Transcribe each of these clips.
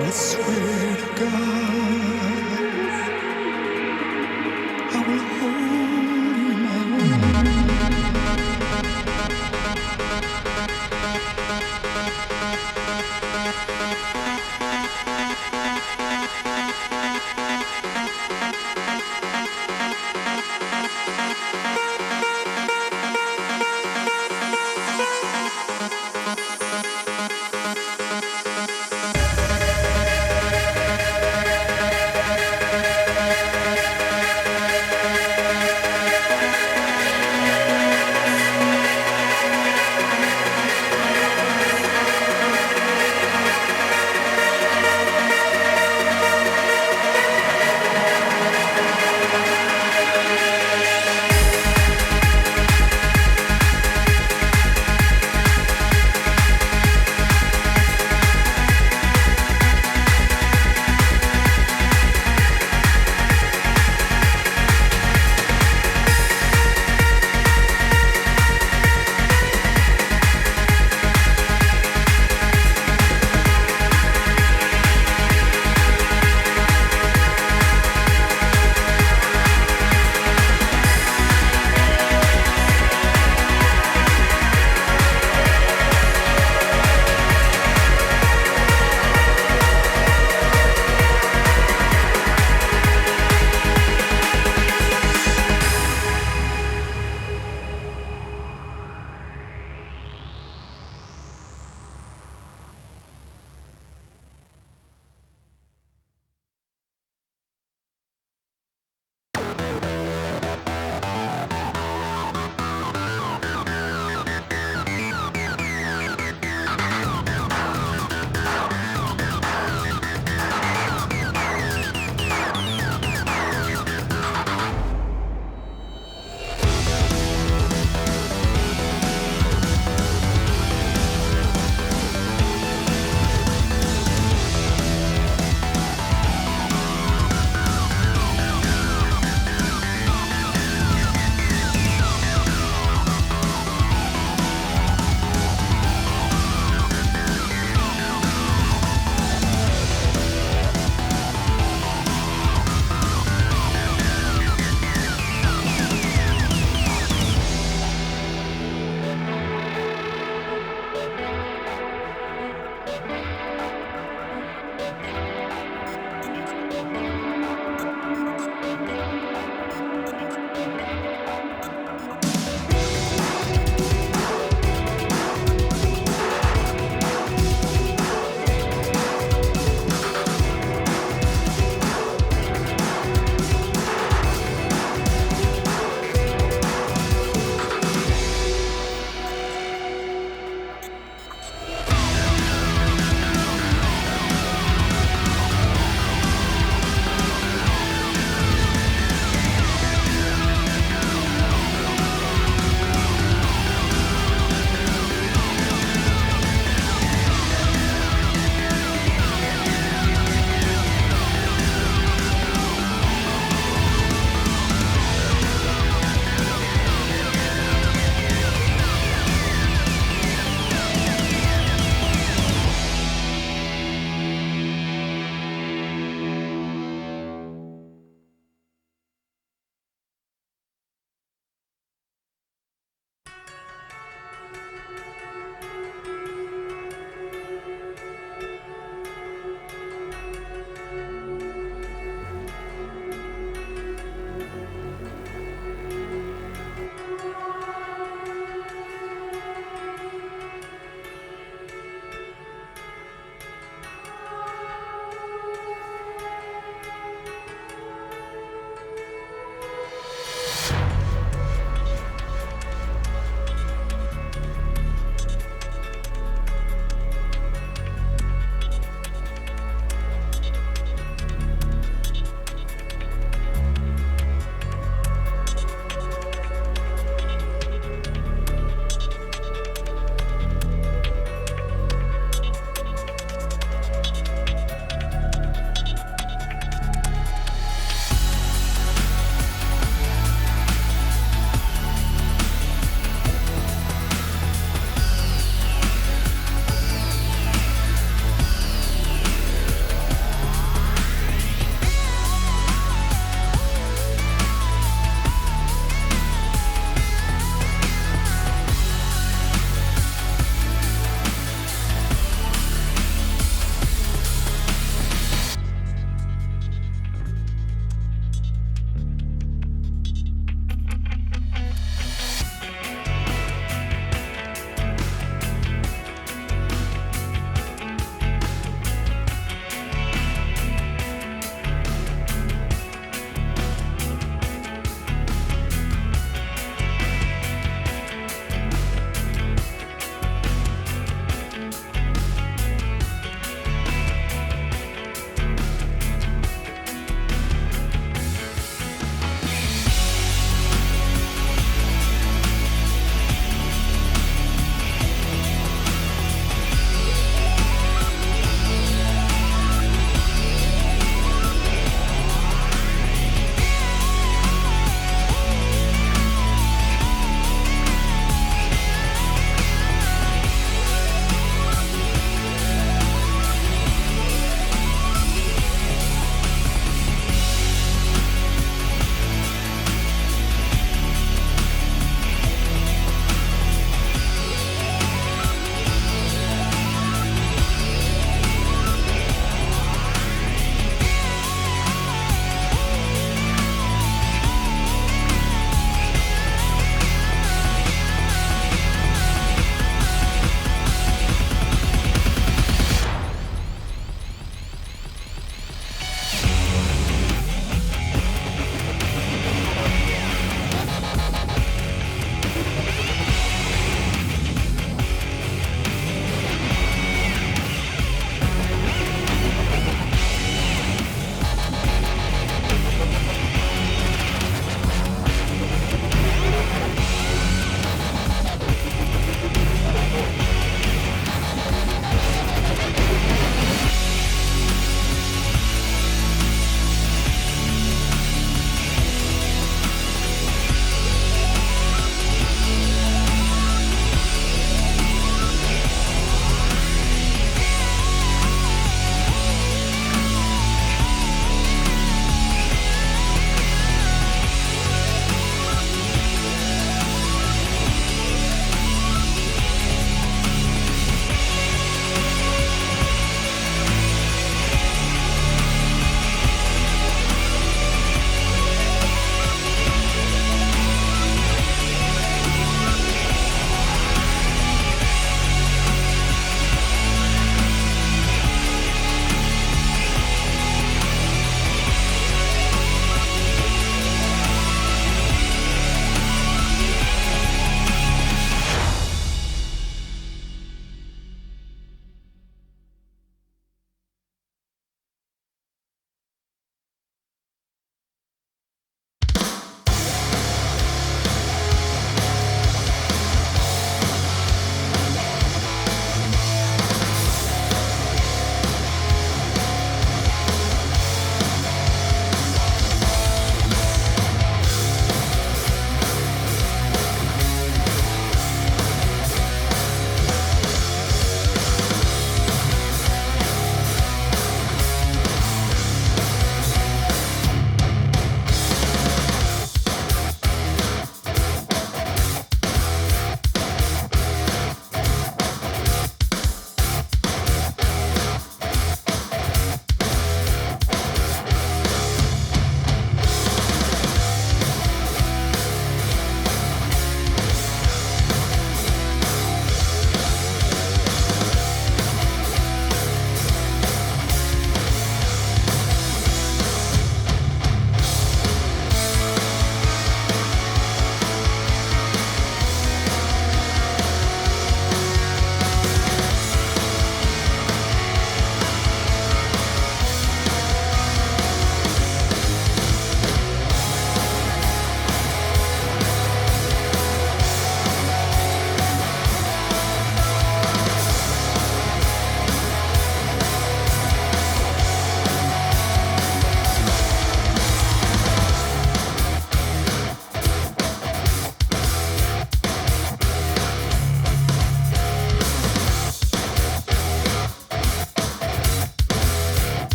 I swear to God, I will hold you in my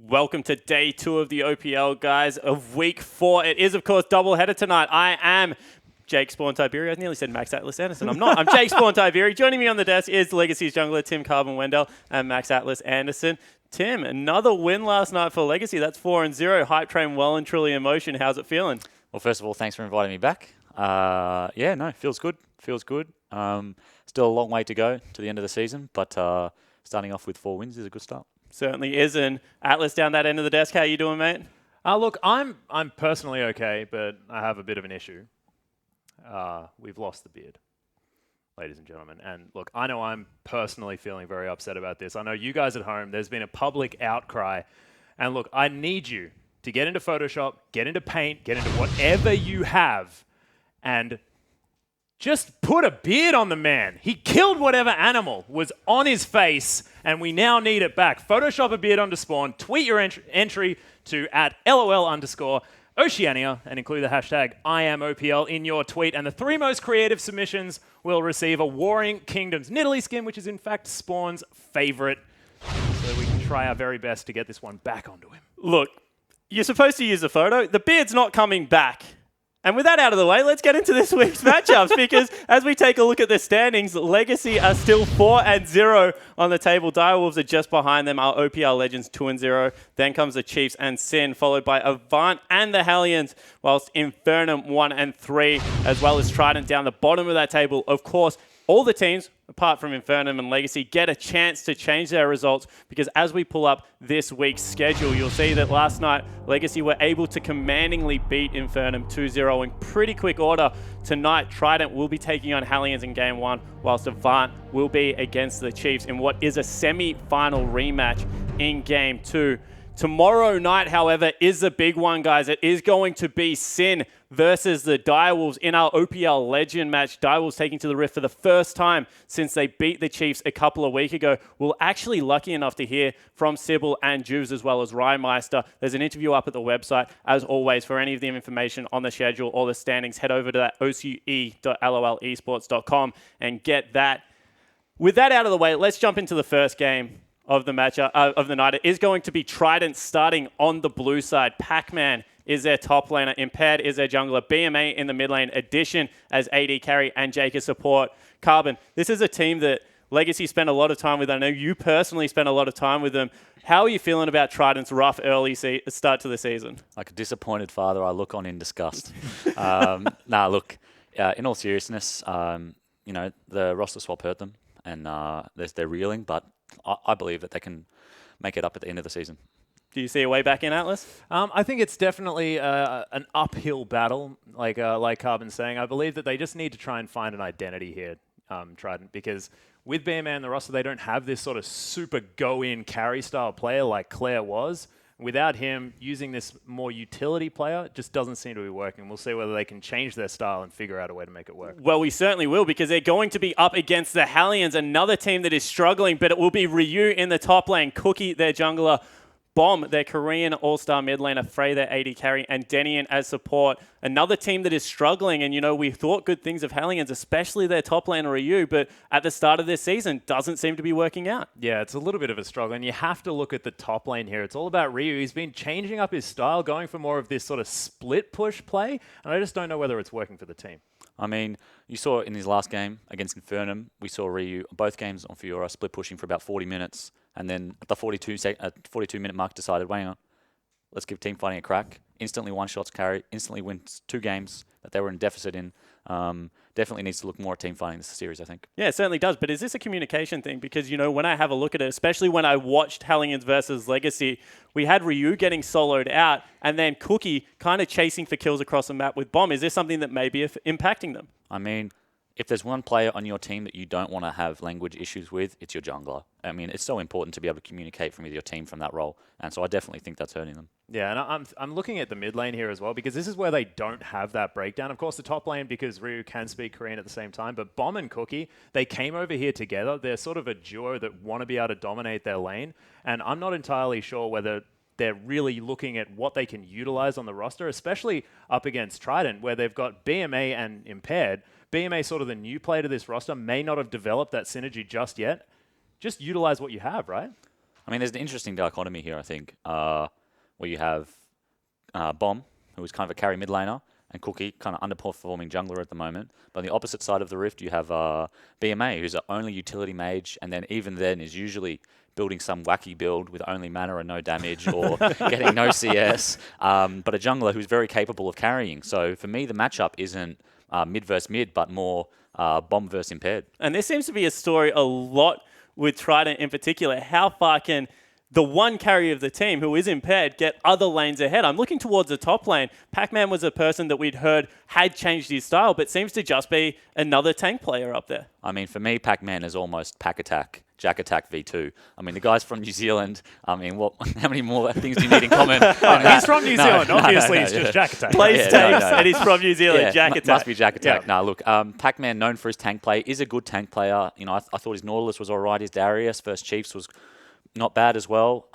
Welcome to day 2 of the OPL, guys, of week 4. It is, of course, doubleheader tonight. I am Jake Spawn Tiberi. I nearly said Max Atlas Anderson. I'm not. I'm Jake Spawn Tiberi. Joining me on the desk is Legacy's jungler, Tim Carbon Wendell, and Max Atlas Anderson. Tim, another win last night for Legacy. That's 4-0. Hype train well and truly in motion. How's it feeling? Well, first of all, thanks for inviting me back. Feels good. Feels good. Still a long way to go to the end of the season, but starting off with 4 wins is a good start. Certainly is. And Atlas down that end of the desk, how you doing, mate? Look, I'm personally okay, but I have a bit of an issue. We've lost the beard, ladies and gentlemen. And look, I know I'm personally feeling very upset about this. I know you guys at home, there's been a public outcry. And look, I need you to get into Photoshop, get into Paint, get into whatever you have, and just put a beard on the man. He killed whatever animal was on his face, and we now need it back. Photoshop a beard onto Spawn, tweet your entry to @LOL_Oceania, and include the hashtag IamOPL in your tweet. And the 3 most creative submissions will receive a Warring Kingdoms Nidalee skin, which is in fact Spawn's favorite. So we can try our very best to get this one back onto him. Look, you're supposed to use a photo. The beard's not coming back. And with that out of the way, let's get into this week's matchups, because as we take a look at the standings, Legacy are still 4-0 on the table. Direwolves are just behind them. Our OPL Legends 2-0. Then comes the Chiefs and Sin, followed by Avant and the Hellions, whilst Infernum 1-3, as well as Trident down the bottom of that table. Of course, all the teams, apart from Infernum and Legacy, get a chance to change their results, because as we pull up this week's schedule, you'll see that last night, Legacy were able to commandingly beat Infernum 2-0 in pretty quick order. Tonight, Trident will be taking on Hellions in Game 1, whilst Avant will be against the Chiefs in what is a semi-final rematch in Game 2. Tomorrow night, however, is the big one, guys. It is going to be Sin versus the Direwolves in our OPL Legend match. Direwolves taking to the Rift for the first time since they beat the Chiefs a couple of weeks ago. We're actually lucky enough to hear from Sybil and Juves, as well as Rymeister. There's an interview up at the website. As always, for any of the information on the schedule or the standings, head over to that oce.lolesports.com and get that. With that out of the way, let's jump into the first game of the match of the night. It is going to be Trident starting on the blue side. Pac-Man is their top laner. Impaired is their jungler. BMA in the mid lane. Addition as AD carry and Jake as support. Carbon, this is a team that Legacy spent a lot of time with. I know you personally spent a lot of time with them. How are you feeling about Trident's rough early start to the season? Like a disappointed father, I look on in disgust. In all seriousness, the roster swap hurt them, and they're reeling, but I believe that they can make it up at the end of the season. Do you see a way back in, Atlas? I think it's definitely an uphill battle, like Carbon's saying. I believe that they just need to try and find an identity here, Trident, because with BMA and the roster, they don't have this sort of super go-in carry style player like Claire was. Without him, using this more utility player just doesn't seem to be working. We'll see whether they can change their style and figure out a way to make it work. Well, we certainly will, because they're going to be up against the Hellions, another team that is struggling, but it will be Ryu in the top lane, Cookie, their jungler, Bomb, their Korean all-star mid laner, Frey, their AD carry, and Denian as support. Another team that is struggling, and we thought good things of Hellions, especially their top laner Ryu, but at the start of this season, doesn't seem to be working out. Yeah, it's a little bit of a struggle, and you have to look at the top lane here. It's all about Ryu. He's been changing up his style, going for more of this sort of split push play, and I just don't know whether it's working for the team. I mean, you saw in his last game against Infernum, we saw Ryu, both games on Fiora, split pushing for about 40 minutes. And then at the 42-minute mark decided, hang on, let's give team fighting a crack. Instantly one shots carry, instantly wins 2 games that they were in deficit in. Definitely needs to look more at team fighting this series, I think. Yeah, it certainly does. But is this a communication thing? Because, when I have a look at it, especially when I watched Hellions versus Legacy, we had Ryu getting soloed out and then Cookie kind of chasing for kills across the map with Bomb. Is this something that may be impacting them? I mean, if there's one player on your team that you don't want to have language issues with, it's your jungler. I mean, it's so important to be able to communicate with your team from that role. And so I definitely think that's hurting them. Yeah, and I'm looking at the mid lane here as well, because this is where they don't have that breakdown. Of course, the top lane, because Ryu can speak Korean at the same time, but Bomb and Cookie, they came over here together. They're sort of a duo that want to be able to dominate their lane. And I'm not entirely sure whether they're really looking at what they can utilize on the roster, especially up against Trident, where they've got BMA and Impaired. BMA, sort of the new player to this roster, may not have developed that synergy just yet. Just utilize what you have, right? I mean, there's an interesting dichotomy here, I think, where you have Bomb, who is kind of a carry mid laner, and Cookie, kind of underperforming jungler at the moment. But on the opposite side of the rift, you have BMA, who's the only utility mage, and then even then is usually building some wacky build with only mana and no damage, or getting no CS, but a jungler who's very capable of carrying. So for me, the matchup isn't mid versus mid, but more Bomb versus Impaired. And this seems to be a story a lot with Trident in particular. How far can the one carry of the team who is impaired get other lanes ahead? I'm looking towards the top lane. Pac-Man was a person that we'd heard had changed his style, but seems to just be another tank player up there. I mean, for me, Pac-Man is almost Pack Attack, Jack Attack V2. I mean, the guy's from New Zealand. I mean, how many more things do you need in common? He's from New Zealand. Obviously, it's just Jack Attack. Plays tanks, and he's from New Zealand. Jack Attack. Must be Jack Attack. Yeah. No, look, Pac-Man, known for his tank play, is a good tank player. You know, I thought his Nautilus was all right. His Darius versus Chiefs was not bad as well.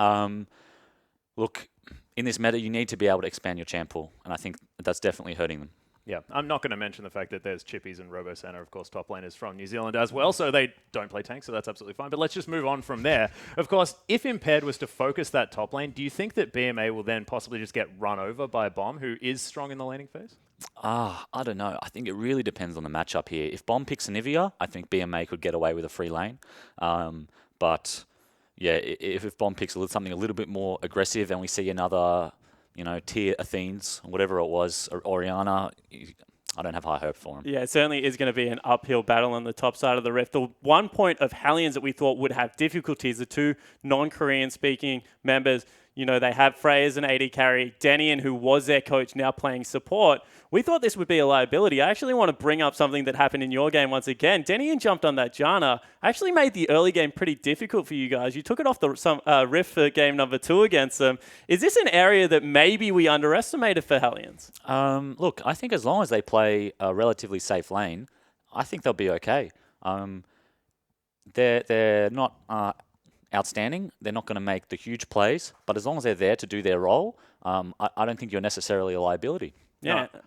Look, in this meta, you need to be able to expand your champ pool, and I think that's definitely hurting them. Yeah, I'm not going to mention the fact that there's Chippies and RoboCenter, of course, top laners from New Zealand as well, so they don't play tanks, so that's absolutely fine. But let's just move on from there. Of course, if Impaired was to focus that top lane, do you think that BMA will then possibly just get run over by Bomb, who is strong in the laning phase? I don't know. I think it really depends on the matchup here. If Bomb picks Anivia, I think BMA could get away with a free lane. But yeah, if Bomb picks something a little bit more aggressive and we see another, tier Athenes, whatever it was, or Oriana, I don't have high hope for him. Yeah, it certainly is going to be an uphill battle on the top side of the rift. The one point of Hellions that we thought would have difficulties, the two non-Korean speaking members, they have Frey as an AD carry, Denian, who was their coach, now playing support. We thought this would be a liability. I actually want to bring up something that happened in your game once again. Denian jumped on that Janna. Actually made the early game pretty difficult for you guys. You took it off the rift for game number 2 against them. Is this an area that maybe we underestimated for Hellions? Look, I think as long as they play a relatively safe lane, I think they'll be okay. They're not outstanding. They're not going to make the huge plays, but as long as they're there to do their role, I don't think you're necessarily a liability. Yeah. No.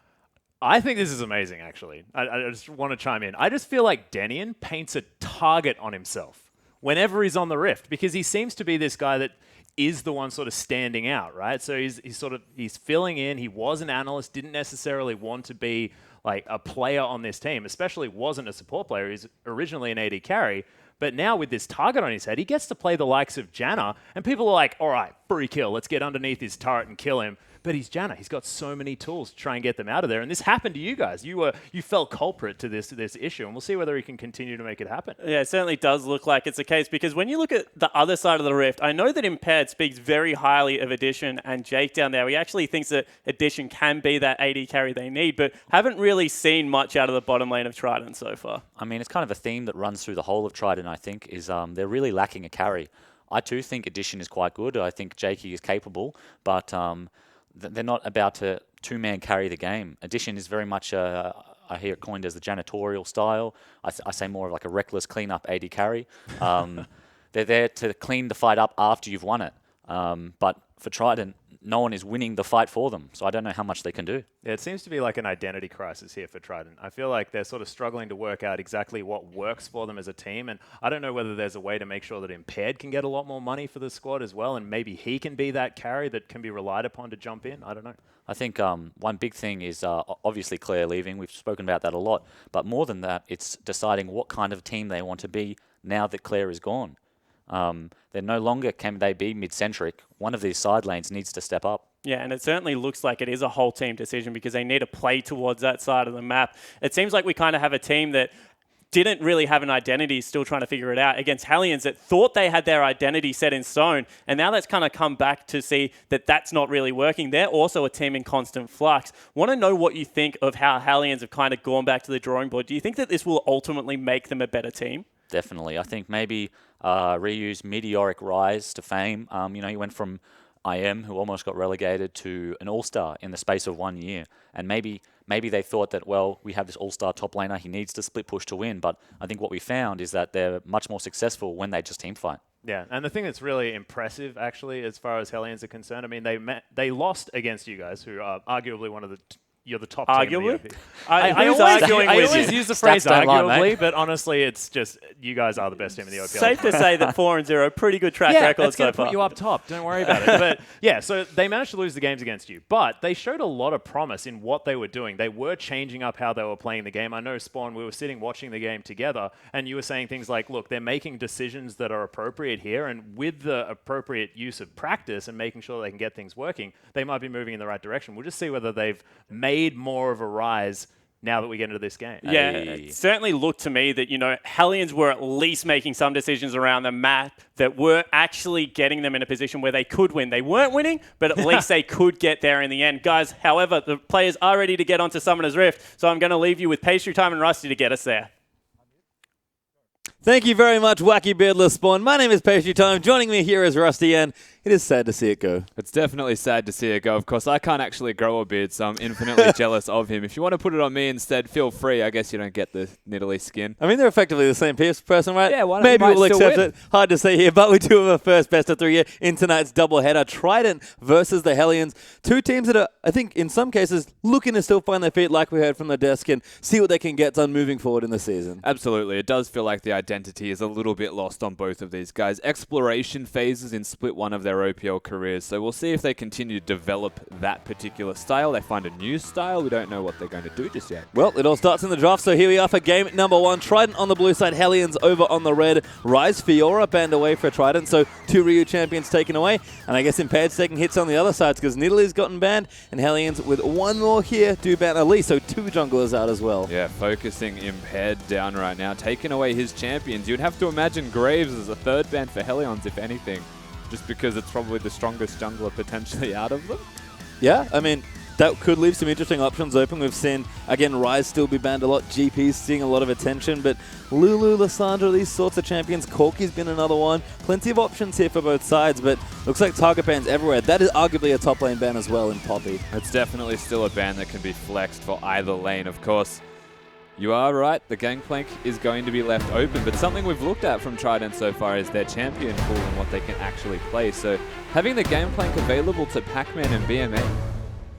I think this is amazing, actually. I just want to chime in. I just feel like Denian paints a target on himself whenever he's on the rift, because he seems to be this guy that is the one sort of standing out, right? So he's filling in. He was an analyst, didn't necessarily want to be like a player on this team, especially wasn't a support player. He's originally an AD carry. But now with this target on his head, he gets to play the likes of Janna, and people are like, all right, free kill, let's get underneath his turret and kill him. But he's Janna. He's got so many tools to try and get them out of there. And this happened to you guys. You fell culprit to this issue, and we'll see whether he can continue to make it happen. Yeah, it certainly does look like it's the case, because when you look at the other side of the rift, I know that Impaired speaks very highly of Addition and Jake down there. He actually thinks that Addition can be that AD carry they need, but haven't really seen much out of the bottom lane of Trident so far. I mean, it's kind of a theme that runs through the whole of Trident, I think, is they're really lacking a carry. I too think Addition is quite good. I think Jakey is capable, but they're not about to two-man carry the game. Addition is very much, I hear it coined as the janitorial style. I say more of like a reckless clean-up AD carry. They're there to clean the fight up after you've won it. But for Trident, no one is winning the fight for them, so I don't know how much they can do. Yeah, it seems to be like an identity crisis here for Trident. I feel like they're sort of struggling to work out exactly what works for them as a team, and I don't know whether there's a way to make sure that Impaired can get a lot more money for the squad as well, and maybe he can be that carry that can be relied upon to jump in. I don't know. I think one big thing is obviously Claire leaving. We've spoken about that a lot, but more than that, it's deciding what kind of team they want to be now that Claire is gone. They're no longer can they be mid-centric. One of these side lanes needs to step up. Yeah, and it certainly looks like it is a whole team decision, because they need to play towards that side of the map. It seems like we kind of have a team that didn't really have an identity, still trying to figure it out, against Hellions that thought they had their identity set in stone, and now that's kind of come back to see that that's not really working. They're also a team in constant flux. Want to know what you think of how Hellions have kind of gone back to the drawing board. Do you think that this will ultimately make them a better team? Definitely. I think maybe Ryu's meteoric rise to fame. He went from IM, who almost got relegated, to an all-star in the space of 1 year. And maybe they thought that, well, we have this all-star top laner, he needs to split push to win. But I think what we found is that they're much more successful when they just team fight. Yeah, and the thing that's really impressive, actually, as far as Hellions are concerned, I mean, they lost against you guys, who are arguably one of the you're the top team in the Arguably? OPL. I was always, arguing I with always you. use the phrase Stats don't lie, arguably, mate. but honestly, it's just you guys are the best team in the OPL. Safe to say that 4-0, pretty good track record that's so going to far. put you up top. Don't worry about it. But yeah, so they managed to lose the games against you, but they showed a lot of promise in what they were doing. They were changing up how they were playing the game. I know, Spawn, we were sitting watching the game together, and you were saying things like, look, they're making decisions that are appropriate here, and with the appropriate use of practice and making sure they can get things working, they might be moving in the right direction. We'll just see whether they've made more of a rise now that we get into this game. Yeah, it certainly looked to me that, Hellions were at least making some decisions around the map that were actually getting them in a position where they could win. They weren't winning, but at least they could get there in the end. Guys, however, the players are ready to get onto Summoner's Rift, so I'm going to leave you with Pastry Time and Rusty to get us there. Thank you very much, Wacky Beardless Spawn. My name is Pastry Time. Joining me here is Rusty, and it is sad to see it go. It's definitely sad to see it go. Of course, I can't actually grow a beard, so I'm infinitely jealous of him. If you want to put it on me instead, feel free. I guess you don't get the Nidalee skin. I mean, they're effectively the same person, right? Yeah, why not? Maybe You might we'll still accept win. it. Hard to say here, but we do have a first best of 3 here in tonight's doubleheader. Trident versus the Hellions. Two teams that are, I think, in some cases, looking to still find their feet, like we heard from the desk, and see what they can get done moving forward in the season. Absolutely. It does feel like the identity is a little bit lost on both of these guys. Exploration phases in Split 1 of their OPL careers, so we'll see if they continue to develop that particular style. They find a new style. We don't know what they're going to do just yet. Well, it all starts in the draft, so here we are for game number 1. Trident on the blue side, Hellions over on the red. Rise Fiora banned away for Trident, so 2 Ryu champions taken away. And I guess Impaired's taking hits on the other sides because Nidalee's gotten banned, and Hellions with 1 more here do ban Ali, so 2 junglers out as well. Yeah, focusing Impaired down right now, taking away his champions. You'd have to imagine Graves as a third ban for Hellions, if anything, just because it's probably the strongest jungler potentially out of them. Yeah, I mean, that could leave some interesting options open. We've seen, again, Rise still be banned a lot. GP's seeing a lot of attention, but Lulu, Lissandra, these sorts of champions. Corki's been another one. Plenty of options here for both sides, but looks like target bans everywhere. That is arguably a top lane ban as well in Poppy. It's definitely still a ban that can be flexed for either lane, of course. You are right, the gangplank is going to be left open, but something we've looked at from Trident so far is their champion pool and what they can actually play. So having the gangplank available to Pac-Man and BMA,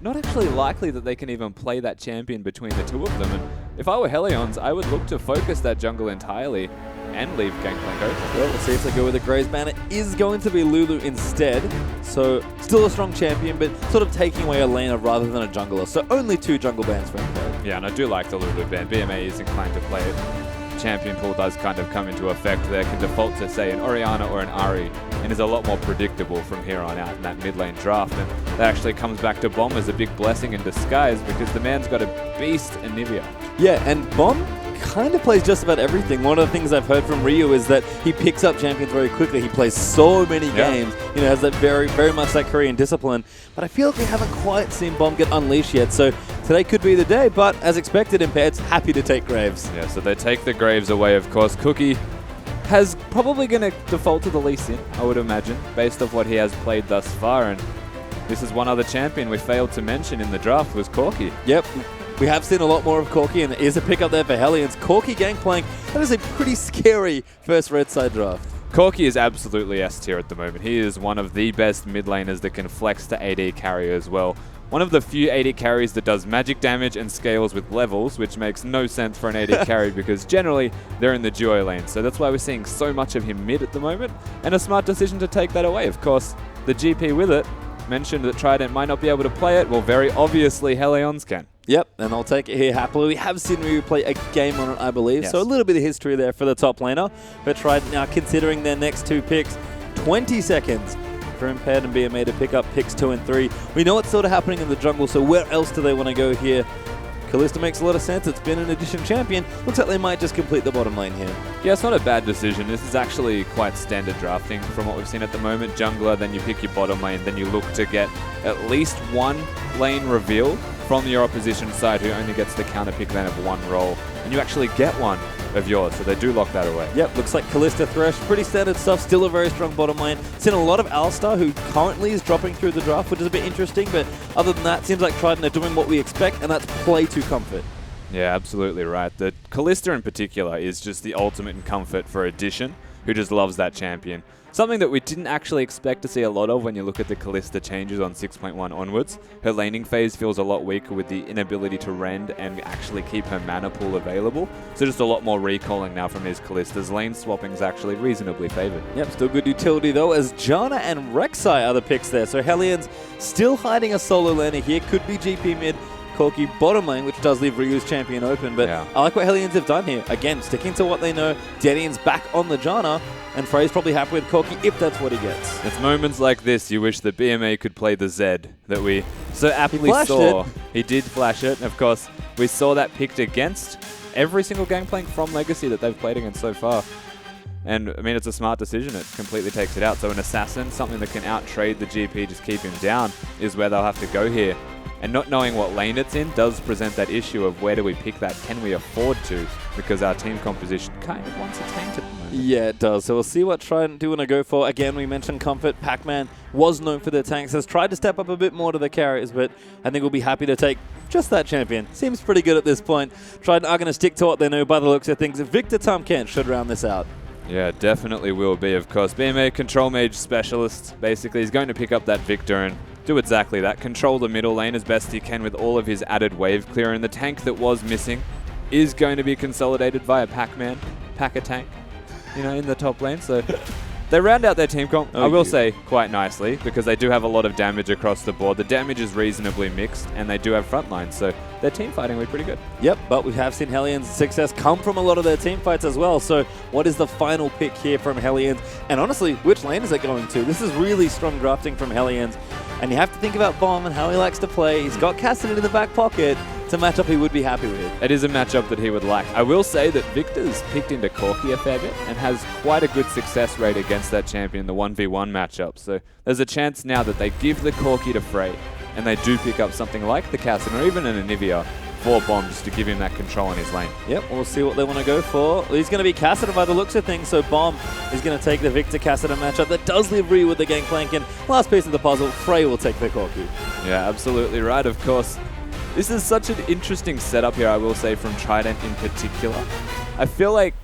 not actually likely that they can even play that champion between the two of them. And if I were Hellions, I would look to focus that jungle entirely and leave gangplank open. Well, we'll see if they go with the Graves ban. It is going to be Lulu instead, so still a strong champion, but sort of taking away a laner rather than a jungler. So only 2 jungle bans for Impaired. Yeah, and I do like the Lulu ban. BMA is inclined to play it. Champion pool does kind of come into effect there. Can default to, say, an Orianna or an Ahri, and is a lot more predictable from here on out in that mid lane draft. And that actually comes back to Bomb as a big blessing in disguise because the man's got a beast Anivia. Yeah, and Bomb kind of plays just about everything. One of the things I've heard from Ryu is that he picks up champions very quickly. He plays so many games, has that very, very much that Korean discipline. But I feel like we haven't quite seen Bomb get unleashed yet, so today could be the day, but as expected, Impaired's happy to take Graves. Yeah, so they take the Graves away, of course. Cookie has probably going to default to the Lee Sin, I would imagine, based off what he has played thus far. And this is one other champion we failed to mention in the draft was Corki. Yep. We have seen a lot more of Corki, and there is a pickup there for Hellions. Corki Gangplank, that is a pretty scary first red side draft. Corki is absolutely S tier at the moment. He is one of the best mid laners that can flex to AD carry as well. One of the few AD carries that does magic damage and scales with levels, which makes no sense for an AD carry because generally they're in the duo lane. So that's why we're seeing so much of him mid at the moment, and a smart decision to take that away. Of course, the GP with it mentioned that Trident might not be able to play it. Well, very obviously Hellions can. Yep, and I'll take it here happily. We have seen Ryu play a game on it, I believe, Yes. so a little bit of history there for the top laner. But Trident now considering their next 2 picks, 20 seconds for Impaired and BMA to pick up picks 2 and 3. We know what's sort of happening in the jungle, so where else do they want to go here? Kalista makes a lot of sense. It's been an Edition champion. Looks like they might just complete the bottom lane here. Yeah, it's not a bad decision. This is actually quite standard drafting from what we've seen at the moment. Jungler, then you pick your bottom lane, then you look to get at least 1 lane reveal from your opposition side who only gets the counter pick then of 1 role. And you actually get 1 of yours, so they do lock that away. Yep, looks like Kalista Thresh, pretty standard stuff, still a very strong bottom lane. Seen a lot of Alistar, who currently is dropping through the draft, which is a bit interesting, but other than that, seems like Trident are doing what we expect, and that's play to comfort. Yeah, absolutely right. The Kalista in particular is just the ultimate in comfort for Edition. who just loves that champion. Something that we didn't actually expect to see a lot of when you look at the Kalista changes on 6.1 onwards. Her laning phase feels a lot weaker with the inability to rend and actually keep her mana pool available. So just a lot more recalling now from his Kalistas. Lane swapping is actually reasonably favoured. Yep, still good utility though, as Janna and Rek'Sai are the picks there. So Hellions still hiding a solo laner here. Could be GP mid, Corki bottom lane, which does leave Ryu's champion open. But I like what Hellions have done here. Again, sticking to what they know. Denian's back on the Janna, and Frey's probably happy with Corki if that's what he gets. It's moments like this you wish that BMA could play the Zed that we so aptly saw. He did flash it, and of course we saw that picked against every single Gangplank from Legacy that they've played against so far. And I mean, it's a smart decision. It completely takes it out. So an assassin, something that can out-trade the GP, just keep him down, is where they'll have to go here. And not knowing what lane it's in does present that issue of where do we pick that? Can we afford to? Because our team composition kind of wants a taint at the moment. Yeah, it does. So we'll see what Trident do want to go for. Again, we mentioned Comfort. Pac-Man was known for their tanks, has tried to step up a bit more to the carries, but I think we'll be happy to take just that champion. Seems pretty good at this point. Trident are going to stick to what they know by the looks of things. Victor Tom Kent should round this out. Yeah, definitely will be, of course. BMA Control Mage Specialist, basically, is going to pick up that Victor and do exactly that. Control the middle lane as best he can with all of his added wave clear. And the tank that was missing is going to be consolidated via Pac-Man, Pack-a-Tank, you know, in the top lane. So they round out their team comp, I will say, quite nicely, because they do have a lot of damage across the board. The damage is reasonably mixed, and they do have front lines, so their team fighting will be pretty good. Yep, but we have seen Hellions' success come from a lot of their team fights as well. So what is the final pick here from Hellions? And honestly, which lane is it going to? This is really strong drafting from Hellions. And you have to think about Bomb and how he likes to play. He's got Cassidy in the back pocket. It's a matchup he would be happy with. It is a matchup that he would like. I will say that Victor's picked into Corki a fair bit and has quite a good success rate against that champion in the 1v1 matchup. So there's a chance now that they give the Corki to Frey and they do pick up something like the Cassidy or even an Anivia for Bomb just to give him that control in his lane. Yep, we'll see what they want to go for. He's going to be Cassidy by the looks of things, so Bomb is going to take the Victor Cassidy matchup. That does leave Ryu with the Gangplank, and last piece of the puzzle, Frey will take the Corki. Yeah, absolutely right, of course. This is such an interesting setup here, I will say, from Trident in particular. I feel like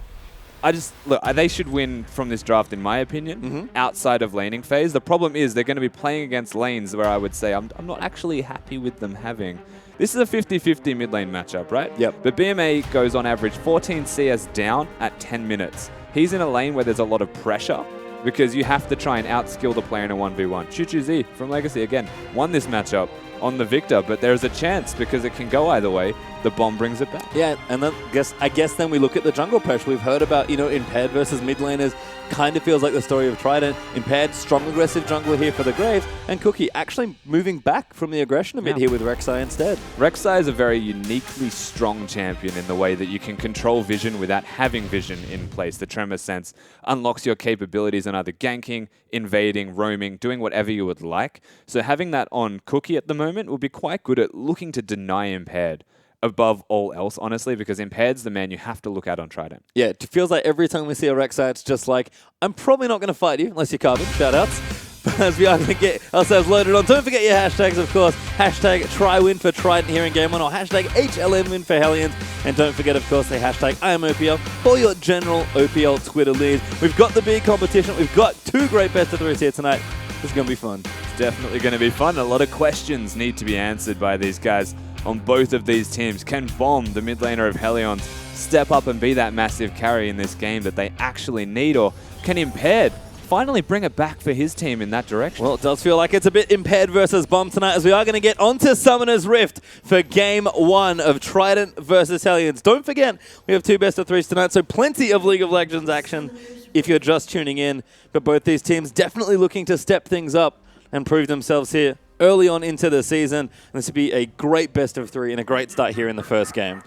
they should win from this draft, in my opinion, outside of laning phase. The problem is they're going to be playing against lanes where I would say I'm not actually happy with them having. This is a 50-50 mid lane matchup, right? Yep. But BMA goes on average 14 CS down at 10 minutes. He's in a lane where there's a lot of pressure because you have to try and outskill the player in a 1v1. Choo Z from Legacy, again, won this matchup on the Victor, but there's a chance because it can go either way. The Bomb brings it back. Yeah, and then I guess then we look at the jungle pressure. We've heard about, impaired versus mid laners. Kind of feels like the story of Trident. Impaired, strong aggressive jungle here for the Graves, and Cookie actually moving back from the aggression a bit here with Rek'Sai instead. Rek'Sai is a very uniquely strong champion in the way that you can control vision without having vision in place. The Tremor Sense unlocks your capabilities on either ganking, invading, roaming, doing whatever you would like. So having that on Cookie at the moment will be quite good at looking to deny Impaired above all else, honestly, because Impaired's the man you have to look at on Trident. Yeah, it feels like every time we see a Rek'Sai, it's just like, I'm probably not going to fight you unless you're Carbon. Shoutouts. But as we are going to get ourselves loaded on, don't forget your hashtags, of course. Hashtag TryWin for Trident here in Game 1, or hashtag HLMWin for Hellions. And don't forget, of course, the hashtag IamOPL for your general OPL Twitter leads. We've got the big competition. We've got 2 great best of 3s here tonight. This is going to be fun. It's definitely going to be fun. A lot of questions need to be answered by these guys on both of these teams. Can Bomb, the mid laner of Hellions, step up and be that massive carry in this game that they actually need? Or can Impaired finally bring it back for his team in that direction? Well, it does feel like it's a bit Impaired versus Bomb tonight, as we are going to get onto Summoner's Rift for Game 1 of Trident versus Hellions. Don't forget, we have 2 best of 3s tonight, so plenty of League of Legends action if you're just tuning in. But both these teams definitely looking to step things up and prove themselves here early on into the season. And this would be a great best of 3 and a great start here in the first game.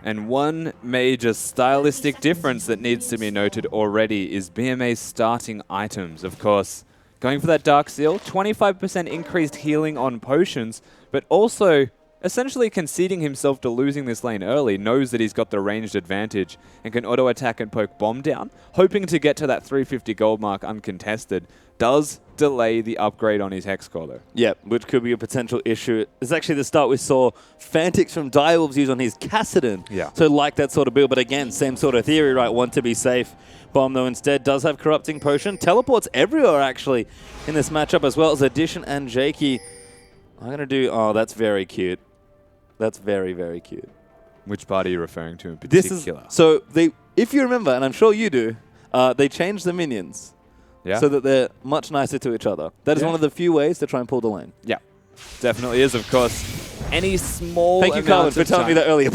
And one major stylistic difference that needs to be noted already is BMA's starting items. Of course, going for that Dark Seal, 25% increased healing on potions, but also essentially conceding himself to losing this lane early, knows that he's got the ranged advantage and can auto-attack and poke bomb down, hoping to get to that 350 gold mark uncontested, does delay the upgrade on his Hex Core though. Yeah, which could be a potential issue. It's actually the start we saw Fantix from Direwolves use on his Kassadin. Yeah. So like that sort of build, but again, same sort of theory, right? Want to be safe. Bomb, though, instead does have Corrupting Potion. Teleports everywhere, actually, in this matchup, as well as Addition and Jakey. I'm going to do... Oh, that's very cute. That's very, very cute. Which part are you referring to in particular? This is... So, they, if you remember, and I'm sure you do, they changed the minions. Yeah. So that they're much nicer to each other. That is one of the few ways to try and pull the lane. Yeah, definitely is, of course. Any small Thank you, Carlin, for telling me that earlier.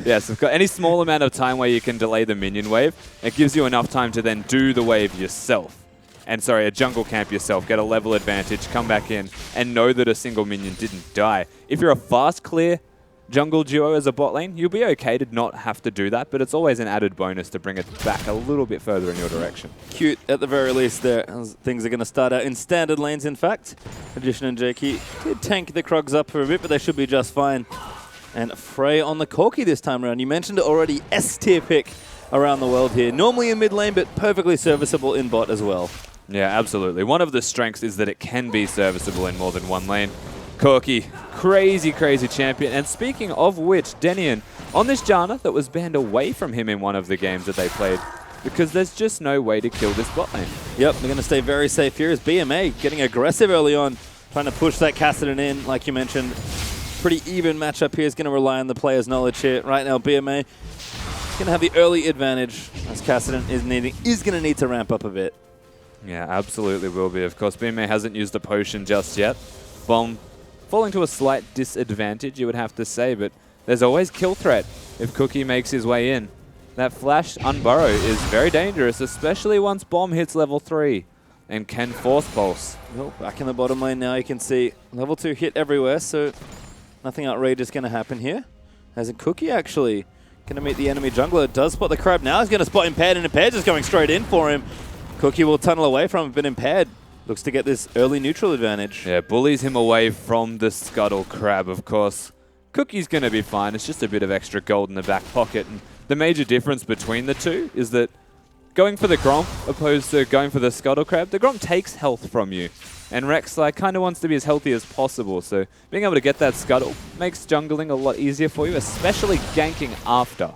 Yes, of course. Any small amount of time where you can delay the minion wave, it gives you enough time to then do the wave yourself. And sorry, a jungle camp yourself, get a level advantage, come back in, and know that a single minion didn't die. If you're a fast clear jungle duo as a bot lane, you'll be okay to not have to do that, but it's always an added bonus to bring it back a little bit further in your direction. Cute at the very least there. As things are going to start out in standard lanes, in fact. Addition and Jakey did tank the Krogs up for a bit, but they should be just fine. And Frey on the Corki this time around. You mentioned it already, S-tier pick around the world here. Normally in mid lane, but perfectly serviceable in bot as well. Yeah, absolutely. One of the strengths is that it can be serviceable in more than one lane. Corki, crazy, crazy champion. And speaking of which, Denian, on this Janna that was banned away from him in one of the games that they played, because there's just no way to kill this bot lane. Yep, they're going to stay very safe here as BMA getting aggressive early on, trying to push that Kassadin in, like you mentioned. Pretty even matchup here is going to rely on the player's knowledge here. Right now, BMA going to have the early advantage as Kassadin is going to need to ramp up a bit. Yeah, absolutely will be. Of course, BMA hasn't used the potion just yet. Bomb falling to a slight disadvantage, you would have to say, but there's always kill threat if Cookie makes his way in. That flash unburrow is very dangerous, especially once Bomb hits level 3 and can force pulse. Well, back in the bottom lane now, you can see level 2 hit everywhere, so nothing outrageous going to happen here. As a Cookie actually going to meet the enemy jungler. Does spot the crab now. He's going to spot Impaired, and Impaired just going straight in for him. Cookie will tunnel away from him, but Impaired looks to get this early neutral advantage. Yeah, bullies him away from the Scuttle Crab, of course. Cookie's going to be fine. It's just a bit of extra gold in the back pocket. And the major difference between the two is that going for the Gromp opposed to going for the Scuttle Crab, the Gromp takes health from you. And Rek'Sai kind of wants to be as healthy as possible. So being able to get that Scuttle makes jungling a lot easier for you, especially ganking after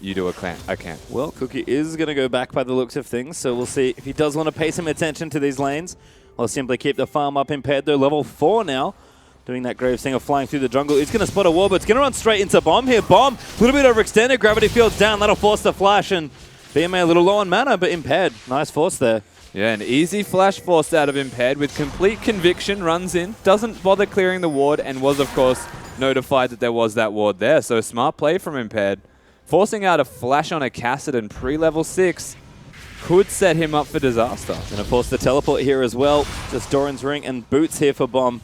you do a camp. Well, Cookie is going to go back by the looks of things, so we'll see if he does want to pay some attention to these lanes or simply keep the farm up. Impaired, though, level 4 now. Doing that Gravesinger flying through the jungle. He's going to spot a wall, but it's going to run straight into Bomb here. Bomb, a little bit overextended. Gravity field's down. That'll force the flash, and BMA a little low on mana, but Impaired. Nice force there. Yeah, an easy flash forced out of Impaired with complete conviction, runs in, doesn't bother clearing the ward, and was, of course, notified that there was that ward there. So smart play from Impaired. Forcing out a flash on a Kassadin pre-level 6 could set him up for disaster. Going to force the teleport here as well. Just Doran's Ring and Boots here for Bomb,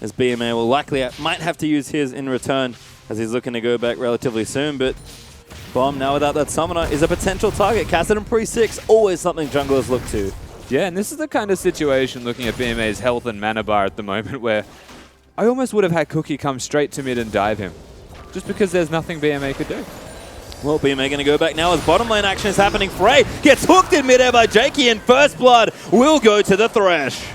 as BMA will likely might have to use his in return as he's looking to go back relatively soon. But Bomb, now without that summoner, is a potential target. Kassadin pre-6, always something junglers look to. Yeah, and this is the kind of situation, looking at BMA's health and mana bar at the moment, where I almost would have had Cookie come straight to mid and dive him, just because there's nothing BMA could do. Well, BMA going to go back now as bottom lane action is happening. Frey gets hooked in midair by Jakey, and first blood will go to the Thresh.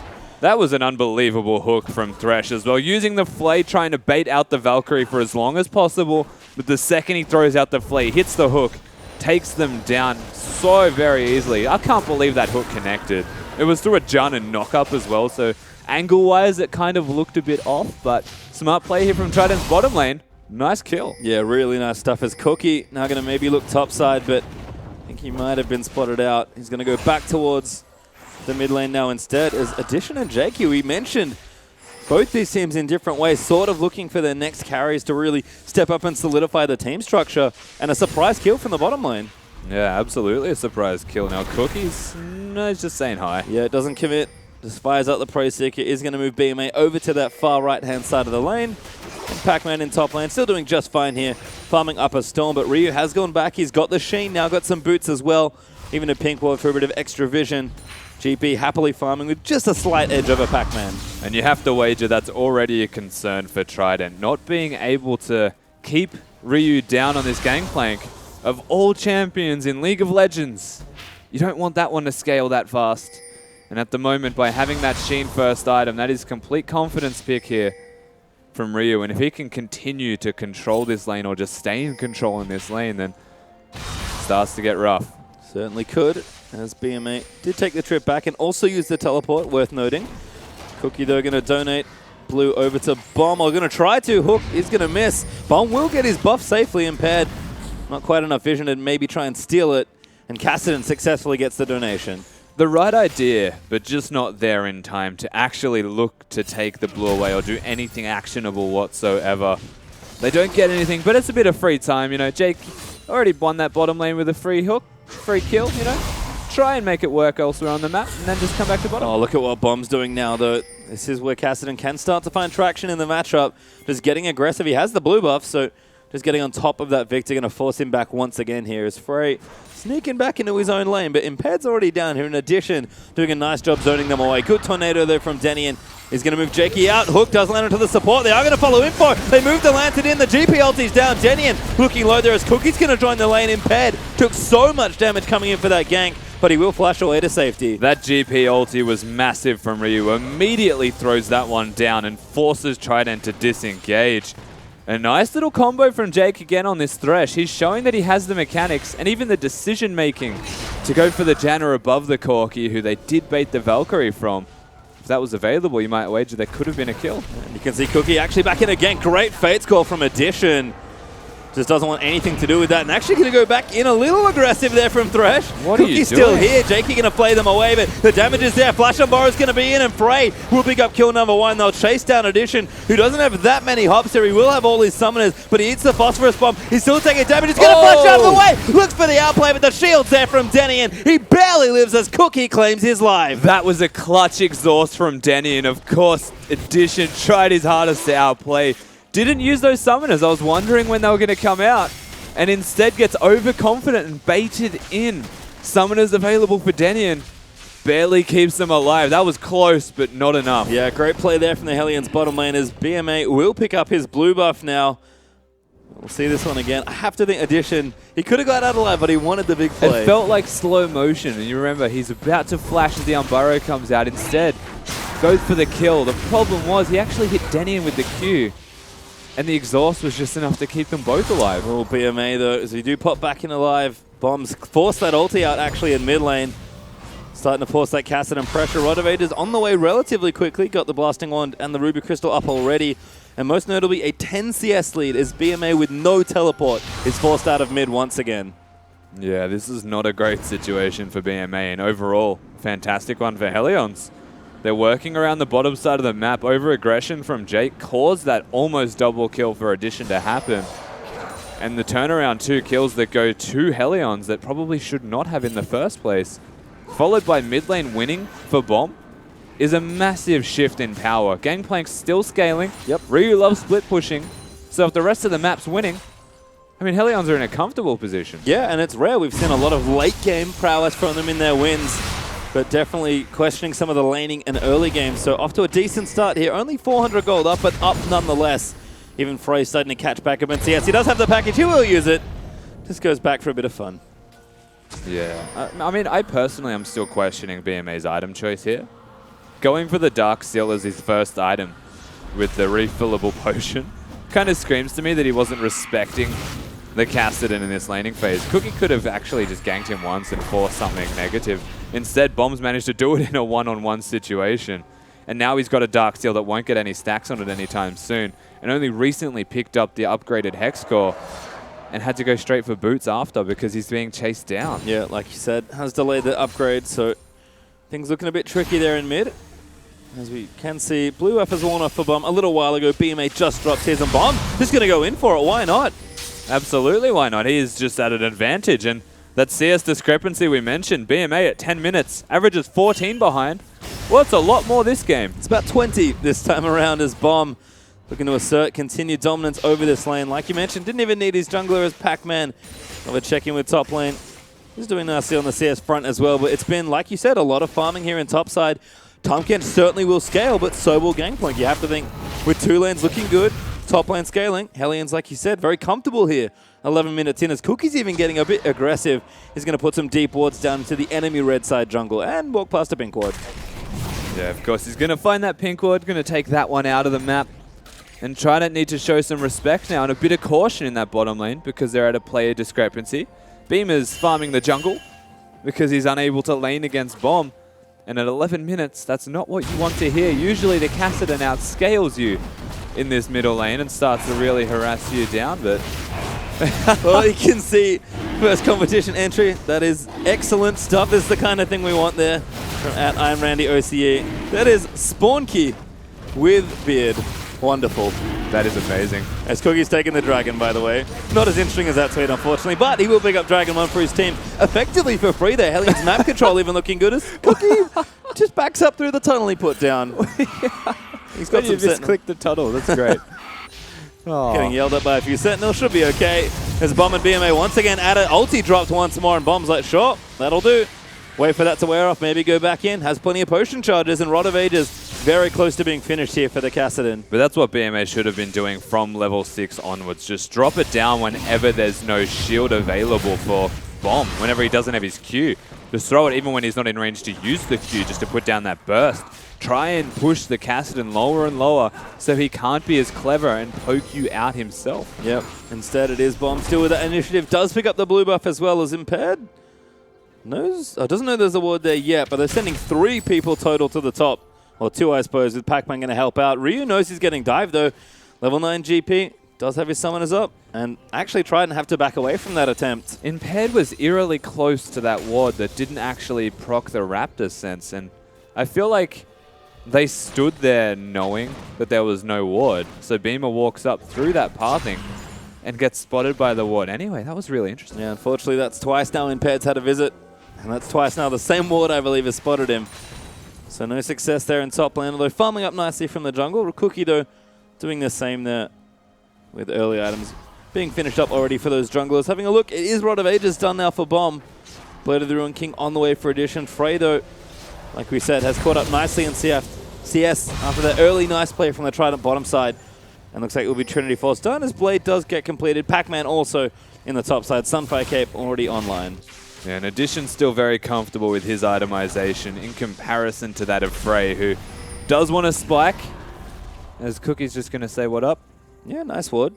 That was an unbelievable hook from Thresh as well, using the Flay, trying to bait out the Valkyrie for as long as possible, but the second he throws out the Flay, hits the hook, takes them down so very easily. I can't believe that hook connected. It was through a Jun and knock-up as well, so angle-wise it kind of looked a bit off, but smart play here from Trident's bottom lane. Nice kill. Yeah, really nice stuff as Cookie now going to maybe look topside, but I think he might have been spotted out. He's going to go back towards the mid lane now instead as Addition and Jakey, we mentioned both these teams in different ways, sort of looking for their next carries to really step up and solidify the team structure, and a surprise kill from the bottom lane. Yeah, absolutely a surprise kill. Now Cookie's no, he's just saying hi. Yeah, it doesn't commit. Just fires out the Pro Seeker. Is going to move BMA over to that far right-hand side of the lane. And Pac-Man in top lane, still doing just fine here, farming up a Storm, but Ryu has gone back. He's got the Sheen, now got some boots as well. Even a Pink Ward for a bit of extra vision. GP happily farming with just a slight edge over Pac-Man. And you have to wager that's already a concern for Trident. Not being able to keep Ryu down on this gangplank of all champions in League of Legends. You don't want that one to scale that fast. And at the moment, by having that Sheen first item, that is complete confidence pick here from Ryu. And if he can continue to control this lane or just stay in control in this lane, then it starts to get rough. Certainly could, as BMA did take the trip back and also use the teleport, worth noting. Cookie, though, going to donate blue over to Bomb, or going to try to. Hook is going to miss. Bomb will get his buff safely impaired. Not quite enough vision to maybe try and steal it. And Cassidy successfully gets the donation. The right idea, but just not there in time to actually look to take the blue away or do anything actionable whatsoever. They don't get anything, but it's a bit of free time. You know, Jake already won that bottom lane with a free hook, free kill, you know. Try and make it work elsewhere on the map, and then just come back to bottom. Oh, look at what Bomb's doing now, though. This is where Cassidy can start to find traction in the matchup. Just getting aggressive. He has the blue buff, so just getting on top of that Victor, going to force him back once again here is Frey. Sneaking back into his own lane, but Impaired's already down here. In addition, doing a nice job zoning them away. Good tornado, though, from Denian. He's going to move Jakey out. Hook does land into the support. They are going to follow in for it. They move the Lantern in. The GP ulti's down. Denian looking low there as Cookie's going to join the lane. Impaired took so much damage coming in for that gank, but he will flash away to safety. That GP ulti was massive from Ryu. Immediately throws that one down and forces Trident to disengage. A nice little combo from Jake again on this Thresh. He's showing that he has the mechanics and even the decision-making to go for the Janna above the Corki, who they did bait the Valkyrie from. If that was available, you might wager there could have been a kill. And you can see Cookie actually back in again. Great Fate score from Addition. Just doesn't want anything to do with that. And actually going to go back in a little aggressive there from Thresh. What are you Cookie's still doing? here. Jakey going to play them away, but the damage is there. Flash on Borrow's going to be in, and Frey will pick up kill number 1. They'll chase down Addition, who doesn't have that many hops here. He will have all his summoners, but he eats the Phosphorus Bomb. He's still taking damage. He's going to flash out of the way. Looks for the outplay, but the shield's there from Denian. He barely lives as Cookie claims his life. That was a clutch exhaust from Denny, and of course, Addition tried his hardest to outplay. Didn't use those summoners. I was wondering when they were going to come out, and instead gets overconfident and baited in. Summoners available for Denian. Barely keeps them alive. That was close, but not enough. Yeah, great play there from the Hellions bottom lane as BMA will pick up his blue buff now. We'll see this one again. I have to think Addition, he could have got out alive, but he wanted the big play. It felt like slow motion, and you remember he's about to flash as the Umbaro comes out. Instead, goes for the kill. The problem was he actually hit Denian with the Q, and the exhaust was just enough to keep them both alive. Oh, BMA though, as we do pop back in alive. Bombs force that ulti out actually in mid lane. Starting to force that Cassidy and pressure. Rotovator's on the way relatively quickly. Got the Blasting Wand and the Ruby Crystal up already. And most notably, a 10 CS lead as BMA with no teleport is forced out of mid once again. Yeah, this is not a great situation for BMA, and overall, fantastic one for Hellions. They're working around the bottom side of the map. Over-aggression from Jake caused that almost double kill for Addition to happen. And the turnaround 2 kills that go to Hellions that probably should not have in the first place, followed by mid lane winning for Bomb, is a massive shift in power. Gangplank's still scaling. Yep. Ryu loves split pushing. So if the rest of the map's winning, I mean, Hellions are in a comfortable position. Yeah, and it's rare. We've seen a lot of late game prowess from them in their wins, but definitely questioning some of the laning and early games. So off to a decent start here. Only 400 gold up, but up nonetheless. Even Frey starting to catch back up in CS. He does have the package. He will use it. Just goes back for a bit of fun. Yeah. I mean, I personally am still questioning BMA's item choice here. Going for the Dark Seal as his first item with the refillable potion kind of screams to me that he wasn't respecting the Cassidy in this laning phase. Cookie could have actually just ganked him once and forced something negative. Instead, Bomb's managed to do it in a one-on-one situation. And now he's got a Dark Seal that won't get any stacks on it anytime soon, and only recently picked up the upgraded Hex score and had to go straight for boots after because he's being chased down. Yeah, like you said, has delayed the upgrade, so things looking a bit tricky there in mid. As we can see, blue F has worn off for Bomb a little while ago. BMA just drops his, and Bomb just going to go in for it. Why not? Absolutely, why not? He is just at an advantage, and that CS discrepancy we mentioned, BMA at 10 minutes, averages 14 behind. Well, it's a lot more this game. It's about 20 this time around as Bomb looking to assert continued dominance over this lane. Like you mentioned, didn't even need his jungler as Pac-Man. Another check in with top lane. He's doing nicely on the CS front as well, but it's been, like you said, a lot of farming here in topside. Tamken certainly will scale, but so will Gangplank. You have to think, with 2 lanes looking good, top lane scaling, Hellions, like you said, very comfortable here. 11 minutes in, as Cookie's even getting a bit aggressive. He's going to put some deep wards down into the enemy red side jungle and walk past a pink ward. Yeah, of course, he's going to find that pink ward, going to take that one out of the map. And Trident need to show some respect now and a bit of caution in that bottom lane because they're at a player discrepancy. Beamer's farming the jungle because he's unable to lane against Bomb. And at 11 minutes, that's not what you want to hear. Usually the Kassadin outscales you in this middle lane and starts to really harass you down, but... Well, you can see first competition entry. That is excellent stuff. This is the kind of thing we want there at Iron Randy OCE. That is Spawn Key with Beard. Wonderful. That is amazing. As Cookie's taking the Dragon, by the way. Not as interesting as that tweet, unfortunately, but he will pick up Dragon 1 for his team effectively for free there. Hellions map control even looking good as Cookie just backs up through the tunnel he put down. He's got some sentinel. Click the tunnel. That's great. Getting yelled at by a few sentinels. Should be okay. As Bomb and BMA once again at it. Ulti dropped once more and Bomb's like, sure, that'll do. Wait for that to wear off, maybe go back in. Has plenty of potion charges and Rod of Ages very close to being finished here for the Kassadin. But that's what BMA should have been doing from level 6 onwards. Just drop it down whenever there's no shield available for Bomb. Whenever he doesn't have his Q. Just throw it even when he's not in range to use the Q just to put down that burst. Try and push the Kassadin lower and lower so he can't be as clever and poke you out himself. Yep. Instead it is Bomb still with that initiative. Does pick up the blue buff as well as Impaired. Doesn't know there's a ward there yet, but they're sending 3 people total to the top. Or 2, I suppose, with Pac-Man going to help out. Ryu knows he's getting dived, though. Level 9 GP does have his summoners up. And actually Trident have to back away from that attempt. Impaired was eerily close to that ward that didn't actually proc the Raptor sense. And I feel like they stood there knowing that there was no ward. So Beamer walks up through that pathing and gets spotted by the ward. Anyway, that was really interesting. Yeah, unfortunately, that's twice now Impaired's had a visit. And that's twice now the same ward, I believe, has spotted him. So no success there in top lane, although farming up nicely from the jungle. Cookie, though, doing the same there with early items being finished up already for those junglers. Having a look, it is Rod of Ages done now for Bomb. Blade of the Ruin King on the way for addition. Frey, though, like we said, has caught up nicely in CS after that early nice play from the Trident bottom side. And looks like it will be Trinity Force done as Blade does get completed. Pac-Man also in the top side. Sunfire Cape already online. Yeah, and Addition's still very comfortable with his itemization in comparison to that of Frey, who does want to spike. As Cookie's just going to say, what up? Yeah, nice ward.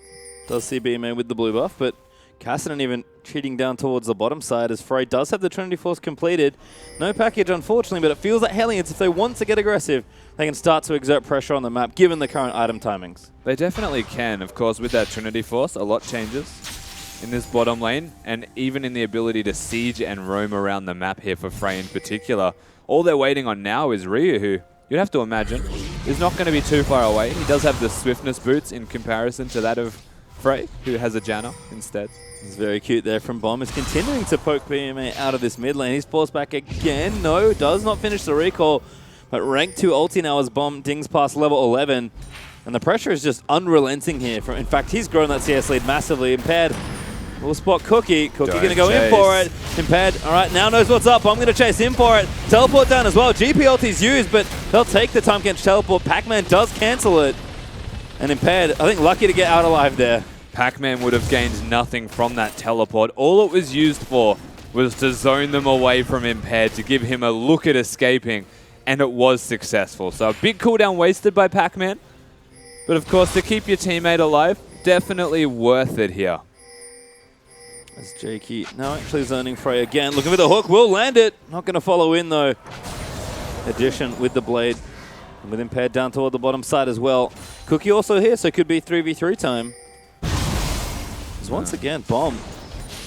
Does see BMA with the blue buff, but Kassadin even cheating down towards the bottom side as Frey does have the Trinity Force completed. No package, unfortunately, but it feels like Hellions, if they want to get aggressive, they can start to exert pressure on the map, given the current item timings. They definitely can. Of course, with that Trinity Force, a lot changes in this bottom lane, and even in the ability to siege and roam around the map here for Frey in particular. All they're waiting on now is Ryu, who you'd have to imagine is not going to be too far away. He does have the swiftness boots in comparison to that of Frey, who has a Janna instead. It's very cute there from Bomb. Is continuing to poke BMA out of this mid lane. He's forced back again. No, does not finish the recall. But rank 2 ulti now as Bomb dings past level 11. And the pressure is just unrelenting here. In fact, he's grown that CS lead massively. Impaired will spot Cookie. Cookie going to go in for it. Impaired, all right, now knows what's up. I'm going to chase in for it. Teleport down as well. GP ulti's used, but they'll take the time against teleport. Pac-Man does cancel it. And Impaired, I think, lucky to get out alive there. Pac-Man would have gained nothing from that teleport. All it was used for was to zone them away from Impaired, to give him a look at escaping, and it was successful. So a big cooldown wasted by Pac-Man. But of course, to keep your teammate alive, definitely worth it here. As Jakey now actually zoning Frey again. Looking for the hook, will land it. Not going to follow in though. Addition with the blade. And with Impaired down toward the bottom side as well. Cookie also here, so it could be 3v3 time. As once again, Bomb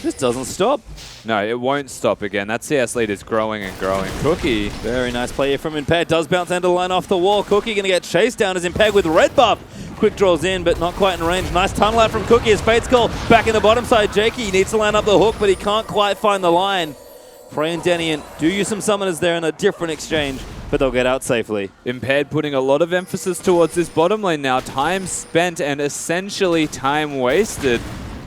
just doesn't stop. No, it won't stop again. That CS lead is growing and growing. Cookie. Very nice play here from Impaired. Does bounce end of the line off the wall. Cookie going to get chased down as Impaired with red buff. Quick draws in, but not quite in range. Nice tunnel out from Cookie as Fate's Call back in the bottom side. Jakey needs to line up the hook, but he can't quite find the line. Frey and Denian do use some summoners there in a different exchange, but they'll get out safely. Impaired putting a lot of emphasis towards this bottom lane now. Time spent and essentially time wasted,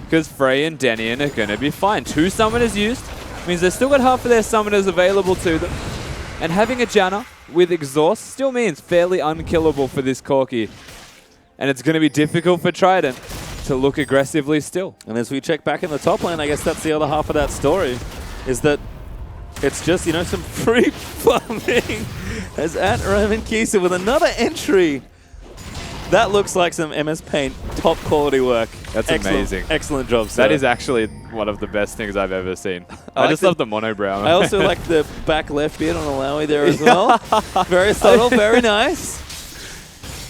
because Frey and Denian are going to be fine. 2 summoners used. means they've still got half of their summoners available to them. And having a Janna with exhaust still means fairly unkillable for this Corki. And it's going to be difficult for Trident to look aggressively still. And as we check back in the top lane, I guess that's the other half of that story, is that it's just, some free farming as Ant Roman Kisa with another entry. That looks like some MS Paint top quality work. That's amazing. Excellent job, sir. That is actually one of the best things I've ever seen. I just love the monobrow. I also like the back left beard on Alawi there as well. Very subtle, very nice.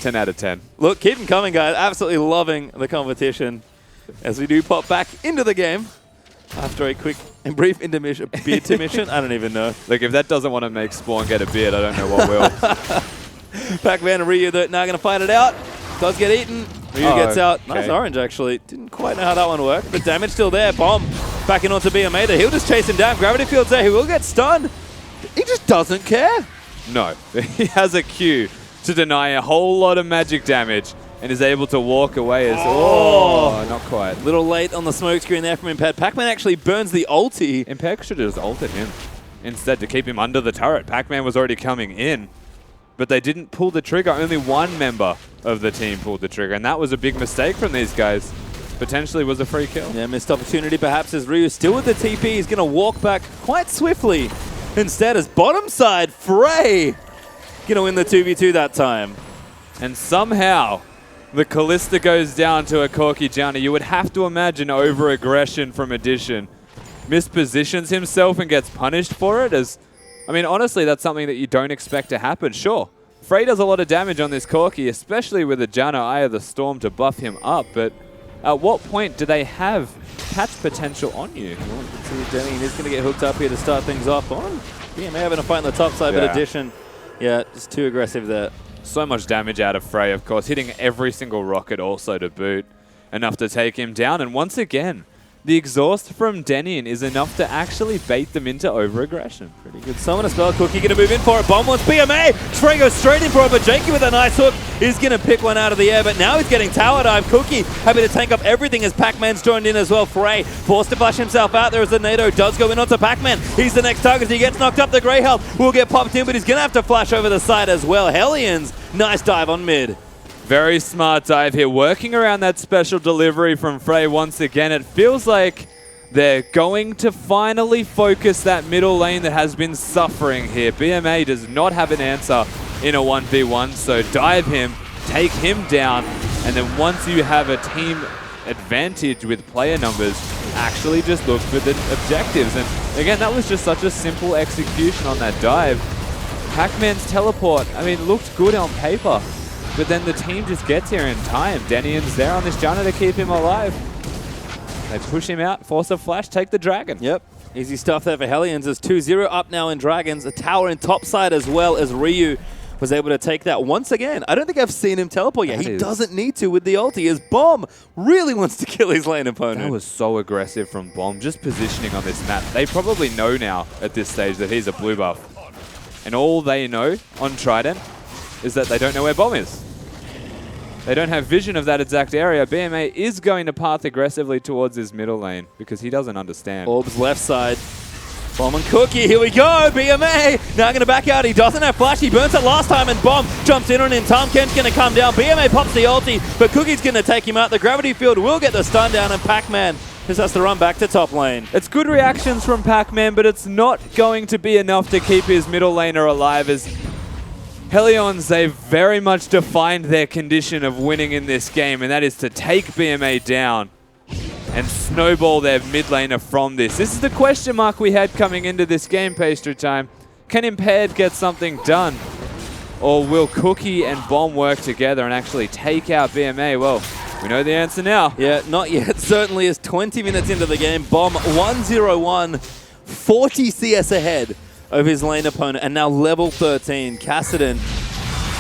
10 out of 10. Look, keep them coming, guys. Absolutely loving the competition as we do pop back into the game after a quick and brief intermission. Beard intermission? I don't even know. Look, if that doesn't want to make Spawn get a beard, I don't know what will. Pac-Man and Ryu, they're now going to fight it out. Does get eaten. Ryu gets out. Nice orange, actually. Didn't quite know how that one worked, but damage still there. Bomb backing onto BMA. He'll just chase him down. Gravity Field's there. He will get stunned. He just doesn't care. No. He has a Q to deny a whole lot of magic damage and is able to walk away as... Oh, not quite. Little late on the smoke screen there from Imped. Pac-Man actually burns the ulti. Imped should have just ulted him instead to keep him under the turret. Pac-Man was already coming in, but they didn't pull the trigger. Only one member of the team pulled the trigger, and that was a big mistake from these guys. Potentially was a free kill. Yeah, missed opportunity perhaps as Ryu still with the TP. He's going to walk back quite swiftly. Instead, as bottom side, Frey going to win the 2v2 that time. And somehow, the Callista goes down to a Corki Janna. You would have to imagine over-aggression from Addition. Mispositions himself and gets punished for it. Honestly, that's something that you don't expect to happen. Sure, Frey does a lot of damage on this Corki, especially with a Janna Eye of the Storm to buff him up, but at what point do they have catch potential on you? Well, you can see Denny is going to get hooked up here to start things off on. BMA having a fight on the top side, but Addition, just too aggressive there. So much damage out of Frey, of course, hitting every single rocket also to boot. Enough to take him down, and once again, the exhaust from Denian is enough to actually bait them into over-aggression. Pretty good summon. A spell Cookie going to move in for it. Bomb wants BMA. Trey goes straight in for it, but Jakey with a nice hook is going to pick one out of the air, but now he's getting tower dive. Cookie happy to tank up everything as Pac-Man's joined in as well. Frey forced to flash himself out there as the NATO does go in onto Pac-Man. He's the next target. He gets knocked up. The Grey Health will get popped in, but he's going to have to flash over the side as well. Hellions, nice dive on mid. Very smart dive here, working around that special delivery from Frey once again. It feels like they're going to finally focus that middle lane that has been suffering here. BMA does not have an answer in a 1v1, so dive him, take him down, and then once you have a team advantage with player numbers, actually just look for the objectives. And again, that was just such a simple execution on that dive. Pac-Man's teleport, looked good on paper, but then the team just gets here in time. Denian's there on this Janna to keep him alive. They push him out, force a flash, take the dragon. Yep. Easy stuff there for Hellions. There's 2-0 up now in Dragons. A tower in top side as well as Ryu was able to take that once again. I don't think I've seen him teleport yet. He doesn't need to with the ulti. His Bomb really wants to kill his lane opponent. That was so aggressive from Bomb, just positioning on this map. They probably know now at this stage that he's a blue buff. And all they know on Trident is that they don't know where Bomb is. They don't have vision of that exact area. BMA is going to path aggressively towards his middle lane because he doesn't understand. Orbs left side. Bomb and Cookie, here we go. BMA now going to back out. He doesn't have flash. He burns it last time and Bomb jumps in on him. Tom Kent's going to come down. BMA pops the ulti, but Cookie's going to take him out. The gravity field will get the stun down and Pac-Man just has to run back to top lane. It's good reactions from Pac-Man, but it's not going to be enough to keep his middle laner alive as Hellions, they've very much defined their condition of winning in this game, and that is to take BMA down and snowball their mid laner from this. This is the question mark we had coming into this game, Pastry Time. Can Impaired get something done? Or will Cookie and Bomb work together and actually take out BMA? Well, we know the answer now. Yeah, not yet. Certainly is 20 minutes into the game. Bomb 1-0-1, 40 CS ahead of his lane opponent, and now level 13. Kassadin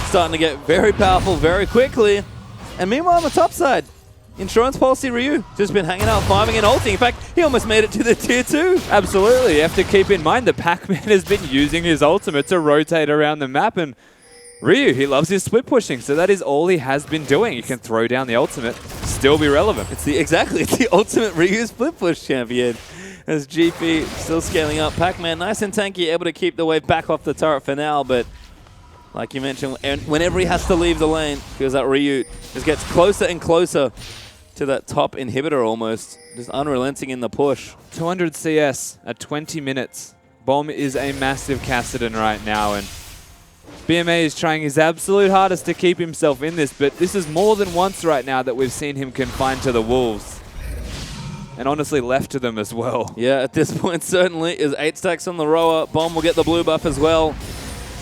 starting to get very powerful very quickly. And meanwhile on the top side, Insurance Policy Ryu just been hanging out, farming and ulting. In fact, he almost made it to the tier 2. Absolutely. You have to keep in mind that Pac-Man has been using his ultimate to rotate around the map, and Ryu, he loves his split pushing, so that is all he has been doing. You can throw down the ultimate, still be relevant. It's the ultimate Ryu split push champion. as GP still scaling up. Pac-Man nice and tanky, able to keep the wave back off the turret for now, but like you mentioned, whenever he has to leave the lane, feels like Ryu just gets closer and closer to that top inhibitor almost. Just unrelenting in the push. 200 CS at 20 minutes. Bomb is a massive Kassadin right now, and BMA is trying his absolute hardest to keep himself in this, but this is more than once right now that we've seen him confined to the Wolves. And honestly left to them as well. Yeah, at this point certainly is 8 stacks on the rower. Bomb will get the blue buff as well.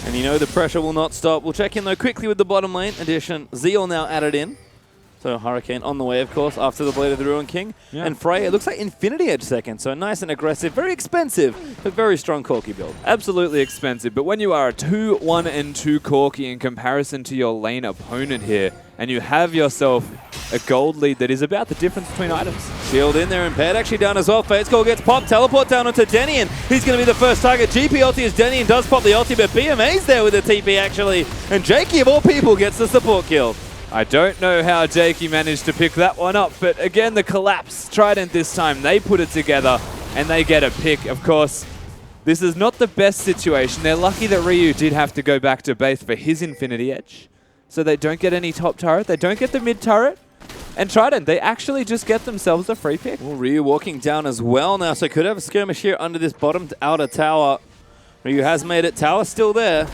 And you know the pressure will not stop. We'll check in though quickly with the bottom lane addition. Zeal now added in. So Hurricane on the way, of course, after the Blade of the Ruin King. Yeah. And Frey, it looks like Infinity Edge second. So nice and aggressive, very expensive, but very strong Corki build. Absolutely expensive, but when you are a 2-1-2 Corki in comparison to your lane opponent here, and you have yourself a gold lead that is about the difference between items. Shield in there, Impaired actually down as well. Fate's Call gets popped, teleport down onto Denny, and he's going to be the first target. GP ulti as Denny and does pop the ulti, but BMA's there with the TP actually. And Jakey, of all people, gets the support kill. I don't know how Jakey managed to pick that one up, but again, the collapse. Trident this time, they put it together, and they get a pick. Of course, this is not the best situation. They're lucky that Ryu did have to go back to base for his Infinity Edge, so they don't get any top turret, they don't get the mid turret, and Trident, they actually just get themselves a free pick. Well, Ryu walking down as well now, so could have a skirmish here under this bottom outer tower. Ryu has made it, tower still there.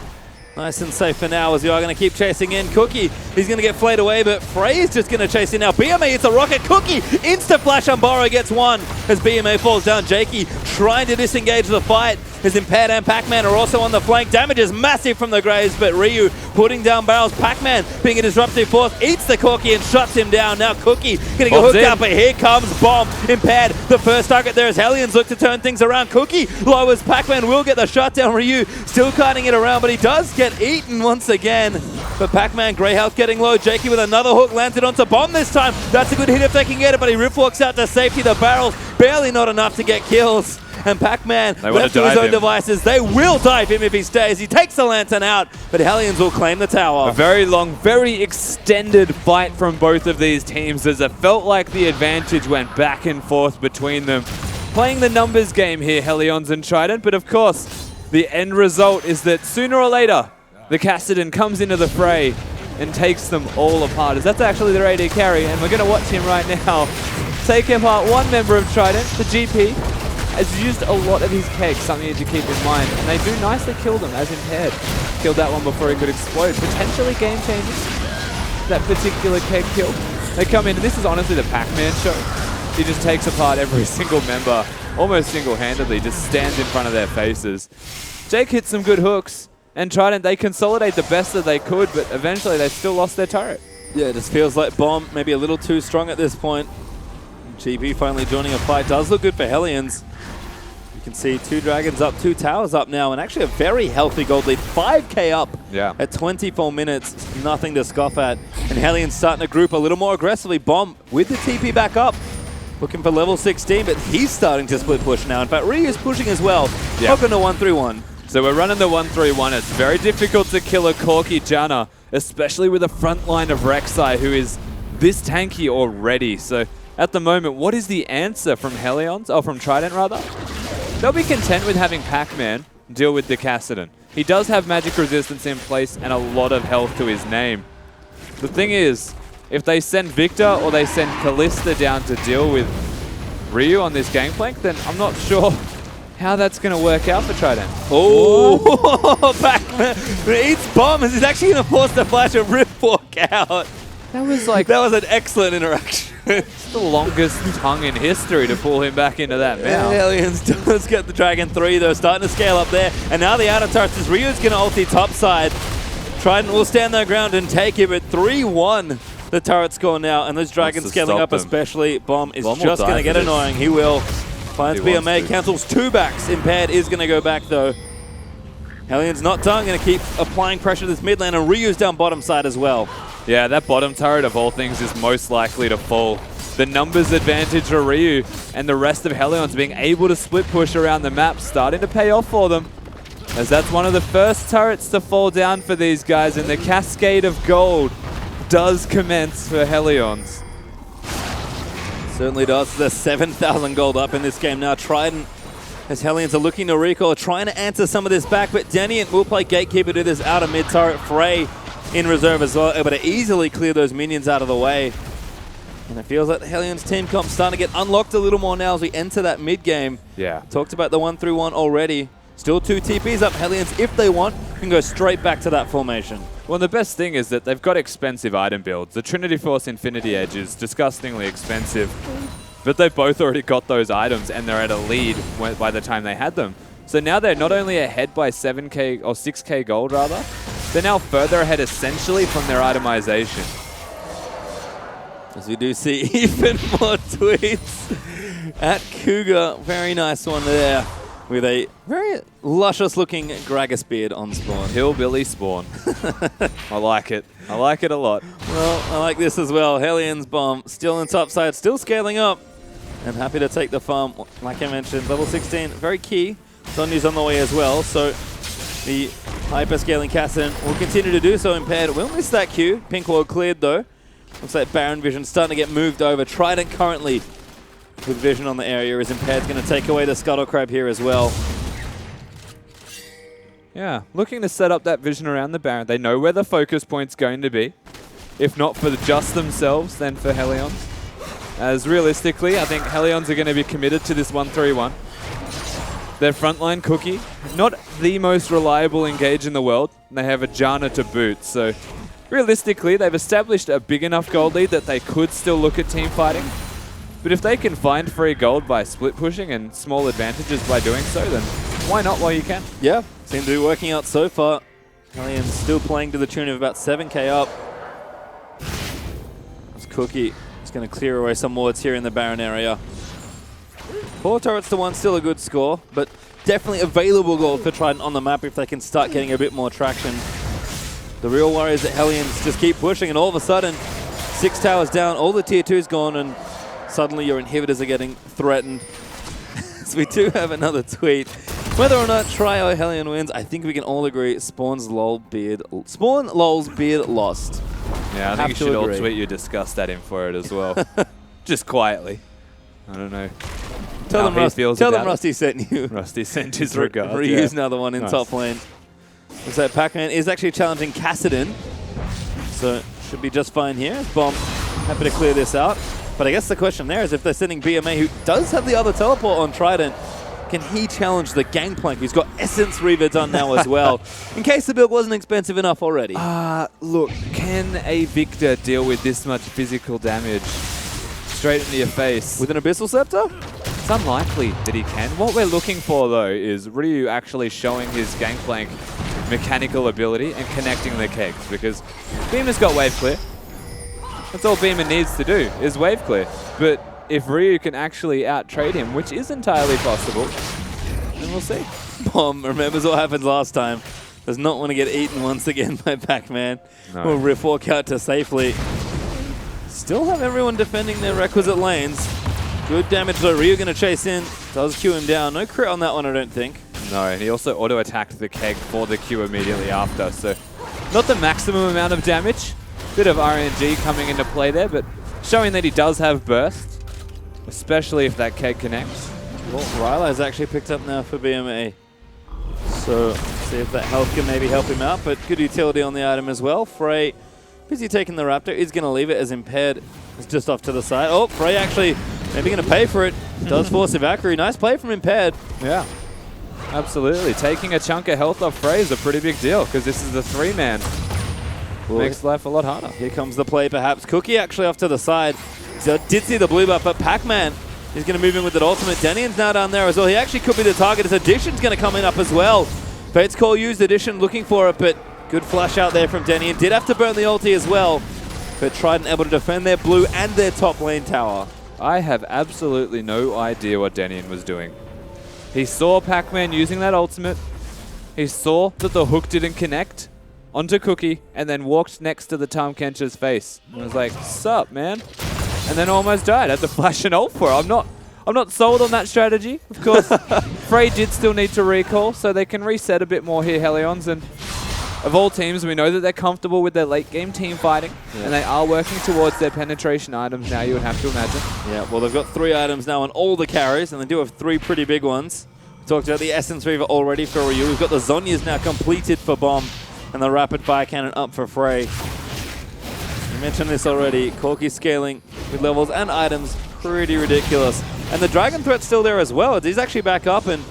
Nice and safe for now as you are going to keep chasing in. Cookie, he's going to get flayed away, but Frey is just going to chase in now. BMA hits a rocket. Cookie, insta-flash on Borrow gets one as BMA falls down. Jakey trying to disengage the fight. His Impaired and Pac-Man are also on the flank. Damage is massive from the Graves, but Ryu putting down barrels. Pac-Man being a disruptive force, eats the Corki and shuts him down. Now Cookie getting a hook out, but here comes Bomb. Impaired, the first target there as Hellions look to turn things around. Cookie lowers, Pac-Man will get the shutdown. Ryu still kiting it around, but he does get eaten once again. But Pac-Man, Grey Health getting low. Jakey with another hook, lands it onto Bomb this time. That's a good hit if they can get it, but he rip walks out to safety. The barrels barely not enough to get kills. And Pac-Man left to his own devices. They will dive him if he stays. He takes the Lantern out, but Hellions will claim the tower. A very long, very extended fight from both of these teams as it felt like the advantage went back and forth between them. Playing the numbers game here, Hellions and Trident, but of course, the end result is that sooner or later, the Kassadin comes into the fray and takes them all apart. As that's actually their AD carry, and we're going to watch him right now take apart one member of Trident, the GP. Has used a lot of his kegs, something to keep in mind. And they do nicely kill them, as Impaired. Killed that one before he could explode. Potentially game-changing, that particular keg kill. They come in, and this is honestly the Pac-Man show. He just takes apart every single member, almost single-handedly, just stands in front of their faces. Jake hits some good hooks, and Trident, they consolidate the best that they could, but eventually they still lost their turret. Yeah, it just feels like Bomb maybe a little too strong at this point. GP finally joining a fight. Does look good for Hellions. You can see 2 dragons up, 2 towers up now, and actually a very healthy gold lead. 5k up at 24 minutes. Nothing to scoff at. And Hellions starting to group a little more aggressively. Bomb with the TP back up. Looking for level 16, but he's starting to split push now. In fact, Ryu's pushing as well. Welcome to 1-3-1. So we're running the 1-3-1. It's very difficult to kill a Corki Janna, especially with a front line of Rek'Sai, who is this tanky already. So at the moment, what is the answer from Hellions, or from Trident rather? They'll be content with having Pac-Man deal with the Kassadin. He does have magic resistance in place and a lot of health to his name. The thing is, if they send Victor or they send Callista down to deal with Ryu on this gangplank, then I'm not sure how that's going to work out for Trident. Oh, Pac-Man eats Bomb as he's actually going to force the flash and rip walk out. That was like... That was an excellent interaction. It's the longest tongue in history to pull him back into that mouth. Hellions does get the Dragon 3 though, starting to scale up there. And now the outer turrets as Ryu's going to ulti top side. Trident will stand their ground and take it, but 3-1 the turret score now. And those Dragons scaling up especially. Bomb is just going to get annoying. He will. Finds BMA, cancels 2 backs. Impaired is going to go back though. Hellions not done, going to keep applying pressure to this mid lane, and Ryu's down bottom side as well. Yeah, that bottom turret of all things is most likely to fall. The numbers advantage for Ryu and the rest of Hellions being able to split push around the map starting to pay off for them, as that's one of the first turrets to fall down for these guys, and the cascade of gold does commence for Hellions. Certainly does. There's 7,000 gold up in this game now. Trident, as Hellions are looking to recall, trying to answer some of this back, but Denian will play gatekeeper to this outer mid turret. Frey in reserve as well, able to easily clear those minions out of the way. And it feels like the Hellions team comp starting to get unlocked a little more now as we enter that mid game. Yeah. Talked about the 1-3-1 already. Still 2 TPs up. Hellions, if they want, can go straight back to that formation. Well, the best thing is that they've got expensive item builds. The Trinity Force Infinity Edge is disgustingly expensive, but they've both already got those items and they're at a lead by the time they had them. So now they're not only ahead by 7k or 6k gold rather, they're now further ahead essentially from their itemization. As we do see even more tweets at Cougar. Very nice one there with a very luscious looking Gragas beard on spawn. Hillbilly spawn. I like it. I like it a lot. Well, I like this as well. Hellions bomb still in top side, still scaling up. And happy to take the farm. Like I mentioned, level 16, very key. Sonya's on the way as well, so the hyper-scaling Kassadin will continue to do so. Impaired will miss that Q. Pink Ward cleared though. Looks like Baron Vision starting to get moved over. Trident currently with vision on the area is Impaired's going to take away the Scuttle Crab here as well. Yeah, looking to set up that vision around the Baron. They know where the focus point's going to be. If not for just themselves, then for Hellions. As realistically, I think Hellions are going to be committed to this 1-3-1. Their frontline Cookie, not the most reliable engage in the world. They have a Janna to boot, so realistically, they've established a big enough gold lead that they could still look at team fighting. But if they can find free gold by split pushing and small advantages by doing so, then why not while you can? Yeah, seem to be working out so far. Hellions still playing to the tune of about 7k up. As Cookie is going to clear away some wards here in the Baron area. 4 turrets to 1, still a good score, but definitely available gold for Trident on the map if they can start getting a bit more traction. The real worry is that Hellions just keep pushing, and all of a sudden, 6 towers down, all the tier 2's gone, and suddenly your inhibitors are getting threatened. So we do have another tweet. Whether or not Trio Hellion wins, I think we can all agree Spawn Lol's beard lost. Yeah, I think you should all tweet you discuss that in for it as well. Just quietly. I don't know. Tell them Rusty sent you. Rusty sent his regards. Reuse another one in top lane. So Pac-Man is actually challenging Kassadin. So should be just fine here. Bomb happy to clear this out. But I guess the question there is if they're sending BMA, who does have the other teleport on Trident, can he challenge the Gangplank, who's got Essence Reaver done now as well, in case the build wasn't expensive enough already? Look, can a Victor deal with this much physical damage straight into your face? With an Abyssal Scepter? It's unlikely that he can. What we're looking for, though, is Ryu actually showing his Gangplank mechanical ability and connecting the kegs, because Beamer's got wave clear. That's all Beamer needs to do, is wave clear. But if Ryu can actually out-trade him, which is entirely possible, then we'll see. Bomb remembers what happened last time. Does not want to get eaten once again by Pac-Man. No. Will Riff walk out to safely. Still have everyone defending their requisite lanes. Good damage though. Ryu going to chase in. Does Q him down. No crit on that one, I don't think. No, and he also auto-attacked the keg for the Q immediately after, so not the maximum amount of damage. Bit of RNG coming into play there, but showing that he does have burst, especially if that keg connects. Well, Ryla's actually picked up now for BMA. So, see if that health can maybe help him out, but good utility on the item as well. Frey, busy taking the Raptor, is going to leave it as Impaired is just off to the side. Oh, Frey actually maybe going to pay for it. Does force a Valkyrie. Nice play from Impaired. Yeah, absolutely. Taking a chunk of health off Frey is a pretty big deal, because this is the 3-man. Makes life a lot harder. Here comes the play perhaps. Cookie actually off to the side. Did see the blue buff, but Pac-Man is going to move in with that ultimate. Denian's now down there as well. He actually could be the target as Addition's going to come in up as well. Fate's Call used Addition looking for it, but good flash out there from Denian. Did have to burn the ulti as well, but Trident able to defend their blue and their top lane tower. I have absolutely no idea what Denian was doing. He saw Pac-Man using that ultimate. He saw that the hook didn't connect onto Cookie, and then walked next to the Tahm Kench's face. And was like, sup, man? And then almost died. Had to flash an ult for it. I'm not sold on that strategy. Of course, Frey did still need to recall, so they can reset a bit more here, Hellions, and of all teams, we know that they're comfortable with their late game team fighting, and they are working towards their penetration items now, you would have to imagine. Yeah, well, they've got 3 items now on all the carries, and they do have 3 pretty big ones. We talked about the Essence Reaver already for Ryu. We've got the Zhonya's now completed for Bomb, and the Rapid Fire Cannon up for Frey. You mentioned this already. Corki scaling with levels and items, pretty ridiculous. And the Dragon threat's still there as well. He's actually back up, and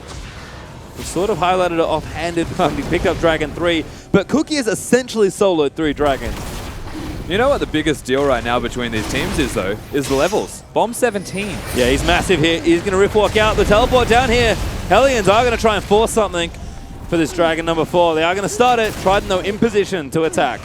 we sort of highlighted it offhanded when he picked up Dragon 3. But Cookie has essentially soloed 3 Dragons. You know what the biggest deal right now between these teams is, though? Is the levels. Bomb 17. Yeah, he's massive here. He's going to rip walk out. The teleport down here. Hellions are going to try and force something for this Dragon number 4. They are going to start it. Trident, though, in position to attack.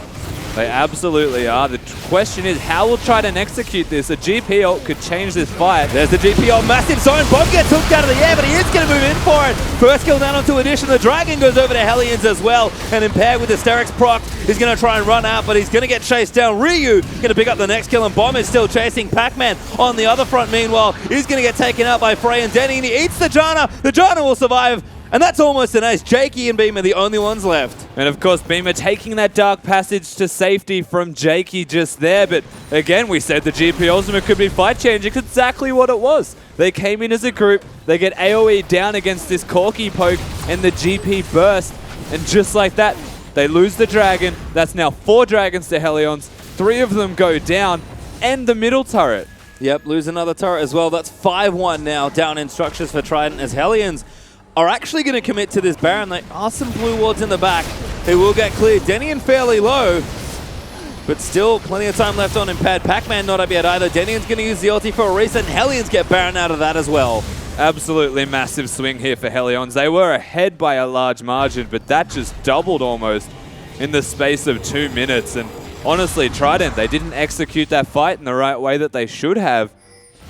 They absolutely are. The question is, how will Trident execute this? A GP ult could change this fight. There's the GP on massive zone. Bomb gets hooked out of the air, but he is going to move in for it. First kill down onto Addition. The Dragon goes over to Hellions as well. And impaired with the Sterix proc, he's going to try and run out, but he's going to get chased down. Ryu going to pick up the next kill, and Bomb is still chasing Pac-Man on the other front. Meanwhile, he's going to get taken out by Frey and Denny, and he eats the Janna. The Janna will survive. And that's almost an ace. Jakey and Beam are the only ones left. And of course, Beamer taking that dark passage to safety from Jakey just there. But again, we said the GP Ultimate could be fight changing. Exactly what it was. They came in as a group. They get AoE down against this Corki poke and the GP burst. And just like that, they lose the Dragon. That's now 4 Dragons to Hellions. 3 of them go down. And the middle turret. Yep, lose another turret as well. That's 5-1 now down in structures for Trident as Hellions are actually going to commit to this Baron. There are some blue wards in the back. They will get cleared. Denian fairly low, but still plenty of time left on Impaired. Pac-Man not up yet either. Denian's going to use the ulti for a reset, and Hellions get Baron out of that as well. Absolutely massive swing here for Hellions. They were ahead by a large margin, but that just doubled almost in the space of 2 minutes. And honestly, Trident, they didn't execute that fight in the right way that they should have.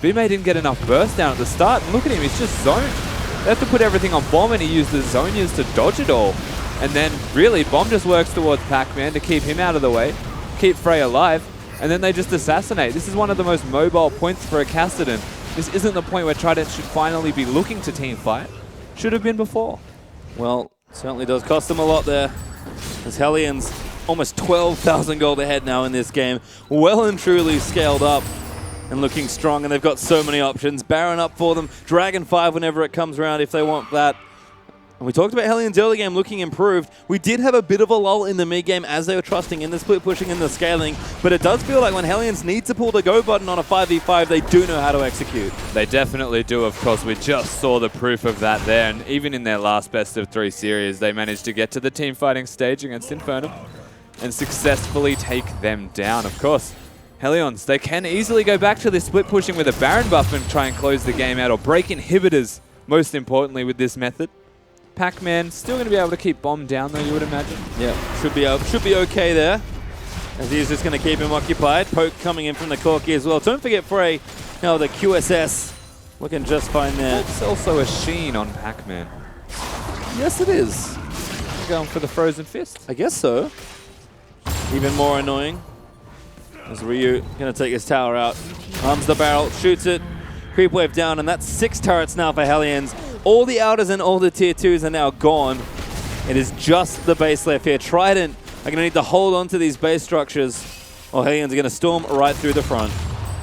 Bime didn't get enough burst down at the start. And look at him, he's just zoned. They have to put everything on Bomb, and he used the Zhonya's to dodge it all. And then, really, Bomb just works towards Pac-Man to keep him out of the way, keep Frey alive, and then they just assassinate. This is one of the most mobile points for a Cassidy. This isn't the point where Trident should finally be looking to team fight. Should have been before. Well, certainly does cost them a lot there. As Hellions almost 12,000 gold ahead now in this game. Well and truly scaled up and looking strong, and they've got so many options. Baron up for them, Dragon 5 whenever it comes around if they want that. And we talked about Hellions early game looking improved. We did have a bit of a lull in the mid game as they were trusting in the split pushing and the scaling, but it does feel like when Hellions need to pull the go button on a 5v5, they do know how to execute. They definitely do, of course. We just saw the proof of that there, and even in their last best of 3 series, they managed to get to the team fighting stage against Infernum and successfully take them down. Of course, Hellions, they can easily go back to this split pushing with a Baron buff and try and close the game out, or break inhibitors, most importantly, with this method. Pac-Man still going to be able to keep Bomb down, though, you would imagine. Yeah, should be okay there, as he's just going to keep him occupied. Poke coming in from the Corki as well. Don't forget Frey, now the QSS looking just fine there. It's also a sheen on Pac-Man. Yes, it is. Going for the Frozen Fist. I guess so. Even more annoying. As Ryu going to take his tower out. Arms the barrel, shoots it. Creep wave down, and that's 6 turrets now for Hellions. All the outers and all the tier 2s are now gone. It is just the base left here. Trident are going to need to hold on to these base structures, or Hellions are going to storm right through the front.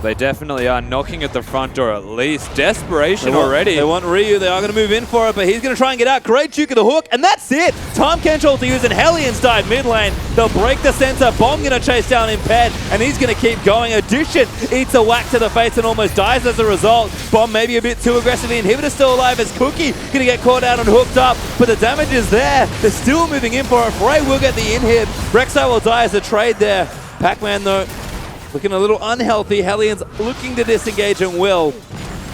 They definitely are knocking at the front door at least. Desperation already. They want Ryu. They are going to move in for it, but he's going to try and get out. Great juke of the hook, and that's it. Time control to use, and Hellions died mid lane. They'll break the center. Bomb going to chase down Impaired, and he's going to keep going. Addition eats a whack to the face and almost dies as a result. Bomb maybe a bit too aggressive. The inhibitor still alive as Cookie going to get caught out and hooked up, but the damage is there. They're still moving in for it. Frey will get the inhib. Rek'Sai will die as a trade there. Pac-Man, though, looking a little unhealthy. Hellions looking to disengage and will.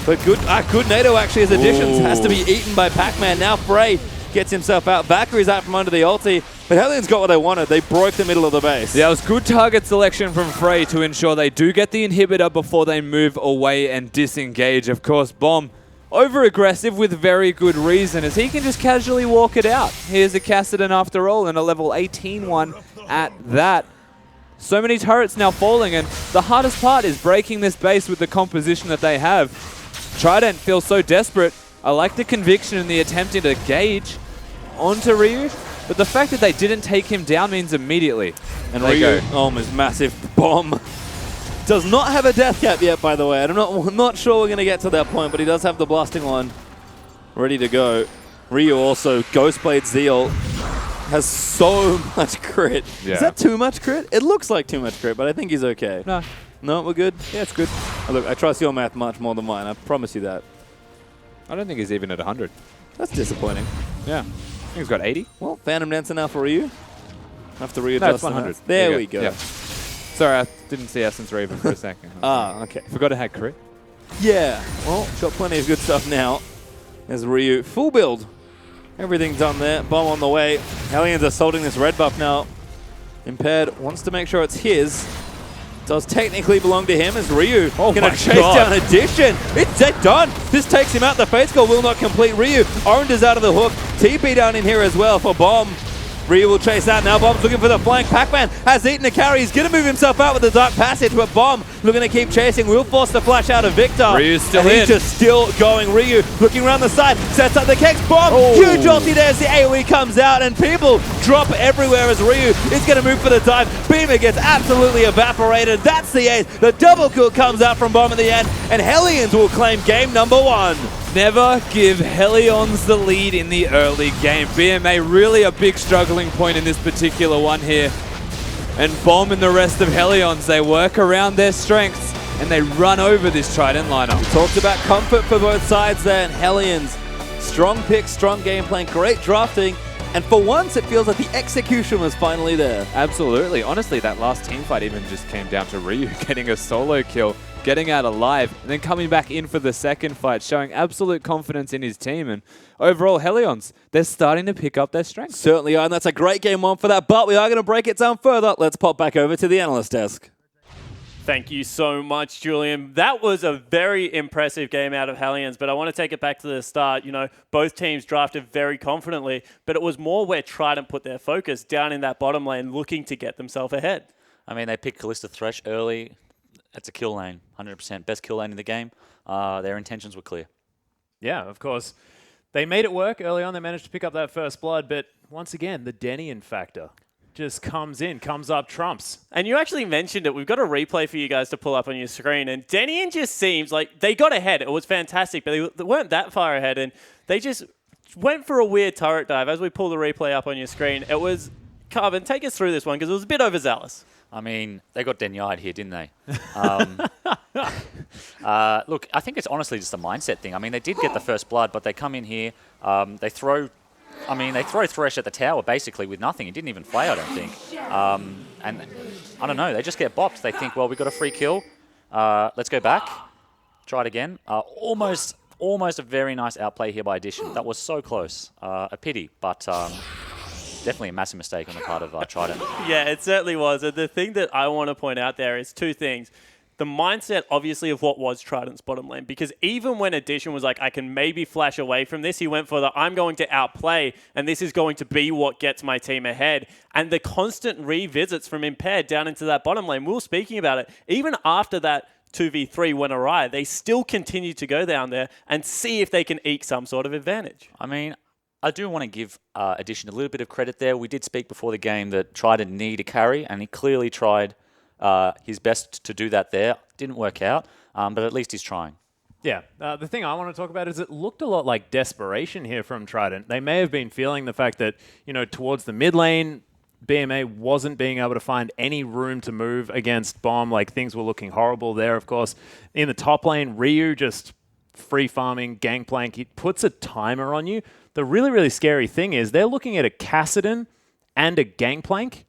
But good NATO actually as Additions has to be eaten by Pac-Man. Now Frey gets himself out. Valkyrie's out from under the ulti. But Hellions got what they wanted. They broke the middle of the base. Yeah, it was good target selection from Frey to ensure they do get the inhibitor before they move away and disengage. Of course, Bomb over-aggressive with very good reason, as he can just casually walk it out. Here's a Cassidy after all, and a level 18 one at that. So many turrets now falling, and the hardest part is breaking this base with the composition that they have. Trident feels so desperate. I like the conviction and the attempting to gauge onto Ryu, But the fact that they didn't take him down means immediately. And they Ryu, go. his massive bomb. Does not have a death cap yet, by the way. I'm not sure we're going to get to that point, but he does have the blasting one ready to go. Ryu also, Ghostblade Zeal, has so much crit. Yeah. Is that too much crit? It looks like too much crit, but I think he's okay. No. No, we're good? Yeah, it's good. Oh, look, I trust your math much more than mine. I promise you that. I don't think he's even at 100. That's disappointing. Yeah. I think he's got 80. Well, Phantom Dancer now for Ryu. Have to No, readjust it's 100. the math. There we go. Yeah. Sorry, I didn't see Essence Raven for a second. Okay. Forgot it had crit. Yeah. Well, got plenty of good stuff now. There's Ryu. Full build. Everything done there. Bomb on the way. Hellions assaulting this red buff now. Impaired wants to make sure it's his. Does technically belong to him as Ryu gonna chase down Addition. It's dead done. This takes him out. The Fate Skull will not complete. Ryu, Orange is out of the hook. TP down in here as well for Bomb. Ryu will chase out now. Bomb's looking for the flank. Pac-Man has eaten a carry. He's going to move himself out with the Dark Passage, but Bomb looking to keep chasing. Will force the flash out of Victor. Ryu's still and in. he's just still going. Ryu looking around the side. Sets up the Kex. Bomb. Huge ulti there as the AoE comes out, and people drop everywhere as Ryu is going to move for the dive. Beamer gets absolutely evaporated. That's the ace. The double kill comes out from Bomb at the end, and Hellions will claim game number 1. Never give Hellions the lead in the early game. BMA really a big struggling point in this particular one here. And Bomb and the rest of Hellions, they work around their strengths and they run over this Trident lineup. Talked about comfort for both sides there, and Hellions. Strong pick, strong game plan, great drafting, and for once it feels like the execution was finally there. Absolutely. Honestly, that last team fight even just came down to Ryu getting a solo kill, getting out alive, and then coming back in for the second fight, showing absolute confidence in his team. And overall, Hellions, they're starting to pick up their strength. Certainly are, and that's a great game 1 for that, but we are going to break it down further. Let's pop back over to the analyst desk. Thank you so much, Julian. That was a very impressive game out of Hellions, but I want to take it back to the start. You know, both teams drafted very confidently, but it was more where Trident put their focus down in that bottom lane, looking to get themselves ahead. I mean, they picked Callista Thresh early. That's a kill lane, 100%. Best kill lane in the game. Their intentions were clear. Yeah, of course. They made it work early on. They managed to pick up that first blood, but once again, the Denian factor just comes up trumps. And you actually mentioned it. We've got a replay for you guys to pull up on your screen. And Denian just seems like they got ahead. It was fantastic, but they weren't that far ahead. And they just went for a weird turret dive. As we pull the replay up on your screen, it was... Carbon, take us through this one because it was a bit overzealous. I mean, they got denied here, didn't they? Look, I think it's honestly just a mindset thing. I mean, they did get the first blood, but they come in here, they throw Thresh at the tower basically with nothing. He didn't even play, I don't think. And I don't know, they just get bopped. They think, well, we got a free kill. Let's go back. Try it again. Almost a very nice outplay here by Addition. That was so close. A pity, but definitely a massive mistake on the part of Trident. Yeah, it certainly was. And the thing that I want to point out there is two things. The mindset, obviously, of what was Trident's bottom lane. Because even when Addition was like, I can maybe flash away from this, he went for the, I'm going to outplay, and this is going to be what gets my team ahead. And the constant revisits from Impaired down into that bottom lane, we were speaking about it. Even after that 2v3 went awry, they still continue to go down there and see if they can eke some sort of advantage. I mean, I do want to give Addition a little bit of credit there. We did speak before the game that Trident need a carry, and he clearly tried his best to do that there. Didn't work out, but at least he's trying. Yeah, the thing I want to talk about is it looked a lot like desperation here from Trident. They may have been feeling the fact that, you know, towards the mid lane, BMA wasn't being able to find any room to move against Bomb. Like, things were looking horrible there, of course. In the top lane, Ryu just free farming, gangplank. He puts a timer on you. The really, really scary thing is they're looking at a Kassadin and a gangplank,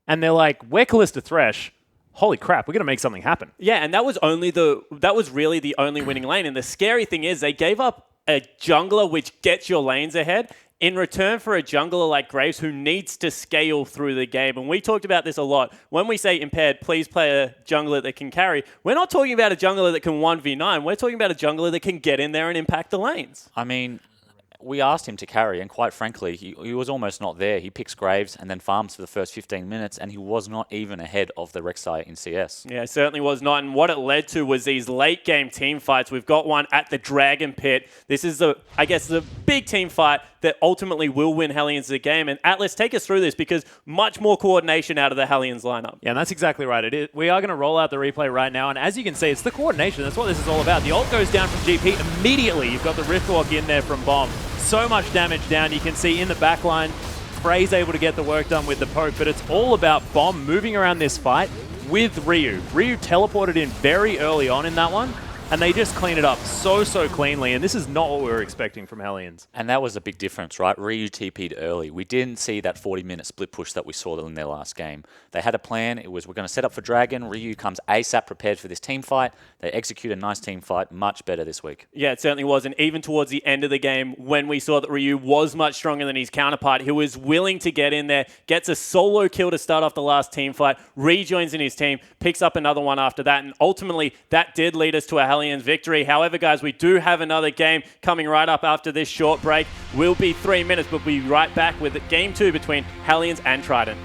and they're like, we're Callista Thresh. Holy crap, we're going to make something happen. Yeah, and that was really the only winning lane. And the scary thing is they gave up a jungler which gets your lanes ahead in return for a jungler like Graves who needs to scale through the game. And we talked about this a lot. When we say Impaired, please play a jungler that can carry, we're not talking about a jungler that can 1v9. We're talking about a jungler that can get in there and impact the lanes. I mean, we asked him to carry, and quite frankly, he was almost not there. He picks Graves and then farms for the first 15 minutes, and he was not even ahead of the Rek'Sai in CS. Yeah, it certainly was not. And what it led to was these late game team fights. We've got one at the Dragon Pit. This is the big team fight that ultimately will win Hellions the game. And Atlas, take us through this because much more coordination out of the Hellions lineup. Yeah, and that's exactly right. We are going to roll out the replay right now, and as you can see, it's the coordination. That's what this is all about. The ult goes down from GP immediately. You've got the Riftwalk in there from Bomb. So much damage down. You can see in the back line, Frey's able to get the work done with the poke, but it's all about Bomb moving around this fight with Ryu. Ryu teleported in very early on in that one, and they just clean it up so cleanly, and this is not what we were expecting from Hellions. And that was a big difference, right? Ryu TP'd early. We didn't see that 40-minute split push that we saw in their last game. They had a plan. It was, we're going to set up for Dragon. Ryu comes ASAP prepared for this team fight. They execute a nice team fight, much better this week. Yeah, it certainly was. And even towards the end of the game, when we saw that Ryu was much stronger than his counterpart, he was willing to get in there, gets a solo kill to start off the last team fight, rejoins in his team, picks up another one after that, and ultimately that did lead us to a Hellions victory. However, guys, we do have another game coming right up after this short break. Will be 3 minutes, but we'll be right back with game 2 between Hellions and Trident.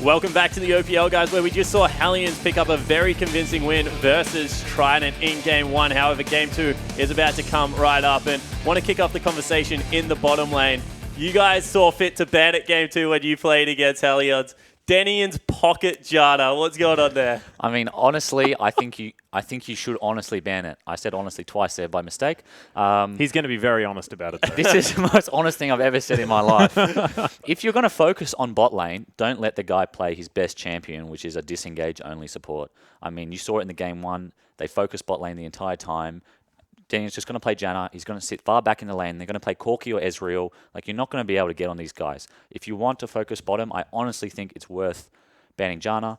Welcome back to the OPL, guys, where we just saw Hellions pick up a very convincing win versus Trident in Game 1. However, Game 2 is about to come right up, and want to kick off the conversation in the bottom lane. You guys saw fit to ban it Game 2 when you played against Hellions. Denian's pocket Jana. What's going on there? I mean, honestly, I think you should honestly ban it. I said honestly twice there by mistake. He's going to be very honest about it, though. This is the most honest thing I've ever said in my life. If you're going to focus on bot lane, don't let the guy play his best champion, which is a disengage-only support. I mean, you saw it in the Game 1. They focused bot lane the entire time. Daniel's just going to play Janna. He's going to sit far back in the lane. They're going to play Corki or Ezreal. Like, you're not going to be able to get on these guys. If you want to focus bottom, I honestly think it's worth banning Janna.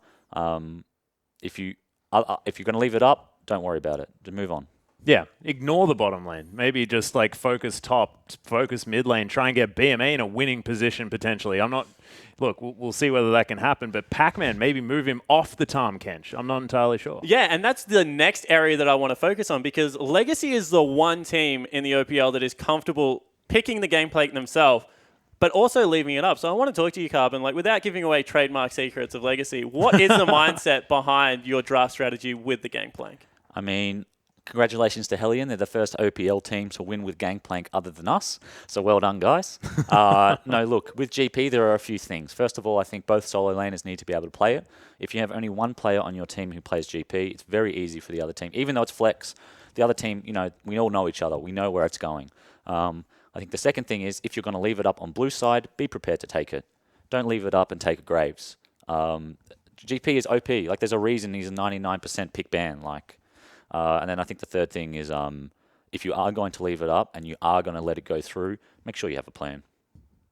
If you're going to leave it up, don't worry about it. Just move on. Yeah, ignore the bottom lane. Maybe just like focus top, focus mid lane, try and get BMA in a winning position potentially. Look, we'll see whether that can happen, but Pac-Man, maybe move him off the Tahm Kench. I'm not entirely sure. Yeah, and that's the next area that I want to focus on, because Legacy is the one team in the OPL that is comfortable picking the gameplay themselves, but also leaving it up. So I want to talk to you, Carbon, like, without giving away trademark secrets of Legacy, what is the mindset behind your draft strategy with the Gangplank? I mean, congratulations to Hellion. They're the first OPL team to win with Gangplank other than us. So well done, guys. No, look, with GP, there are a few things. First of all, I think both solo laners need to be able to play it. If you have only one player on your team who plays GP, it's very easy for the other team. Even though it's flex, the other team, we all know each other. We know where it's going. I think the second thing is, if you're going to leave it up on blue side, be prepared to take it. Don't leave it up and take a Graves. GP is OP. Like, there's a reason he's a 99% pick ban. And then I think the third thing is, if you are going to leave it up and you are going to let it go through, make sure you have a plan.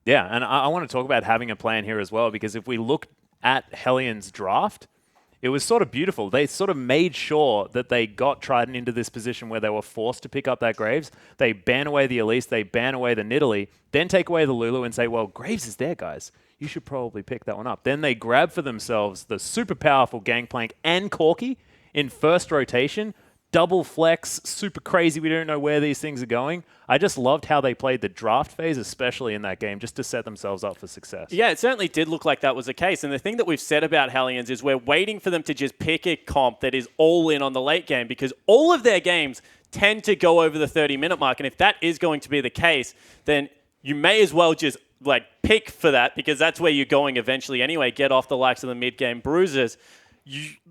Yeah, and I want to talk about having a plan here as well, because if we look at Hellion's draft, it was sort of beautiful. They sort of made sure that they got Trident into this position where they were forced to pick up that Graves. They ban away the Elise, they ban away the Nidalee, then take away the Lulu and say, well, Graves is there, guys. You should probably pick that one up. Then they grab for themselves the super powerful Gangplank and Corki in first rotation. Double flex, super crazy. We don't know where these things are going. I just loved how they played the draft phase, especially in that game, just to set themselves up for success. Yeah, it certainly did look like that was the case. And the thing that we've said about Hellions is we're waiting for them to just pick a comp that is all in on the late game, because all of their games tend to go over the 30-minute mark. And if that is going to be the case, then you may as well just pick for that, because that's where you're going eventually anyway. Get off the likes of the mid-game bruisers.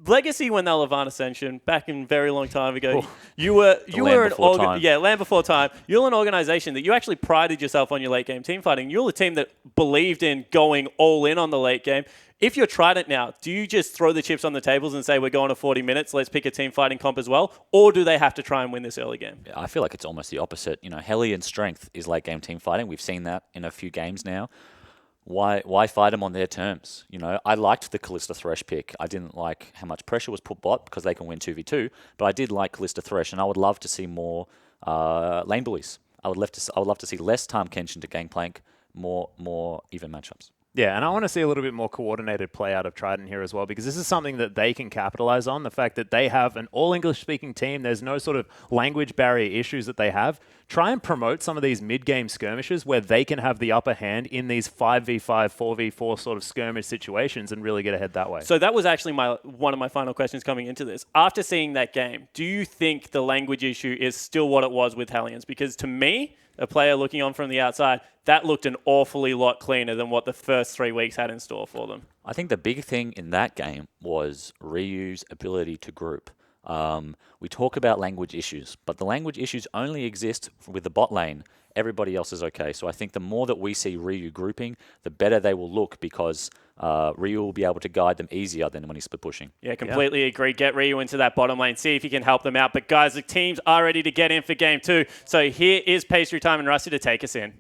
Legacy, when they were Van Ascension back in a very long time ago, you were Land Before Time. You're an organization that you actually prided yourself on your late game team fighting. You're the team that believed in going all in on the late game. If you're Trident now, do you just throw the chips on the tables and say, we're going to 40 minutes, let's pick a team fighting comp as well? Or do they have to try and win this early game? Yeah, I feel like it's almost the opposite. Hellion's strength is late game team fighting. We've seen that in a few games now. Why fight them on their terms? I liked the Kalista Thresh pick. I didn't like how much pressure was put bot, because they can win 2v2, but I did like Kalista Thresh, and I would love to see more lane bullies. I would love to see less Tahm Kench into Gangplank, more even matchups. Yeah, and I want to see a little bit more coordinated play out of Trident here as well, because this is something that they can capitalize on. The fact that they have an all-English-speaking team, there's no sort of language barrier issues that they have. Try and promote some of these mid-game skirmishes where they can have the upper hand in these 5v5, 4v4 sort of skirmish situations and really get ahead that way. So that was actually one of my final questions coming into this. After seeing that game, do you think the language issue is still what it was with Hellions? Because to me, a player looking on from the outside, that looked an awfully lot cleaner than what the first 3 weeks had in store for them. I think the big thing in that game was Ryu's ability to group. We talk about language issues, but the language issues only exist with the bot lane. Everybody else is okay. So I think the more that we see Ryu grouping, the better they will look, because Ryu will be able to guide them easier than when he's split pushing. Yeah, completely agree. Get Ryu into that bottom lane, see if he can help them out. But guys, the teams are ready to get in for game 2. So here is Pastry Time and Rusty to take us in.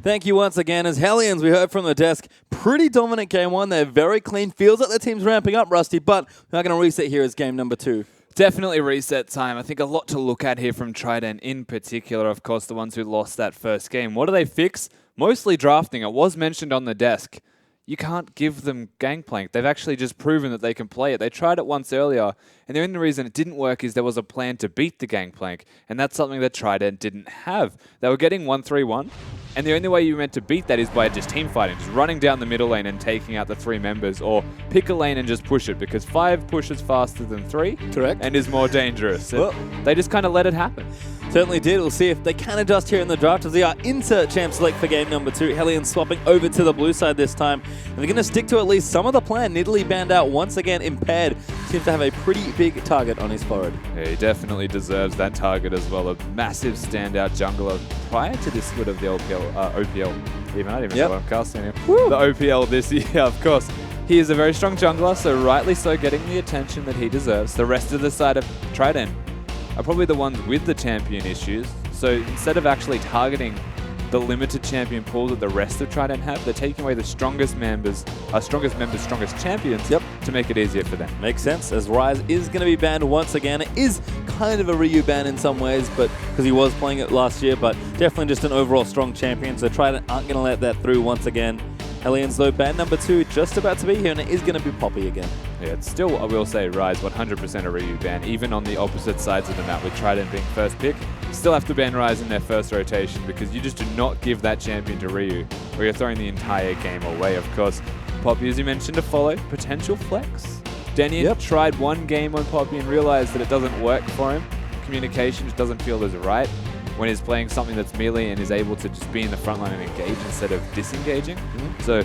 Thank you once again. As Hellions, we heard from the desk, pretty dominant game 1. They're very clean. Feels like the team's ramping up, Rusty, but we're not going to reset here as game number 2. Definitely reset time. I think a lot to look at here from Trident in particular, of course, the ones who lost that first game. What do they fix? Mostly drafting. It was mentioned on the desk. you can't give them Gangplank. They've actually just proven that they can play it. They tried it once earlier, and the only reason it didn't work is there was a plan to beat the Gangplank, and that's something that Trident didn't have. They were getting 1-3-1, and the only way you meant to beat that is by just team fighting, just running down the middle lane and taking out the 3 members, or pick a lane and just push it, because 5 pushes faster than 3. Correct. And is more dangerous. Well, they just kind of let it happen. Certainly did. We'll see if they can adjust here in the draft as they are into Champ Select for game number 2. Hellions swapping over to the blue side this time. And they're going to stick to at least some of the plan. Nidalee banned out once again. Impaired seems to have a pretty big target on his forehead. Yeah, he definitely deserves that target as well. A massive standout jungler prior to this split of the OPL. Even I don't even know what I'm casting here. The OPL this year, of course. He is a very strong jungler, so rightly so getting the attention that he deserves. The rest of the side of Trident are probably the ones with the champion issues. So instead of actually targeting the limited champion pool that the rest of Trident have, they're taking away the strongest members, strongest champions to make it easier for them. Makes sense, as Rise is going to be banned once again. It is kind of a Ryu ban in some ways, but because he was playing it last year, but definitely just an overall strong champion, so Trident aren't going to let that through once again. Hellions, though, ban number 2 just about to be here, and it is going to be Poppy again. Yeah, it's still, I will say, Rise 100% a Ryu ban, even on the opposite sides of the map with Trident being first pick. You still have to ban Rise in their first rotation because you just do not give that champion to Ryu, or you're throwing the entire game away. Of course, Poppy, as you mentioned, to follow, potential flex. Denian tried one game on Poppy and realized that it doesn't work for him. Communication just doesn't feel as right when he's playing something that's melee and is able to just be in the front line and engage instead of disengaging. So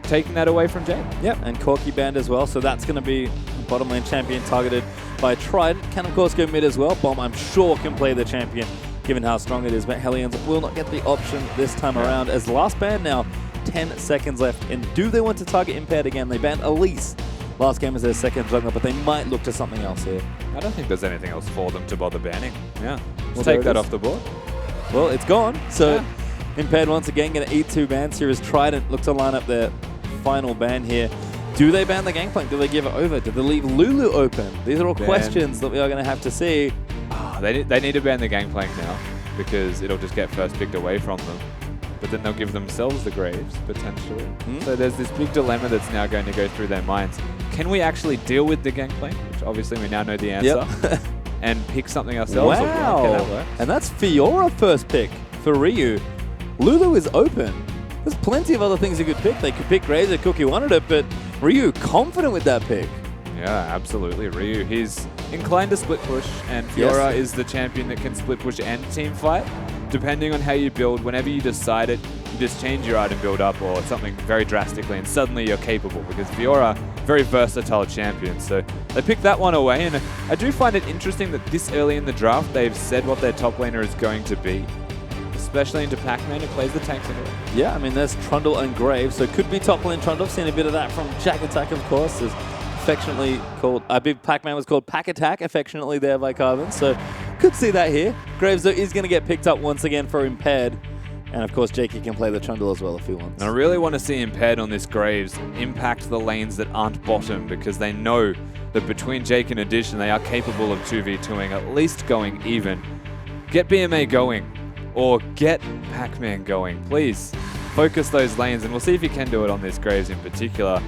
taking that away from Jay. Yep, and Corky banned as well, so that's going to be bottom lane champion targeted by Trident. Can of course go mid as well. Bomb, I'm sure, can play the champion given how strong it is, but Hellions will not get the option this time around as the last ban now, 10 seconds left. And do they want to target Impaired again? They banned Elise last game as their second jungler, but they might look to something else here. I don't think there's anything else for them to bother banning. Yeah, Well, let's there take it that is. off the board. Well, it's gone. So Impaired once again going to eat 2 bans here as Trident look to line up their final ban here. Do they ban the Gangplank? Do they give it over? Do they leave Lulu open? These are all questions that we are going to have to see. They need to ban the Gangplank now because it'll just get first picked away from them. But then they'll give themselves the Graves, potentially. So there's this big dilemma that's now going to go through their minds. Can we actually deal with the Gangplank? Which obviously we now know the answer. And pick something ourselves? Or can that work? And that's Fiora first pick for Ryu. Lulu is open. There's plenty of other things you could pick. They could pick Graves if Cookie wanted it, but Ryu confident with that pick. Yeah, absolutely. Ryu, he's inclined to split push, and Fiora is the champion that can split push and team fight. Depending on how you build, whenever you decide it, you just change your item build up or something very drastically, and suddenly you're capable, because Fiora, very versatile champion. So they picked that one away, and I do find it interesting that this early in the draft, they've said what their top laner is going to be, especially into Pac-Man, who plays the tanks anyway. Yeah, I mean, there's Trundle and Graves, so it could be top lane Trundle. Seen a bit of that from Jack Attack, of course. There's affectionately called, I believe Pac-Man was called Pack Attack, affectionately there by Carbon. So could see that here. Graves, though, is going to get picked up once again for Impaired. And of course, Jakey can play the Trundle as well if he wants. And I really want to see Impaired on this Graves impact the lanes that aren't bottom, because they know that between Jake and Addition, they are capable of 2v2ing, at least going even. Get BMA going, or get Pac-Man going. Please focus those lanes, and we'll see if you can do it on this Graves in particular.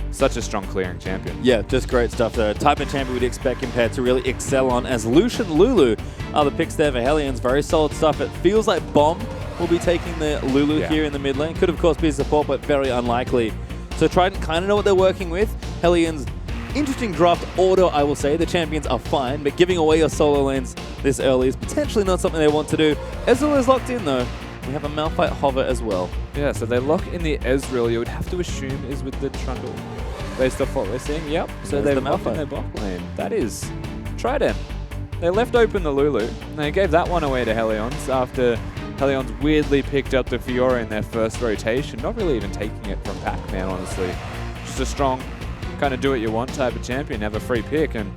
Such a strong clearing champion. Yeah, just great stuff there. Type of champion we'd expect Impaired to really excel on, as Lucian Lulu are the picks there for Hellions. Very solid stuff. It feels like Bomb will be taking the Lulu here in the mid lane. Could, of course, be support, but very unlikely. So Trident kind of know what they're working with. Hellions, interesting draft order, I will say. The champions are fine, but giving away your solo lanes this early is potentially not something they want to do. Ezreal is locked in, though. We have a Malphite Hover as well. Yeah, so they lock in the Ezreal, you would have to assume is with the Trundle, based off what we're seeing. Yep, so they've locked in their bot lane. That is Trident. They left open the Lulu, and they gave that one away to Hellions after Hellions weirdly picked up the Fiora in their first rotation, not really even taking it from Pac-Man, honestly. Just a strong, kind of do-what-you-want type of champion, have a free pick, and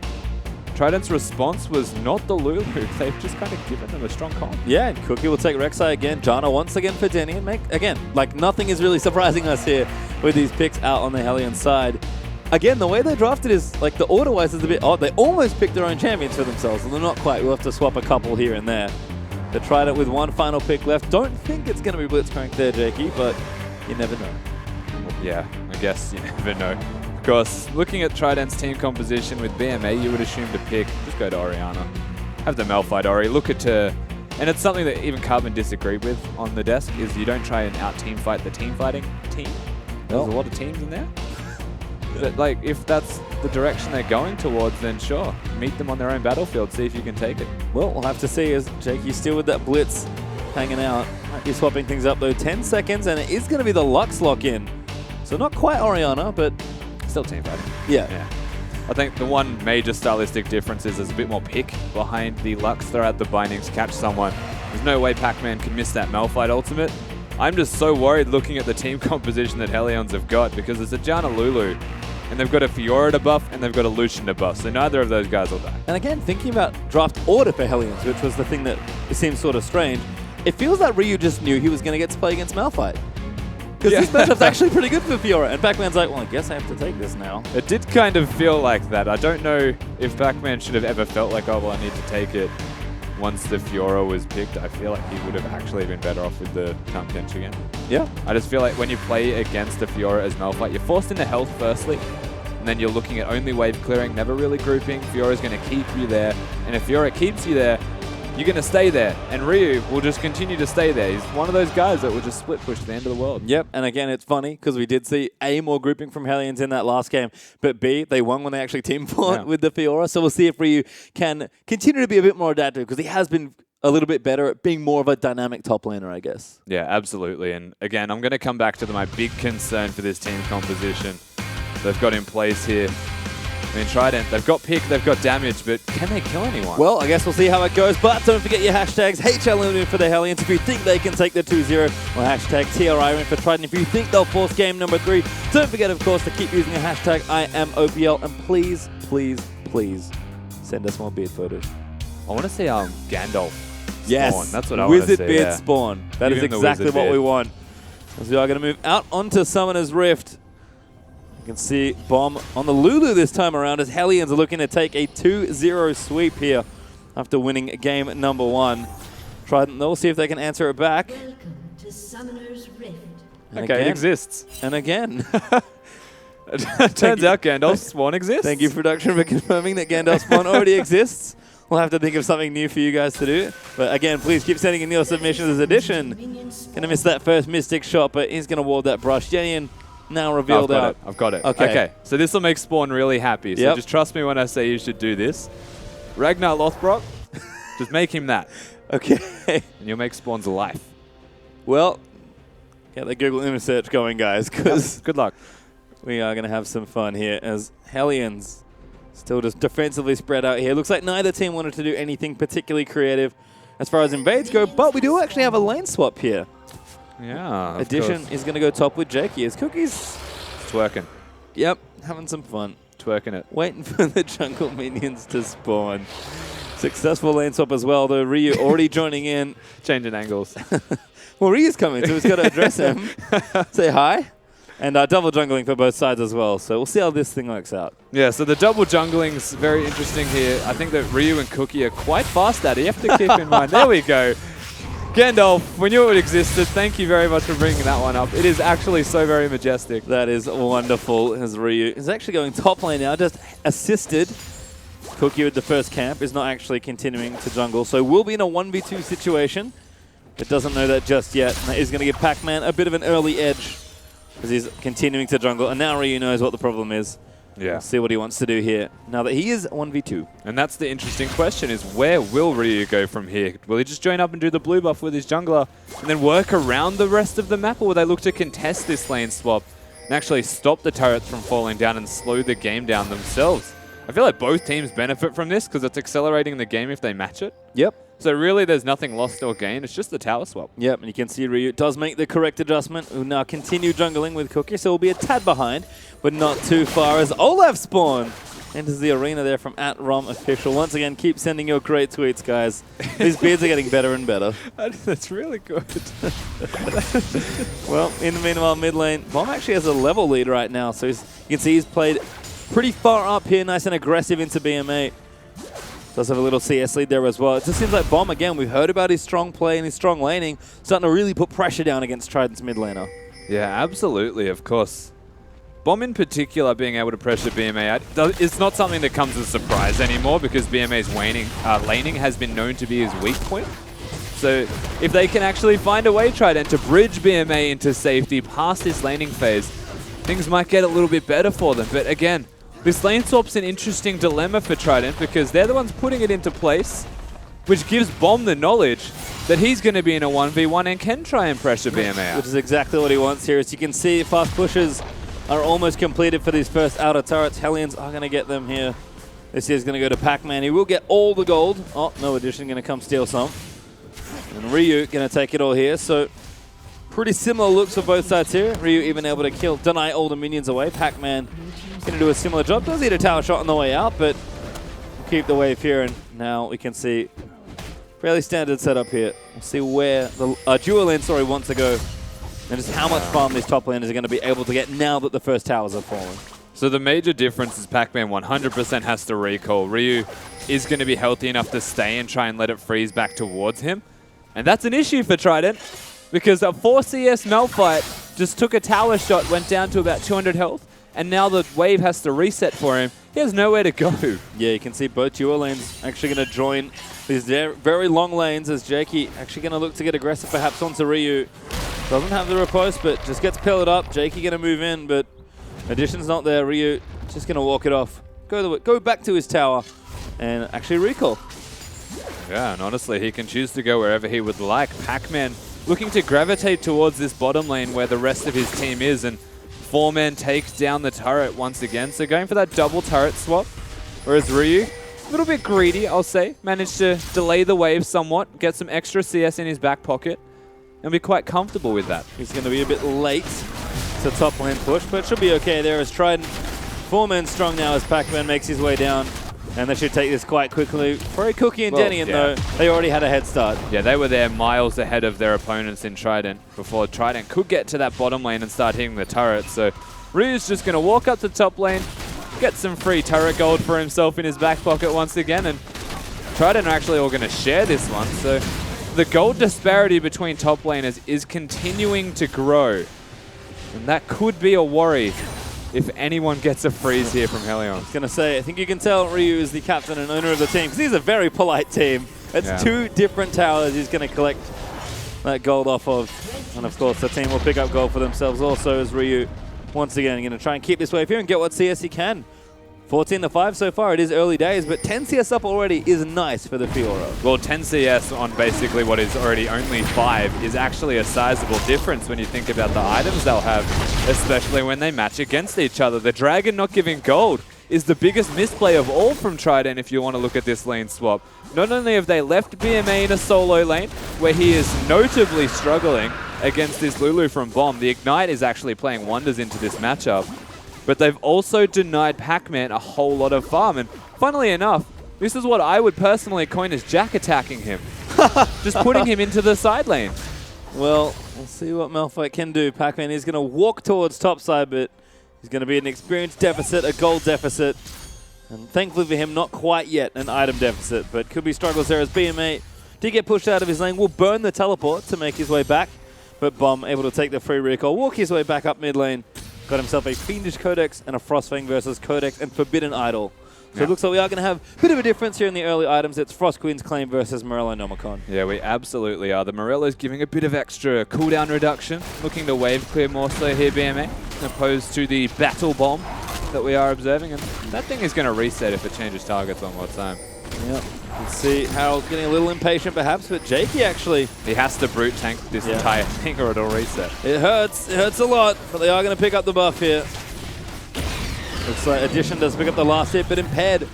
Trident's response was not the Lulu. They've just kind of given them a strong comp. Yeah, and Cookie will take Rek'Sai again. Janna once again for Denny. And again, like nothing is really surprising us here with these picks out on the Hellion side. Again, the way they drafted is, like, the order-wise is a bit odd. They almost picked their own champions for themselves, and they're not quite. We'll have to swap a couple here and there. They tried it with one final pick left. Don't think it's going to be Blitzcrank there, Jakey, but you never know. Well, Yeah, I guess you never know. Of course, looking at Trident's team composition with BMA, you would assume to pick, just go to Oriana. Have the Malphite Ori, look at her. And it's something that even Carbon disagreed with on the desk, is you don't try and out-team fight the team fighting team. There's a lot of teams in there. But like, if that's the direction they're going towards, then sure, meet them on their own battlefield, see if you can take it. Well, we'll have to see as Jakey's still with that blitz hanging out. Might be swapping things up though. 10 seconds, and it is going to be the Lux lock-in. So not quite Oriana, but Still team fighting. yeah. I think the one major stylistic difference is there's a bit more pick behind the Lux. Throw out the bindings, catch someone. There's no way Pac-Man can miss that Malphite ultimate. I'm just so worried looking at the team composition that Hellions have got, because there's a Janna Lulu, and they've got a Fiora to buff, and they've got a Lucian to buff, so neither of those guys will die. And again, thinking about draft order for Hellions, which was the thing that seems sort of strange, it feels like Ryu just knew he was going to get to play against Malphite. Because this matchup's actually pretty good for Fiora, and Pac-Man's like, well, I guess I have to take this now. It did kind of feel like that. I don't know if Pac-Man should have ever felt like, oh, well, I need to take it once the Fiora was picked. I feel like he would have actually been better off with the Count Kench again. Yeah. I just feel like when you play against the Fiora as Malphite, you're forced into health firstly, and then you're looking at only wave clearing, never really grouping. Fiora's going to keep you there, and if Fiora keeps you there, you're going to stay there, and Ryu will just continue to stay there. He's one of those guys that will just split push to the end of the world. Yep, and again, it's funny because we did see A, more grouping from Hellions in that last game, but B, they won when they actually team fought with the Fiora, so we'll see if Ryu can continue to be a bit more adaptive, because he has been a little bit better at being more of a dynamic top laner, I guess. Yeah, absolutely, and again, I'm going to come back to my big concern for this team composition they've got in place here. I mean, Trident, they've got pick, they've got damage, but can they kill anyone? Well, I guess we'll see how it goes, but don't forget your hashtags, HLM for the Hellions if you think they can take the 2-0, or hashtag TRI for Trident if you think they'll force game number 3. Don't forget, of course, to keep using the hashtag IamOPL, and please, please, please send us more beard photos. I want to see Gandalf Yes, spawn. That's what I want to see. Wizard beard yeah. spawn. That is Give him the exactly wizard what we beard. want. As we are going to move out onto Summoner's Rift. You can see Bomb on the Lulu this time around as Hellions are looking to take a 2-0 sweep here after winning game number 1. Trident, they'll see if they can answer it back. Welcome to Summoner's Rift. And Okay, again, it exists. And again. Turns out Gandalf's spawn exists. Thank you, production, for confirming that Gandalf spawn already exists. We'll have to think of something new for you guys to do. But again, please keep sending in your submissions as addition. Gonna miss that first Mystic shot, but he's gonna ward that brush. Yenian now revealed out. I've got it. Okay. So this will make Spawn really happy. So Yep. just trust me when I say you should do this. Ragnar Lothbrok, just make him that. Okay. And you'll make Spawn's life. Well, get the Google image search going, guys, because Good luck. we are going to have some fun here as Hellions still just defensively spread out here. Looks like neither team wanted to do anything particularly creative as far as invades go, but we do actually have a lane swap here. Yeah. of Addition course. is going to go top with Jakey as Cookies, Twerking. yep, having some fun. Twerking it. Waiting for the jungle minions to spawn. Successful lane swap as well, though. Ryu already joining in. Changing angles. Well, Ryu's coming, so he's got to address him. Say hi. And double jungling for both sides as well. So we'll see how this thing works out. Yeah, so the double jungling's very interesting here. I think that Ryu and Cookie are quite fast at it. You have to keep in mind. There we go. Gandalf, we knew it existed. Thank you very much for bringing that one up. It is actually so very majestic. That is wonderful, as Ryu is actually going top lane now, just assisted. Cookie with the first camp is not actually continuing to jungle, so we'll be in a 1v2 situation. But doesn't know that just yet. And that is going to give Pac-Man a bit of an early edge as he's continuing to jungle. And now Ryu knows what the problem is. Yeah. We'll see what he wants to do here, now that he is 1v2. And that's the interesting question, is where will Ryu go from here? Will he just join up and do the blue buff with his jungler and then work around the rest of the map, or will they look to contest this lane swap and actually stop the turrets from falling down and slow the game down themselves? I feel like both teams benefit from this because it's accelerating the game if they match it. Yep. So really there's nothing lost or gained, it's just the tower swap. Yep, and you can see Ryu does make the correct adjustment. We'll now continue jungling with Cookie, so we'll be a tad behind, but not too far as Olaf spawn enters the arena there from @RomOfficial. Once again, keep sending your great tweets, guys. These beards are getting better and better. That's really good. Well, in the meanwhile, mid lane, Bomb actually has a level lead right now, so you can see he's played pretty far up here, nice and aggressive into BM8. Does have a little CS lead there as well. It just seems like Bomb, again, we've heard about his strong play and his strong laning, starting to really put pressure down against Trident's mid laner. Yeah, absolutely, of course. Bomb in particular being able to pressure BMA out, it's not something that comes as a surprise anymore because BMA's laning has been known to be his weak point. So if they can actually find a way, Trident, to bridge BMA into safety past this laning phase, things might get a little bit better for them. But again, this lane swap's an interesting dilemma for Trident because they're the ones putting it into place, which gives Bomb the knowledge that he's going to be in a 1v1 and can try and pressure BMA out. Which is exactly what he wants here. As you can see, fast pushes are almost completed for these first outer turrets. Hellions are going to get them here. This is going to go to Pac-Man. He will get all the gold. Oh, no addition going to come steal some. And Ryu going to take it all here. So pretty similar looks for both sides here. Ryu even able to deny all the minions away. Pac-Man going to do a similar job. Does hit a tower shot on the way out, but keep the wave here. And now we can see fairly standard setup here. We'll see where the dual lane story wants to go. And just how much farm these top laners are going to be able to get now that the first towers have fallen. So the major difference is Pac-Man 100% has to recall. Ryu is going to be healthy enough to stay and try and let it freeze back towards him. And that's an issue for Trident because a 4 CS Malphite just took a tower shot, went down to about 200 health, and now the wave has to reset for him. He has nowhere to go. Yeah, you can see both dual lanes actually going to join these very long lanes as Jakey actually going to look to get aggressive perhaps onto Ryu. Doesn't have the riposte, but just gets pillared up. Jakey going to move in, but addition's not there. Ryu just going to walk it off. Go back to his tower and actually recall. Yeah, and honestly, he can choose to go wherever he would like. Pac-Man looking to gravitate towards this bottom lane where the rest of his team is, and 4-man takes down the turret once again. So going for that double turret swap, whereas Ryu, a little bit greedy, I'll say, managed to delay the wave somewhat, get some extra CS in his back pocket, and be quite comfortable with that. He's going to be a bit late to top lane push, but should be okay there as Trident 4-man strong now as Pac-Man makes his way down. And they should take this quite quickly. For Cookie and Denny, though, they already had a head start. Yeah, they were there miles ahead of their opponents in Trident before Trident could get to that bottom lane and start hitting the turret. So Ryu's just going to walk up to top lane, get some free turret gold for himself in his back pocket once again, and Trident are actually all going to share this one. So the gold disparity between top laners is continuing to grow, and that could be a worry if anyone gets a freeze here from Helion. I was going to say, I think you can tell Ryu is the captain and owner of the team because he's a very polite team. It's 2 different towers he's going to collect that gold off of. And of course, the team will pick up gold for themselves also as Ryu, once again, going to try and keep this wave here and get what CS he can. 14-5 so far. It is early days, but 10 CS up already is nice for the Fiora. Well, 10 CS on basically what is already only 5 is actually a sizable difference when you think about the items they'll have, especially when they match against each other. The Dragon not giving gold is the biggest misplay of all from Trident if you want to look at this lane swap. Not only have they left BMA in a solo lane, where he is notably struggling against this Lulu from Bomb. The Ignite is actually playing wonders into this matchup. But they've also denied Pac-Man a whole lot of farm. And funnily enough, this is what I would personally coin as Jack attacking him. Just putting him into the side lane. Well, we'll see what Malphite can do. Pac-Man is going to walk towards topside, but he's going to be an experience deficit, a gold deficit. And thankfully for him, not quite yet an item deficit, but could be struggles there as BMA did get pushed out of his lane. Will burn the teleport to make his way back, but Bomb able to take the free recall, walk his way back up mid lane. Got himself a Fiendish Codex and a Frostfang versus Codex and Forbidden Idol. So it looks like we are going to have a bit of a difference here in the early items. It's Frost Queen's Claim versus Morello Nomicon. Yeah, we absolutely are. The Morello's giving a bit of extra cooldown reduction, looking to wave clear more so here, BMA, opposed to the Battle Bomb that we are observing. And that thing is going to reset if it changes targets one more time. Yep. Let's see, Harold's getting a little impatient perhaps, but Jakey actually... He has to brute tank this entire thing or it'll reset. It hurts a lot, but they are going to pick up the buff here. Looks like Addition does pick up the last hit, but Impaired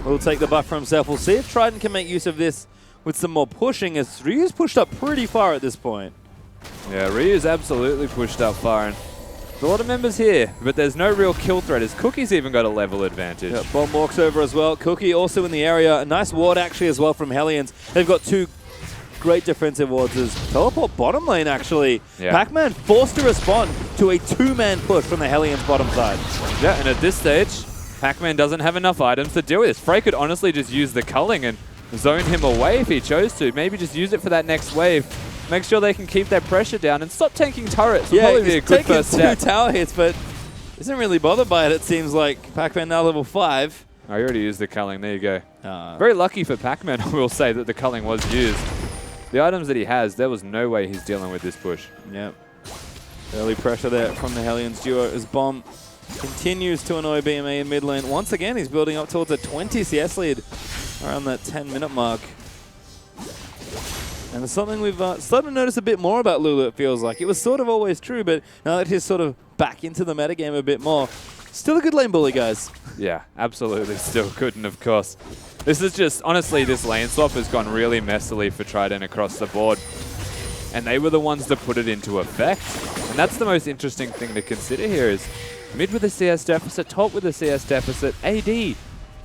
will take the buff for himself. We'll see if Trident can make use of this with some more pushing, as Ryu's pushed up pretty far at this point. Yeah, Ryu's absolutely pushed up far, and there's a lot of members here, but there's no real kill threat, as Cookie's even got a level advantage. Yep, Bomb walks over as well. Cookie also in the area. A nice ward actually as well from Hellions. They've got 2 great defensive wards as teleport bottom lane actually. Yeah. Pac-Man forced to respond to a 2-man push from the Hellions bottom side. Yeah, and at this stage, Pac-Man doesn't have enough items to deal with this. Frey could honestly just use the culling and zone him away if he chose to. Maybe just use it for that next wave. make sure they can keep their pressure down and stop tanking turrets. Yeah, Probably be a he's good taking first two step. tower hits, but isn't really bothered by it, it seems like. Pac-Man now level 5. Oh, you already used the culling. There you go. Very lucky for Pac-Man, I will say, that the culling was used. The items that he has, there was no way he's dealing with this push. Yep. Early pressure there from the Hellions duo as Bomb continues to annoy BMA in mid lane. Once again, he's building up towards a 20 CS lead around that 10-minute mark. And it's something we've started to notice a bit more about Lulu, it feels like. It was sort of always true, but now that he's sort of back into the metagame a bit more, still a good lane bully, guys. Yeah, absolutely still good. And of course, this is just, honestly, this lane swap has gone really messily for Trident across the board. And they were the ones that put it into effect. And that's the most interesting thing to consider here is mid with a CS deficit, top with a CS deficit, AD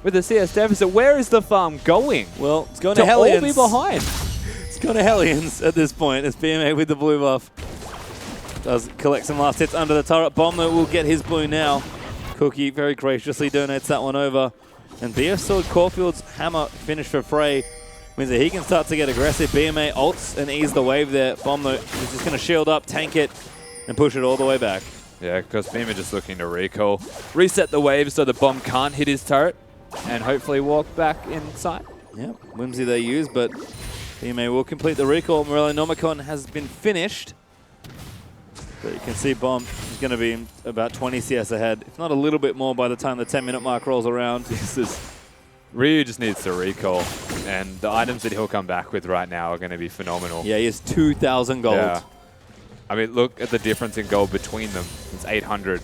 with a CS deficit. Where is the farm going? Well, it's going to all Hellions. be behind. It's going to Hellions at this point as BMA with the blue buff does collect some last hits under the turret. Bomb, though, will get his blue now. Cookie very graciously donates that one over. And BF Sword Caulfield's hammer finish for Frey means that he can start to get aggressive. BMA ults and ease the wave there. Bomb, though, is just going to shield up, tank it, and push it all the way back. Yeah, because Beamer just looking to recall. Reset the wave so the bomb can't hit his turret and hopefully walk back inside. Yep, whimsy they use, but BMA will complete the recall. Morellonomicon has been finished. But you can see Bomb is going to be about 20 CS ahead, if not a little bit more by the time the 10-minute mark rolls around. Ryu just needs to recall, and the items that he'll come back with right now are going to be phenomenal. Yeah, he has 2,000 gold. Yeah. I mean, look at the difference in gold between them. It's 800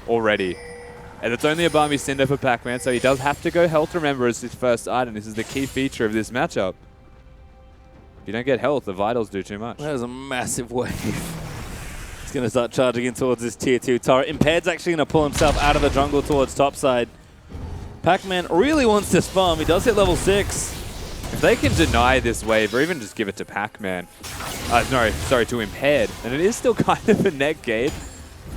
already. And it's only a Barmy Cinder for Pac-Man, so he does have to go health, remember, as his first item. This is the key feature of this matchup. If you don't get health, the vitals do too much. That is a massive wave. He's going to start charging in towards this tier 2 turret. Impaired's actually going to pull himself out of the jungle towards topside. Pac-Man really wants to spam. He does hit level 6. If they can deny this wave, or even just give it to Pac-Man, no, sorry, to Impaired, and it is still kind of a net gate,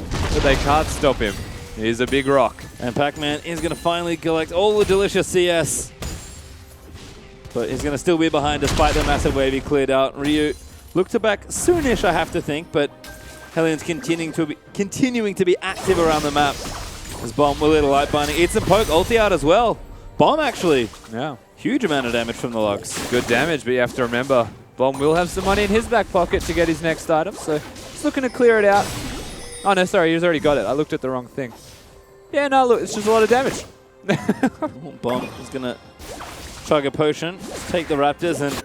but they can't stop him. He's a big rock. And Pac-Man is going to finally collect all the delicious CS. But he's going to still be behind despite the massive wave he cleared out. Ryu looked to back soonish, I have to think, but Hellions continuing to be active around the map. As Bomb will hit a light binding. Eats and poke, ulti out as well. Bomb actually. Yeah. Huge amount of damage from the Lux. Good damage, but you have to remember, Bomb will have some money in his back pocket to get his next item, so he's looking to clear it out. Oh no, sorry, he's already got it. I looked at the wrong thing. Yeah, no, look, it's just a lot of damage. Bomb is going to chug a potion, take the Raptors, and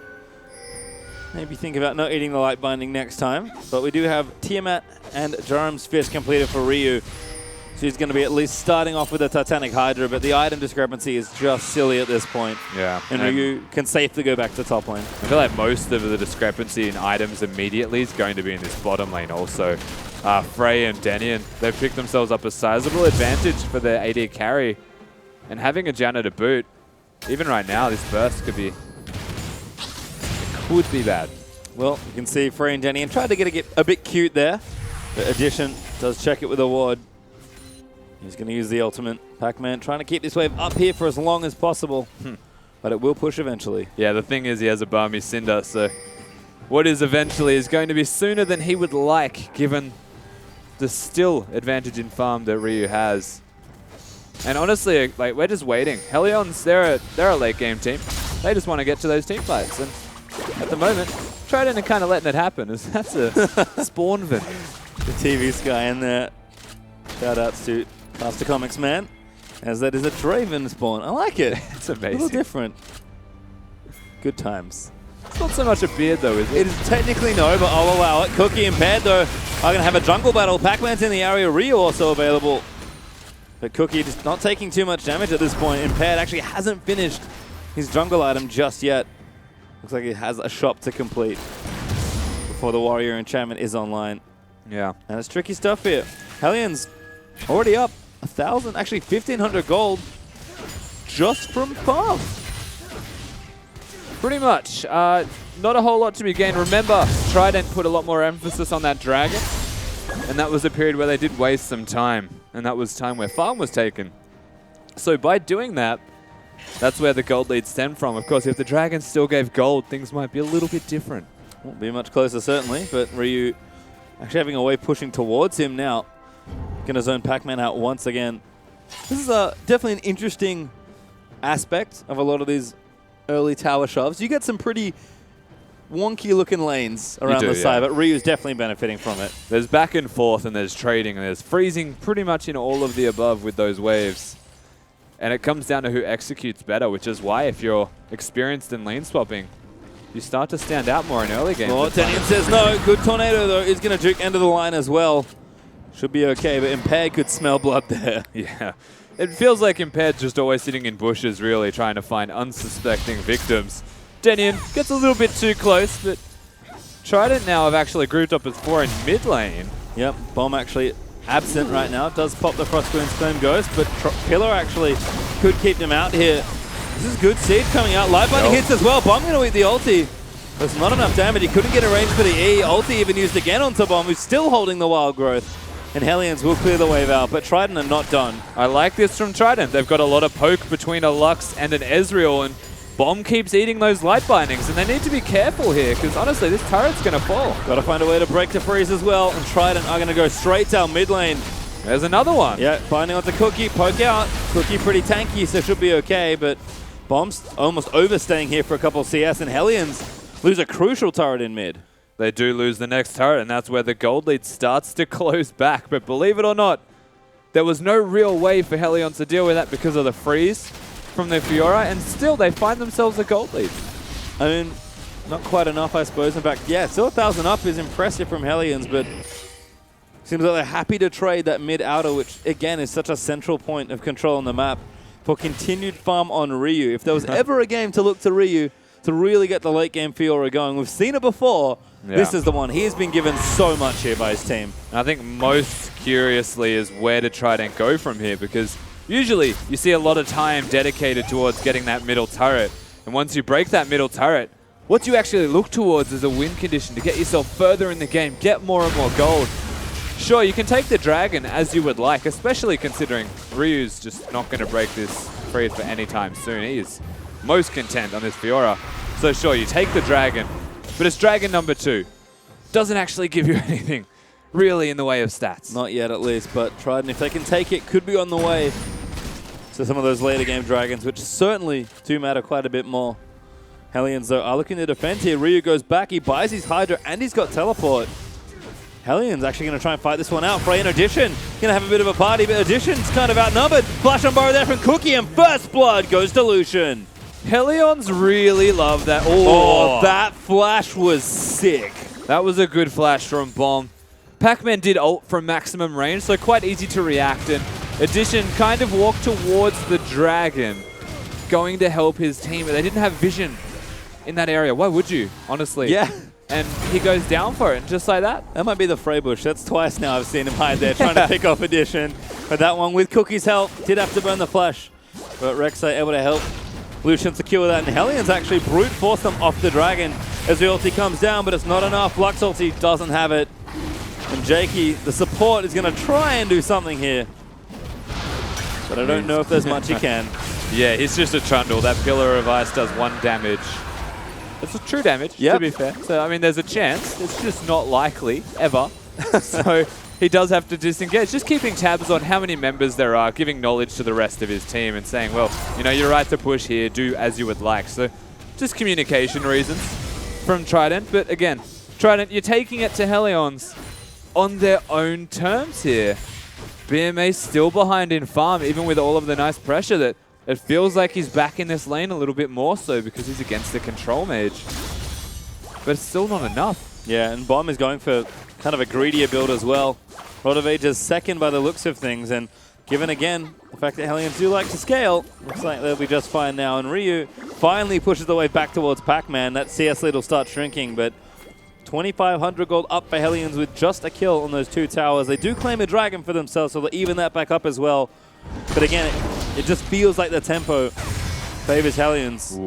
maybe think about not eating the light binding next time. But we do have Tiamat and Jerem's Fist completed for Ryu. So he's going to be at least starting off with a Titanic Hydra, but the item discrepancy is just silly at this point. Yeah. And Ryu can safely go back to top lane. I feel like most of the discrepancy in items immediately is going to be in this bottom lane also. Frey and Denian, they've picked themselves up a sizable advantage for their AD carry. And having a Janna to boot, even right now, this burst could be bad. Well, you can see Frey and Denian tried to get a bit cute there. But Addition does check it with a ward. He's going to use the ultimate. Pac-Man trying to keep this wave up here for as long as possible. But it will push eventually. Yeah, the thing is he has a Barmy Cinder, so what is eventually is going to be sooner than he would like, given the still advantage in farm that Ryu has. And honestly, like, we're just waiting. Hellions, they're a late game team. They just want to get to those team fights. And at the moment, Trident are kind of letting it happen. As that's a Spawnvin. The TV Sky in there. Shout outs to Master Comics Man, as that is a Draven spawn. I like it. It's A amazing. little different. Good times. It's not so much a beard though, is it? It is technically no, but I'll allow it. Cookie and Pad, though, are going to have a jungle battle. Pac-Man's in the area. Ryu also available. But Cookie just not taking too much damage at this point. And Pad actually hasn't finished his jungle item just yet. Looks like he has a shop to complete before the Warrior enchantment is online. Yeah. And it's tricky stuff here. Hellions already up 1,000, actually 1,500 gold just from farm. Pretty much. Not a whole lot to be gained. Remember, Trident put a lot more emphasis on that dragon, and that was a period where they did waste some time, and that was time where farm was taken. So by doing that, that's where the gold lead stemmed from. Of course, if the dragon still gave gold, things might be a little bit different. Won't be much closer, certainly, but Ryu actually having a way pushing towards him now. Going to zone Pac-Man out once again. This is definitely an interesting aspect of a lot of these early tower shoves. You get some pretty wonky looking lanes around the side, but Ryu's definitely benefiting from it. There's back and forth, and there's trading, and there's freezing pretty much in all of the above with those waves. And it comes down to who executes better, which is why if you're experienced in lane swapping, you start to stand out more in early games. Oh, Denian says no. Good Tornado, though, is going to juke end of the line as well. Should be okay, but Impaired could smell blood there. Yeah. It feels like Impaired's just always sitting in bushes, really, trying to find unsuspecting victims. Denian gets a little bit too close, but Trident now have actually grouped up as 4 in mid lane. Yep, Bomb actually absent right now. Does pop the Frost Queen Sperm Ghost, but Pillar actually could keep them out here. This is good seed coming out. Live Binding hits as well. Bomb going to eat the ulti. There's not enough damage. He couldn't get a range for the E. Ulti even used again onto Bomb, who's still holding the Wild Growth. And Hellions will clear the wave out, but Trident are not done. I like this from Trident. They've got a lot of poke between a Lux and an Ezreal, and Bomb keeps eating those light bindings, and they need to be careful here, because honestly, this turret's going to fall. Got to find a way to break the freeze as well, and Trident are going to go straight down mid lane. There's another one. Yeah, binding onto Cookie, poke out. Cookie pretty tanky, so should be okay, but Bomb's almost overstaying here for a couple of CS, and Hellions lose a crucial turret in mid. They do lose the next turret, and that's where the gold lead starts to close back. But believe it or not, there was no real way for Hellions to deal with that because of the freeze from the Fiora, and still they find themselves a gold lead. I mean, not quite enough, I suppose. In fact, yeah, still 1,000 up is impressive from Hellions, but seems like they're happy to trade that mid-outer, which, again, is such a central point of control on the map for continued farm on Ryu. If there was ever a game to look to Ryu to really get the late-game Fiora going, we've seen it before. Yeah. This is the one. He has been given so much here by his team. And I think most curiously is where to try and go from here, because usually you see a lot of time dedicated towards getting that middle turret. And once you break that middle turret, what you actually look towards is a win condition to get yourself further in the game, get more and more gold. Sure, you can take the dragon as you would like, especially considering Ryu's just not going to break this free for any time soon. He is most content on this Fiora. So sure, you take the dragon, but it's dragon number 2. Doesn't actually give you anything really in the way of stats. Not yet, at least, but Trident, if they can take it, could be on the way to some of those later game dragons, which certainly do matter quite a bit more. Hellions, though, are looking to defend here. Ryu goes back, he buys his Hydra, and he's got teleport. Hellions actually going to try and fight this one out. Frey and Addition going to have a bit of a party, but Addition's kind of outnumbered. Flash on Burrow there from Cookie, and first blood goes to Lucian. Hellions really love that. Oh, that flash was sick. That was a good flash from Bomb. Pac-Man did ult from maximum range, so quite easy to react. And Addition kind of walked towards the dragon, going to help his team, but they didn't have vision in that area. Why would you, honestly? Yeah. And he goes down for it, just like that. That might be the Frey bush. That's twice now I've seen him hide there, trying to pick off Addition. But that one, with Cookie's help, did have to burn the flash. But Rek'Sai able to help Lucian secure that, and Hellions actually brute force them off the dragon as the ulti comes down, but it's not enough. Lux ulti doesn't have it. And Jakey, the support, is going to try and do something here. But I don't know if there's much he can. Yeah, he's just a trundle. That Pillar of Ice does 1 damage. It's a true damage, to be fair. So, I mean, there's a chance. It's just not likely, ever. So, he does have to disengage. Just keeping tabs on how many members there are, giving knowledge to the rest of his team and saying, well, you know, you're right to push here, do as you would like. So, just communication reasons from Trident. But again, Trident, you're taking it to Hellions on their own terms here. BMA still behind in farm, even with all of the nice pressure that it feels like he's back in this lane a little bit more so because he's against the control mage. But it's still not enough. Yeah, and Bomb is going for kind of a greedier build as well. Rod of Ages second by the looks of things, and given again the fact that Hellions do like to scale, looks like they'll be just fine now. And Ryu finally pushes the way back towards Pac-Man. That CS lead will start shrinking, but 2,500 gold up for Hellions with just a kill on those 2 towers. They do claim a dragon for themselves, so they'll even that back up as well. But again, it just feels like the tempo favors Hellions.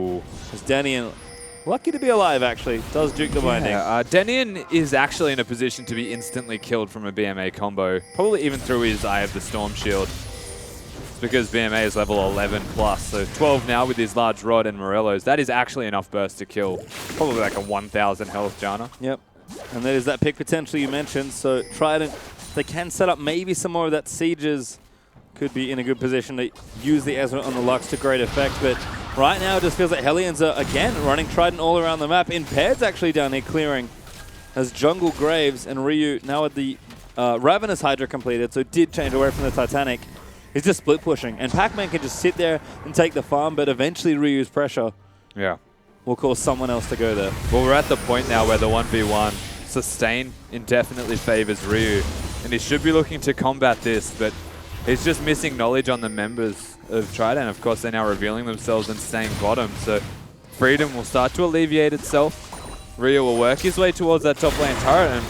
As Denian, lucky to be alive, actually, does juke the binding. Denian is actually in a position to be instantly killed from a BMA combo, probably even through his Eye of the Storm shield. because BMA is level 11 plus. So 12 now with his large rod and Morello's. That is actually enough burst to kill probably like a 1,000 health Janna. Yep. And there's that pick potential you mentioned. So Trident, they can set up maybe some more of that Sieges. Could be in a good position to use the Ezra on the Lux to great effect. But right now it just feels like Hellions are, again, running Trident all around the map. Impaired's actually down here clearing as Jungle Graves and Ryu now with the Ravenous Hydra completed, so did change away from the Titanic. He's just split pushing. And Pac-Man can just sit there and take the farm, but eventually Ryu's pressure will cause someone else to go there. Well, we're at the point now where the 1v1 sustain indefinitely favors Ryu. And he should be looking to combat this, but he's just missing knowledge on the members of Trident. Of course, they're now revealing themselves and staying bottom, so Freedom will start to alleviate itself. Ryu will work his way towards that top lane turret, and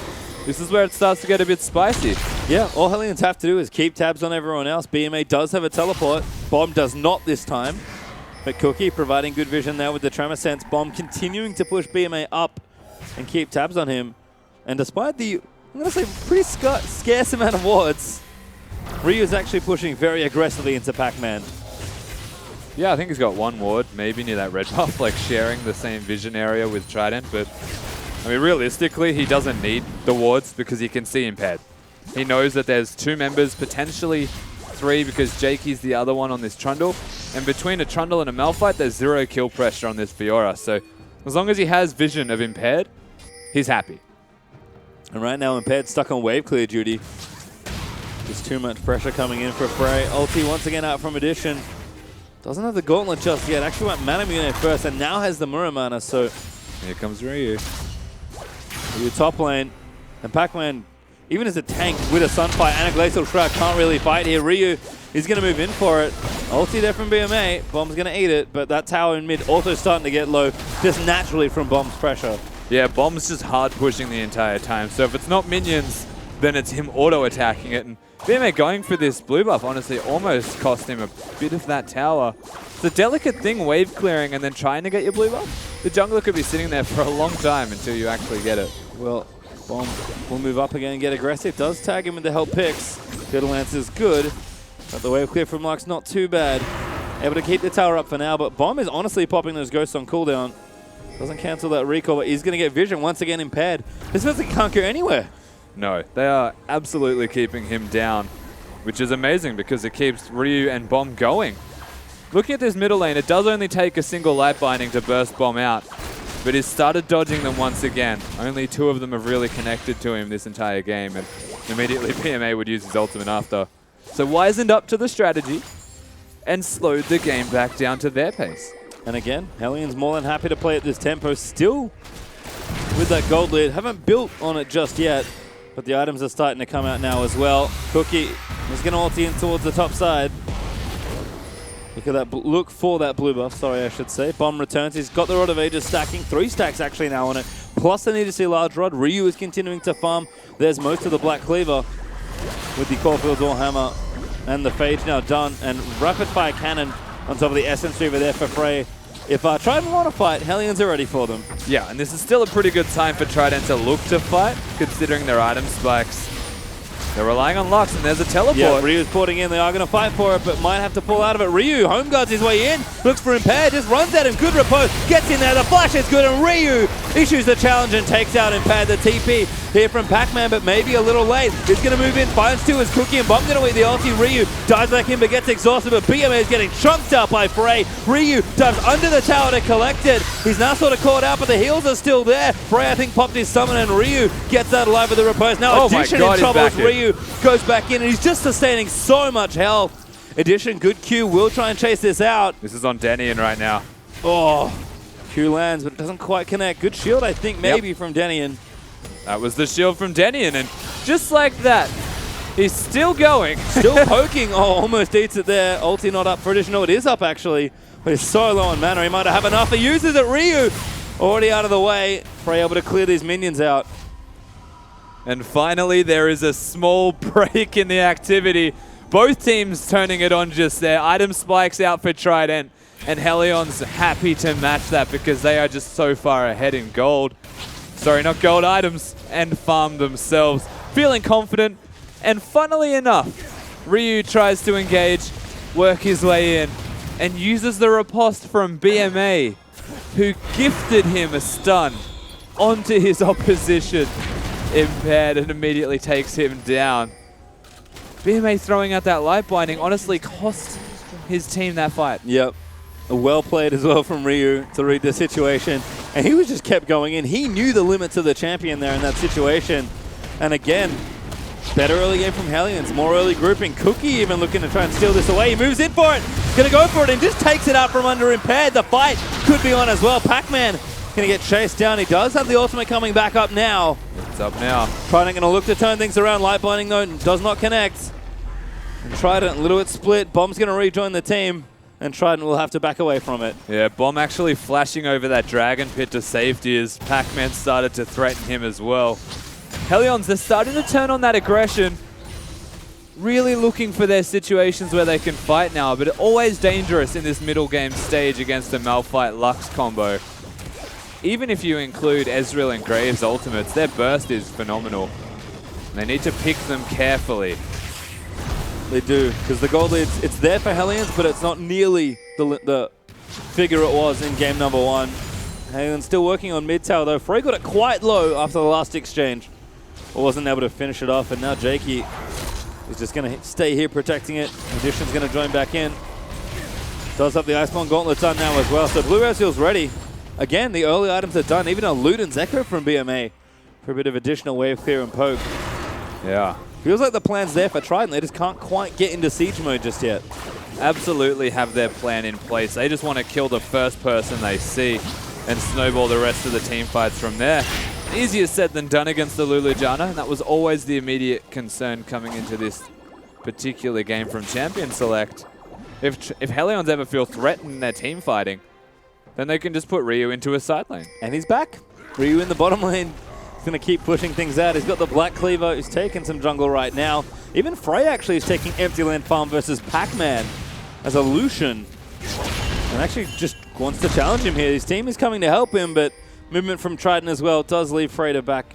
this is where it starts to get a bit spicy. Yeah, all Hellions have to do is keep tabs on everyone else. BMA does have a teleport. Bomb does not this time. But Cookie providing good vision there with the Tremor Sense. Bomb continuing to push BMA up and keep tabs on him. And despite the, I'm going to say, pretty scarce amount of wards, Ryu is actually pushing very aggressively into Pac-Man. Yeah, I think he's got one ward, maybe near that red buff, like sharing the same vision area with Trident. But, I mean, realistically, he doesn't need the wards because he can see impaired. He knows that there's two members, potentially three, because Jakey's the other one on this Trundle. And between a Trundle and a Malphite, there's 0 kill pressure on this Fiora. So, as long as he has vision of impaired, he's happy. And right now, Impaired stuck on wave clear duty. There's too much pressure coming in for Frey. Ulti once again out from Addition. Doesn't have the Gauntlet just yet. Actually went Manamune first and now has the Muramana, so... Here comes Ryu. Ryu top lane. And Pac-Man, even as a tank with a Sunfire and a Glacial Shroud, can't really fight here. Ryu is going to move in for it. Ulti there from BMA. Bomb's going to eat it, but that tower in mid also starting to get low, just naturally from Bomb's pressure. Yeah, Bomb's just hard pushing the entire time. So if it's not minions, then it's him auto-attacking it. And BMA going for this blue buff, honestly, almost cost him a bit of that tower. It's a delicate thing, wave clearing and then trying to get your blue buff. The jungler could be sitting there for a long time until you actually get it. Well, Bomb will move up again and get aggressive. Does tag him with the help picks. Fiddle Lance is good, but the wave clear from Lux not too bad. Able to keep the tower up for now, but Bomb is honestly popping those ghosts on cooldown. Doesn't cancel that recall, but he's going to get vision once again impaired. This means he can't go anywhere. No, they are absolutely keeping him down, which is amazing because it keeps Ryu and Bomb going. Looking at this middle lane, it does only take a single light binding to burst Bomb out, but he's started dodging them once again. Only 2 of them have really connected to him this entire game, and immediately BMA would use his ultimate after. So wisened up to the strategy and slowed the game back down to their pace. And again, Hellions more than happy to play at this tempo, still with that gold lead. Haven't built on it just yet, but the items are starting to come out now as well. Cookie is going to ulti in towards the top side. Look at that, look for that blue buff, sorry I should say. Bomb returns, he's got the Rod of Ages stacking, 3 stacks actually now on it. Plus they need to see large rod. Ryu is continuing to farm. There's most of the Black Cleaver with the Caulfield's Warhammer and the Phage now done. And rapid fire cannon on top of the Essence Reaver there for Frey. If Trident want to fight, Hellions are ready for them. Yeah, and this is still a pretty good time for Trident to look to fight, considering their item spikes. They're relying on Lux, and there's a teleport. Yeah, Ryu's porting in. They are going to fight for it, but might have to pull out of it. Ryu home guards his way in. Looks for Impaired, just runs at him. Good repose. Gets in there. The flash is good, and Ryu issues the challenge and takes out Impaired. The TP here from Pac-Man, but maybe a little late. He's going to move in. Finds 2 as Cookie and Bomb going to eat the ulti. Ryu dives back in, but gets exhausted. But BMA is getting chunked out by Frey. Ryu dives under the tower to collect it. He's now sort of caught out, but the heals are still there. Frey, I think, popped his summon, and Ryu gets that alive with the repose. Now Addition in trouble as Ryu goes back in, and he's just sustaining so much health. Addition, good Q, will try and chase this out. This is on Denian right now. Oh, Q lands, but it doesn't quite connect. Good shield, I think, maybe from Denian. That was the shield from Denian, and just like that, he's still going. Still poking. Oh, almost eats it there. Ulti not up for Addition. No, it is up, actually. But he's so low on mana, he might have enough. He uses it. Ryu already out of the way. Frey able to clear these minions out. And finally, there is a small break in the activity. Both teams turning it on just there. Item spikes out for Trident, and Hellion's happy to match that because they are just so far ahead in gold. Sorry, not gold items, and farm themselves. Feeling confident, and funnily enough, Ryu tries to engage, work his way in and uses the riposte from BMA, who gifted him a stun onto his opposition. Impaired and immediately takes him down. BMA throwing out that light binding honestly cost his team that fight. Yep. Well played as well from Ryu to read the situation. And he was just kept going in. He knew the limits of the champion there in that situation. And again, better early game from Hellions. More early grouping. Cookie even looking to try and steal this away. He moves in for it. Going to go for it and just takes it out from under Impaired. The fight could be on as well. Pac-Man going to get chased down. He does have the ultimate coming back up now. It's up now. Trident going to look to turn things around. Light binding though does not connect. And Trident, little bit split. Bomb's going to rejoin the team. And Trident will have to back away from it. Yeah, Bomb actually flashing over that Dragon Pit to safety as Pac-Man started to threaten him as well. Hellions, they're starting to turn on that aggression. Really looking for their situations where they can fight now, but always dangerous in this middle game stage against a Malphite Lux combo. Even if you include Ezreal and Graves ultimates, their burst is phenomenal. They need to pick them carefully. They do, because the gold lead, it's there for Hellions, but it's not nearly the figure it was in game number 1. Hellions still working on mid tower though. Frey got it quite low after the last exchange. Wasn't able to finish it off, and now Jakey is just going to stay here protecting it. Magician's going to join back in. Does have the Iceborne Gauntlet done now as well, so Blue Ezreal's ready. Again, the early items are done, even a Luden's Echo from BMA for a bit of additional wave clear and poke. Yeah. Feels like the plan's there for Trident, they just can't quite get into siege mode just yet. Absolutely have their plan in place. They just want to kill the first person they see and snowball the rest of the team fights from there. Easier said than done against the Lulujana, and that was always the immediate concern coming into this particular game from Champion Select. If Hellions ever feel threatened in their team fighting, then they can just put Ryu into a side lane. And he's back. Ryu in the bottom lane. He's going to keep pushing things out. He's got the Black Cleaver. He's taking some jungle right now. Even Frey actually is taking Empty Land Farm versus Pac-Man as a Lucian. And actually just wants to challenge him here. His team is coming to help him, but movement from Trident as well does leave Frey to back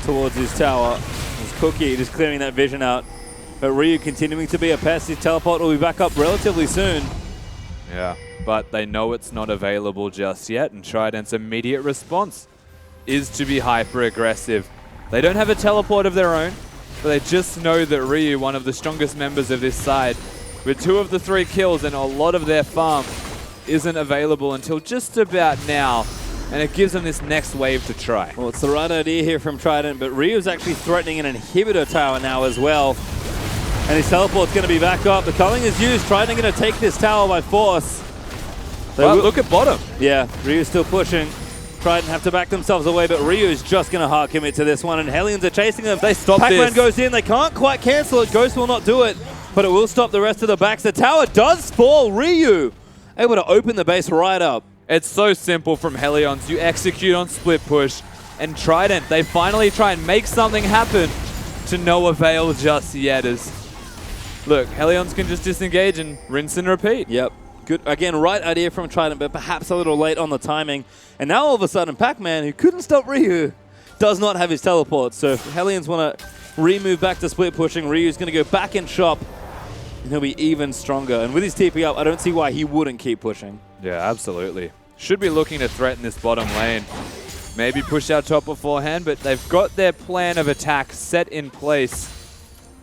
towards his tower. His Cookie just clearing that vision out. But Ryu continuing to be a pest. His teleport will be back up relatively soon. Yeah, but they know it's not available just yet, and Trident's immediate response is to be hyper-aggressive. They don't have a teleport of their own, but they just know that Ryu, one of the strongest members of this side, with 2 of the 3 kills and a lot of their farm, isn't available until just about now, and it gives them this next wave to try. Well, it's the right idea here from Trident, but Ryu's actually threatening an inhibitor tower now as well. And his teleport's going to be back up. The culling is used. Trident going to take this tower by force. Well, look at bottom. Yeah, Ryu's still pushing. Trident have to back themselves away, but Ryu is just going to hard commit to this one, and Hellions are chasing them. They stop Pac-Man this. goes in. They can't quite cancel it. Ghost will not do it, but it will stop the rest of the backs. The tower does fall. Ryu able to open the base right up. It's so simple from Hellions. You execute on split push, and Trident, they finally try and make something happen to no avail just yet. As look, Hellions can just disengage and rinse and repeat. Yep. Good. Again, right idea from Trident, but perhaps a little late on the timing. And now all of a sudden, Pac-Man, who couldn't stop Ryu, does not have his teleport. So if Hellions want to remove back to split pushing, Ryu's going to go back in shop, and he'll be even stronger. And with his TP up, I don't see why he wouldn't keep pushing. Yeah, absolutely. Should be looking to threaten this bottom lane. Maybe push out top beforehand, but they've got their plan of attack set in place.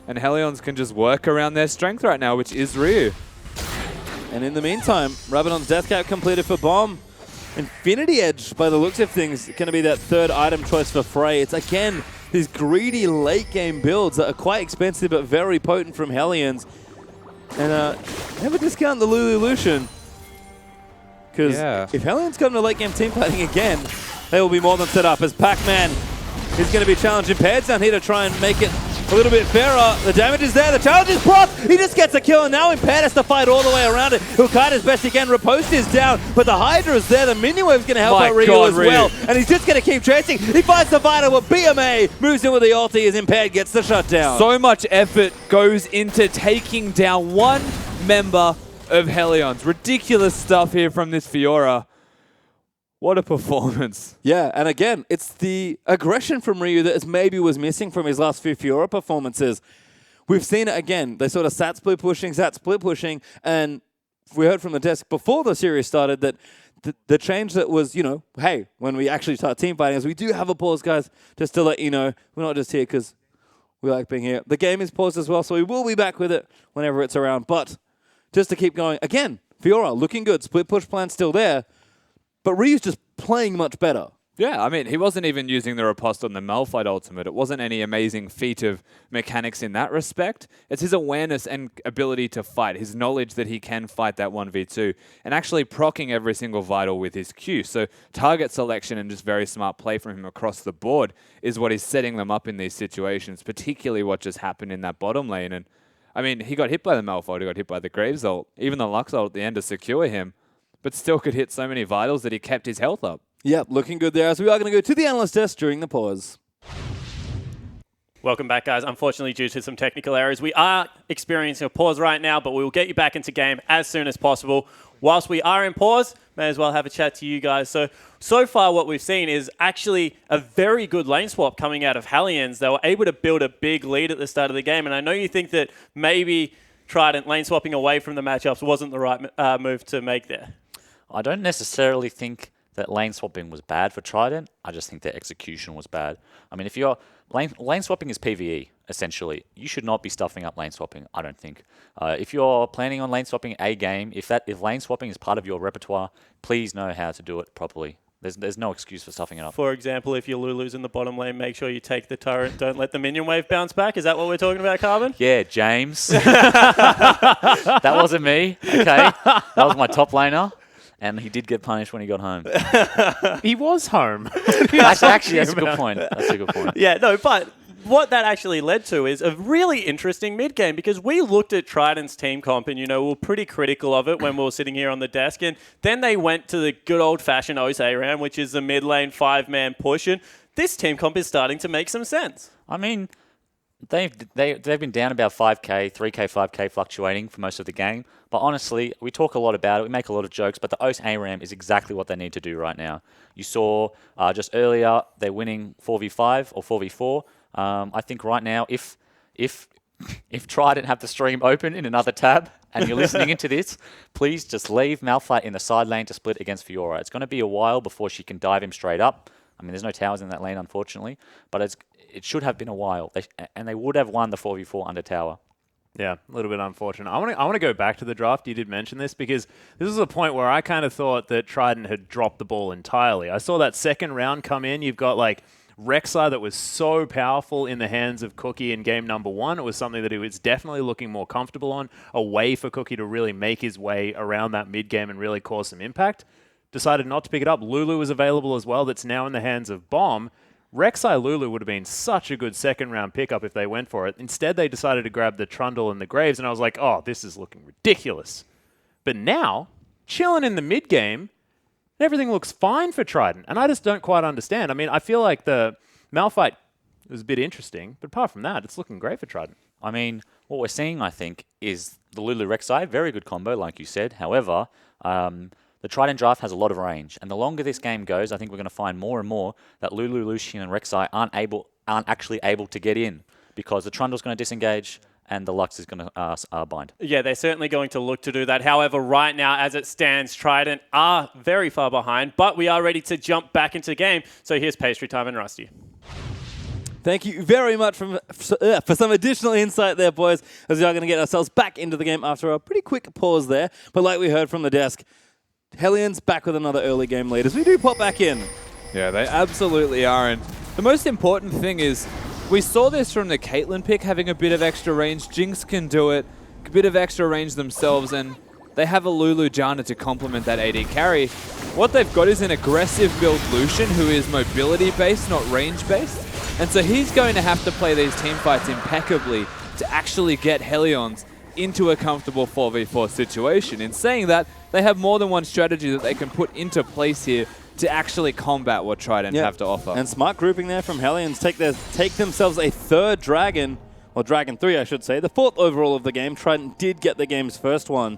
And Hellions can just work around their strength right now, which is Ryu. And in the meantime, Rabadon's Death Cap completed for Bomb. Infinity Edge, by the looks of things, going to be that 3rd item choice for Frey. It's, again, these greedy late-game builds that are quite expensive but very potent from Hellions. And never discount the Lulu Lucian. Because if Hellions come to late-game team fighting again, they will be more than set up, as Pac-Man is going to be challenging Pads down here to try and make it a little bit fairer. The damage is there. The challenge is blocked. He just gets a kill, and now Impaired has to fight all the way around it. He'll kite as best he can. Riposte is down, but the Hydra is there. The minion wave's going to help out Ryu as well, and he's just going to keep chasing. He finds the fighter, but BMA moves in with the ulti as Impaired gets the shutdown. So much effort goes into taking down one member of Hellions. Ridiculous stuff here from this Fiora. What a performance. Yeah, and again, it's the aggression from Ryu that maybe was missing from his last few Fiora performances. we've seen it again. They sort of sat split pushing, and we heard from the desk before the series started that the change that was, hey, when we actually start team fighting is we do have a pause, guys, just to let you know, we're not just here because we like being here. The game is paused as well, so we will be back with it whenever it's around. But just to keep going, again, Fiora looking good, split push plan still there, but Ryu's just playing much better. Yeah, I mean, he wasn't even using the riposte on the Malphite ultimate. It wasn't any amazing feat of mechanics in that respect. It's his awareness and ability to fight, his knowledge that he can fight that 1v2, and actually proccing every single vital with his Q. So target selection and just very smart play from him across the board is what is setting them up in these situations, particularly what just happened in that bottom lane. And I mean, he got hit by the Malphite, he got hit by the Graves ult, even the Lux ult at the end to secure him, but still could hit so many vitals that he kept his health up. Yep, looking good there as we are going to go to the analyst desk during the pause. Welcome back, guys. Unfortunately, due to some technical errors, we are experiencing a pause right now, but we will get you back into game as soon as possible. Whilst we are in pause, may as well have a chat to you guys. So far what we've seen is actually a very good lane swap coming out of Hellions. They were able to build a big lead at the start of the game, and I know you think that maybe Trident lane swapping away from the matchups wasn't the right move to make there. I don't necessarily think that lane swapping was bad for Trident. I just think their execution was bad. I mean, if you're lane swapping is PvE essentially. You should not be stuffing up lane swapping, I don't think. If you're planning on lane swapping a game, if lane swapping is part of your repertoire, please know how to do it properly. There's no excuse for stuffing it up. For example, if your Lulu's in the bottom lane, make sure you take the turret. Don't let the minion wave bounce back. Is that what we're talking about, Carbon? Yeah, James. That wasn't me. Okay, that was my top laner. And he did get punished when he got home. He was home. Actually, that's a good point. That's a good point. Yeah, no, but what that actually led to is a really interesting mid-game because we looked at Trident's team comp and, we were pretty critical of it when we were sitting here on the desk. And then they went to the good old-fashioned OSARAM, which is the mid-lane 5-man push. And this team comp is starting to make some sense. I mean, they've been down about 5k, 3k, 5k fluctuating for most of the game. But honestly, we talk a lot about it. We make a lot of jokes, but the OSARAM is exactly what they need to do right now. You saw just earlier they're winning 4v5 or 4v4. I think right now, if Trident have the stream open in another tab and you're listening into this, please just leave Malphite in the side lane to split against Fiora. It's going to be a while before she can dive him straight up. I mean, there's no towers in that lane, unfortunately, but it should have been a while, and they would have won the 4v4 under tower. Yeah, a little bit unfortunate. I want to go back to the draft. You did mention this because this was a point where I kind of thought that Trident had dropped the ball entirely. I saw that second round come in. You've got like Rek'Sai that was so powerful in the hands of Cookie in game number 1. It was something that he was definitely looking more comfortable on, a way for Cookie to really make his way around that mid game and really cause some impact. Decided not to pick it up. Lulu was available as well. That's now in the hands of Bomb. Rek'Sai Lulu would have been such a good second-round pickup if they went for it. Instead, they decided to grab the Trundle and the Graves, and I was like, oh, this is looking ridiculous. But now, chilling in the mid-game, everything looks fine for Trident, and I just don't quite understand. I mean, I feel like the Malphite was a bit interesting, but apart from that, it's looking great for Trident. I mean, what we're seeing, I think, is the Lulu Rek'Sai, very good combo, like you said. However, the Trident draft has a lot of range, and the longer this game goes, I think we're going to find more and more that Lulu, Lucian, and Rek'Sai aren't actually able to get in because the Trundle's going to disengage and the Lux is going to bind. Yeah, they're certainly going to look to do that. However, right now, as it stands, Trident are very far behind, but we are ready to jump back into the game. So here's Pastry Time and Rusty. Thank you very much for some additional insight there, boys, as we are going to get ourselves back into the game after a pretty quick pause there. But like we heard from the desk, Hellions back with another early game lead as we do pop back in. Yeah, they absolutely are. And the most important thing is we saw this from the Caitlyn pick, having a bit of extra range. Jinx can do it, a bit of extra range themselves, and they have a Lulu Janna to complement that AD carry. What they've got is an aggressive build Lucian who is mobility-based, not range-based. And so he's going to have to play these team fights impeccably to actually get Hellions into a comfortable 4v4 situation. In saying that, they have more than one strategy that they can put into place here to actually combat what Trident have to offer. And smart grouping there from Hellions. Take themselves a third dragon, or Dragon 3 I should say, the 4th overall of the game. Trident did get the game's first one.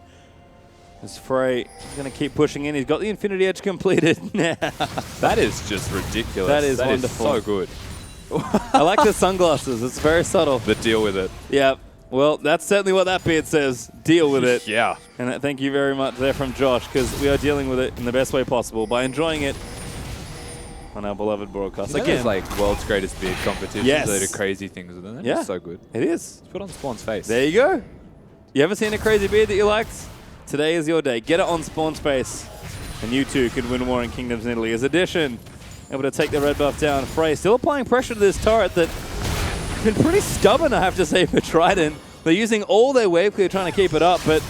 As Frey is going to keep pushing in. He's got the Infinity Edge completed. That is just ridiculous. That is wonderful. So good. I like the sunglasses. It's very subtle. The deal with it. Yeah. Well, that's certainly what that beard says. Deal with it. Yeah. And thank you very much there from Josh, because we are dealing with it in the best way possible by enjoying it on our beloved broadcast. You know Again, there's like world's greatest beard competitions. Yes. They do crazy things with them. They're Yeah. just so good. it is. Put on Spawn's face. There you go. You ever seen a crazy beard that you liked? Today is your day. Get it on Spawn's face, and you too could win Warring Kingdoms in Italy. As Addition able to take the red buff down. Frey still applying pressure to this turret that been pretty stubborn, I have to say, for Trident. They're using all their wave clear trying to keep it up, but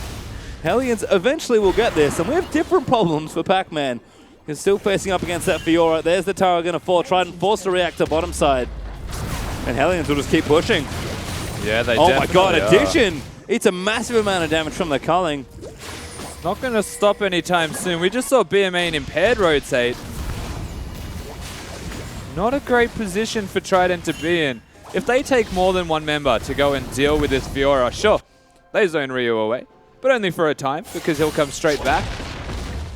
Hellions eventually will get this, and we have different problems for Pac-Man. He's still facing up against that Fiora. There's the tower going to fall. Trident forced to react to bottom side, and Hellions will just keep pushing. Yeah, they Oh my god, definitely are. Addition! It's a massive amount of damage from the culling. Not going to stop anytime soon. We just saw BMA and Impaired rotate. Not a great position for Trident to be in. If they take more than one member to go and deal with this Fiora, sure, they zone Ryu away. But only for a time, because he'll come straight back.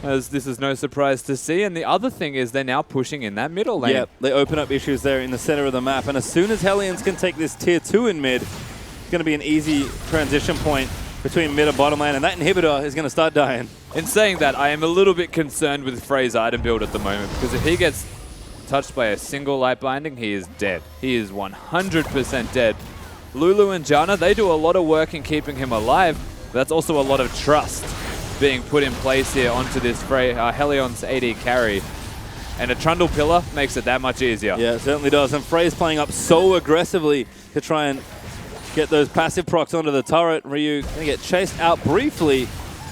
As this is no surprise to see. And the other thing is they're now pushing in that middle lane. Yeah, they open up issues there in the center of the map, and as soon as Hellions can take this tier 2 in mid, it's going to be an easy transition point between mid and bottom lane, and that inhibitor is going to start dying. In saying that, I am a little bit concerned with Frey's item build at the moment, because if he gets touched by a single light binding, he is dead. He is 100% dead. Lulu and Janna, they do a lot of work in keeping him alive, but that's also a lot of trust being put in place here onto this Frey, Helion's AD carry. And a Trundle Pillar makes it that much easier. Yeah, it certainly does, and Frey's playing up so aggressively to try and get those passive procs onto the turret. Ryu going to get chased out briefly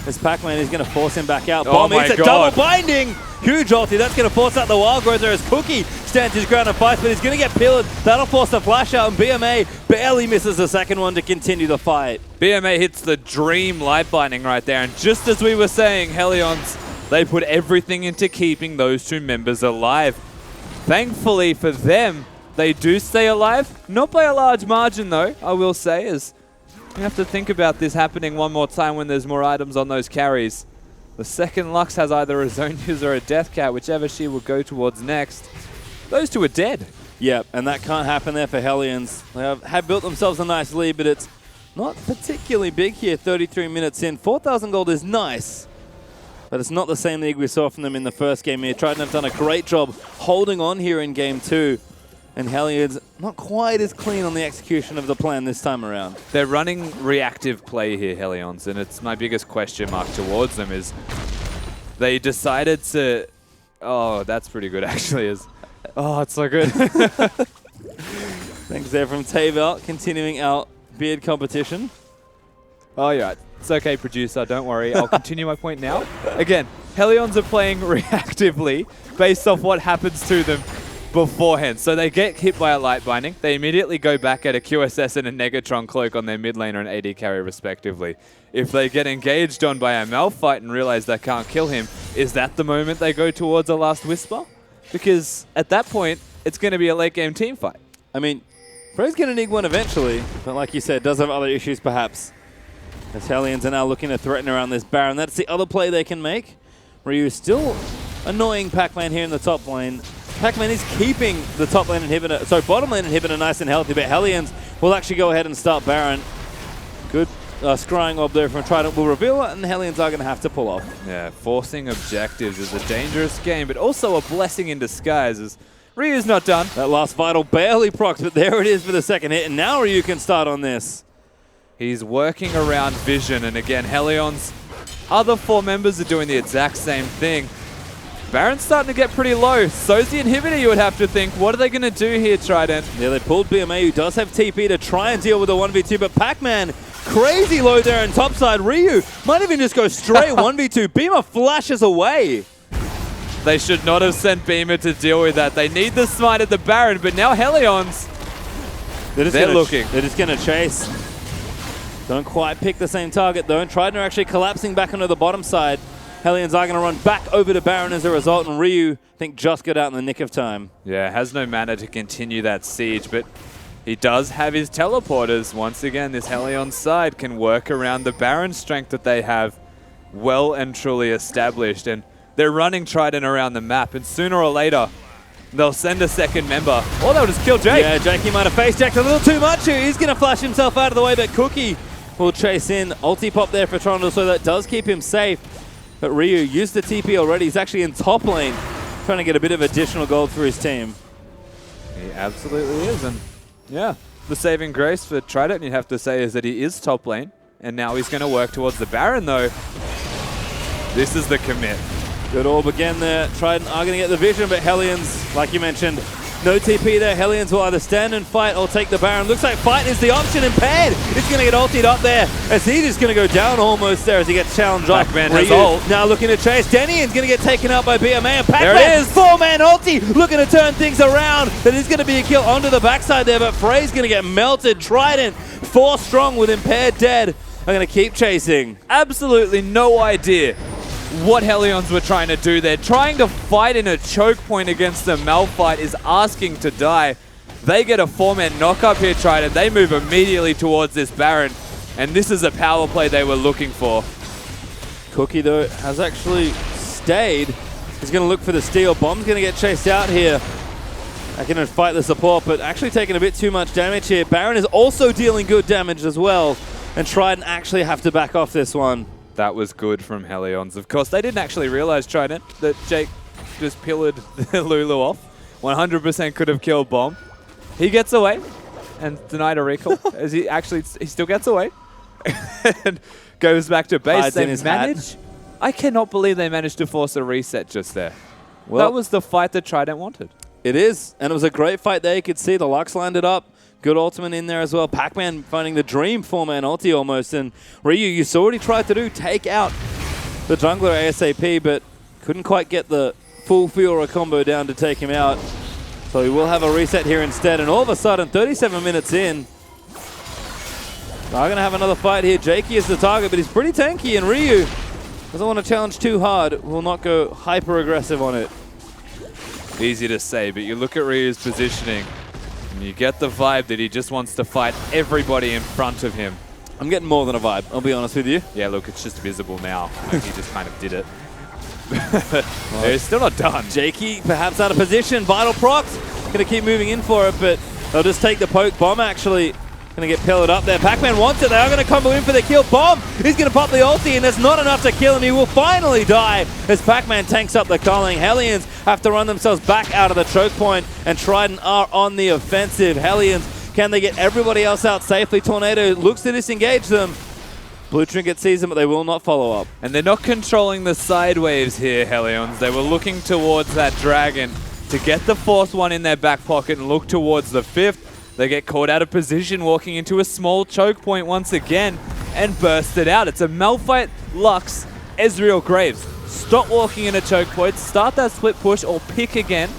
as Pac-Man is going to force him back out. Oh Bomb my hits a God. double binding! Huge ulti, that's going to force out the Wild Growth there as Cookie stands his ground and fights, but he's going to get pillared. That'll force the flash out, and BMA barely misses the second one to continue the fight. BMA hits the dream light binding right there, and just as we were saying, Helions, they put everything into keeping those two members alive. Thankfully for them, they do stay alive. Not by a large margin though, I will say, as you have to think about this happening one more time when there's more items on those carries. The second Lux has either a Zone User or a Death Cat, whichever she will go towards next. Those two are dead. Yep, and that can't happen there for Hellions. They have built themselves a nice lead, but it's not particularly big here, 33 minutes in. 4,000 gold is nice, but it's not the same league we saw from them in the first game here. Trident have done a great job holding on here in game 2, and Hellions not quite as clean on the execution of the plan this time around. They're running reactive play here, Helions, and it's my biggest question mark towards them is they decided to... Oh, that's pretty good actually. Oh, it's so good. Thanks there from Tavel, continuing our beard competition. Oh, yeah. It's okay, producer. Don't worry. I'll continue my point now. Again, Helions are playing reactively based off what happens to them beforehand. So they get hit by a light binding. They immediately go back at a QSS and a Negatron cloak on their mid laner and AD carry respectively. If they get engaged on by a Malphite and realize they can't kill him, is that the moment they go towards a Last Whisper? Because at that point, it's going to be a late game team fight. I mean, Frey's going to need one eventually, but like you said, does have other issues perhaps. As Hellions are now looking to threaten around this Baron. That's the other play they can make. Ryu still annoying Pac-Man here in the top lane. Pac-Man is keeping the top lane inhibitor, sorry, bottom lane inhibitor nice and healthy, but Hellions will actually go ahead and start Baron. Good scrying orb there from Trident will reveal it, and the Hellions are going to have to pull off. Yeah, forcing objectives is a dangerous game, but also a blessing in disguise as Ryu's not done. That last vital barely procs, but there it is for the second hit, and now Ryu can start on this. He's working around vision, and again, Helion's other 4 members are doing the exact same thing. Baron's starting to get pretty low. So's the inhibitor, you would have to think. What are they going to do here, Trident? Yeah, they pulled BMA, who does have TP to try and deal with the 1v2, but Pac-Man crazy low there on topside. Ryu might even just go straight 1v2. Beamer flashes away. They should not have sent Beamer to deal with that. They need the smite at the Baron, but now Helion's, they're looking. They're just going to chase. Don't quite pick the same target, though. And Trident are actually collapsing back onto the bottom side. Hellions are going to run back over to Baron as a result, and Ryu, I think, just got out in the nick of time. Yeah, has no mana to continue that siege, but he does have his teleporters. Once again, this Helion side can work around the Baron strength that they have well and truly established, and they're running Trident around the map, and sooner or later, they'll send a second member, or they'll just kill Jake. Yeah, Jakey might have face-jacked a little too much here. He's going to flash himself out of the way, but Cookie will chase in. Ulti pop there for Toronto, so that does keep him safe. But Ryu used the TP already. He's actually in top lane, trying to get a bit of additional gold for his team. He absolutely is, and yeah, the saving grace for Trident, you have to say, is that he is top lane, and now he's going to work towards the Baron, though. This is the commit. Good orb again there. Trident are going to get the vision, but Hellions, like you mentioned, no TP there. Hellions will either stand and fight or take the Baron. Looks like fight is the option, and Pad is going to get ultied up there as he's just going to go down almost there as he gets challenged off. Pac-Man has ult. Now looking to chase. Denian's going to get taken out by BMA, and There it Pac-Man, is. four-man ulti, looking to turn things around. That is going to be a kill onto the backside there, but Frey's going to get melted. Trident, 4 strong with Impaired dead. I'm going to keep chasing. Absolutely no idea what Hellions were trying to do there. Trying to fight in a choke point against the Malphite is asking to die. They get a 4-man knock-up here, Trident. They move immediately towards this Baron, and this is a power play they were looking for. Cookie, though, has actually stayed. He's going to look for the steal. Bomb's going to get chased out here. I can fight the support, but actually taking a bit too much damage here. Baron is also dealing good damage as well, and Trident actually have to back off this one. That was good from Hellions. Of course, they didn't actually realize, Trident, that Jake just pillared the Lulu off. 100% could have killed Bomb. He gets away and denied a recall as he still gets away and goes back to base. Hides in his hat. I cannot believe they managed to force a reset just there. Well, that was the fight that Trident wanted. It is, and it was a great fight there. You could see the Lux lined it up. Good ultimate in there as well. Pac-Man finding the dream 4-man ulti almost. And Ryu, you saw what he tried to do, take out the jungler ASAP, but couldn't quite get the full Fiora combo down to take him out. So he will have a reset here instead. And all of a sudden, 37 minutes in, they're going to have another fight here. Jakey is the target, but he's pretty tanky, and Ryu doesn't want to challenge too hard. Will not go hyper-aggressive on it. Easy to say, but you look at Ryu's positioning, and you get the vibe that he just wants to fight everybody in front of him. I'm getting more than a vibe, I'll be honest with you. Yeah, look, it's just visible now. Like he just kind of did it. It's still not done. Jakey perhaps out of position. Vital procs. Going to keep moving in for it, but they'll just take the poke. Bomb actually going to get pelleted up there. Pac-Man wants it. They are going to combo in for the kill. Bomb is going to pop the ulti, and that's not enough to kill him. He will finally die as Pac-Man tanks up the culling. Hellions have to run themselves back out of the choke point, and Trident are on the offensive. Hellions, can they get everybody else out safely? Tornado looks to disengage them. Blue Trinket sees them, but they will not follow up. And they're not controlling the side waves here, Hellions. They were looking towards that dragon to get the 4th one in their back pocket and look towards the 5th. They get caught out of position, walking into a small choke point once again and burst it out. It's a Malphite, Lux, Ezreal, Graves. Stop walking in a choke point, start that split push or pick again.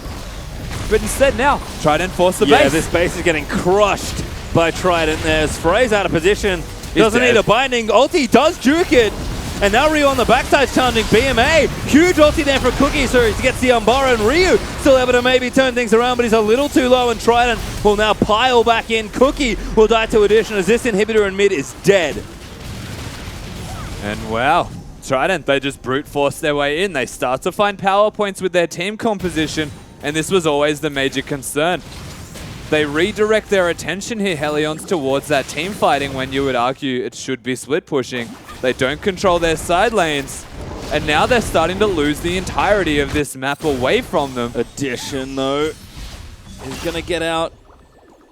But instead now, Trident force the base. Yeah, this base is getting crushed by Trident. There's Frey's out of position. Doesn't need a binding. Ulti does juke it. And now Ryu on the backside challenging BMA. Huge ulti there for Cookie, so he gets the Umbara, and Ryu still able to maybe turn things around, but he's a little too low, and Trident will now pile back in. Cookie will die to addition as this inhibitor in mid is dead. And wow, Trident, they just brute force their way in. They start to find power points with their team composition, and this was always the major concern. They redirect their attention here, Hellions, towards that team fighting when you would argue it should be split pushing. They don't control their side lanes, and now they're starting to lose the entirety of this map away from them. Addition, though, is going to get out.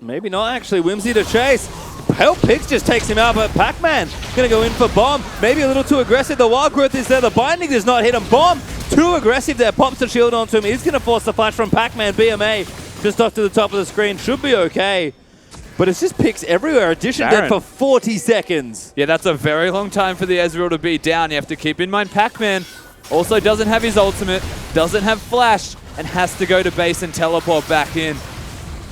Maybe not, actually. Whimsy to chase. Hell, Pigs just takes him out, but Pac-Man going to go in for Bomb. Maybe a little too aggressive. The Wild Growth is there. The Binding does not hit him. Bomb, too aggressive there. Pops the shield onto him. He's going to force the flash from Pac-Man. BMA just off to the top of the screen. Should be okay. But it's just picks everywhere. Addition dead for 40 seconds. Yeah, that's a very long time for the Ezreal to be down. You have to keep in mind Pac-Man also doesn't have his ultimate, doesn't have flash, and has to go to base and teleport back in.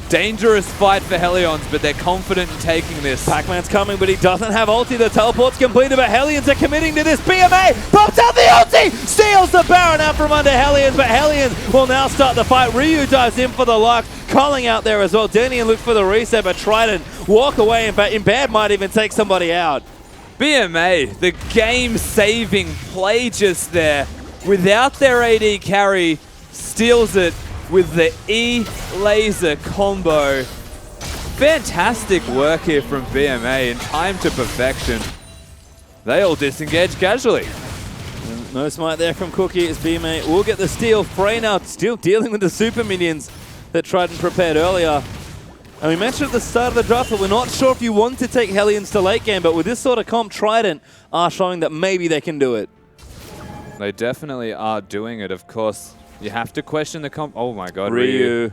Dangerous fight for Hellions, but they're confident in taking this. Pac-Man's coming, but he doesn't have ulti. The teleport's completed, but Hellions are committing to this. BMA pops out the ulti! Steals the Baron out from under Hellions, but Hellions will now start the fight. Ryu dives in for the Lux, calling out there as well. Denian looks for the reset, but Trident walk away. In fact, Impaired might even take somebody out. BMA, the game-saving play just there, without their AD carry, steals it with the E-laser combo. Fantastic work here from BMA in time to perfection. They all disengage casually. No smite there from Cookie as BMA will get the steal. Frey now still dealing with the super minions that Trident prepared earlier. And we mentioned at the start of the draft that we're not sure if you want to take Hellions to late game, but with this sort of comp, Trident are showing that maybe they can do it. They definitely are doing it, of course. You have to question the comp. Oh my god, Ryu.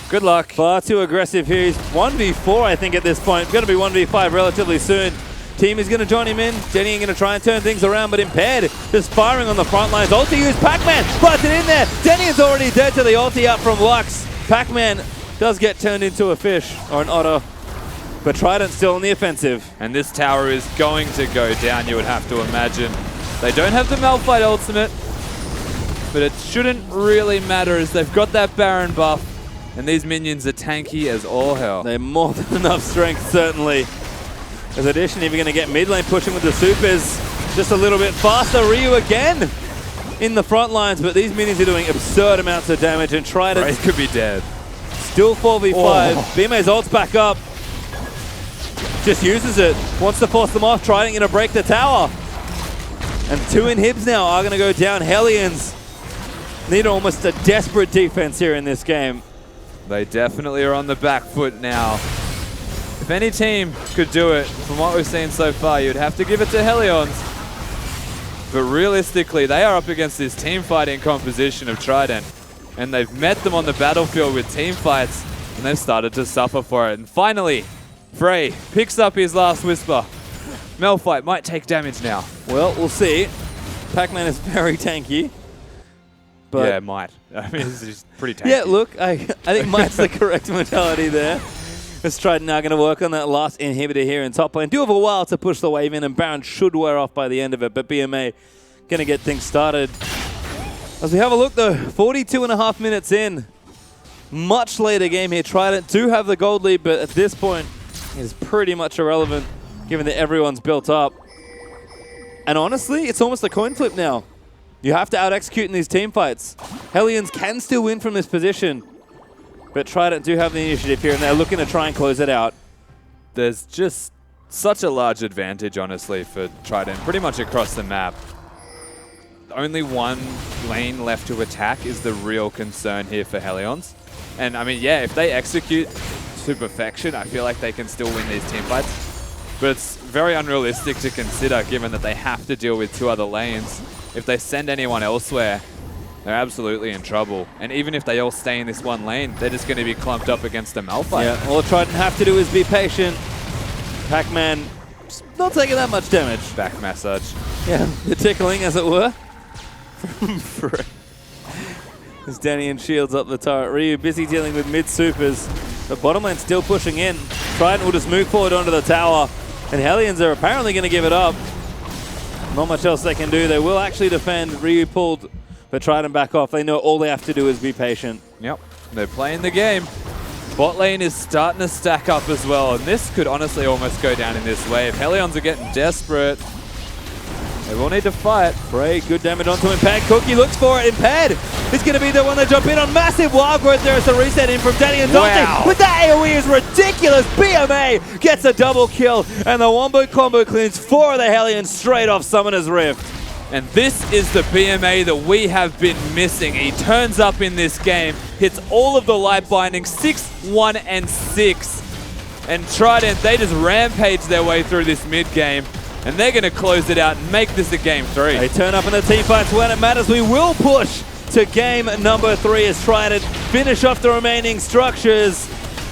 Good luck. Far too aggressive here. He's 1v4, I think, at this point. Going to be 1v5 relatively soon. Team is going to join him in. Denny going to try and turn things around, but Impaired just firing on the front lines. Ulti used Pac-Man, buzzed it in there. Denny is already dead to the ulti up from Lux. Pac-Man does get turned into a fish or an otter, but Trident still on the offensive. And this tower is going to go down, you would have to imagine. They don't have the Malphite ultimate, but it shouldn't really matter as they've got that Baron buff, and these minions are tanky as all hell. They're more than enough strength, certainly. As addition, if you're going to get mid lane pushing with the supers, just a little bit faster. Ryu again in the front lines, but these minions are doing absurd amounts of damage, and Trident Right, could be dead. still 4v5. Oh. BMA's ult's back up. Just uses it. Wants to force them off. Trident going to break the tower. And 2 inhibs now are going to go down. Hellions need almost a desperate defense here in this game. They definitely are on the back foot now. If any team could do it, from what we've seen so far, you'd have to give it to Hellions. But realistically, they are up against this team fighting composition of Trident. And they've met them on the battlefield with team fights, and they've started to suffer for it. And finally, Frey picks up his last Whisper. Malphite might take damage now. Well, we'll see. Pac-Man is very tanky. But Yeah, might. I mean, this is pretty tanky. yeah, look, I think might's the correct mentality there. As Trident now going to work on that last inhibitor here in top lane. Do have a while to push the wave in, and Baron should wear off by the end of it, but BMA going to get things started. As we have a look though, 42.5 minutes in. Much later game here. Trident do have the gold lead, but at this point, it is pretty much irrelevant given that everyone's built up. And honestly, it's almost a coin flip now. You have to out-execute in these team fights. Hellions can still win from this position, but Trident do have the initiative here, and they're looking to try and close it out. There's just such a large advantage, honestly, for Trident, pretty much across the map. Only one lane left to attack is the real concern here for Hellions. And I mean, yeah, if they execute to perfection, I feel like they can still win these team fights. But it's very unrealistic to consider given that they have to deal with 2 other lanes. If they send anyone elsewhere, they're absolutely in trouble. And even if they all stay in this one lane, they're just going to be clumped up against the Malphite. Yeah, all Trident have to do is be patient. Pac-Man not taking that much damage. Back massage. Yeah, the tickling, as it were. As Danny and shields up the turret. Ryu busy dealing with mid-supers. But bottom lane still pushing in. Trident will just move forward onto the tower. And Hellions are apparently going to give it up. Not much else they can do. They will actually defend. Ryu pulled, but Trident back off. They know all they have to do is be patient. Yep, they're playing the game. Bot lane is starting to stack up as well, and this could honestly almost go down in this wave. Hellions are getting desperate. They will need to fight. Frey, good damage onto Impaired. Cookie looks for it. Impaired is going to be the one that jump in on massive wild growth. There is a reset in from Danny and Dante. Wow. But that AoE is ridiculous. BMA gets a double kill, and the wombo combo cleans 4 of the Hellions straight off Summoner's Rift. And this is the BMA that we have been missing. He turns up in this game, hits all of the light binding, 6, 1, and 6. And Trident, they just rampage their way through this mid game. And they're going to close it out and make this a game 3. They turn up in the team fights when it matters. We will push to game number 3 as Trident finish off the remaining structures.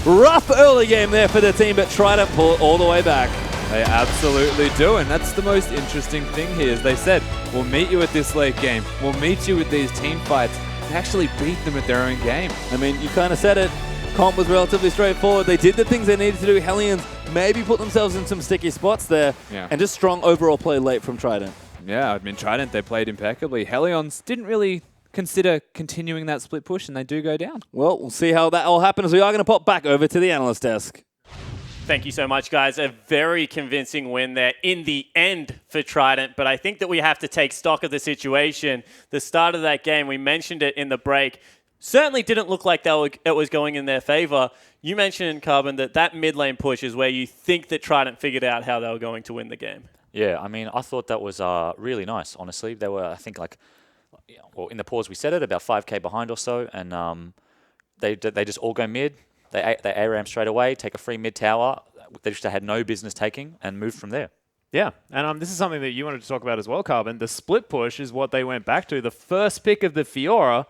Rough early game there for the team, but Trident pull it all the way back. They absolutely do, and that's the most interesting thing here, is they said, we'll meet you at this late game. We'll meet you with these team fights. They actually beat them at their own game. I mean, you kind of said it. Comp was relatively straightforward. They did the things they needed to do. Hellions maybe put themselves in some sticky spots there. Yeah. And just strong overall play late from Trident. Yeah, I mean, Trident, they played impeccably. Hellions didn't really consider continuing that split push, and they do go down. Well, we'll see how that all happens. We are going to pop back over to the analyst desk. Thank you so much, guys. A very convincing win there in the end for Trident, but I think that we have to take stock of the situation. The start of that game, we mentioned it in the break, certainly didn't look like it was going in their favor. You mentioned, Carbon, that mid lane push is where you think that Trident figured out how they were going to win the game. Yeah, I mean, I thought that was really nice, honestly. They were, I think, in the pause we said it, about 5k behind or so, and they just all go mid. They ARAM straight away, take a free mid tower, they just had no business taking, and move from there. Yeah, and this is something that you wanted to talk about as well, Carbon. The split push is what they went back to. The first pick of the Fiora,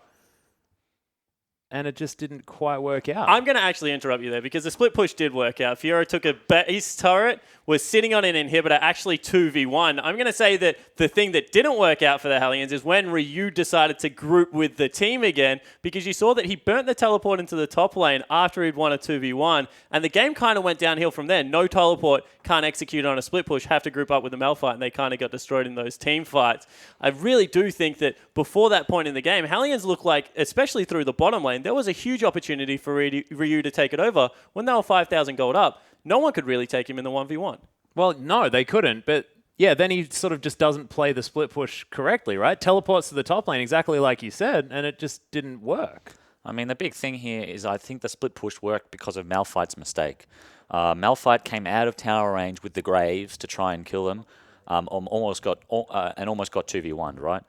and it just didn't quite work out. I'm going to actually interrupt you there because the split push did work out. Fiora took a base turret, was sitting on an inhibitor, actually 2v1. I'm going to say that the thing that didn't work out for the Hellions is when Ryu decided to group with the team again, because you saw that he burnt the teleport into the top lane after he'd won a 2v1, and the game kind of went downhill from there. No teleport, can't execute on a split push, have to group up with the Malphite, and they kind of got destroyed in those team fights. I really do think that before that point in the game, Hellions looked like, especially through the bottom lane, there was a huge opportunity for Ryu to take it over. When they were 5,000 gold up, no one could really take him in the 1v1. Well, no, they couldn't, but yeah, then he sort of just doesn't play the split push correctly, right? Teleports to the top lane exactly like you said, and it just didn't work. I mean, the big thing here is I think the split push worked because of Malphite's mistake. Malphite came out of tower range with the Graves to try and kill them, almost got 2v1'd, right?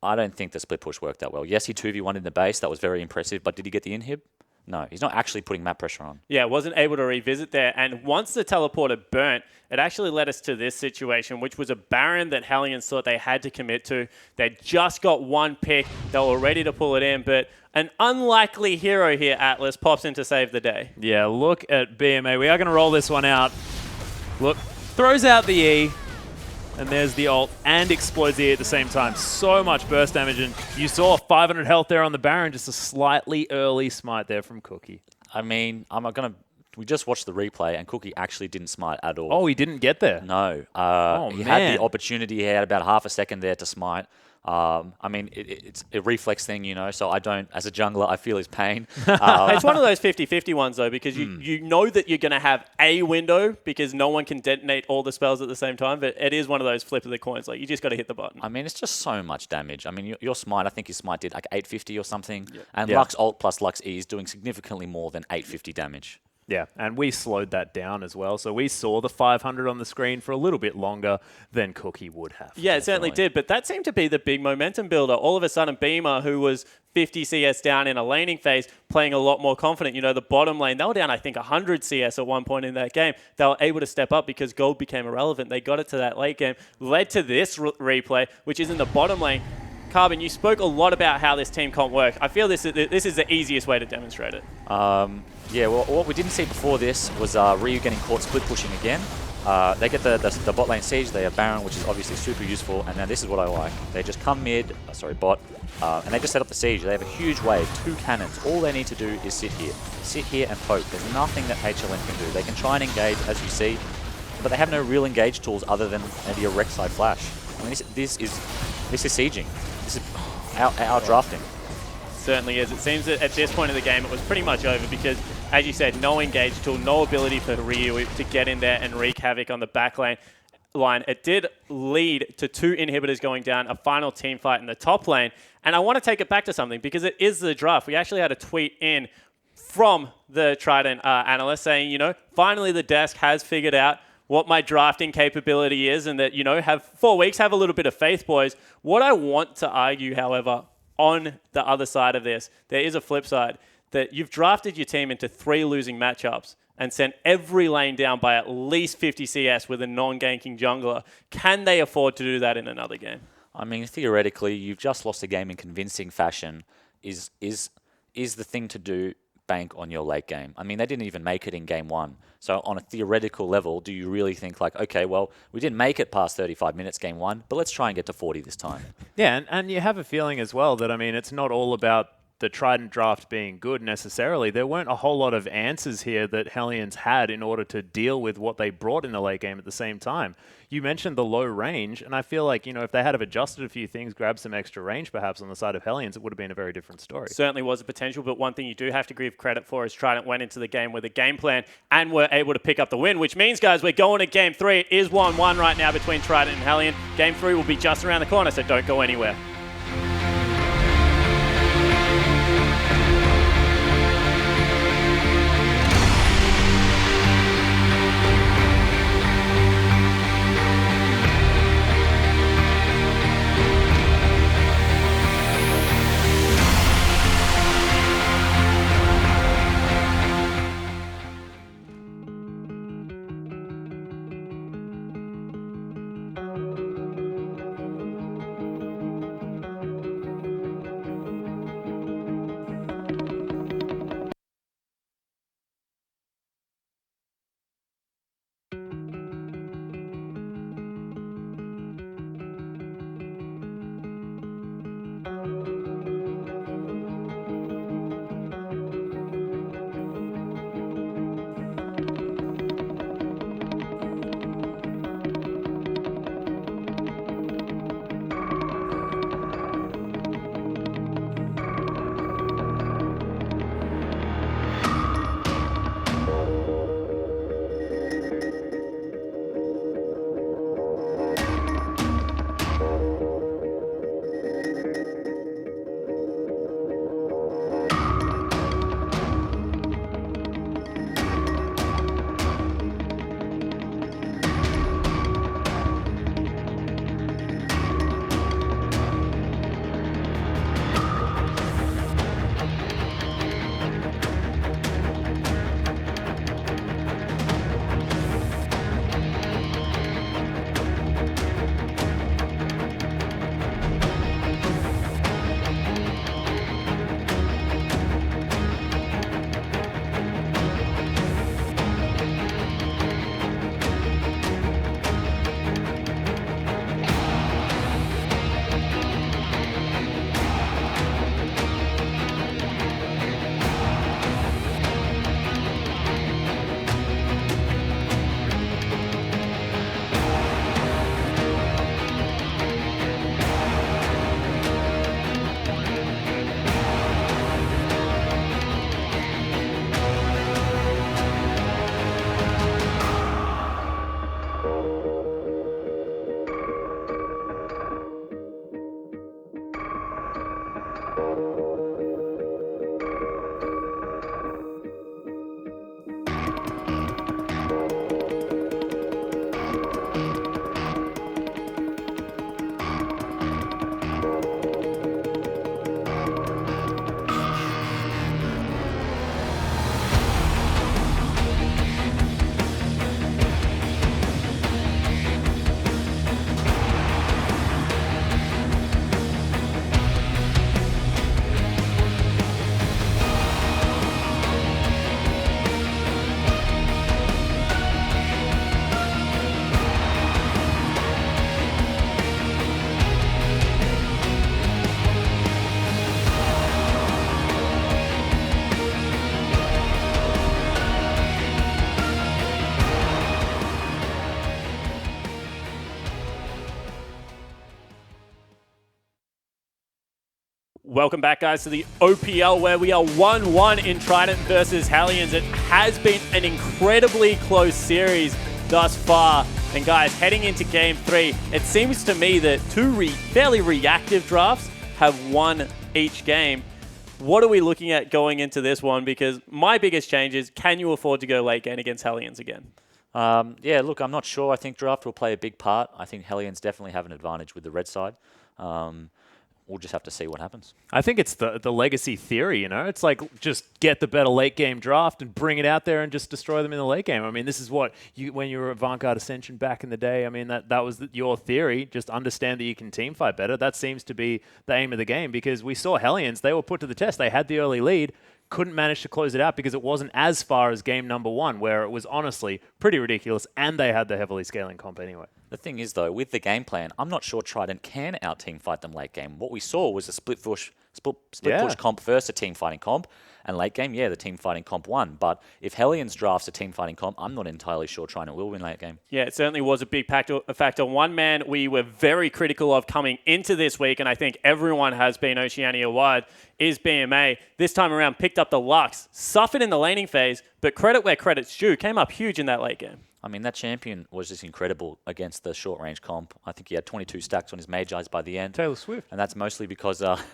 I don't think the split push worked that well. Yes, he 2v1 in the base. That was very impressive. But did he get the inhib? No, he's not actually putting map pressure on. Yeah, wasn't able to revisit there. And once the teleporter burnt, it actually led us to this situation, which was a Baron that Hellions thought they had to commit to. They just got one pick. They were ready to pull it in. But an unlikely hero here, Atlas, pops in to save the day. Yeah, look at BMA. We are going to roll this one out. Look, throws out the E. And there's the ult, and explodes the E at the same time. So much burst damage, and you saw 500 health there on the Baron, just a slightly early smite there from Cookie. I mean, we just watched the replay, and Cookie actually didn't smite at all. Oh, he didn't get there? No. He man. had the opportunity. He had about half a second there to smite. I mean, it's a reflex thing, you know, so I don't, as a jungler, I feel his pain. It's one of those 50-50 ones, though, because you know that you're going to have a window because no one can detonate all the spells at the same time, but it is one of those flip of the coins. Like, you just got to hit the button. I mean, it's just so much damage. I mean, your smite, I think your smite did like 850 or something, and Yeah. Lux ult plus Lux E is doing significantly more than 850 damage. Yeah, and we slowed that down as well, so we saw the 500 on the screen for a little bit longer than Cookie would have. Yeah, it certainly did, but that seemed to be the big momentum builder. All of a sudden, Beamer, who was 50 CS down in a laning phase, playing a lot more confident. You know, the bottom lane, they were down, I think, 100 CS at one point in that game. They were able to step up because gold became irrelevant. They got it to that late game, led to this replay, which is in the bottom lane. Carbon, you spoke a lot about how this team comp works. I feel this is the easiest way to demonstrate it. Yeah, well, what we didn't see before this was Ryu getting caught split pushing again. They get the bot lane siege, they have Baron, which is obviously super useful, and now this is what I like. They just come mid, bot, and they just set up the siege. They have a huge wave, 2 cannons. All they need to do is sit here and poke. There's nothing that HLN can do. They can try and engage, as you see, but they have no real engage tools other than maybe a Rek'Sai flash. I mean, this is sieging. This is our drafting. Certainly is. It seems that at this point of the game, it was pretty much over because, as you said, no engage tool, no ability for Ryu to get in there and wreak havoc on the back lane. It did lead to 2 inhibitors going down, a final team fight in the top lane. And I want to take it back to something because it is the draft. We actually had a tweet in from the Trident analyst saying, you know, finally the desk has figured out what my drafting capability is and that, you know, have 4 weeks, have a little bit of faith, boys. What I want to argue, however, on the other side of this, there is a flip side that you've drafted your team into 3 losing matchups and sent every lane down by at least 50 CS with a non-ganking jungler. Can they afford to do that in another game? I mean, theoretically, you've just lost a game in convincing fashion. Is the thing to do bank on your late game? I mean, they didn't even make it in game 1. So on a theoretical level, do you really think like, okay, well, we didn't make it past 35 minutes game 1, but let's try and get to 40 this time? Yeah, and you have a feeling as well that, I mean, it's not all about the Trident draft being good necessarily. There weren't a whole lot of answers here that Hellions had in order to deal with what they brought in the late game at the same time. You mentioned the low range, and I feel like, you know, if they had have adjusted a few things, grabbed some extra range perhaps on the side of Hellions, it would have been a very different story. Certainly was a potential, but one thing you do have to give credit for is Trident went into the game with a game plan and were able to pick up the win, which means, guys, we're going to game 3. It is 1-1 right now between Trident and Hellion. Game 3 will be just around the corner, so don't go anywhere. Welcome back, guys, to the OPL, where we are 1-1 in Trident versus Hellions. It has been an incredibly close series thus far. And guys, heading into Game 3, it seems to me that two fairly reactive drafts have won each game. What are we looking at going into this one? Because my biggest change is, can you afford to go late game against Hellions again? Yeah, look, I'm not sure. I think draft will play a big part. I think Hellions definitely have an advantage with the red side. We'll just have to see what happens. I think it's the legacy theory, you know? It's like just get the better late game draft and bring it out there and just destroy them in the late game. I mean, this is what when you were at Vanguard Ascension back in the day, I mean, that was your theory. Just understand that you can team fight better. That seems to be the aim of the game, because we saw Hellions, they were put to the test. They had the early lead, couldn't manage to close it out because it wasn't as far as game number 1, where it was honestly pretty ridiculous, and they had the heavily scaling comp anyway. The thing is, though, with the game plan, I'm not sure Trident can out-team fight them late game. What we saw was a split push comp versus a team fighting comp, and late game, yeah, the team fighting comp won. But if Hellions drafts a team fighting comp, I'm not entirely sure Trident will win late game. Yeah, it certainly was a big factor. One man we were very critical of coming into this week, and I think everyone has been Oceania-wide, is BMA. This time around, picked up the Lux, suffered in the laning phase, but credit where credit's due, came up huge in that late game. I mean, that champion was just incredible against the short-range comp. I think he had 22 stacks on his Magi's by the end. Taylor Swift. And that's mostly because no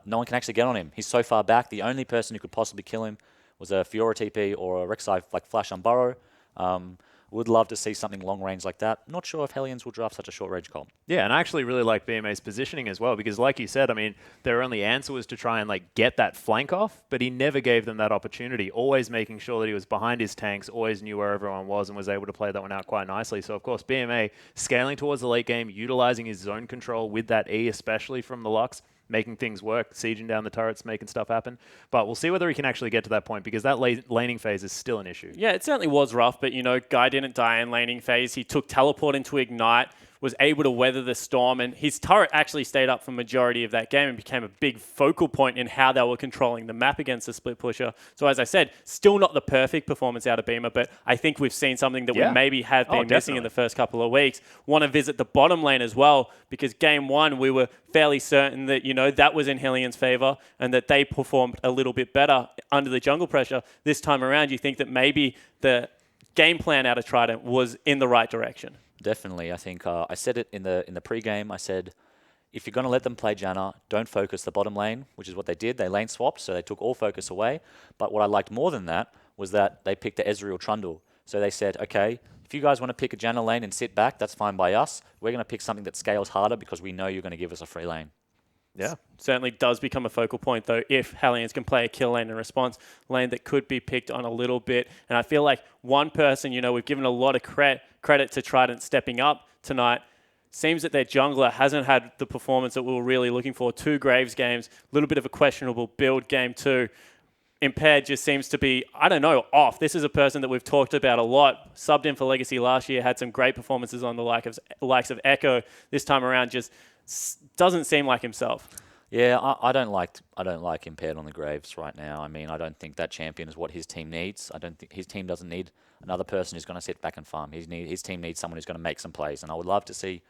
one can actually get on him. He's so far back. The only person who could possibly kill him was a Fiora TP or a Rek'Sai like Flash on Burrow. Would love to see something long range like that. Not sure if Hellions will draft such a short range comp. Yeah, and I actually really like BMA's positioning as well, because like you said, I mean, their only answer was to try and like get that flank off, but he never gave them that opportunity, always making sure that he was behind his tanks, always knew where everyone was, and was able to play that one out quite nicely. So of course, BMA scaling towards the late game, utilizing his zone control with that E, especially from the Lux, making things work, sieging down the turrets, making stuff happen. But we'll see whether he can actually get to that point, because that laning phase is still an issue. Yeah, it certainly was rough, but, you know, Guy didn't die in laning phase. He took teleport into Ignite, was able to weather the storm, and his turret actually stayed up for majority of that game and became a big focal point in how they were controlling the map against the split pusher. So as I said, still not the perfect performance out of Beamer, but I think we've seen something that we maybe have been missing in the first couple of weeks. Want to visit the bottom lane as well, because game 1 we were fairly certain that, you know, that was in Hellions' favor and that they performed a little bit better under the jungle pressure. This time around, you think that maybe the game plan out of Trident was in the right direction? Definitely. I think I said it in the pre-game. I said, if you're going to let them play Janna, don't focus the bottom lane, which is what they did. They lane swapped, so they took all focus away. But what I liked more than that was that they picked the Ezreal Trundle. So they said, okay, if you guys want to pick a Janna lane and sit back, that's fine by us. We're going to pick something that scales harder because we know you're going to give us a free lane. Yeah, certainly does become a focal point, though, if Hellions can play a kill lane and response lane that could be picked on a little bit. And I feel like one person, you know, we've given a lot of credit to Trident stepping up tonight. Seems that their jungler hasn't had the performance that we were really looking for. 2 Graves games, a little bit of a questionable build game 2. Impaired just seems to be, I don't know, off. This is a person that we've talked about a lot. Subbed in for Legacy last year, had some great performances on the likes of Echo. This time around just doesn't seem like himself. Yeah, I don't like Impaired on the Graves right now. I mean, I don't think that champion is what his team needs. I don't think his team doesn't need another person who's going to sit back and farm. His team needs someone who's going to make some plays, and I would love to see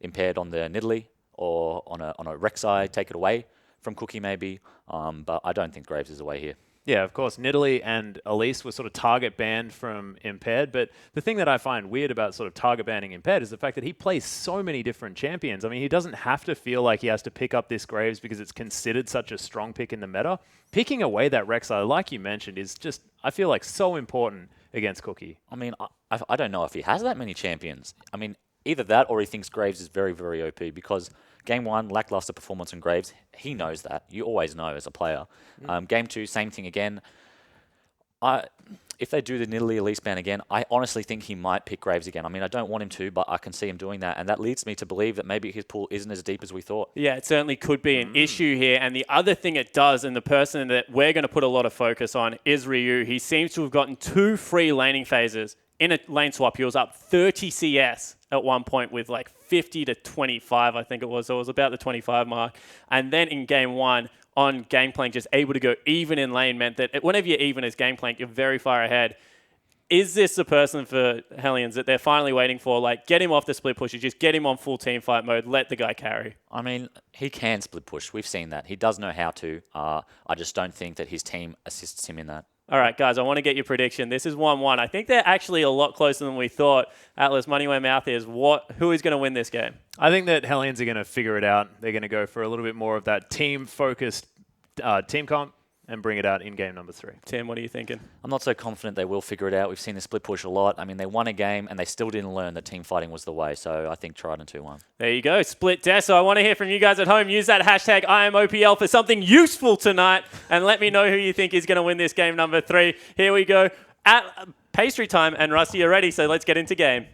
Impaired on the Nidalee or on a Rek'Sai, take it away from Cookie maybe. But I don't think Graves is the way here. Yeah, of course. Nidalee and Elise were sort of target banned from Impaired, but the thing that I find weird about sort of target banning Impaired is the fact that he plays so many different champions. I mean, he doesn't have to feel like he has to pick up this Graves because it's considered such a strong pick in the meta. Picking away that Rek'Sai, like you mentioned, is just, I feel like, so important against Cookie. I mean, I don't know if he has that many champions. I mean, either that or he thinks Graves is very, very OP because Game 1, lackluster performance on Graves. He knows that. You always know as a player. Game 2, same thing again. If they do the Nidalee Elise ban again, I honestly think he might pick Graves again. I mean, I don't want him to, but I can see him doing that. And that leads me to believe that maybe his pool isn't as deep as we thought. Yeah, it certainly could be an issue here. And the other thing it does, and the person that we're going to put a lot of focus on, is Ryu. He seems to have gotten 2 free laning phases. In a lane swap, he was up 30 CS at one point with like 50 to 25, I think it was. So it was about the 25 mark. And then in Game 1, on Gangplank, just able to go even in lane meant that whenever you're even as Gangplank, you're very far ahead. Is this the person for Hellions that they're finally waiting for? Like, get him off the split push. You just get him on full team fight mode. Let the guy carry. I mean, he can split push. We've seen that. He does know how to. I just don't think that his team assists him in that. All right, guys, I want to get your prediction. This is 1-1. I think they're actually a lot closer than we thought. Atlas, money where mouth is. Who is going to win this game? I think that Hellions are going to figure it out. They're going to go for a little bit more of that team-focused team comp and bring it out in game number 3. Tim, what are you thinking? I'm not so confident they will figure it out. We've seen the split push a lot. I mean, they won a game and they still didn't learn that team fighting was the way. So I think Trident 2-1. There you go. Split Deso. I want to hear from you guys at home. Use that hashtag IamOPL for something useful tonight and let me know who you think is going to win this game number 3. Here we go. At pastry time, and Rusty, you're ready, so let's get into game.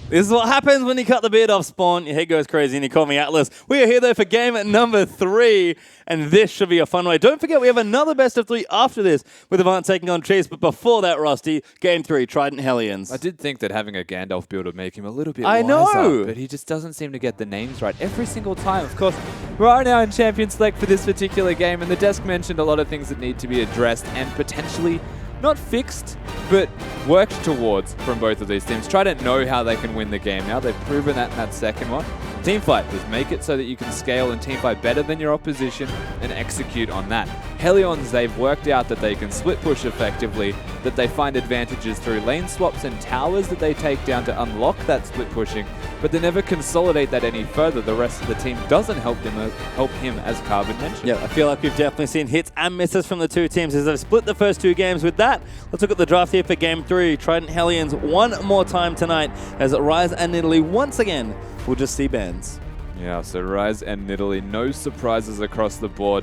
This is what happens when you cut the beard off, Spawn. Your head goes crazy and you call me Atlas. We are here, though, for game number 3, and this should be a fun way. Don't forget, we have another best of 3 after this with Avant taking on Chase, but before that, Rusty, game 3, Trident Hellions. I did think that having a Gandalf build would make him a little bit I wiser, know. but he just doesn't seem to get the names right every single time. Of course, we are now in Champion Select for this particular game, and the desk mentioned a lot of things that need to be addressed and potentially not fixed, but worked towards from both of these teams. Trident know how they can win the game now. They've proven that in that second one. Teamfight does make it so that you can scale and teamfight better than your opposition and execute on that. Hellions, they've worked out that they can split push effectively, that they find advantages through lane swaps and towers that they take down to unlock that split pushing, but they never consolidate that any further. The rest of the team doesn't help him, as Carbon mentioned. Yeah, I feel like we've definitely seen hits and misses from the two teams as they've split the first 2 games. With that, let's look at the draft here for game 3. Trident Hellions one more time tonight as Rise and Nidalee once again will just see bans. Yeah, so Rise and Nidalee, no surprises across the board.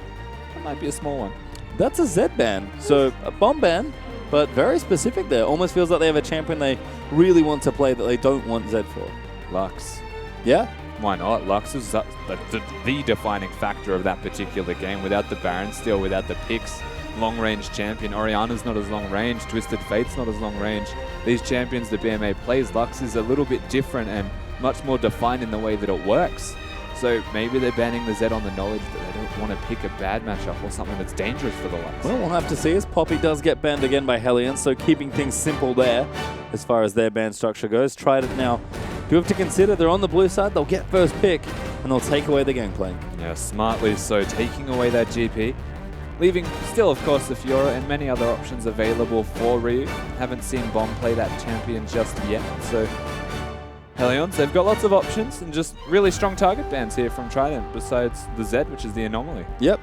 That might be a small one. That's a Z ban, so a bomb ban, but very specific there. Almost feels like they have a champion they really want to play that they don't want Z for. Lux. Yeah? Why not? Lux is the defining factor of that particular game. Without the Baron Steel, without the picks, long-range champion. Oriana's not as long-range. Twisted Fate's not as long-range. These champions the BMA plays, Lux is a little bit different and much more defined in the way that it works. So maybe they're banning the Z on the knowledge that they don't want to pick a bad matchup or something that's dangerous for the Lux. Well, we'll have to see as Poppy does get banned again by Hellions, so keeping things simple there as far as their ban structure goes. Trident now do have to consider they're on the blue side, they'll get first pick, and they'll take away the Gangplank. Yeah, smartly so, taking away that GP. Leaving still, of course, the Fiora and many other options available for Ryu. Haven't seen Bomb play that champion just yet, so Hellions, they've got lots of options and just really strong target bans here from Trident, besides the Z, which is the anomaly. Yep,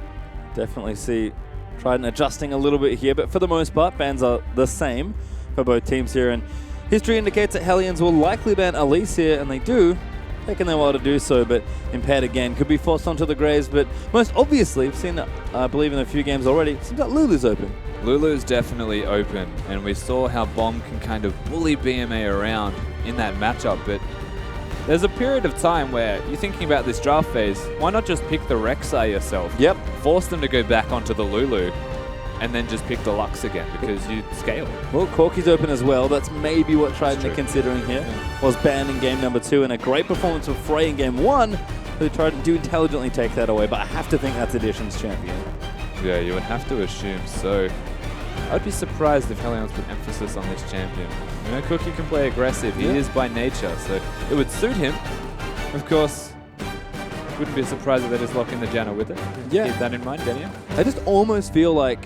definitely see Trident adjusting a little bit here, but for the most part, bans are the same for both teams here, and history indicates that Hellions will likely ban Elise here, and they do, taking their while to do so, but Impaired again could be forced onto the Graves, but most obviously, we've seen that, I believe in a few games already, it seems like Lulu's open. Lulu's definitely open, and we saw how Bomb can kind of bully BMA around in that matchup, but there's a period of time where you're thinking about this draft phase, why not just pick the Rek'Sai yourself? Yep. Force them to go back onto the Lulu, and then just pick the Lux again, because you scale. Well, Corky's open as well. That's maybe what Trident are considering here. Was banned in game number 2, and a great performance from Frey in game 1. Who Trident do intelligently take that away, but I have to think that's Edition's champion. Yeah, you would have to assume so. I'd be surprised if Hellions put emphasis on this champion. You know, Cookie can play aggressive. He is by nature, so it would suit him. Of course, wouldn't be surprised if they just lock in the Janna with it. Yeah. Keep that in mind, Daniel. I just almost feel like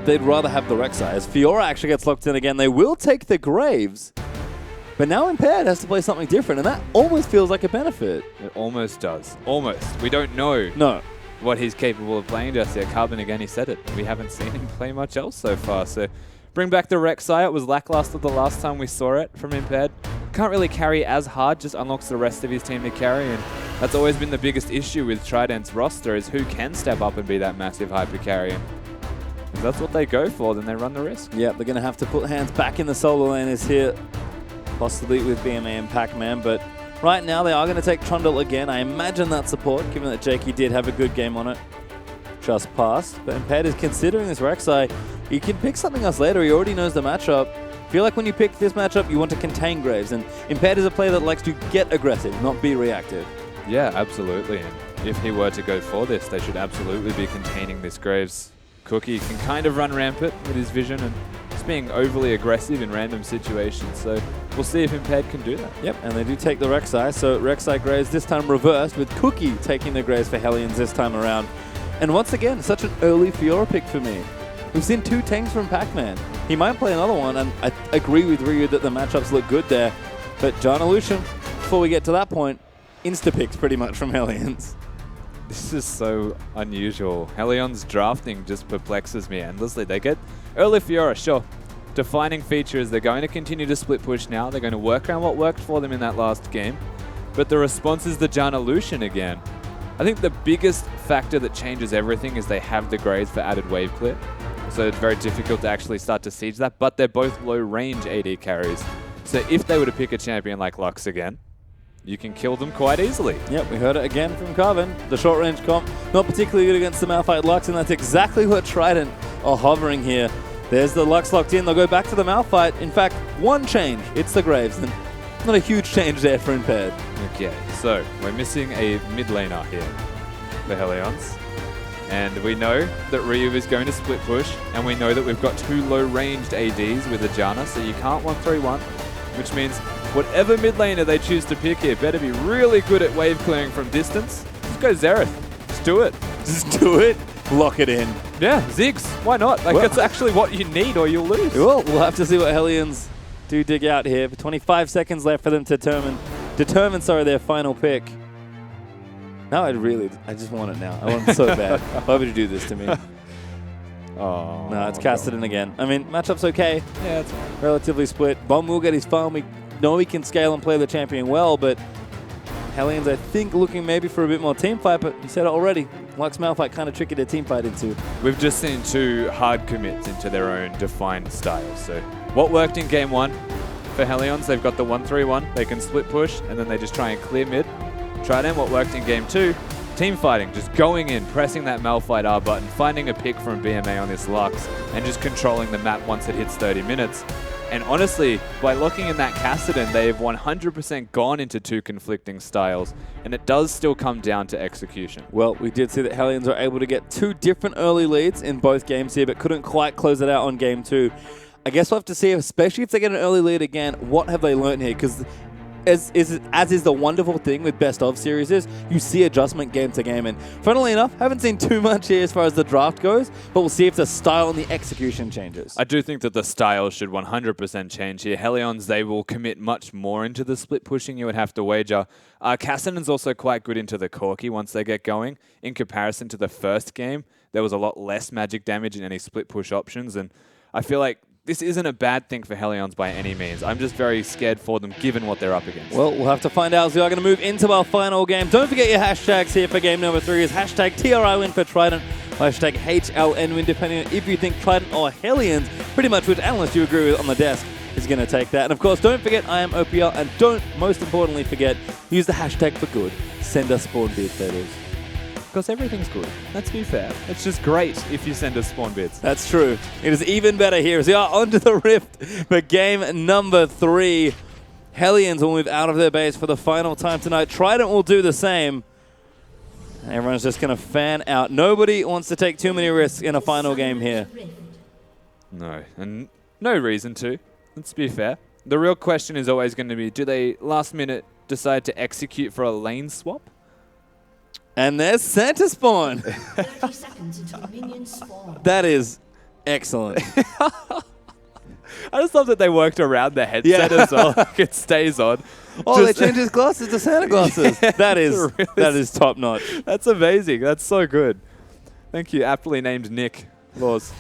they'd rather have the Rek'Sai. As Fiora actually gets locked in again, they will take the Graves. But now Impaired has to play something different, and that almost feels like a benefit. It almost does. Almost. We don't know No. what he's capable of playing just yet. Carbon, again, he said it. We haven't seen him play much else so far. So bring back the Rek'Sai. It was lackluster the last time we saw it from Impaired. Can't really carry as hard, just unlocks the rest of his team to carry. And that's always been the biggest issue with Trident's roster, is who can step up and be that massive hyper carry. And if that's what they go for, then they run the risk. Yeah, they're going to have to put hands back in the solo laners here, possibly with BMA and Pac-Man, but right now they are going to take Trundle again. I imagine that support, given that Jakey did have a good game on it. Just passed, but Impaired is considering this Rek'Sai. He can pick something else later. He already knows the matchup. I feel like when you pick this matchup, you want to contain Graves, and Impaired is a player that likes to get aggressive, not be reactive. Yeah, absolutely. And if he were to go for this, they should absolutely be containing this Graves. Cookie can kind of run rampant with his vision and just being overly aggressive in random situations. So we'll see if Impaired can do that. Yep, and they do take the Rek'Sai. So Rek'Sai Graves this time reversed, with Cookie taking the Graves for Hellions this time around. And once again, such an early Fiora pick for me. We've seen 2 tanks from Pac-Man. He might play another one, and I agree with Ryu that the matchups look good there. But John Lucian, before we get to that point, insta-picks pretty much from Hellions. This is so unusual. Hellion's drafting just perplexes me endlessly. They get early Fiora, sure. Defining feature is they're going to continue to split push now. They're going to work around what worked for them in that last game. But the response is the Jana Lucian again. I think the biggest factor that changes everything is they have the Graves for added wave clear. So it's very difficult to actually start to siege that, but they're both low range AD carries. So if they were to pick a champion like Lux again, you can kill them quite easily. Yep, we heard it again from Carvin. The short range comp, not particularly good against the Malphite Lux, and that's exactly what Trident are hovering here. There's the Lux locked in. They'll go back to the Malphite. In fact, one change. It's the Graves. And not a huge change there for Impaired. Okay, so we're missing a mid laner here for Hellions. And we know that Ryu is going to split push, and we know that we've got 2 low-ranged ADs with a Janna, so you can't 1-3-1, which means whatever mid laner they choose to pick here better be really good at wave clearing from distance. Just go Xerath. Just do it. Just do it. Lock it in. Yeah, Ziggs. Why not? Like, that's actually what you need, or you'll lose. Well, we'll have to see what Hellions do dig out here. 25 seconds left for them to determine their final pick. Now I just want it now. I want it so bad. Why would you do this to me? Oh, No, it's casted in again. I mean, matchup's okay. Yeah, it's fine. Relatively split. Bomb will get his farm. We know he can scale and play the champion well, but Hellions, I think, looking maybe for a bit more team fight, but you said it already. Lux Malphite kind of tricky to team fight into. We've just seen 2 hard commits into their own defined styles. So what worked in game 1 for Hellions, they've got the 1-3-1. They can split push, and then they just try and clear mid. Trident, what worked in game 2, team fighting, just going in, pressing that Malphite R button, finding a pick from BMA on this Lux, and just controlling the map once it hits 30 minutes. And honestly, by locking in that Kassadin, they've 100% gone into 2 conflicting styles, and it does still come down to execution. Well, we did see that Hellions were able to get 2 different early leads in both games here, but couldn't quite close it out on game 2. I guess we'll have to see, especially if they get an early lead again, what have they learned here? Because as is the wonderful thing with best of series is, you see adjustment game to game. And funnily enough, haven't seen too much here as far as the draft goes, but we'll see if the style and the execution changes. I do think that the style should 100% change here. Hellions, they will commit much more into the split pushing, you would have to wager. Kassadin's also quite good into the Corki once they get going. In comparison to the first game, there was a lot less magic damage in any split push options, and I feel like this isn't a bad thing for Hellions by any means. I'm just very scared for them given what they're up against. Well, we'll have to find out as we are going to move into our final game. Don't forget your hashtags here for game number 3 is hashtag TRI win for Trident, hashtag HLN win, depending on if you think Trident or Hellions, pretty much which analyst you agree with on the desk is going to take that. And of course, don't forget I am OPL, and don't, most importantly, forget, use the hashtag for good. Send us spawn beard photos. Because everything's good. Let's be fair. It's just great if you send us spawn bits. That's true. It is even better here as we are onto the Rift for game number 3. Hellions will move out of their base for the final time tonight. Trident will do the same. Everyone's just going to fan out. Nobody wants to take too many risks in a final game here. No, and no reason to. Let's be fair. The real question is always going to be, do they last minute decide to execute for a lane swap? And there's Santa Spawn. 30 seconds until minions spawn. That is Excellent. I just love that they worked around the headset as well. Like it stays on. Oh, Just- they changed his glasses to Santa glasses. That is top notch. That's amazing. That's so good. Thank you. Aptly named Nick Laws.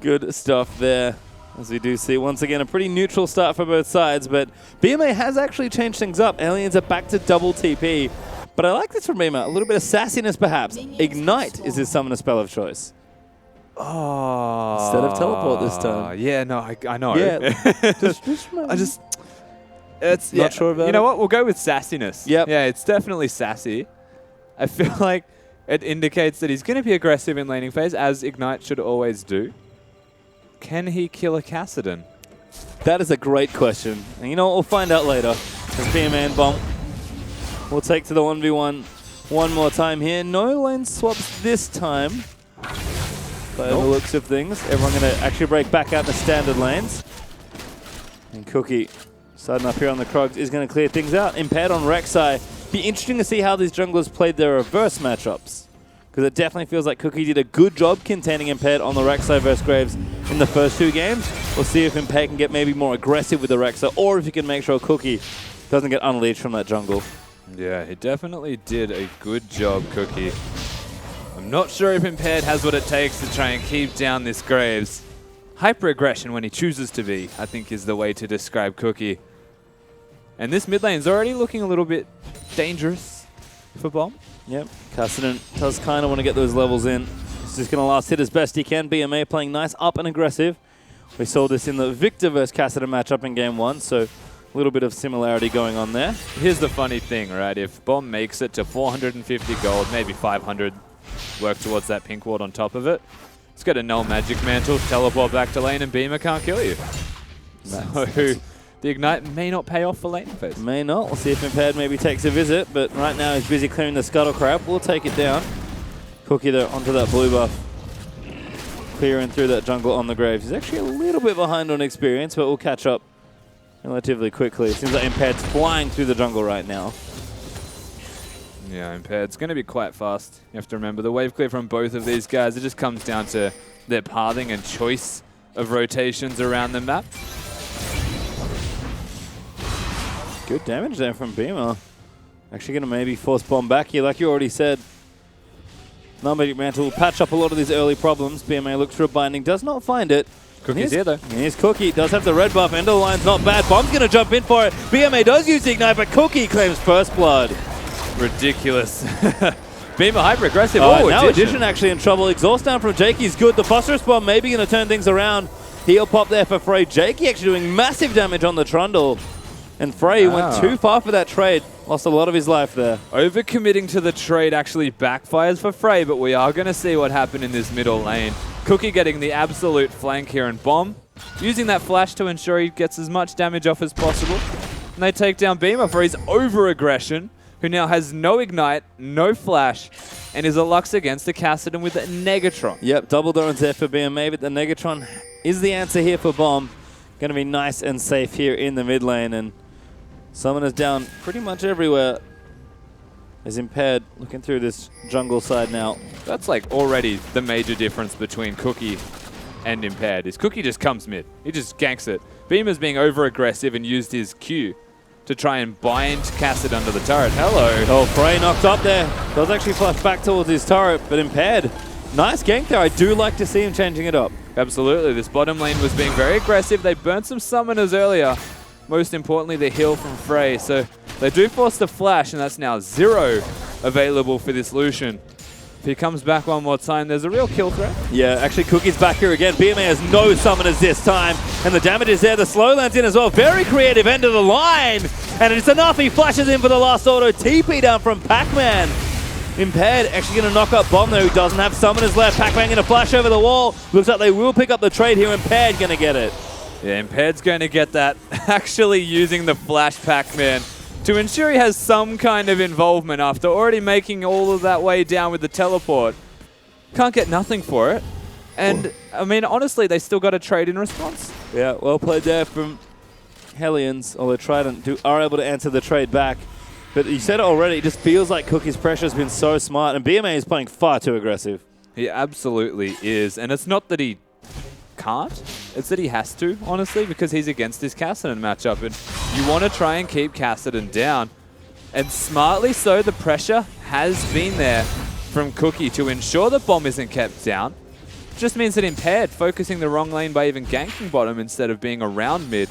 Good stuff there. As we do see, once again, a pretty neutral start for both sides, but BMA has actually changed things up. Aliens are back to double TP. But I like this from BMA. A little bit of sassiness, perhaps. Ignite is his summoner spell of choice. Oh. Instead of teleport this time. Yeah, no, I know. Yeah. It's Not sure about You know it? what? We'll go with sassiness. Yep. Yeah, it's definitely sassy. I feel like it indicates that he's going to be aggressive in laning phase, as Ignite should always do. Can he kill a Kassadin? That is a great question. And you know what? We'll find out later. As BMA and Bomb will take to the 1v1 one more time here. No lane swaps this time. By the looks of things. Everyone going to actually break back out the standard lanes. And Cookie, starting up here on the Krogs, is going to clear things out. Impaired on Rek'Sai. Be interesting to see how these junglers played their reverse matchups. Because it definitely feels like Cookie did a good job containing Impaired on the Rek'Sai versus Graves in the first 2 games. We'll see if Impaired can get maybe more aggressive with the Rek'Sai, or if he can make sure Cookie doesn't get unleashed from that jungle. Yeah, he definitely did a good job, Cookie. I'm not sure if Impaired has what it takes to try and keep down this Graves. Hyper-aggression when he chooses to be, I think, is the way to describe Cookie. And this mid lane's already looking a little bit dangerous for Bomb. Yep, Kassadin does kind of want to get those levels in. He's just going to last hit as best he can. BMA playing nice, up and aggressive. We saw this in the Victor versus Kassadin matchup in Game 1, so a little bit of similarity going on there. Here's the funny thing, right? If Bomb makes it to 450 gold, maybe 500, work towards that pink ward on top of it, it's got a null magic mantle, teleport back to lane, and Beamer can't kill you. So the Ignite may not pay off for lane phase. May not. We'll see if Impaired maybe takes a visit, but right now he's busy clearing the Scuttle Crab. We'll take it down. Cookie though onto that blue buff. Clearing through that jungle on the Graves. He's actually a little bit behind on experience, but we'll catch up relatively quickly. It seems like Impaired's flying through the jungle right now. Yeah, Impaired's going to be quite fast. You have to remember the wave clear from both of these guys. It just comes down to their pathing and choice of rotations around the map. Good damage there from Beamer. Actually going to maybe force Bomb back here, like you already said. Null-Magic Mantle will patch up a lot of these early problems. BMA looks for a binding, does not find it. Cookie's here though. Here's Cookie, does have the red buff. End of the line's not bad. Bomb's going to jump in for it. BMA does use the Ignite, but Cookie claims first blood. Ridiculous. Beamer hyper-aggressive. Now Addition actually in trouble. Exhaust down from Jakey's good. The Phosphorus Bomb maybe going to turn things around. Heal pop there for Frey. Jakey actually doing massive damage on the Trundle. And Frey went too far for that trade. Lost a lot of his life there. Overcommitting to the trade actually backfires for Frey, but we are going to see what happened in this middle lane. Cookie getting the absolute flank here, and Bomb using that flash to ensure he gets as much damage off as possible. And they take down Beamer for his over-aggression, who now has no Ignite, no flash, and is a Lux against the Kassadin with a Negatron. Yep, double drones there for BMA, but the Negatron is the answer here for Bomb. Going to be nice and safe here in the mid lane, and Summoner's down pretty much everywhere. Is Impaired looking through this jungle side now. That's like already the major difference between Cookie and Impaired, is Cookie just comes mid. He just ganks it. Beamer's being over-aggressive and used his Q to try and bind Kassadin under the turret. Hello. Oh, Frey knocked up there. Does actually flash back towards his turret, but Impaired. Nice gank there. I do like to see him changing it up. Absolutely. This bottom lane was being very aggressive. They burnt some summoners earlier. Most importantly, the heal from Frey. So they do force the flash, and that's now 0 available for this Lucian. If he comes back one more time, there's a real kill threat. Yeah, actually Cookie's back here again. BMA has no summoners this time, and the damage is there. The slow lands in as well. Very creative end of the line, and it's enough. He flashes in for the last auto. TP down from Pac-Man. Impaired actually going to knock up Bomb though, who doesn't have summoners left. Pac-Man going to flash over the wall. Looks like they will pick up the trade here. Impaired going to get it. Yeah, Impaired's going to get that. Actually using the flash Pac-Man to ensure he has some kind of involvement after already making all of that way down with the teleport. Can't get nothing for it. And, I mean, honestly, they still got a trade in response. Yeah, well played there from Hellions, although Trident are able to answer the trade back. But you said it already, it just feels like Cookie's pressure has been so smart, and BMA is playing far too aggressive. He absolutely is. And it's not that he can't. It's that he has to, honestly, because he's against this Cassidy matchup. And you want to try and keep Cassidy down. And smartly so, the pressure has been there from Cookie to ensure that Bomb isn't kept down. Just means that Impaired focusing the wrong lane by even ganking bottom instead of being around mid,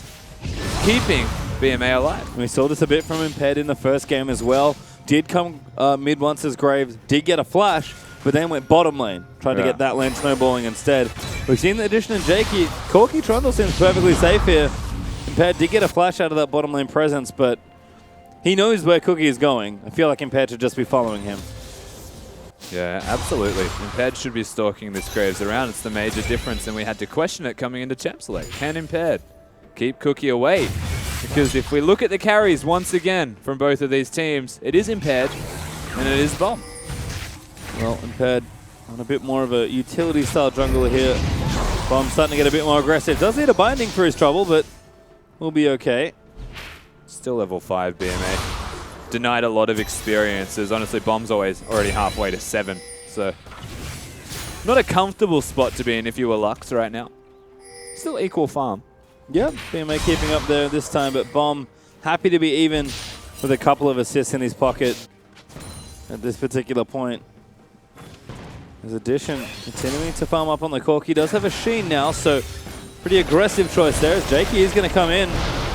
keeping BMA alive. We saw this a bit from Impaired in the first game as well. Did come mid once as Graves, did get a flash, but then went bottom lane, tried to get that lane snowballing instead. We've seen the addition of Jakey. Corky Trundle seems perfectly safe here. Impaired did get a flash out of that bottom lane presence, but he knows where Cookie is going. I feel like Impaired should just be following him. Yeah, absolutely. Impaired should be stalking this Graves around. It's the major difference, and we had to question it coming into Champ Select. Can Impaired keep Cookie away? Because if we look at the carries once again from both of these teams, it is Impaired and it is Bomb. Well, Impaired on a bit more of a utility-style jungler here. Bomb's starting to get a bit more aggressive. Does need a binding for his trouble, but we'll be okay. Still level 5 BMA. Denied a lot of experiences. Honestly, Bomb's already halfway to 7. So, not a comfortable spot to be in if you were Lux right now. Still equal farm. Yep, BMA keeping up there this time, but Bomb happy to be even with a couple of assists in his pocket at this particular point. His addition continuing to farm up on the Corky. Does have a Sheen now, so pretty aggressive choice there as Jakey is going to come in.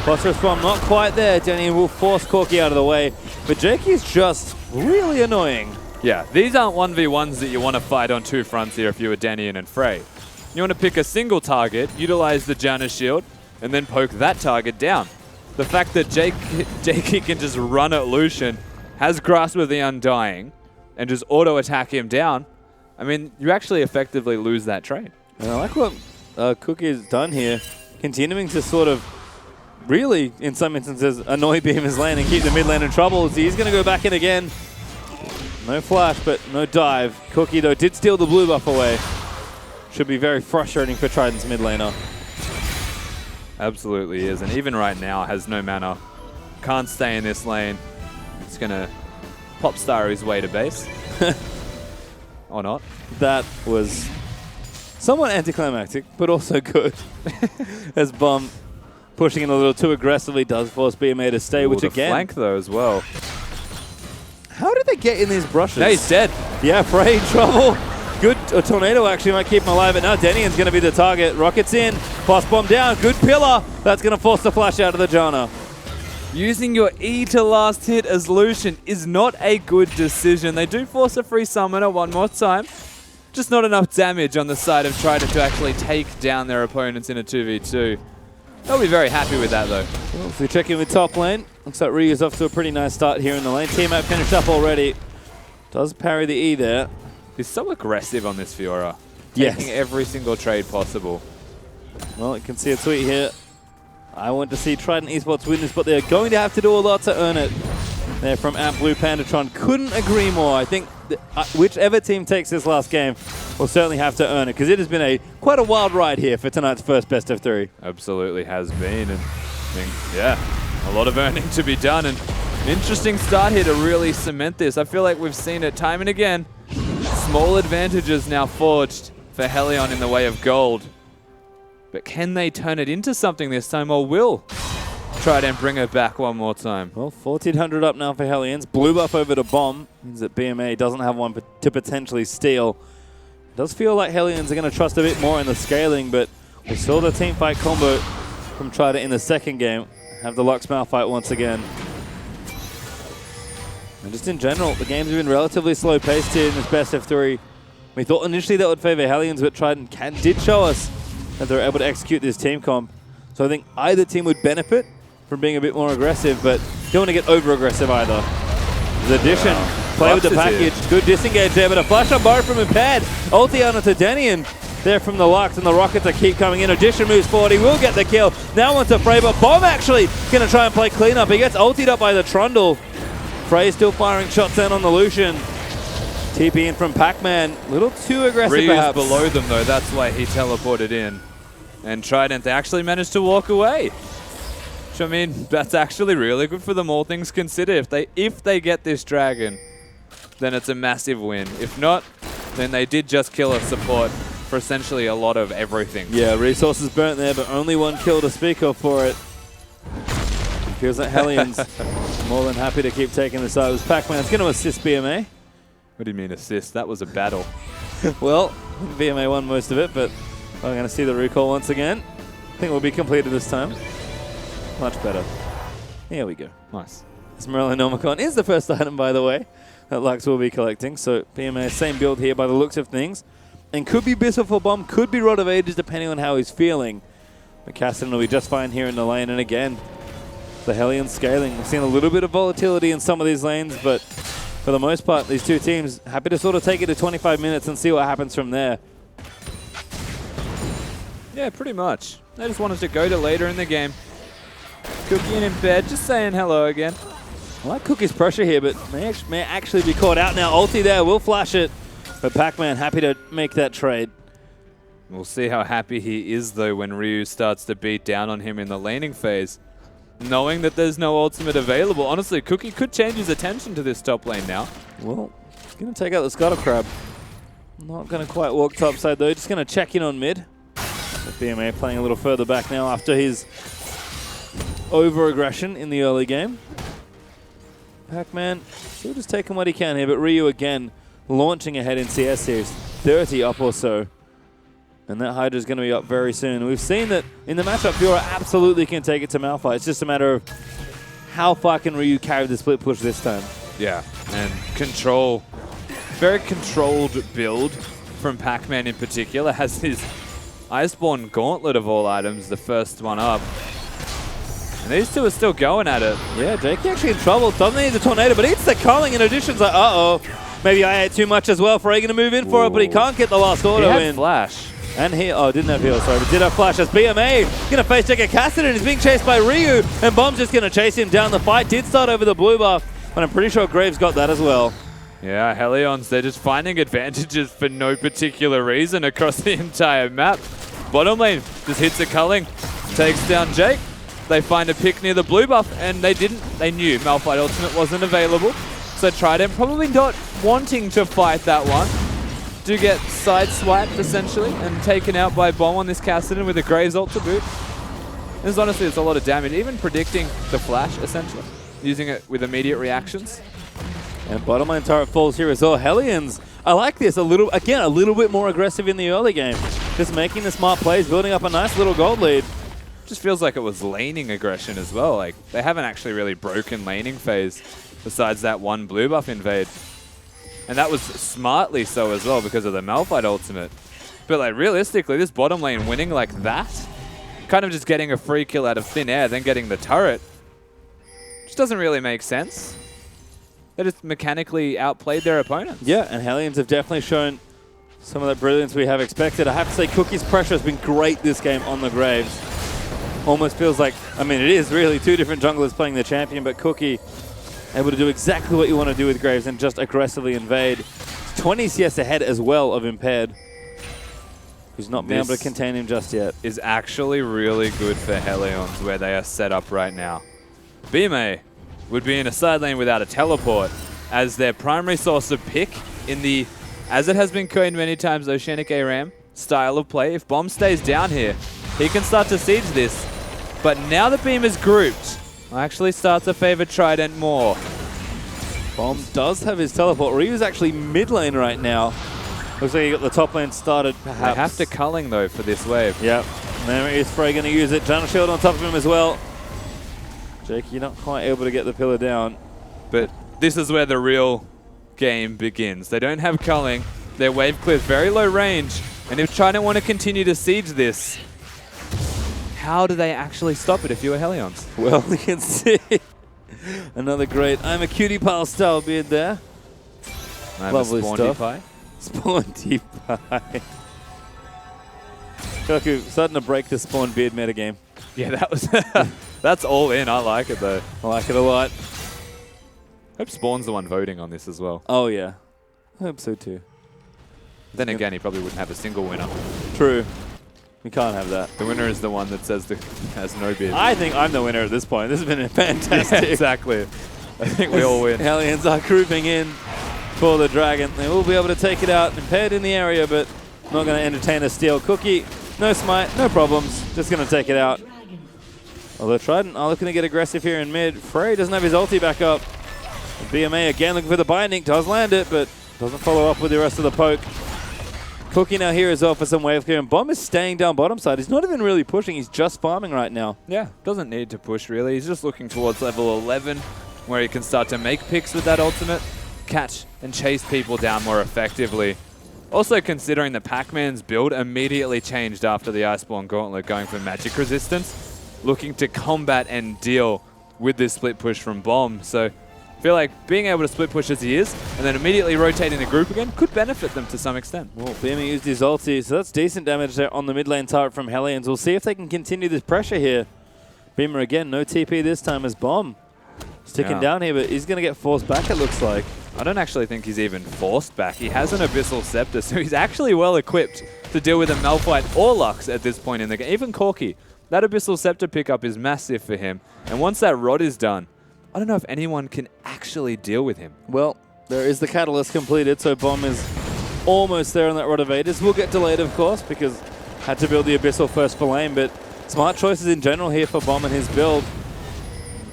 Phosphorus Bomb not quite there. Danny will force Corky out of the way, but Jakey is just really annoying. Yeah, these aren't 1v1s that you want to fight on two fronts here if you were Danian and Frey. You want to pick a single target, utilize the Janna shield, and then poke that target down. The fact that Jakey can just run at Lucian, has Grasp of the Undying, and just auto-attack him down, I mean, you actually effectively lose that trade. And I like what Cookie has done here, continuing to sort of really, in some instances, annoy BM's lane and keep the mid lane in trouble. So he's going to go back in again. No flash, but no dive. Cookie, though, did steal the blue buff away. Should be very frustrating for Trident's mid laner. Absolutely is, and even right now has no mana. Can't stay in this lane. It's going to pop star his way to base. Or not. That was somewhat anticlimactic, but also good. As Bomb pushing in a little too aggressively does force BMA to stay, which the again... flank though as well. How did they get in these brushes? No, he's dead. Yeah, Frey in trouble. Good. A tornado actually might keep him alive, but now Denian's going to be the target. Rockets in. Boss Bomb down. Good pillar. That's going to force the flash out of the Janna. Using your E to last hit as Lucian is not a good decision. They do force a free summoner one more time. Just not enough damage on the side of Trident to actually take down their opponents in a 2v2. They'll be very happy with that though. Well, if we check in with top lane, looks like Ryu's off to a pretty nice start here in the lane. Team out finished up already. Does parry the E there. He's so aggressive on this Fiora. Yes. Taking every single trade possible. Well, you can see a tweet here. I want to see Trident Esports win this, but they're going to have to do a lot to earn it. They're from Blue Pandatron. Couldn't agree more. I think whichever team takes this last game will certainly have to earn it, because it has been quite a wild ride here for tonight's first best of 3. Absolutely has been, and I think, yeah, a lot of earning to be done, and an interesting start here to really cement this. I feel like we've seen it time and again. Small advantages now forged for Helion in the way of gold. But can they turn it into something this time, or will Trident bring it back one more time? Well, 1,400 up now for Hellions. Blue buff over to Bomb. Means that BMA doesn't have one to potentially steal. It does feel like Hellions are going to trust a bit more in the scaling, but we saw the team fight combo from Trident in the second game. Have the Lux Malphite once again. And just in general, the games have been relatively slow paced here in this best of 3. We thought initially that would favor Hellions, but Trident did show us that they're able to execute this team comp. So I think either team would benefit from being a bit more aggressive, but don't want to get over-aggressive either. The addition, play with the package, good disengage there, but a flash on bar from Impaired. Ulti on to Denian there from the Lux, and the Rockets are keep coming in. Addition moves forward, he will get the kill. Now onto Frey, but Bomb actually going to try and play cleanup. He gets ultied up by the Trundle. Frey still firing shots down on the Lucian. TP in from Pac-Man, a little too aggressive Ryu's perhaps. below them though, that's why he teleported in. And Trident, they actually managed to walk away. Which, I mean, that's actually really good for them, all things considered. If they get this dragon, then it's a massive win. If not, then they did just kill a support for essentially a lot of everything. Yeah, resources burnt there, but only one kill to speak of for it. It feels like Hellions more than happy to keep taking this out. It was Pac-Man. It's going to assist BMA. What do you mean assist? That was a battle. Well, BMA won most of it, but we're going to see the recall once again. I think it will be completed this time. Much better. Here we go. Nice. Esmeralda Nomicon is the first item, by the way, that Lux will be collecting. So BMA, same build here by the looks of things. And could be Bissell for Bomb, could be Rod of Ages, depending on how he's feeling. But Cassidy will be just fine here in the lane. And again, the Hellions scaling. We've seen a little bit of volatility in some of these lanes, but for the most part, these two teams happy to sort of take it to 25 minutes and see what happens from there. Yeah, pretty much. They just wanted to go to later in the game. Cookie in bed, just saying hello again. I like Cookie's pressure here, but may actually be caught out now. Ulti there, will flash it. But Pac-Man happy to make that trade. We'll see how happy he is, though, when Ryu starts to beat down on him in the laning phase. Knowing that there's no ultimate available. Honestly, Cookie could change his attention to this top lane now. Well, he's going to take out the Scuttle Crab. Not going to quite walk topside, though. Just going to check in on mid. With BMA playing a little further back now after his over-aggression in the early game. Pac-Man still just taking what he can here, but Ryu again launching ahead in CS series. 30 up or so. And that Hydra is going to be up very soon. We've seen that in the matchup, Fiora absolutely can take it to Malphite. It's just a matter of how far can Ryu carry the split push this time. Yeah, and control. Very controlled build from Pac-Man in particular. Has his Iceborne Gauntlet of all items, the first one up. And these two are still going at it. Yeah, Jakey actually in trouble. Doesn't need the Tornado, but eats the culling in addition. It's like, uh-oh. Maybe I ate too much as well. Frey to move in for it, but he can't get the last auto He had in. Flash. And he, didn't have heal, sorry, but did have flash as BMA going to face check a Cassidy and he's being chased by Ryu, and Bomb's just going to chase him down. The fight did start over the blue buff, but I'm pretty sure Graves got that as well. Yeah, Hellions, they're just finding advantages for no particular reason across the entire map. Bottom lane just hits a culling, takes down Jake. They find a pick near the blue buff, and they knew Malphite ultimate wasn't available. So Trident probably not wanting to fight that one. Do get side-swiped, essentially, and taken out by Bomb on this Cassidy with a Graves ult to boot. There's honestly, it's a lot of damage. Even predicting the flash, essentially. Using it with immediate reactions. And bottom lane turret falls here as well. Hellions, I like this. A little bit more aggressive in the early game. Just making the smart plays, building up a nice little gold lead. Just feels like it was laning aggression as well. Like, they haven't actually really broken laning phase besides that one blue buff invade. And that was smartly so as well because of the Malphite ultimate. But like realistically, this bottom lane winning like that, kind of just getting a free kill out of thin air, then getting the turret, just doesn't really make sense. They just mechanically outplayed their opponents. Yeah, and Hellions have definitely shown some of that brilliance we have expected. I have to say Cookie's pressure has been great this game on the Graves. Almost feels like, I mean, it is really two different junglers playing the champion, but Cookie able to do exactly what you want to do with Graves and just aggressively invade. 20 CS ahead as well of Impaired, who's not been able to contain him just yet. Is actually really good for Hellions where they are set up right now. BMA would be in a side lane without a teleport as their primary source of pick in the, as it has been coined many times, Oceanic ARAM style of play. If Bomb stays down here, he can start to siege this. But now the Beam is grouped, actually starts to favor Trident more. Bomb does have his teleport. Ryu's actually mid lane right now. Looks like he got the top lane started, perhaps. They have to culling, though, for this wave. Yep. There is Frey going to use it. Jungle Shield on top of him as well. Jake, you're not quite able to get the pillar down. But this is where the real game begins. They don't have culling. Their wave clears very low range. And if Trident want to continue to siege this, how do they actually stop it if you are Hellions? Well, you can see another great I'm a cutie pal style beard there. Lovely stuff. Pie. Spawnty pie. Koku starting to break the spawn beard metagame. Yeah, that was that's all in. I like it though. I like it a lot. Hope Spawn's the one voting on this as well. Oh yeah, I hope so too. Then again, he probably wouldn't have a single winner. True. We can't have that. The winner is the one that says has no beard. I think I'm the winner at this point. This has been fantastic. Yeah, exactly. I think we all win. Hellions are grouping in for the Dragon. They will be able to take it out. Impaired in the area, but Not going to entertain a steal. Cookie, no smite, no problems. Just going to take it out. Although Trident are looking to get aggressive here in mid. Frey doesn't have his ulti back up. BMA again looking for the binding. Does land it, but doesn't follow up with the rest of the poke. Cookie now here as well for some wave clear. And Bomb is staying down bottom side. He's not even really pushing. He's just farming right now. Yeah, doesn't need to push really. He's just looking towards level 11 where he can start to make picks with that ultimate, catch and chase people down more effectively. Also considering the Pac-Man's build immediately changed after the Iceborne Gauntlet, going for magic resistance, looking to combat and deal with this split push from Bomb. So I feel like being able to split push as he is and then immediately rotating the group again could benefit them to some extent. Well, BMA used his ulti, so that's decent damage there on the mid lane turret from Hellions. We'll see if they can continue this pressure here. Beamer again, no TP this time as Bomb sticking down here, but he's going to get forced back, it looks like. I don't actually think he's even forced back. He has an Abyssal Scepter, so he's actually well equipped to deal with a Malphite or Lux at this point in the game. Even Corki, that Abyssal Scepter pickup is massive for him. And once that rod is done, I don't know if anyone can actually deal with him. Well, there is the Catalyst completed, so Bomb is almost there on that Rod of Ages. Will get delayed, of course, because had to build the Abyssal first for lane, but smart choices in general here for Bomb and his build.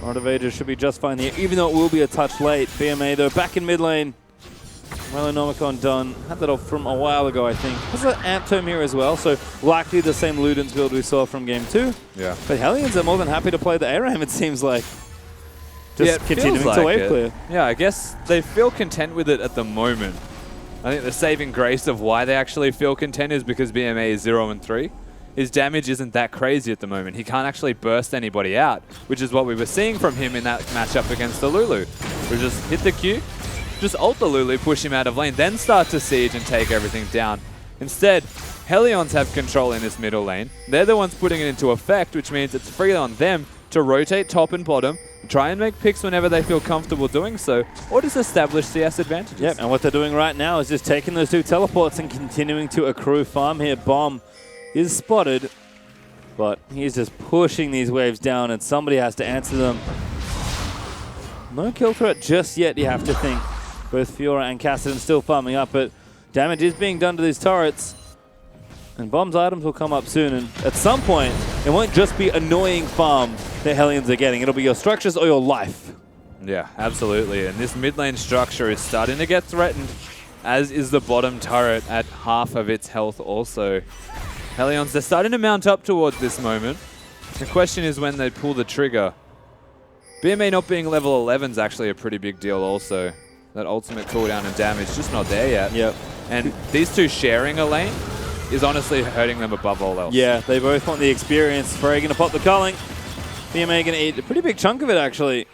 Rod of Ages should be just fine here, even though it will be a touch late. BMA, though, back in mid lane. Melonomicon done. Had that off from a while ago, I think. There's an Amp Tome here as well, so likely the same Ludens build we saw from Game 2. Yeah. But Hellions are more than happy to play the ARAM, it seems like. Just continuing to wave clear. Yeah, I guess they feel content with it at the moment. I think the saving grace of why they actually feel content is because BMA is 0-3. His damage isn't that crazy at the moment. He can't actually burst anybody out, which is what we were seeing from him in that matchup against the Lulu. We just hit the Q, just ult the Lulu, push him out of lane, then start to siege and take everything down. Instead, Hellions have control in this middle lane. They're the ones putting it into effect, which means it's free on them to rotate top and bottom, try and make picks whenever they feel comfortable doing so, or just establish CS advantages. Yep, and what they're doing right now is just taking those two teleports and continuing to accrue farm here. Bomb is spotted, but he's just pushing these waves down, and somebody has to answer them. No kill threat just yet, you have to think. Both Fiora and Kassadin still farming up, but damage is being done to these turrets. And Bomb's items will come up soon, and at some point, it won't just be annoying farm that Hellions are getting. It'll be your structures or your life. Yeah, absolutely. And this mid lane structure is starting to get threatened, as is the bottom turret at half of its health also. Hellions, they're starting to mount up towards this moment. The question is when they pull the trigger. BMA not being level 11 is actually a pretty big deal also. That ultimate cooldown and damage just not there yet. Yep. And these two sharing a lane is honestly hurting them above all else. Yeah, they both want the experience. Frey going to pop the culling. BMA going to eat a pretty big chunk of it, actually.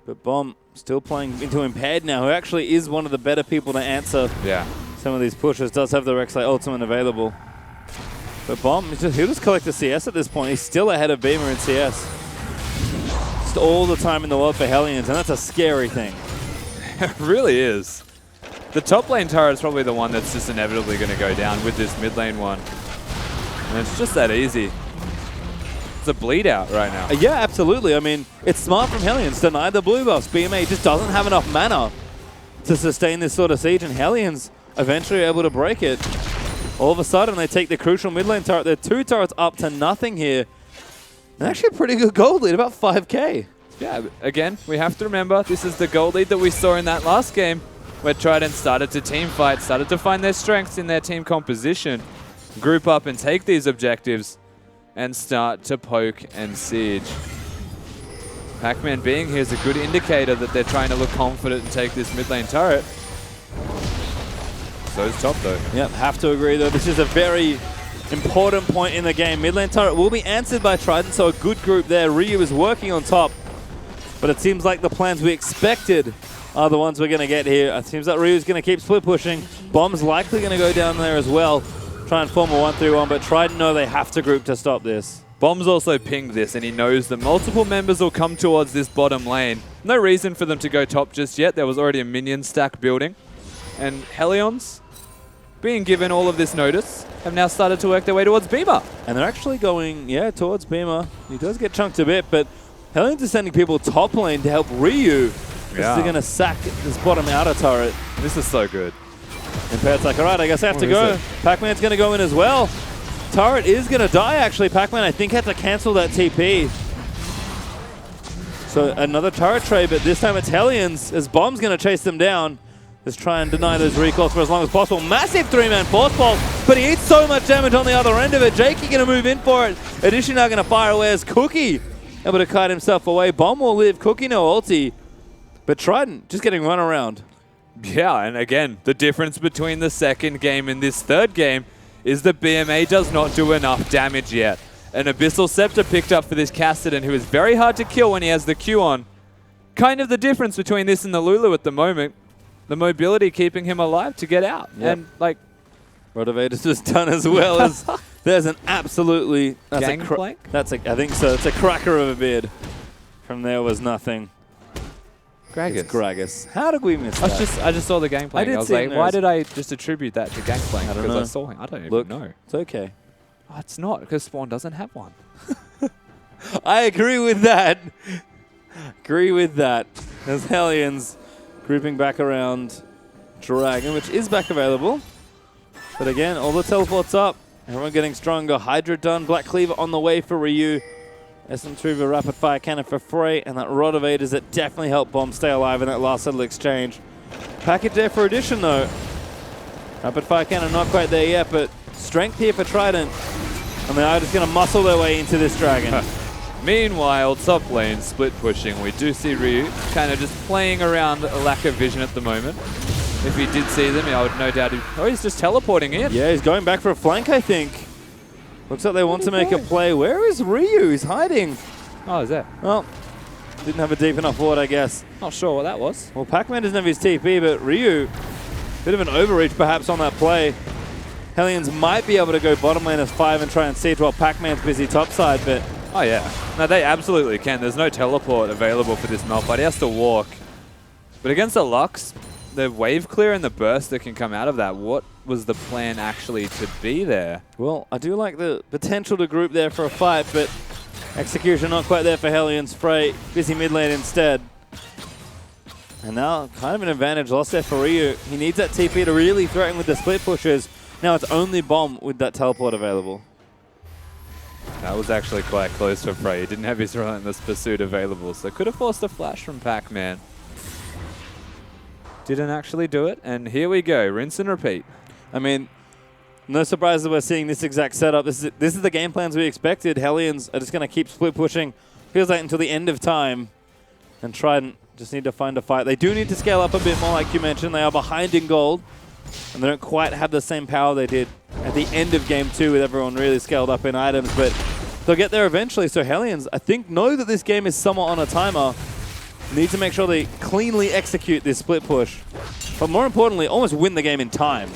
But Bomb still playing into Impaired now, who actually is one of the better people to answer some of these pushes. Does have the Rek'Sai ultimate available. But Bomb, he'll just collect the CS at this point. He's still ahead of Beamer in CS. Just all the time in the world for Hellions, and that's a scary thing. It really is. The top lane turret is probably the one that's just inevitably going to go down with this mid lane one. And it's just that easy. It's a bleed out right now. Yeah, absolutely. I mean, it's smart from Hellions. Deny the blue buffs. BMA just doesn't have enough mana to sustain this sort of siege, and Hellions eventually are able to break it. All of a sudden, they take the crucial mid lane turret. They're 2 turrets up to nothing here. And actually a pretty good gold lead, about 5k. Yeah, again, we have to remember, this is the gold lead that we saw in that last game, where Trident started to team fight, started to find their strengths in their team composition, group up and take these objectives, and start to poke and siege. Pac-Man being here is a good indicator that they're trying to look confident and take this mid lane turret. So is top though. Yep, have to agree though. This is a very important point in the game. Mid lane turret will be answered by Trident, so a good group there. Ryu is working on top, but it seems like the plans we expected are the ones we're going to get here. It seems like Ryu's going to keep split pushing. Bomb's likely going to go down there as well. Try and form a 1-3-1, but Trident know they have to group to stop this. Bomb's also pinged this, and he knows that multiple members will come towards this bottom lane. No reason for them to go top just yet. There was already a minion stack building. And Hellions, being given all of this notice, have now started to work their way towards Beamer. And they're actually going, towards Beamer. He does get chunked a bit, but Hellions are sending people top lane to help Ryu. They're going to sack this bottom outer turret. This is so good. Impaired's like, all right, I guess I have to What go. is it? Pac-Man's going to go in as well. Turret is going to die, actually. Pac-Man, I think, had to cancel that TP. So another turret trade, but this time it's Hellions, as Bomb's going to chase them down. Just try and deny those recalls for as long as possible. Massive 3-man force pulse, but he eats so much damage on the other end of it. Jakey going to move in for it. Addition now going to fire away as Cookie able to kite himself away. Bomb will live. Cookie no ulti. But Trident just getting run around. Yeah, and again, the difference between the second game and this third game is that BMA does not do enough damage yet. An Abyssal Scepter picked up for this Cassidy, who is very hard to kill when he has the Q on. Kind of the difference between this and the Lulu at the moment. The mobility keeping him alive to get out. Yep. And, like... Rotavator's just done as well as... There's an absolutely... Gangplank? I think so. It's a cracker of a beard. From there was nothing. Gragas. It's Gragas. How did we miss that? I just saw the Gangplank. I did was see it like, in why there. did I just attribute that to Gangplank? I don't Because know. I saw him. I don't Look, even know. it's okay. Oh, it's not, because Spawn doesn't have one. I agree with that. Agree with that. As Hellions grouping back around Dragon, which is back available. But again, all the teleports up. Everyone getting stronger. Hydra done. Black Cleaver on the way for Ryu. SM2 with a rapid fire cannon for Frey. And that Rod of Aiders that definitely helped Bomb stay alive in that last little exchange. Package there for addition though. Rapid fire cannon not quite there yet, but strength here for Trident. And they are just going to muscle their way into this Dragon. Meanwhile, top lane, split pushing. We do see Ryu kind of just playing around a lack of vision at the moment. If he did see them, I would no doubt... he's just teleporting in. Yeah, he's going back for a flank, I think. Looks like they want to make a play. Where is Ryu? He's hiding. Oh, is that? Well, didn't have a deep enough ward, I guess. Not sure what that was. Well, Pac-Man doesn't have his TP, but Ryu, bit of an overreach perhaps on that play. Hellions might be able to go bottom lane as 5 and try and siege while Pac-Man's busy topside, but... Oh, yeah. No, they absolutely can. There's no teleport available for this Malphite. He has to walk. But against the Lux, the wave clear and the burst that can come out of that, what was the plan actually to be there? Well, I do like the potential to group there for a fight, but execution not quite there for Hellions. Frey busy mid lane instead. And now kind of an advantage lost there for Ryu. He needs that TP to really threaten with the split pushes. Now it's only Bomb with that teleport available. That was actually quite close for Frey. He didn't have his Relentless Pursuit available, so could have forced a flash from Pac-Man. Didn't actually do it, and here we go. Rinse and repeat. I mean, no surprise that we're seeing this exact setup. This is the game plans we expected. Hellions are just going to keep split pushing, feels like until the end of time. And Trident just need to find a fight. They do need to scale up a bit more, like you mentioned. They are behind in gold, and they don't quite have the same power they did at the end of Game 2 with everyone really scaled up in items, but they'll get there eventually. So Hellions, I think, know that this game is somewhat on a timer. Need to make sure they cleanly execute this split push. But more importantly, almost win the game in time.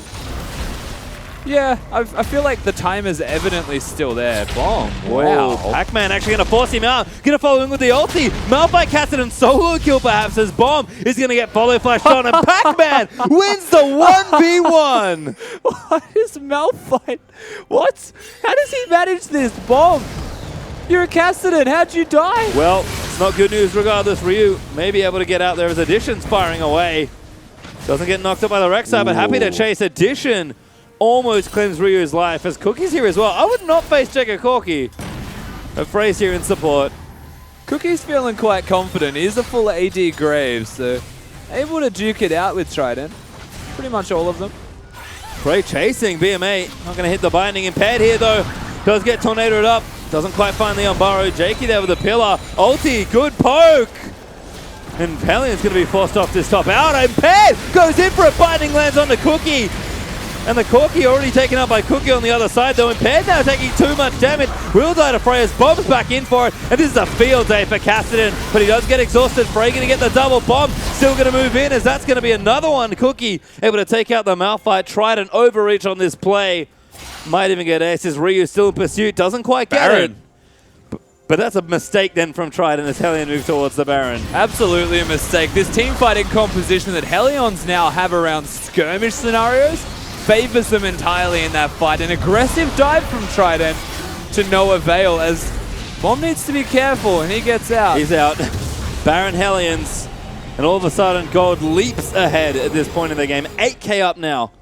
Yeah, I feel like the time is evidently still there. Bomb. Wow. Wow. Pac-Man actually going to force him out. Going to follow in with the ulti. Malphite Cassidy solo kill perhaps as Bomb is going to get follow flashed on. And Pac-Man wins the 1v1. What is Malphite? What? How does he manage this? Bomb. You're a Cassidy. How'd you die? Well, it's not good news regardless. Ryu may be able to get out there as Addition's firing away. Doesn't get knocked up by the Rek'Sai, but happy to chase. Addition almost claims Ryu's life as Cookie's here as well. I would not face Checker Corky. But Frey's here in support. Cookie's feeling quite confident. He is a full AD Graves, so able to duke it out with Trident. Pretty much all of them. Frey chasing BMA. Not going to hit the binding. Impaired here though. Does get tornadoed up. Doesn't quite find the Unburrow. Jakey there with the pillar. Ulti, good poke. And Pellion's going to be forced off this top out. Impaired goes in for it. Binding lands on the Cookie. And the Corky already taken out by Cookie on the other side, though. Impaired now taking too much damage. Will die to Frey as Bomb's back in for it. And this is a field day for Cassidy, but he does get exhausted. Frey going to get the double. Bomb still going to move in as that's going to be another one. Cookie able to take out the Malphite. Tried an overreach on this play. Might even get aces. Ryu still in pursuit. Doesn't quite get Baron. it. But that's a mistake then from Trident as Hellion move towards the Baron. Absolutely a mistake. This team fighting composition that Hellions now have around skirmish scenarios favors them entirely in that fight. An aggressive dive from Trident to no avail as Bomb needs to be careful and he gets out. He's out. Baron Hellions. And all of a sudden, Gold leaps ahead at this point in the game. 8K up now.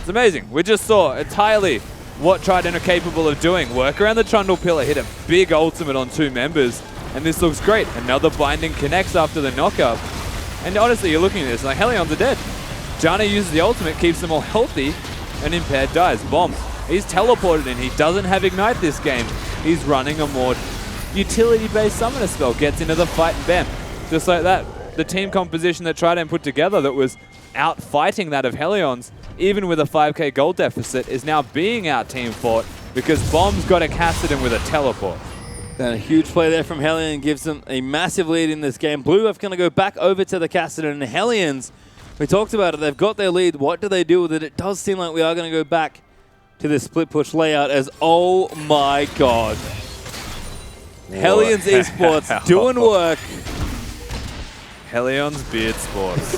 It's amazing. We just saw entirely what Trident are capable of doing. Work around the Trundle Pillar, hit a big ultimate on 2 members, and this looks great. Another binding connects after the knockup. And honestly, you're looking at this, like, Hellions are dead. Janna uses the ultimate, keeps them all healthy, and Impaired dies. Bomb. He's teleported in. He doesn't have Ignite this game. He's running a more utility-based summoner spell. Gets into the fight and bam. Just like that. The team composition that Trident put together that was out-fighting that of Hellions, even with a 5k gold deficit, is now being out-team fought because Bomb's got a Kassadin with a teleport. And a huge play there from Hellion gives them a massive lead in this game. Blue Buff going to go back over to the Kassadin, and Hellions, we talked about it, they've got their lead. What do they do with it? It does seem like we are going to go back to this split push layout as, oh my god. Hellions Esports doing work. Hellions Beard Sports.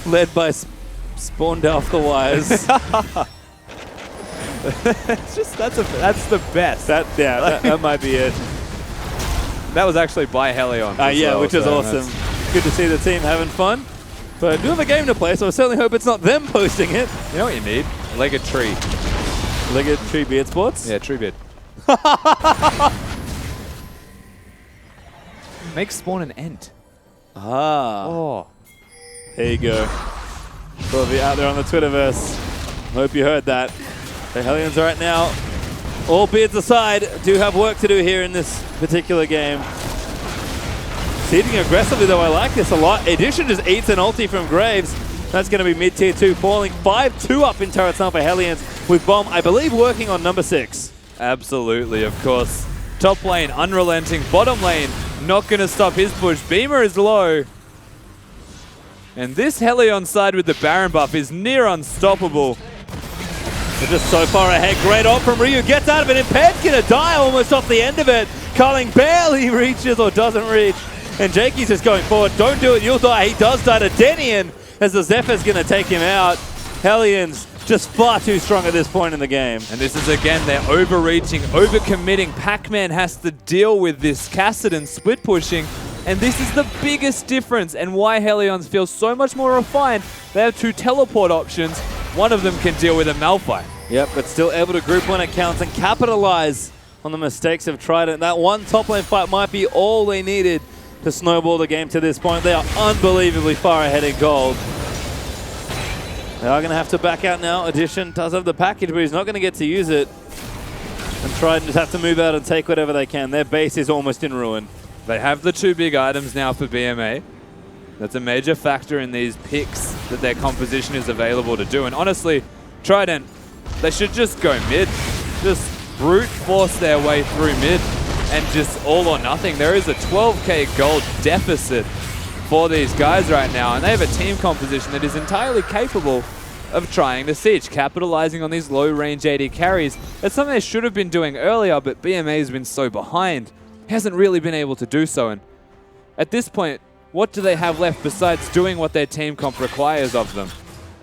Led by Spawned Off the Wires. It's just, that's the best. That might be it. That was actually by Hellions. Yeah, which is awesome. Good to see the team having fun. But I do have a game to play, so I certainly hope it's not them posting it. You know what you need? Legged tree. Legged tree beard sports? Yeah, tree beard. Make spawn an ent. Ah. Oh. There you go. For of you out there on the Twitterverse, hope you heard that. The Hellions right now, all beards aside, do have work to do here in this particular game. Seeding aggressively though, I like this a lot. Edition just eats an ulti from Graves. That's going to be mid-tier 2, falling 5-2 up in turrets now for Hellions, with Bomb, I believe, working on number 6. Absolutely, of course. Top lane, unrelenting. Bottom lane, not going to stop his push. Beamer is low. And this Hellion side with the Baron buff is near unstoppable. They're just so far ahead. Great ult from Ryu. Gets out of it. Impaired's going to die almost off the end of it. Carling barely reaches or doesn't reach. And Jakey's just going forward. Don't do it, you'll die. He does die to Denian as the Zephyr's going to take him out. Hellions just far too strong at this point in the game. And this is, again, they're overreaching, overcommitting. Pac-Man has to deal with this Kassadin split pushing. And this is the biggest difference and why Hellions feel so much more refined. They have 2 teleport options. One of them can deal with a Malphite. Yep, but still able to group when it counts and capitalize on the mistakes of Trident. That one top lane fight might be all they needed to snowball the game to this point. They are unbelievably far ahead in gold. They are going to have to back out now. Edition does have the package, but he's not going to get to use it. And Trident just have to move out and take whatever they can. Their base is almost in ruin. They have the 2 big items now for BMA. That's a major factor in these picks that their composition is available to do. And honestly, Trident, they should just go mid. Just brute force their way through mid and just all or nothing. There is a 12k gold deficit for these guys right now, and they have a team composition that is entirely capable of trying to siege, capitalizing on these low-range AD carries. That's something they should have been doing earlier, but BMA has been so behind. Hasn't really been able to do so, and at this point, what do they have left besides doing what their team comp requires of them?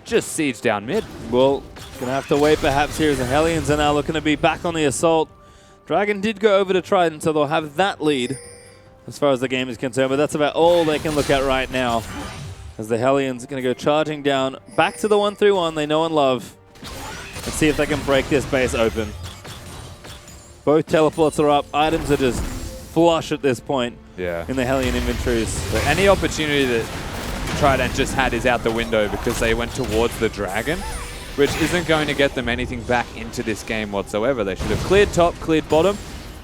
Just siege down mid. Well, gonna have to wait perhaps here as the Hellions are now looking to be back on the assault. Dragon did go over to Trident, so they'll have that lead as far as the game is concerned, but that's about all they can look at right now as the Hellions are going to go charging down back to the 1-3-1 they know and love. Let's see if they can break this base open. Both teleports are up. Items are just flush at this point in the Hellion inventories. So any opportunity that Trident just had is out the window because they went towards the Dragon, which isn't going to get them anything back into this game whatsoever. They should have cleared top, cleared bottom,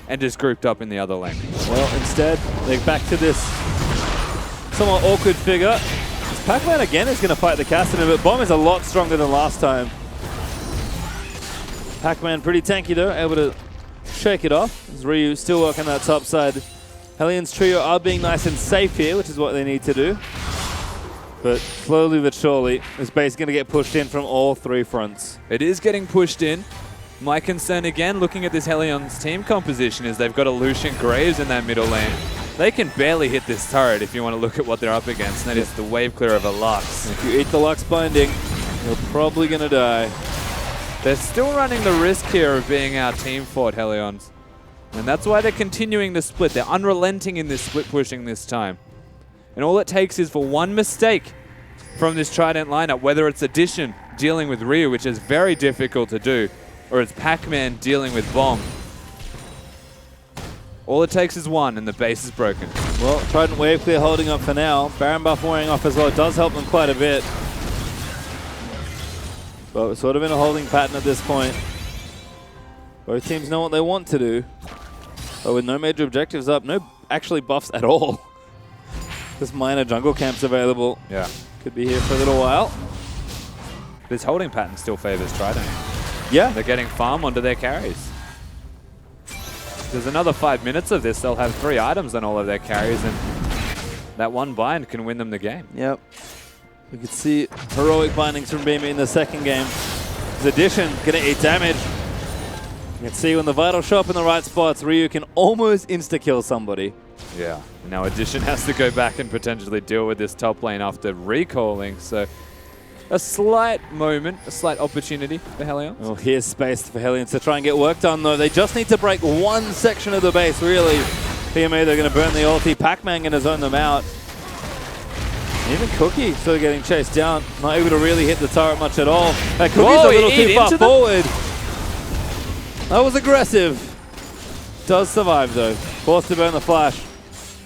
and just grouped up in the other lane. Well, instead, they're back to this somewhat awkward figure. Pac-Man again is going to fight the Kassadin, but Bomb is a lot stronger than last time. Pac-Man pretty tanky though, able to shake it off. As Ryu still working that top side. Hellions trio are being nice and safe here, which is what they need to do. But slowly but surely, this base is going to get pushed in from all 3 fronts. It is getting pushed in. My concern again, looking at this Hellions team composition, is they've got a Lucian Graves in that middle lane. They can barely hit this turret if you want to look at what they're up against, and that is the wave clear of a Lux. If you eat the Lux binding, you're probably going to die. They're still running the risk here of being our team fought, Hellions. And that's why they're continuing the split. They're unrelenting in this split pushing this time. And all it takes is for one mistake from this Trident lineup, whether it's Edition, dealing with Ryu, which is very difficult to do, or it's Pac-Man dealing with Bomb. All it takes is one, and the base is broken. Well, Trident Wave Clear holding up for now. Baron buff wearing off as well. It does help them quite a bit. But we're sort of in a holding pattern at this point. Both teams know what they want to do. But with no major objectives up, no actually buffs at all. Just minor jungle camps available. Yeah. Could be here for a little while. This holding pattern still favors Trident. Yeah. They're getting farm onto their carries. There's another 5 minutes of this. They'll have 3 items on all of their carries, and that one bind can win them the game. Yep. We could see heroic bindings from Beamer in the second game. His addition gonna eat damage. You can see when the vitals show up in the right spots, Ryu can almost insta-kill somebody. Yeah. Now Addition has to go back and potentially deal with this top lane after recalling, so a slight moment, a slight opportunity for Hellions. Well, here's space for Hellions to try and get work done, though. They just need to break one section of the base, really. PMA, they're going to burn the ulti. Pac-Man going to zone them out. Even Cookie still getting chased down. Not able to really hit the turret much at all. That Cookie's Whoa, a little he too far into forward. That was aggressive. Does survive, though. Forced to burn the flash.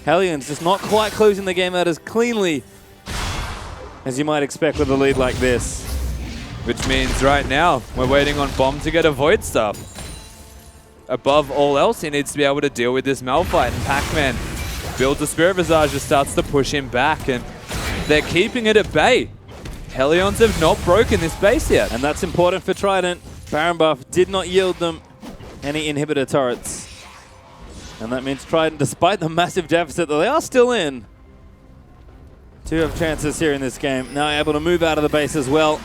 Hellions just not quite closing the game out as cleanly as you might expect with a lead like this. Which means right now, we're waiting on Bomb to get a Void Staff. Above all else, he needs to be able to deal with this Malphite, and Pac-Man builds a Spirit Visage, just starts to push him back, and they're keeping it at bay. Hellions have not broken this base yet. And that's important for Trident. Baron buff did not yield them any inhibitor turrets. And that means Trident, despite the massive deficit that they are still in, do have chances here in this game. Now able to move out of the base as well.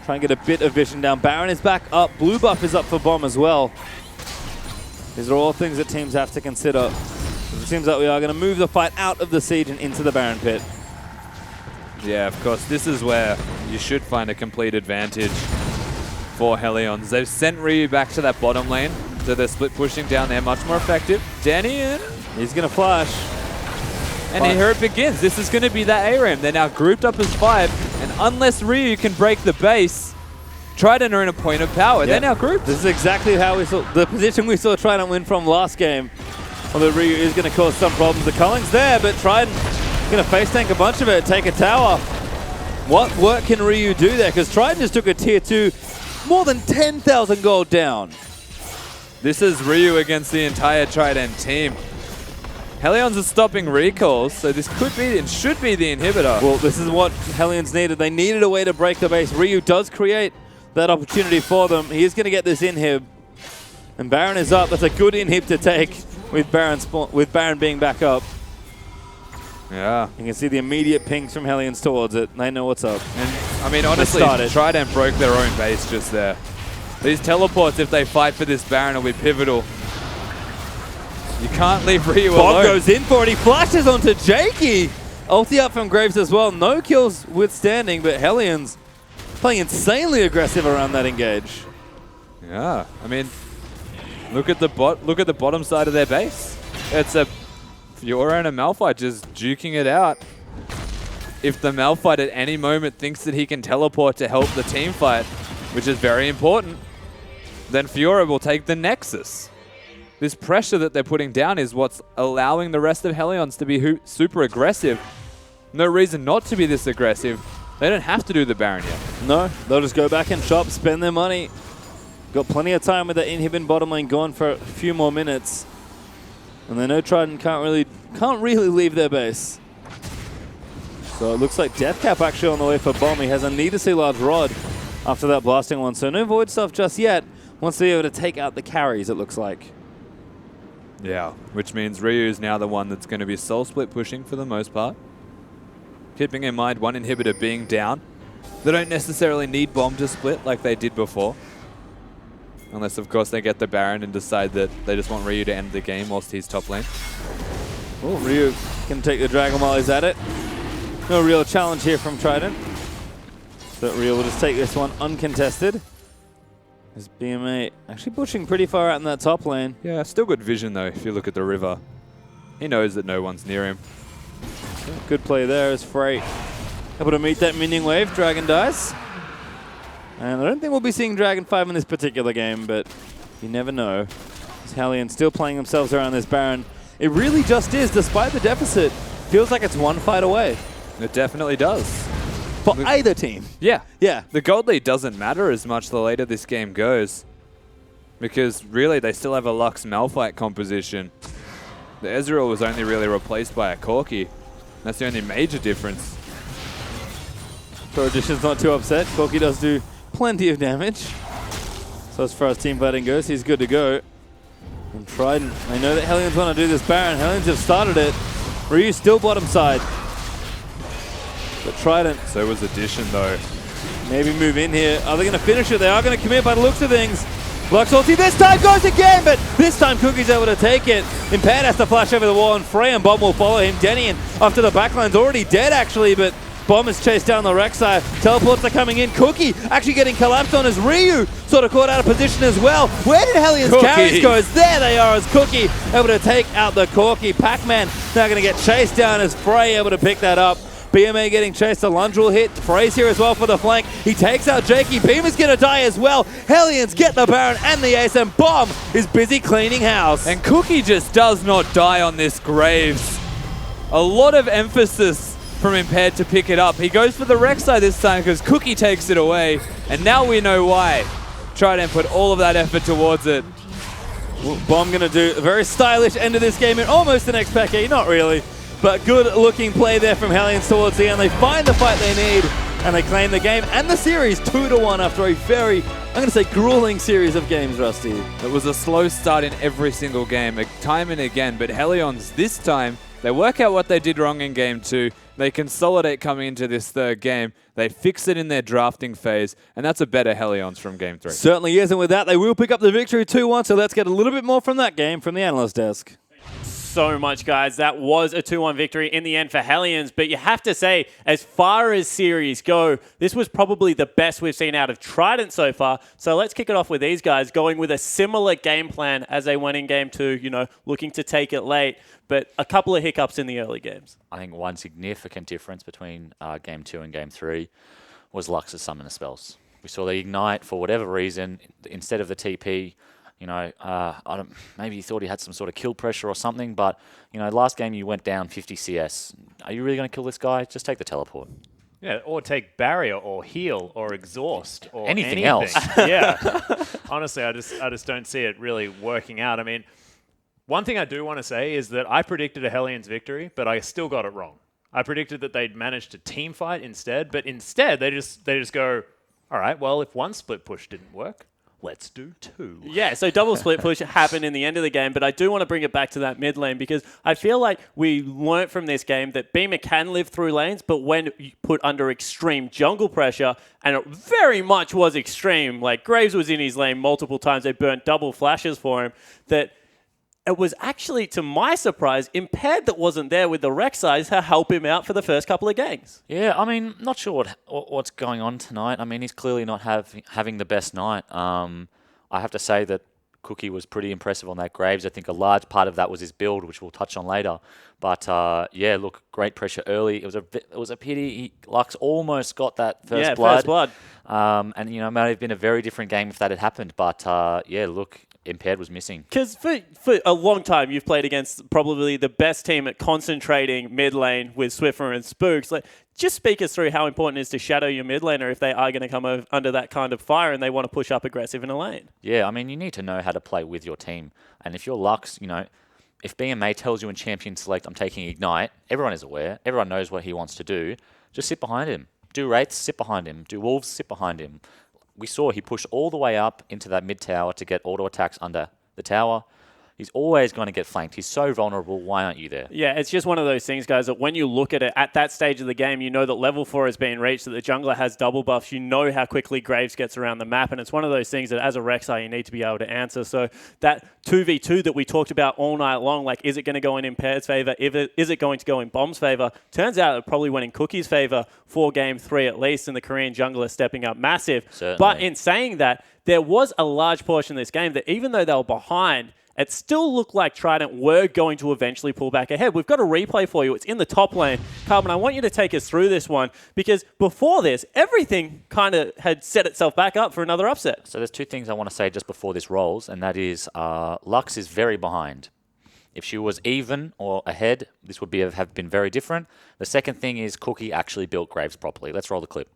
Try and get a bit of vision down. Baron is back up. Blue buff is up for Bomb as well. These are all things that teams have to consider. It seems like we are going to move the fight out of the siege and into the Baron pit. Yeah, of course, this is where you should find a complete advantage for Hellions. They've sent Ryu back to that bottom lane, so they're split pushing down there much more effective. Danny in. He's going to flash. And here it begins. This is going to be that ARAM. They're now grouped up as 5, and unless Ryu can break the base, Trident are in a point of power. Yeah. They're now grouped. This is exactly how we saw the position we saw Trident win from last game. Although Ryu is going to cause some problems. The Culling's there, but Trident going to face tank a bunch of it, take a tower. What work can Ryu do there? Because Trident just took a tier 2, more than 10,000 gold down. This is Ryu against the entire Trident team. Hellions are stopping recalls, so this could be and should be the inhibitor. Well, this is what Hellions needed. They needed a way to break the base. Ryu does create that opportunity for them. He is going to get this inhib. And Baron is up. That's a good inhib to take with Baron being back up. Yeah. You can see the immediate pings from Hellions towards it. They know what's up. And I mean, honestly, Trident broke their own base just there. These teleports, if they fight for this Baron, will be pivotal. You can't leave Ryu alone. Bob goes in for it. He flashes onto Jakey. Ulti up from Graves as well. No kills withstanding, but Hellions playing insanely aggressive around that engage. Yeah, I mean, look at the bottom side of their base. It's a Fiora and a Malphite just duking it out. If the Malphite at any moment thinks that he can teleport to help the team fight, which is very important, then Fiora will take the Nexus. This pressure that they're putting down is what's allowing the rest of Hellions to be super aggressive. No reason not to be this aggressive. They don't have to do the Baron yet. No, they'll just go back and shop, spend their money. Got plenty of time with that inhib in bottom lane gone for a few more minutes. And they know Trident can't really leave their base. So it looks like Deathcap actually on the way for Bomb. He has a needlessly large rod after that blasting one. So no Void stuff just yet. Wants to be able to take out the carries, it looks like. Yeah, which means Ryu is now the one that's going to be soul split pushing for the most part. Keeping in mind one inhibitor being down. They don't necessarily need Bomb to split like they did before. Unless, of course, they get the Baron and decide that they just want Ryu to end the game whilst he's top lane. Oh, Ryu can take the Dragon while he's at it. No real challenge here from Trident. So Ryu will just take this one uncontested. As BMA actually pushing pretty far out in that top lane. Yeah, still good vision though if you look at the river. He knows that no one's near him. Good play there as Frey able to meet that minion wave. Dragon dies. And I don't think we'll be seeing Dragon 5 in this particular game, but you never know. As Hellion still playing themselves around this Baron. It really just is, despite the deficit, feels like it's one fight away. It definitely does. For either team. Yeah. Yeah. The gold lead doesn't matter as much the later this game goes. Because really, they still have a Lux Malphite composition. The Ezreal was only really replaced by a Corki. That's the only major difference. Trojishan's not too upset. Corki does do plenty of damage. So as far as team fighting goes, he's good to go. And Trident, I know that Hellions want to do this Baron. Hellions have started it. Ryu's still bottom side. But Trident, So was Addition, though. maybe move in here. Are they going to finish it? They are going to commit by the looks of things. Lux ulti this time goes again, but this time Cookie's able to take it. Impaired has to flash over the wall, and Frey and Bomb will follow him. Denian after the backline's already dead, actually, but Bomb is chased down the Rek'Sai. Teleports are coming in. Cookie actually getting collapsed on as Ryu sort of caught out of position as well. Where did Hellions carries go? There they are as Cookie able to take out the Corki. Pac-Man now going to get chased down as Frey able to pick that up. BMA getting chased, a Lunge will hit. Frey's here as well for the flank. He takes out Jakey. Beam is going to die as well. Hellions get the Baron and the ace, and Bomb is busy cleaning house. And Cookie just does not die on this Graves. A lot of emphasis from Impaired to pick it up. He goes for the Rek'Sai this time because Cookie takes it away. And now we know why. Trident put all of that effort towards it. Bomb going to do a very stylish end of this game and almost an XPK, not really. But good looking play there from Hellions towards the end. They find the fight they need and they claim the game and the series 2-1 after a very, I'm going to say, grueling series of games, Rusty. It was a slow start in every single game, time and again, but Hellions this time, they work out what they did wrong in game 2. They consolidate coming into this third game. They fix it in their drafting phase, and that's a better Hellions from game 3. Certainly is, and with that, they will pick up the victory 2-1, so let's get a little bit more from that game from the analyst desk. So much, guys. That was a 2-1 victory in the end for Hellions, but you have to say, as far as series go, this was probably the best we've seen out of Trident so far. So let's kick it off with these guys going with a similar game plan as they went in game 2, you know, looking to take it late, but a couple of hiccups in the early games. I think one significant difference between game 2 and game 3 was Lux's summoner spells. We saw the Ignite for whatever reason instead of the TP. You know, maybe he thought he had some sort of kill pressure or something, but, you know, last game you went down 50 CS. Are you really going to kill this guy? Just take the teleport. Yeah, or take barrier or heal or exhaust or Anything else. Yeah. Honestly, I just don't see it really working out. I mean, one thing I do want to say is that I predicted a Hellions victory, but I still got it wrong. I predicted that they'd manage to team fight instead, but instead they just go, all right, well, if one split push didn't work, let's do 2. Yeah, so double split push happened in the end of the game, but I do want to bring it back to that mid lane because I feel like we learnt from this game that Beamer can live through lanes, but when put under extreme jungle pressure, and it very much was extreme, like Graves was in his lane multiple times, they burnt double flashes for him, that it was actually, to my surprise, Impaired that wasn't there with the Rek'Sai to help him out for the first couple of games. Yeah, I mean, not sure what's going on tonight. I mean, he's clearly not having the best night. I have to say that Cookie was pretty impressive on that Graves. I think a large part of that was his build, which we'll touch on later. But yeah, look, great pressure early. It was a pity. Lux almost got that first blood. First blood. And, you know, it might have been a very different game if that had happened. But yeah, look, Impaired was missing. Because for a long time, you've played against probably the best team at concentrating mid lane with Swiffer and Spooks. Like, just speak us through how important it is to shadow your mid laner if they are going to come under that kind of fire and they want to push up aggressive in a lane. Yeah, I mean, you need to know how to play with your team. And if you're Lux, you know, if BMA tells you in Champion Select, I'm taking Ignite, everyone is aware. Everyone knows what he wants to do. Just sit behind him. Do Wraiths, sit behind him. Do Wolves, sit behind him. We saw he pushed all the way up into that mid tower to get auto attacks under the tower. He's always going to get flanked. He's so vulnerable. Why aren't you there? Yeah, it's just one of those things, guys, that when you look at it at that stage of the game, you know that level 4 has been reached, that the jungler has double buffs. You know how quickly Graves gets around the map, and it's one of those things that as a Rek'Sai, you need to be able to answer. So that 2v2 that we talked about all night long, like, is it going to go in Impaired's favor? Is it going to go in Bomb's favor? Turns out it probably went in Cookie's favor for game 3 at least, and the Korean jungler stepping up massive. Certainly. But in saying that, there was a large portion of this game that even though they were behind, it still looked like Trident were going to eventually pull back ahead. We've got a replay for you. It's in the top lane. Carbon, I want you to take us through this one because before this, everything kind of had set itself back up for another upset. So there's two things I want to say just before this rolls, and that is Lux is very behind. If she was even or ahead, this would have been very different. The second thing is Cookie actually built Graves properly. Let's roll the clip.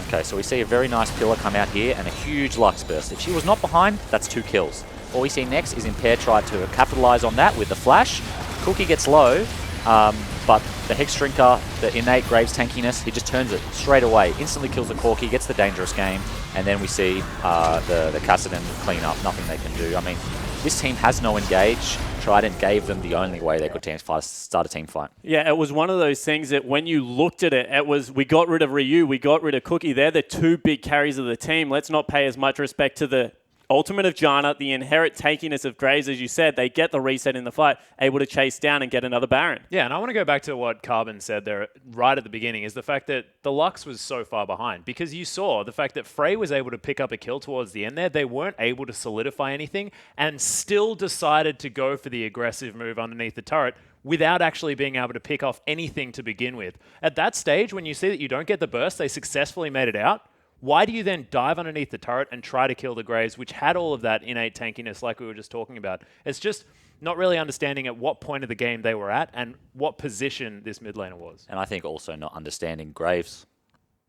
Okay, so we see a very nice pillar come out here and a huge Lux burst. If she was not behind, that's 2 kills. What we see next is Impair try to capitalize on that with the flash. Cookie gets low, but the Hex Drinker, the innate Graves tankiness, he just turns it straight away. Instantly kills the Corki, gets the dangerous game, and then we see the Kassadin clean up. Nothing they can do. I mean, this team has no engage. Trident gave them the only way they could start a team fight. Yeah, it was one of those things that when you looked at it, it was we got rid of Ryu, we got rid of Cookie. They're the 2 big carries of the team. Let's not pay as much respect to the ultimate of Janna, the inherent tankiness of Graves, as you said. They get the reset in the fight, able to chase down and get another Baron. Yeah, and I want to go back to what Carbon said there right at the beginning, is the fact that the Lux was so far behind. Because you saw the fact that Frey was able to pick up a kill towards the end there. They weren't able to solidify anything and still decided to go for the aggressive move underneath the turret without actually being able to pick off anything to begin with. At that stage, when you see that you don't get the burst, they successfully made it out. Why do you then dive underneath the turret and try to kill the Graves, which had all of that innate tankiness like we were just talking about? It's just not really understanding at what point of the game they were at and what position this mid laner was. And I think also not understanding Graves.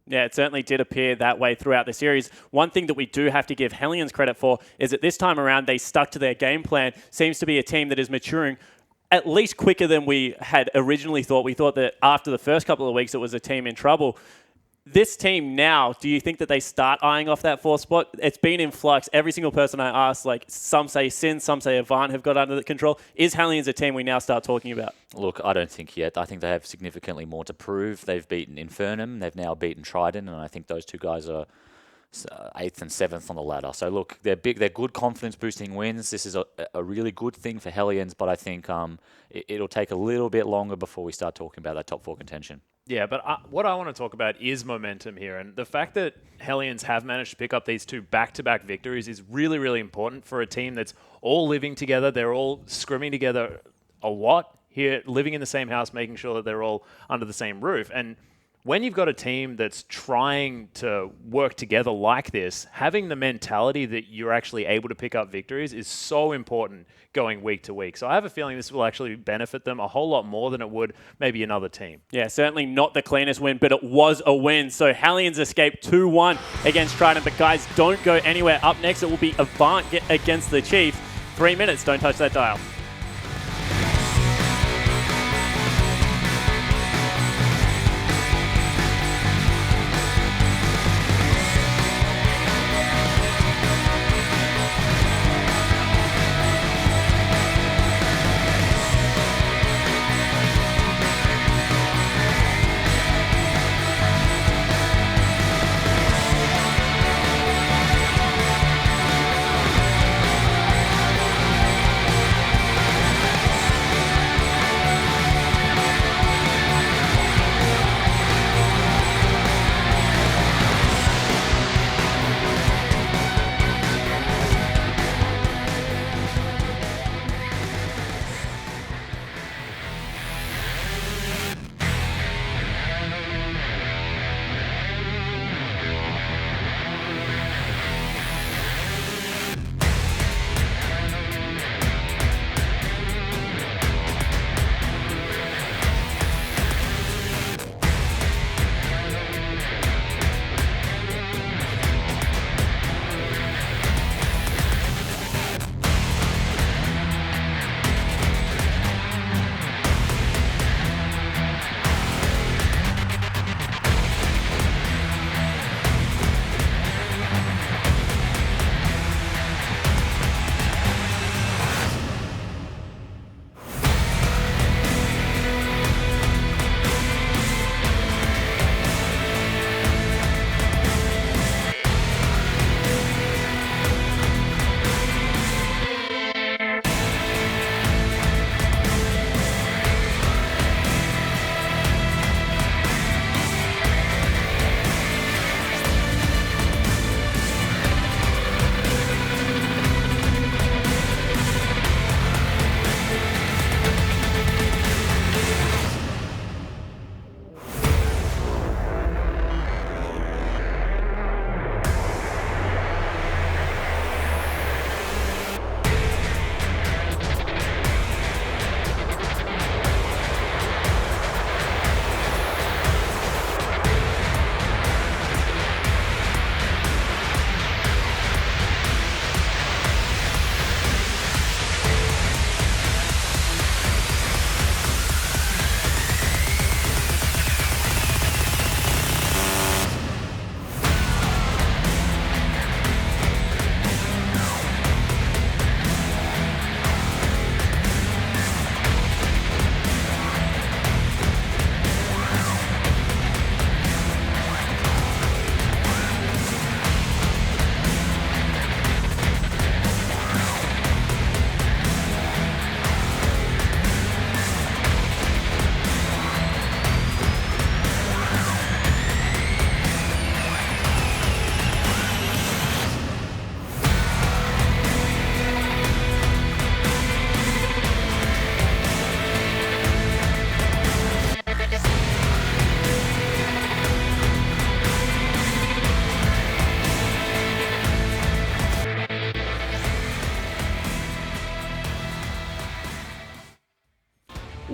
Yeah, it certainly did appear that way throughout the series. One thing that we do have to give Hellions credit for is that this time around they stuck to their game plan. Seems to be a team that is maturing at least quicker than we had originally thought. We thought that after the first couple of weeks it was a team in trouble. This team now, do you think that they start eyeing off that 4th spot? It's been in flux. Every single person I asked, like some say Sin, some say Avant have got under the control. Is Hellions a team we now start talking about? Look, I don't think yet. I think they have significantly more to prove. They've beaten Infernum. They've now beaten Trident, and I think those 2 guys are 8th and 7th on the ladder. So look, they're big. They're good confidence-boosting wins. This is a really good thing for Hellions, but I think it'll take a little bit longer before we start talking about that top 4 contention. Yeah, but what I want to talk about is momentum here. And the fact that Hellions have managed to pick up these 2 back-to-back victories is really, really important for a team that's all living together. They're all scrimming together a lot here, living in the same house, making sure that they're all under the same roof. And when you've got a team that's trying to work together like this, having the mentality that you're actually able to pick up victories is so important going week to week. So I have a feeling this will actually benefit them a whole lot more than it would maybe another team. Yeah, certainly not the cleanest win, but it was a win. So Hellions escaped 2-1 against Trident. But guys, don't go anywhere. Up next, it will be Avant against the Chiefs. 3 minutes, don't touch that dial.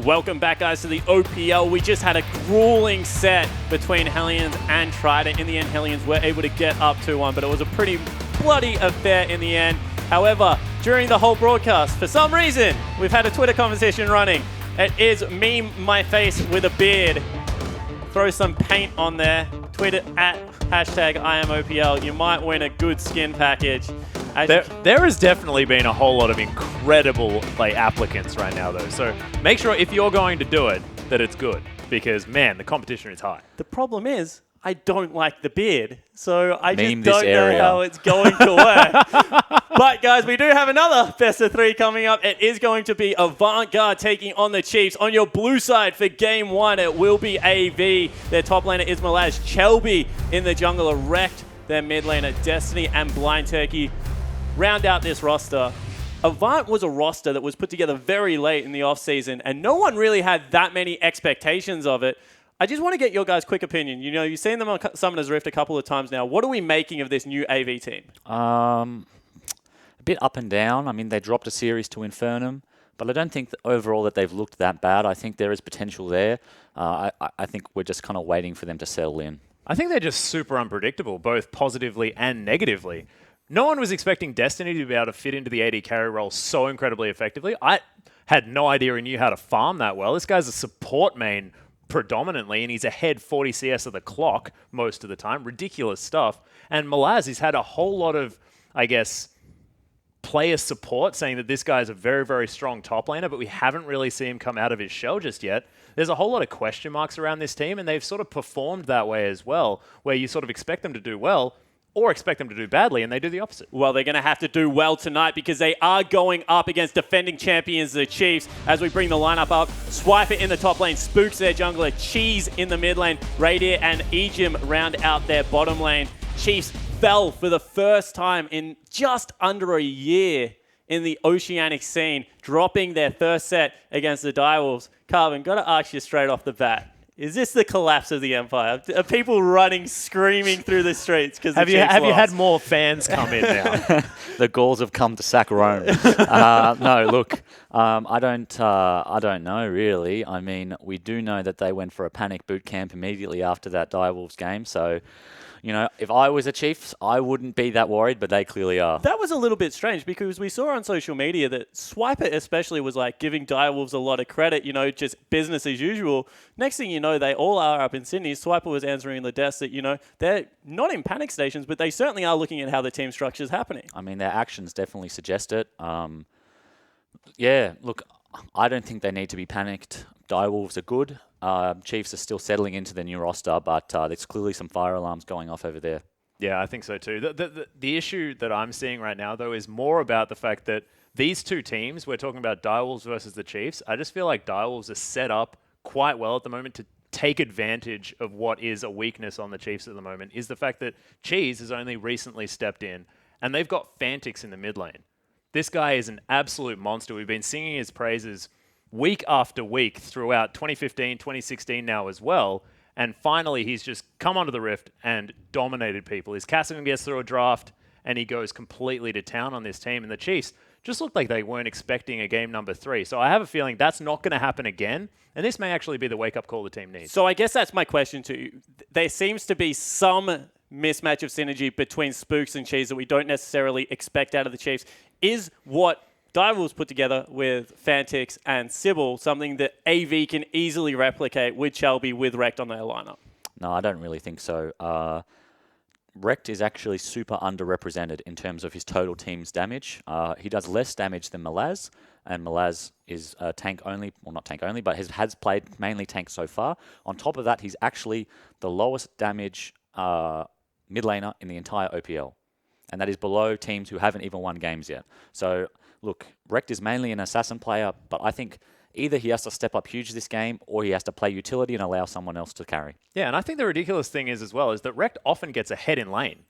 Welcome back, guys, to the OPL. We just had a grueling set between Hellions and Trident. In the end, Hellions were able to get up 2-1, but it was a pretty bloody affair in the end. However, during the whole broadcast, for some reason, we've had a Twitter conversation running. It is meme my face with a beard. Throw some paint on there. Tweet it at #IamOPL. You might win a good skin package. There has definitely been a whole lot of incredible applicants right now, though. So make sure if you're going to do it, that it's good. Because, man, the competition is high. The problem is, I don't like the beard. So I Meme just this don't know area. how it's going to work. But, guys, we do have another best of 3 coming up. It is going to be Avant-Garde taking on the Chiefs. On your blue side for Game 1, it will be AV. Their top laner is Malaz. Chelby in the jungle are wrecked. Their mid laner, Destiny and Blind Turkey, round out this roster. Avant was a roster that was put together very late in the offseason, and no one really had that many expectations of it. I just want to get your guys' quick opinion. You know, you've seen them on Summoner's Rift a couple of times now. What are we making of this new AV team? A bit up and down. I mean, they dropped a series to Infernum, but I don't think that overall that they've looked that bad. I think there is potential there. I think we're just kind of waiting for them to settle in. I think they're just super unpredictable, both positively and negatively. No one was expecting Destiny to be able to fit into the AD carry role so incredibly effectively. I had no idea he knew how to farm that well. This guy's a support main predominantly, and he's ahead 40 CS of the clock most of the time. Ridiculous stuff. And Malaz, he's had a whole lot of, I guess, player support saying that this guy is a very, very strong top laner, but we haven't really seen him come out of his shell just yet. There's a whole lot of question marks around this team, and they've sort of performed that way as well, where you sort of expect them to do well, or expect them to do badly, and they do the opposite. Well, they're going to have to do well tonight because they are going up against defending champions, the Chiefs. As we bring the lineup up, Swiper in the top lane, Spooks their jungler, Cheese in the mid lane, Radier and Ejim round out their bottom lane. Chiefs fell for the first time in just under a year in the Oceanic scene, dropping their first set against the Direwolves. Carvin, got to ask you straight off the bat. Is this the collapse of the Empire? Are people running, screaming through the streets because Have you had more fans come in now? The Gauls have come to sack Rome. No, look, I don't know really. I mean, we do know that they went for a panic boot camp immediately after that Direwolves game. So, you know, if I was a Chiefs, I wouldn't be that worried, but they clearly are. That was a little bit strange because we saw on social media that Swiper especially was like giving Direwolves a lot of credit, you know, just business as usual. Next thing you know, they all are up in Sydney. Swiper was answering the desk that, you know, they're not in panic stations, but they certainly are looking at how the team structure is happening. I mean, their actions definitely suggest it. Yeah, look, I don't think they need to be panicked. Direwolves are good. Chiefs are still settling into the new roster, but there's clearly some fire alarms going off over there. Yeah, I think so too. The issue that I'm seeing right now, though, is more about the fact that these two teams, we're talking about Direwolves versus the Chiefs, I just feel like Direwolves are set up quite well at the moment to take advantage of what is a weakness on the Chiefs at the moment, is the fact that Cheese has only recently stepped in, and they've got Fantix in the mid lane. This guy is an absolute monster. We've been singing his praises week after week throughout 2015, 2016 now as well. And finally, he's just come onto the Rift and dominated people. His Cassidy gets through a draft, and he goes completely to town on this team. And the Chiefs just looked like they weren't expecting a game number 3. So I have a feeling that's not going to happen again. And this may actually be the wake-up call the team needs. So I guess that's my question to you. There seems to be some mismatch of synergy between Spooks and Cheese that we don't necessarily expect out of the Chiefs. Is what Direwolves put together with Fantix and Sybil something that AV can easily replicate with Chelby with Rekt on their lineup? No, I don't really think so. Rekt is actually super underrepresented in terms of his total team's damage. He does less damage than Malaz, and Malaz is tank only, well not tank only, but has played mainly tank so far. On top of that, he's actually the lowest damage mid laner in the entire OPL. And that is below teams who haven't even won games yet. So, look, Rekt is mainly an assassin player, but I think either he has to step up huge this game or he has to play utility and allow someone else to carry. Yeah, and I think the ridiculous thing is as well is that Rekt often gets ahead in lane.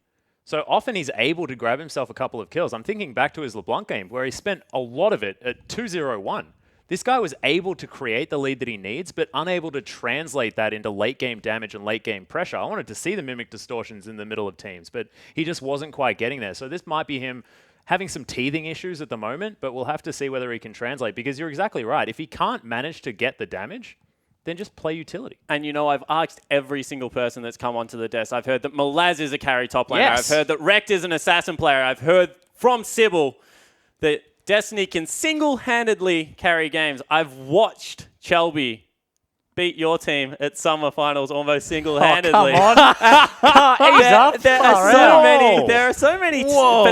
So often he's able to grab himself a couple of kills. I'm thinking back to his LeBlanc game where he spent a lot of it at 2-0-1. This guy was able to create the lead that he needs, but unable to translate that into late game damage and late game pressure. I wanted to see the Mimic distortions in the middle of teams, but he just wasn't quite getting there. So this might be him having some teething issues at the moment, but we'll have to see whether he can translate, because you're exactly right. If he can't manage to get the damage, then just play utility. And I've asked every single person that's come onto the desk. I've heard that Malaz is a carry top laner. Yes. I've heard that Rekt is an assassin player. I've heard from Sybil that Destiny can single-handedly carry games. I've watched Chelby beat your team at summer finals almost single-handedly. Oh, come on. Ease up. There are so many, but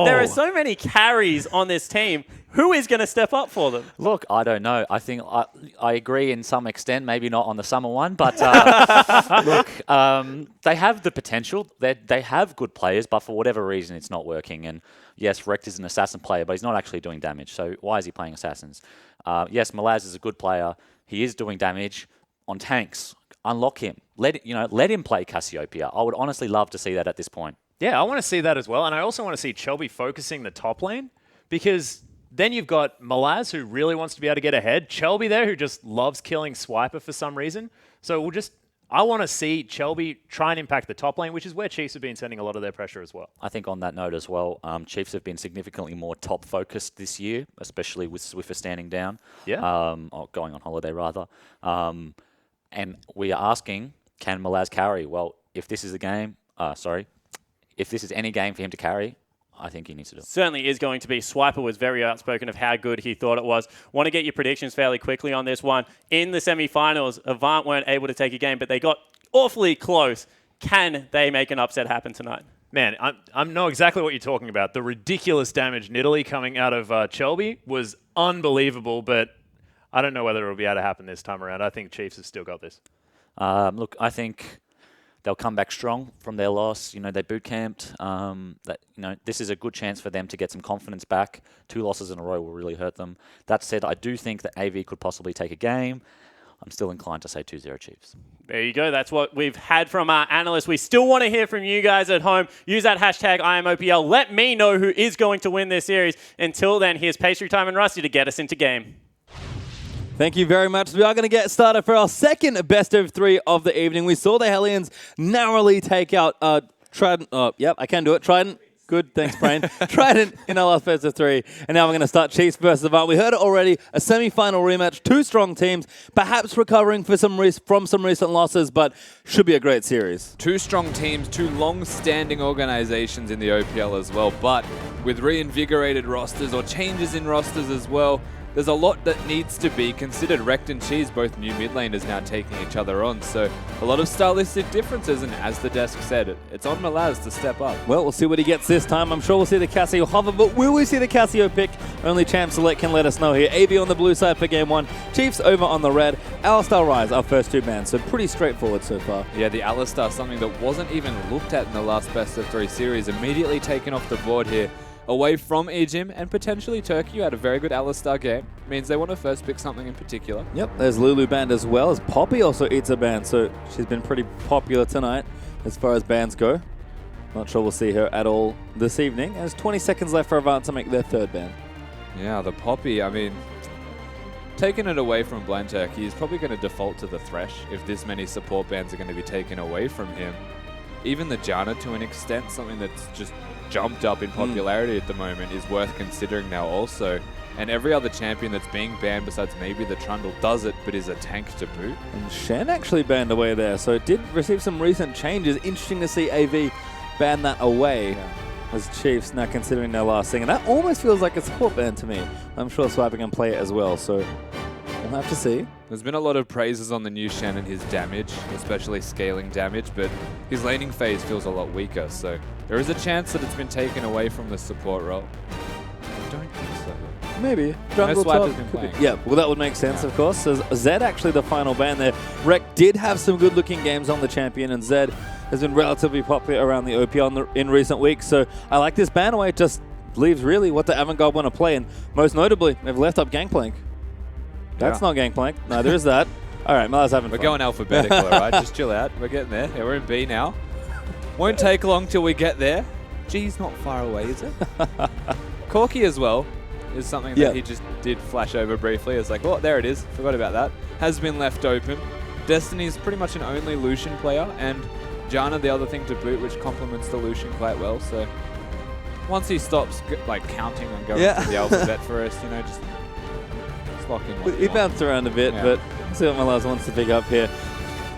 there are so many carries on this team. Who is going to step up for them? Look, I don't know. I think I agree in some extent, maybe not on the summer one, but look, they have the potential. They have good players, but for whatever reason, it's not working. And yes, Rekt is an assassin player, but he's not actually doing damage. So why is he playing assassins? Yes, Malaz is a good player. He is doing damage on tanks. Unlock him. Let him play Cassiopeia. I would honestly love to see that at this point. Yeah, I want to see that as well. And I also want to see Chelby focusing the top lane, because then you've got Malaz, who really wants to be able to get ahead. Chelby there, who just loves killing Swiper for some reason. So I want to see Chelby try and impact the top lane, which is where Chiefs have been sending a lot of their pressure as well. I think on that note as well, Chiefs have been significantly more top-focused this year, especially with Swiffer standing down. Yeah. Or going on holiday, rather. And we are asking, can Malaz carry? Well, if this is a game, if this is any game for him to carry, I think he needs to do it. Certainly is going to be. Swiper was very outspoken of how good he thought it was. Want to get your predictions fairly quickly on this one. In the semi-finals, Avant weren't able to take a game, but they got awfully close. Can they make an upset happen tonight? Man, I know exactly what you're talking about. The ridiculous damage in Italy coming out of Chelby was unbelievable, but I don't know whether it'll be able to happen this time around. I think Chiefs have still got this. Look, I think they'll come back strong from their loss. They boot camped. This is a good chance for them to get some confidence back. 2 losses in a row will really hurt them. That said, I do think that AV could possibly take a game. I'm still inclined to say 2-0 Chiefs. There you go. That's what we've had from our analysts. We still want to hear from you guys at home. Use that hashtag IamOPL. Let me know who is going to win this series. Until then, here's Pastry Time and Rusty to get us into game. Thank you very much. We are going to get started for our second best of 3 of the evening. We saw the Hellions narrowly take out Trident. Oh, yep, I can do it. Trident. Good, thanks, Brain. Trident in our last best of 3. And now we're going to start Chiefs versus Avant. We heard it already, a semi-final rematch, 2 strong teams, perhaps recovering from some recent losses, but should be a great series. 2 strong teams, 2 long-standing organizations in the OPL as well, but with reinvigorated rosters or changes in rosters as well, there's a lot that needs to be considered. Rekt and Cheese, both new mid laners now taking each other on, so a lot of stylistic differences, and as the desk said, it's on Malaz to step up. Well, we'll see what he gets this time. I'm sure we'll see the Cassio hover, but will we see the Cassio pick? Only Champ Select can let us know here. AV on the blue side for game 1, Chiefs over on the red. Alistar Rise, our first 2 bans, so pretty straightforward so far. Yeah, the Alistar, something that wasn't even looked at in the last best of 3 series, immediately taken off the board here. Away from Ejim and potentially Turkey, who had a very good Alistar game. Means they want to first pick something in particular. Yep, there's Lulu banned as well, as Poppy also eats a ban, so she's been pretty popular tonight as far as bans go. Not sure we'll see her at all this evening. There's 20 seconds left for Avant to make their 3rd ban. Yeah, the Poppy, I mean, taking it away from Blind Turkey, he's probably going to default to the Thresh if this many support bans are going to be taken away from him. Even the Janna, to an extent, something that's just jumped up in popularity at the moment, is worth considering now also. And every other champion that's being banned besides maybe the Trundle does it, but is a tank to boot. And Shen actually banned away there, so it did receive some recent changes. Interesting to see AV ban that away as Chiefs now considering their last thing. And that almost feels like a support ban to me. I'm sure Swiper can play it as well, so we'll have to see. There's been a lot of praises on the new Shen and his damage, especially scaling damage, but his laning phase feels a lot weaker, so there is a chance that it's been taken away from the support role. I don't think so. Maybe. Jungle Swipe top. has been playing. Yeah, well that would make sense, of course. So Zed actually the final ban there. Rekt did have some good looking games on the champion, and Zed has been relatively popular around the OPL in recent weeks, so I like this ban away. It just leaves really what the Avantgarde want to play, and most notably, they've left up Gangplank. That's not Gangplank. Neither is that. All right, Malaz having fun. We're going alphabetical, all right? Just chill out. We're getting there. Yeah, we're in B now. Won't take long till we get there. G's not far away, is it? Corky as well is something that he just did flash over briefly. It's like, oh, there it is. Forgot about that. Has been left open. Destiny's pretty much an only Lucian player, and Janna the other thing to boot, which complements the Lucian quite well. So once he stops like counting and going Yeah. to the alphabet first, you know, just lock in what He you want. bounced around a bit, Yeah. but let's see what Malaz wants to pick up here.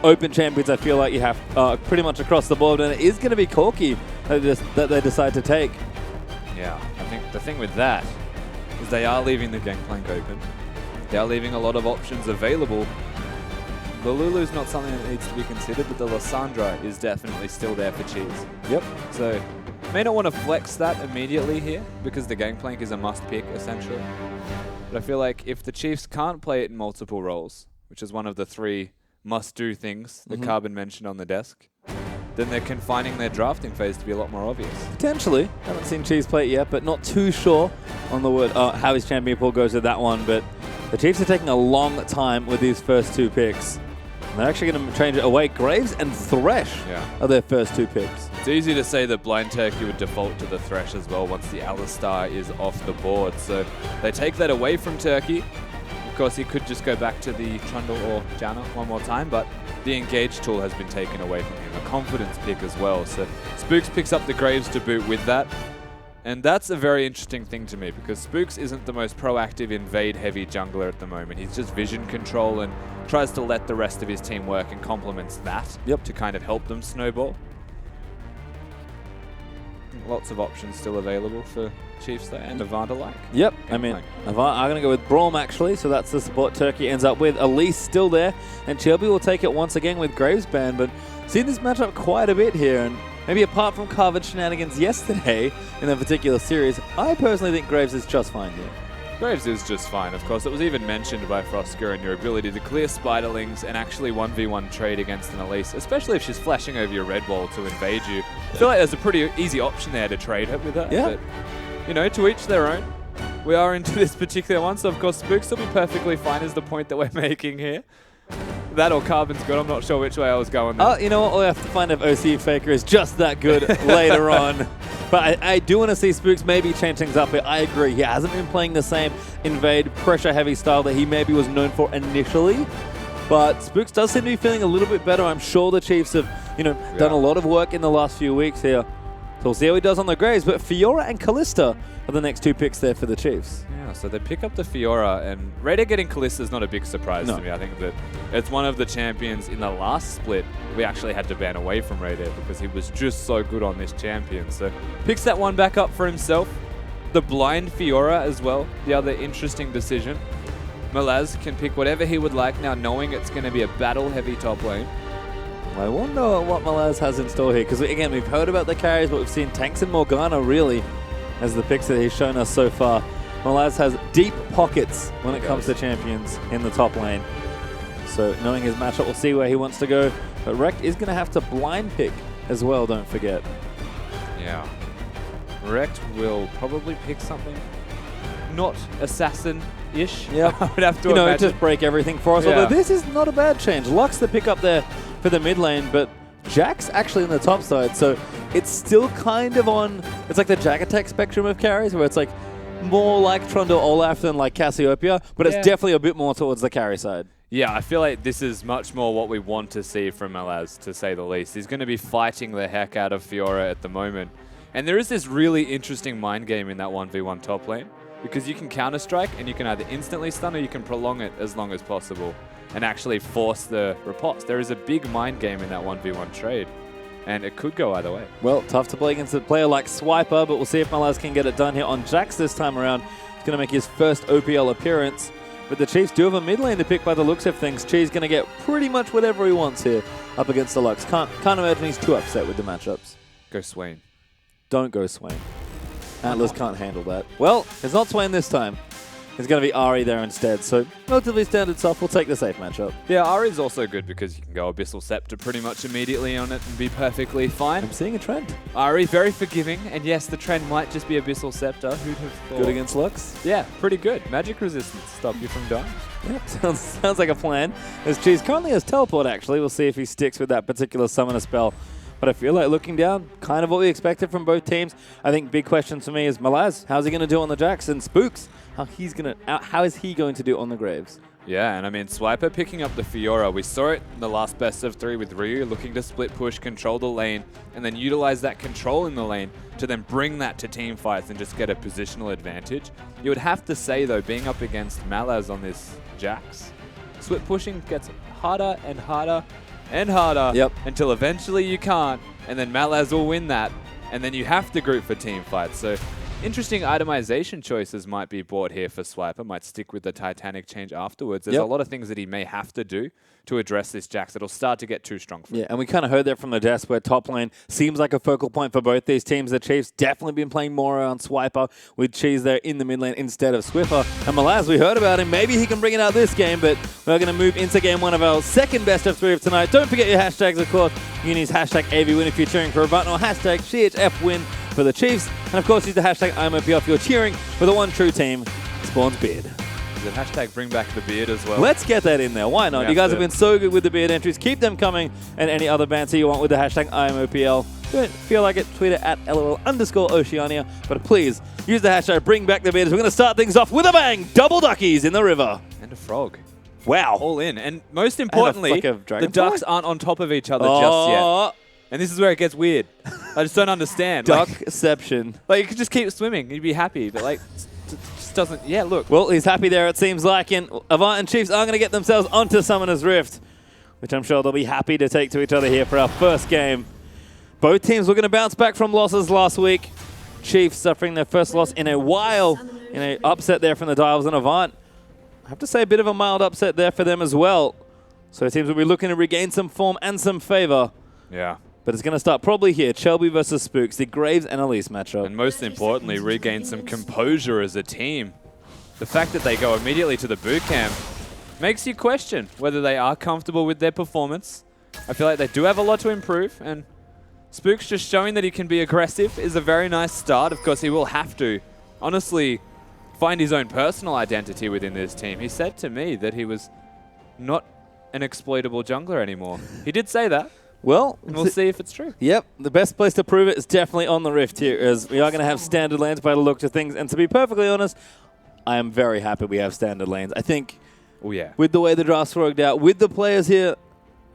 Open champions, I feel like you have pretty much across the board, and it is going to be Corky that they decide to take. Yeah, I think the thing with that is they are leaving the Gangplank open. They are leaving a lot of options available. The Lulu's not something that needs to be considered, but the Lysandra is definitely still there for Cheese. Yep. So, may not want to flex that immediately here, because the Gangplank is a must-pick, essentially. But I feel like if the Chiefs can't play it in multiple roles, which is one of the 3 must-do things that Carbon mentioned on the desk, then they're confining their drafting phase to be a lot more obvious. Potentially. Haven't seen Cheese play it yet, but not too sure on the word how his champion pool goes with that one. But the Chiefs are taking a long time with these first 2 picks. And they're actually going to change it away. Graves and Thresh are their first 2 picks. It's easy to say that Blind Turkey would default to the Thresh as well once the Alistar is off the board. So they take that away from Turkey. Of course, he could just go back to the Trundle or Janna one more time, but the Engage tool has been taken away from him. A confidence pick as well. So Spooks picks up the Graves to boot with that. And that's a very interesting thing to me, because Spooks isn't the most proactive invade-heavy jungler at the moment. He's just vision control and tries to let the rest of his team work and complements that to kind of help them snowball. Lots of options still available for Chiefs there, and Evander alike. Yep, I mean, I'm going to go with Braum actually, so that's the support Turkey ends up with. Elise still there, and Shelby will take it once again with Graves banned, but seen this matchup quite a bit here, and maybe apart from Carvin shenanigans yesterday in that particular series, I personally think Graves is just fine here. Graves is just fine, of course. It was even mentioned by Frosker in your ability to clear Spiderlings and actually 1v1 trade against an Elise, especially if she's flashing over your red wall to invade you. I feel like there's a pretty easy option there to trade her with her. Yeah. But, you know, to each their own. We are into this particular one, so of course Spooks will be perfectly fine is the point that we're making here. That or Carbon's good. I'm not sure which way I was going there. Oh, you know what? We'll have to find if OC Faker is just that good later on. But I do want to see Spooks maybe change things up. I agree. He hasn't been playing the same invade, pressure-heavy style that he maybe was known for initially. But Spooks does seem to be feeling a little bit better. I'm sure the Chiefs have, done a lot of work in the last few weeks here. So we'll see how he does on the Graves. But Fiora and Callista are the next 2 picks there for the Chiefs. Yeah, so they pick up the Fiora, and Raider getting Callista is not a big surprise to me. I think that it's one of the champions in the last split we actually had to ban away from Raider because he was just so good on this champion. So picks that one back up for himself. The blind Fiora as well, the other interesting decision. Malaz can pick whatever he would like now, knowing it's going to be a battle-heavy top lane. I wonder what Malaz has in store here, because again, we've heard about the carries, but we've seen Tanks and Morgana really as the picks that he's shown us so far. Malaz has deep pockets when it comes to champions in the top lane. So knowing his matchup, we'll see where he wants to go. But Rekt is going to have to blind pick as well, don't forget. Yeah. Rekt will probably pick something not assassin-ish. Yeah, I would have to imagine. just break everything for us. Yeah. Although this is not a bad change. Lux the pick up there for the mid lane, but Jack's actually on the top side, so it's still kind of on. It's like the Jack attack spectrum of carries, where it's like more like Trundle Olaf than like Cassiopeia, but it's definitely a bit more towards the carry side. Yeah, I feel like this is much more what we want to see from Malaz, to say the least. He's going to be fighting the heck out of Fiora at the moment. And there is this really interesting mind game in that 1v1 top lane, because you can counter-strike and you can either instantly stun or you can prolong it as long as possible and actually force the riposte. There is a big mind game in that 1v1 trade, and it could go either way. Well, tough to play against a player like Swiper, but we'll see if Malaz can get it done here on Jax this time around. He's going to make his first OPL appearance. But the Chiefs do have a mid lane to pick by the looks of things. Chee's going to get pretty much whatever he wants here up against the Lux. Can't imagine he's too upset with the matchups. Go Swain. Don't go Swain. Atlas can't handle that. Well, it's not Swain this time. It's going to be Ari there instead. So relatively standard stuff. We'll take the safe matchup. Yeah, Ari's also good because you can go Abyssal Scepter pretty much immediately on it and be perfectly fine. I'm seeing a trend. Ari, very forgiving, and yes, the trend might just be Abyssal Scepter. Who'd have thought? Good against Lux. Yeah, pretty good. Magic resistance stop you from dying. Yep, sounds like a plan. As Cheese currently has teleport, actually. We'll see if he sticks with that particular summoner spell. But I feel like looking down, kind of what we expected from both teams. I think big question for me is Malaz. How's he going to do on the Jax? And Spooks, how is he going to do on the Graves? Yeah, and I mean, Swiper picking up the Fiora. We saw it in the last best of 3 with Ryu looking to split push, control the lane, and then utilize that control in the lane to then bring that to team fights and just get a positional advantage. You would have to say, though, being up against Malaz on this Jax, split pushing gets harder and harder and harder until eventually you can't, and then Malaz will win that, and then you have to group for team fights. So interesting itemization choices might be bought here for Swiper. Might stick with the Titanic change afterwards. There's a lot of things that he may have to do to address this Jax that'll start to get too strong for him. Yeah, and we kind of heard that from the desk where top lane seems like a focal point for both these teams. The Chiefs definitely been playing more around Swiper with Cheese there in the mid lane instead of Swiffer. And Malaz, we heard about him. Maybe he can bring it out this game, but we're going to move into game 1 of our second best of 3 of tonight. Don't forget your hashtags, of course. You can use hashtag AVWin if you're cheering for a button, or hashtag CHFWin for the Chiefs. And of course, use the hashtag IMOPL if you're cheering for the one true team, Spawn's Beard. Is it hashtag bring back the beard as well? Let's get that in there. Why not? You guys have been so good with the beard entries. Keep them coming, and any other banter you want with the hashtag IMOPL. Don't feel like it, tweet it at LOL_Oceania. But please, use the hashtag bring back the beard. We're going to start things off with a bang. Double duckies in the river. And a frog. Wow. All in. And most importantly, the ducks aren't on top of each other just yet. And this is where it gets weird. I just don't understand. Duckception. Like, you could just keep swimming. You'd be happy. But, like, just doesn't... Yeah, look. Well, he's happy there, it seems like. And Avant and Chiefs are going to get themselves onto Summoner's Rift, which I'm sure they'll be happy to take to each other here for our first game. Both teams were going to bounce back from losses last week. Chiefs suffering their first loss in a while in an upset there from the Dials, and Avant, I have to say, a bit of a mild upset there for them as well. So teams will be looking to regain some form and some favor. Yeah. But it's going to start probably here. Shelby versus Spooks, the Graves and Elise matchup. And most importantly, regain some composure as a team. The fact that they go immediately to the boot camp makes you question whether they are comfortable with their performance. I feel like they do have a lot to improve, and Spooks just showing that he can be aggressive is a very nice start. Of course, he will have to, honestly, find his own personal identity within this team. He said to me that he was not an exploitable jungler anymore. He did say that. Well, and we'll see if it's true. Yep, the best place to prove it is definitely on the Rift here, as we are going to have standard lanes by the looks of things. And to be perfectly honest, I am very happy we have standard lanes. I think with the way the draft's worked out, with the players here,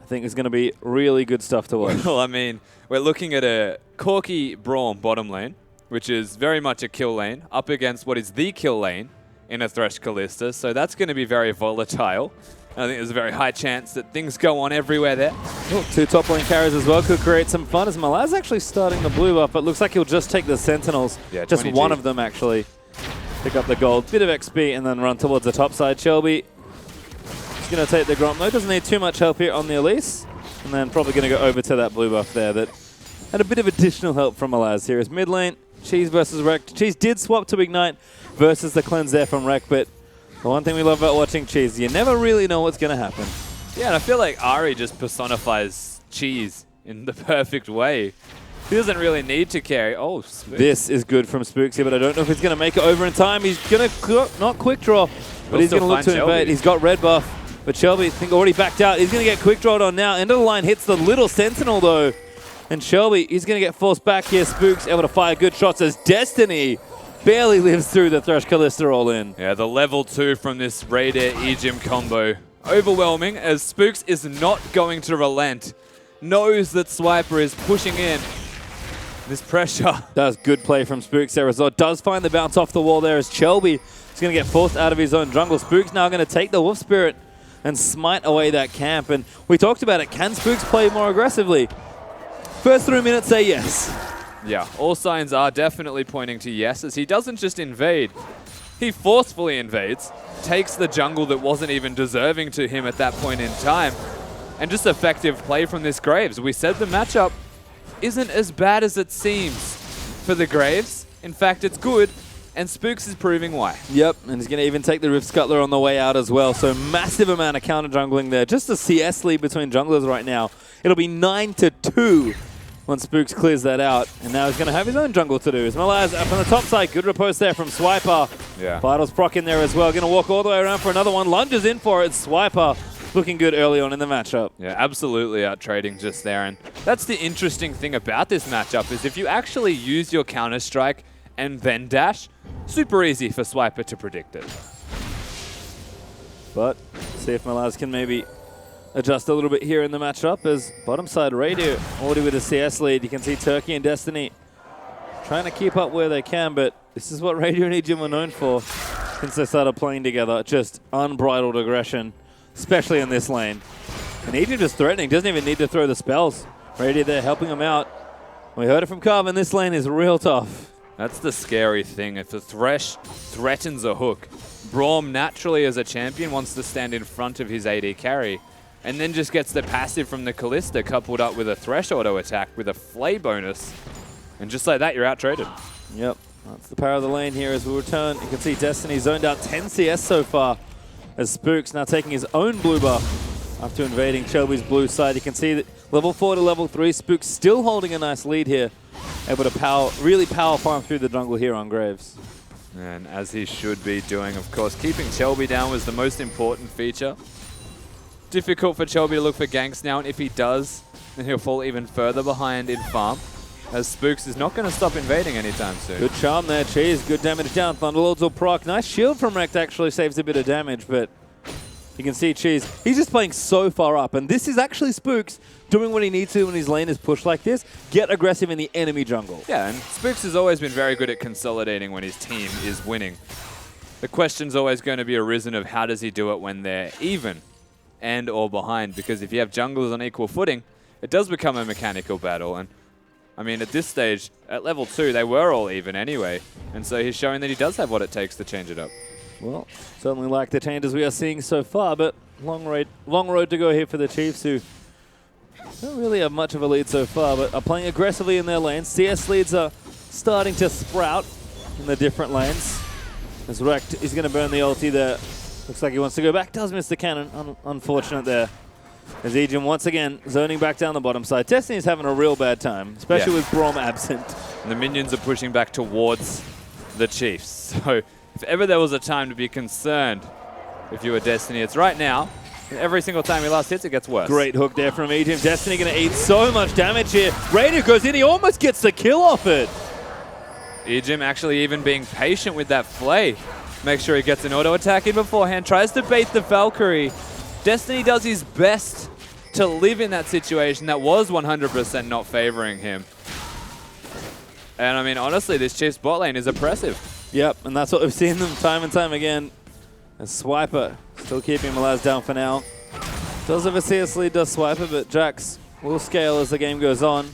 I think it's going to be really good stuff to watch. Well, I mean, we're looking at a Corki Braum bottom lane, which is very much a kill lane, up against what is the kill lane in a Thresh Kalista. So that's going to be very volatile. I think there's a very high chance that things go on everywhere there. Oh, 2 top lane carries as well could create some fun, as Malaz actually starting the blue buff, but looks like he'll just take the Sentinels. Yeah, just one of them actually. Pick up the gold, bit of XP, and then run towards the top side. Shelby is going to take the Gromp though. Doesn't need too much help here on the Elise. And then probably going to go over to that blue buff there that had a bit of additional help from Malaz. Here is mid lane, Cheese versus Rek. Cheese did swap to Ignite versus the cleanse there from Rek, but the one thing we love about watching Cheese, you never really know what's going to happen. Yeah, and I feel like Ari just personifies Cheese in the perfect way. He doesn't really need to carry. Oh, Spooks. This is good from Spooks here, but I don't know if he's going to make it over in time. He's going to, not quick draw, but he's going to look to invade. He's got red buff, but Shelby, I think, already backed out. He's going to get quick drawed on now. End of the line hits the little Sentinel, though. And Shelby, he's going to get forced back here. Spooks able to fire good shots as Destiny barely lives through the Thresh Kalista all in. Yeah, the level 2 from this Raider Ejim combo. Overwhelming, as Spooks is not going to relent. Knows that Swiper is pushing in. This pressure. Does good play from Spooks there as well. Does find the bounce off the wall there as Shelby is going to get forced out of his own jungle. Spooks now going to take the Wolf Spirit and smite away that camp. And we talked about it. Can Spooks play more aggressively? First 3 minutes say yes. Yeah, all signs are definitely pointing to yes, as he doesn't just invade. He forcefully invades, takes the jungle that wasn't even deserving to him at that point in time, and just effective play from this Graves. We said the matchup isn't as bad as it seems for the Graves. In fact, it's good, and Spooks is proving why. Yep, and he's going to even take the Rift Scuttler on the way out as well, so massive amount of counter jungling there. Just a CS lead between junglers right now. It'll be 9-2. Once Spooks clears that out, and now he's going to have his own jungle to do. As Malaz up on the top side, good riposte there from Swiper. Yeah. Vitals proc in there as well, going to walk all the way around for another one. Lunges in for it. Swiper looking good early on in the matchup. Yeah, absolutely out trading just there, and that's the interesting thing about this matchup is if you actually use your counter strike and then dash, super easy for Swiper to predict it. But see if Malaz can maybe adjust a little bit here in the matchup as bottom side Radio already with a CS lead. You can see Turkey and Destiny trying to keep up where they can, but this is what Radio and Egypt are known for since they started playing together. Just unbridled aggression, especially in this lane. And Egypt is threatening, doesn't even need to throw the spells. Radio there helping him out. We heard it from Carvin, this lane is real tough. That's the scary thing. If the Thresh threatens a hook, Braum naturally as a champion wants to stand in front of his AD carry and then just gets the passive from the Callista coupled up with a Thresh auto attack with a Flay bonus. And just like that, you're out-traded. Yep, that's the power of the lane here as we return. You can see Destiny zoned out 10 CS so far as Spooks now taking his own blue buff after invading Shelby's blue side. You can see that level 4 to level 3, Spooks still holding a nice lead here. Able to really power farm through the jungle here on Graves. And as he should be doing, of course. Keeping Shelby down was the most important feature. Difficult for Shelby to look for ganks now, and if he does, then he'll fall even further behind in farm, as Spooks is not going to stop invading anytime soon. Good charm there, Cheese. Good damage down. Thunderlords will proc. Nice shield from Rect actually saves a bit of damage, but you can see Cheese. He's just playing so far up, and this is actually Spooks doing what he needs to when his lane is pushed like this. Get aggressive in the enemy jungle. Yeah, and Spooks has always been very good at consolidating when his team is winning. The question's always going to be arisen of how does he do it when they're even and or behind, because if you have junglers on equal footing, it does become a mechanical battle. And I mean, at this stage, at level 2, they were all even anyway, and so he's showing that he does have what it takes to change it up. Well, certainly like the changes we are seeing so far, but long road to go here for the Chiefs, who don't really have much of a lead so far, but are playing aggressively in their lanes. CS leads are starting to sprout in the different lanes. As Rect is going to burn the ulti there. Looks like he wants to go back. Does miss the cannon. Unfortunate there. As Ejim once again zoning back down the bottom side. Destiny's having a real bad time, especially with Braum absent. And the minions are pushing back towards the Chiefs. So if ever there was a time to be concerned if you were Destiny, it's right now. And every single time he last hits, it gets worse. Great hook there from Ejim. Destiny going to eat so much damage here. Raider goes in. He almost gets the kill off it. Ejim actually even being patient with that Flay. Make sure he gets an auto attack in beforehand. Tries to bait the Valkyrie. Destiny does his best to live in that situation that was 100% not favoring him. And I mean, honestly, this Chiefs bot lane is oppressive. Yep, and that's what we've seen them time and time again. And Swiper still keeping Malaz down for now. Does have a CS lead, does Swiper, but Jax will scale as the game goes on.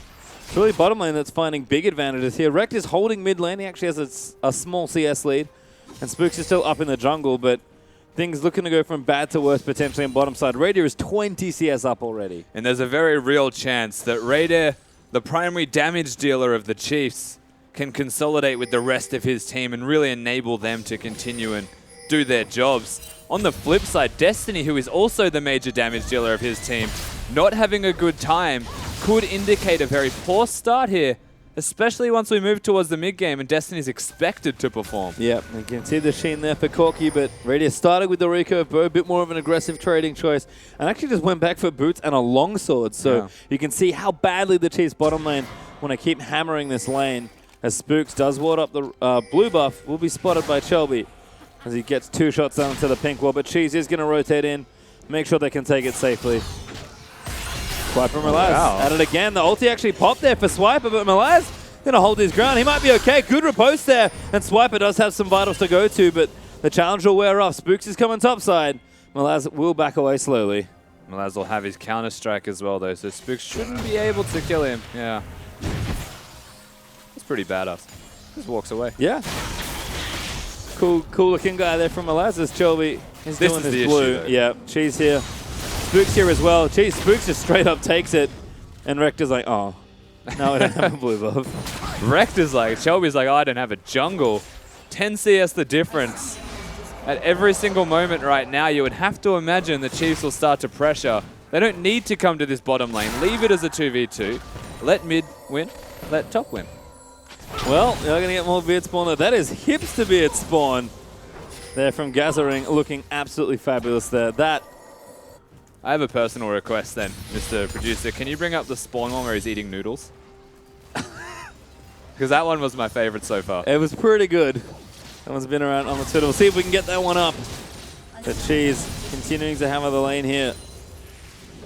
It's really bottom lane that's finding big advantages here. Rect is holding mid lane. He actually has a small CS lead. And Spooks is still up in the jungle, but things looking to go from bad to worse potentially on bottom side. Raider is 20 CS up already. And there's a very real chance that Raider, the primary damage dealer of the Chiefs, can consolidate with the rest of his team and really enable them to continue and do their jobs. On the flip side, Destiny, who is also the major damage dealer of his team, not having a good time could indicate a very poor start here, especially once we move towards the mid-game and Destiny's expected to perform. Yep, you can see the sheen there for Corky, but Raider started with the recurve bow, a bit more of an aggressive trading choice, and actually just went back for boots and a longsword. So you can see how badly the Chiefs bottom lane want to keep hammering this lane. As Spooks does ward up the blue buff, will be spotted by Shelby as he gets 2 shots down to the pink wall, but Cheese is going to rotate in, make sure they can take it safely. Swiper Malaz at it again. The ulti actually popped there for Swiper, but Malaz going to hold his ground. He might be okay. Good riposte there. And Swiper does have some vitals to go to, but the challenge will wear off. Spooks is coming topside. Malaz will back away slowly. Malaz will have his counter-strike as well, though, so Spooks shouldn't be able to kill him. Yeah. That's pretty badass. Just walks away. Yeah. Cool looking guy there from Malaz as Shelby is doing his blue. Yeah, Cheese here. Spooks here as well. Spooks just straight up takes it. And Rector's like, oh, no, I don't have a blue buff. Rector's like, Shelby's like, oh, I don't have a jungle. 10 CS the difference. At every single moment right now, you would have to imagine the Chiefs will start to pressure. They don't need to come to this bottom lane. Leave it as a 2v2. Let mid win. Let top win. Well, they're going to get more beard spawn. That is hipster beard spawn there from Gathering, looking absolutely fabulous there. I have a personal request then, Mr. Producer. Can you bring up the spawn one where he's eating noodles? Because that one was my favorite so far. It was pretty good. That one's been around on the Twitter. We'll see if we can get that one up. But Cheese continuing to hammer the lane here.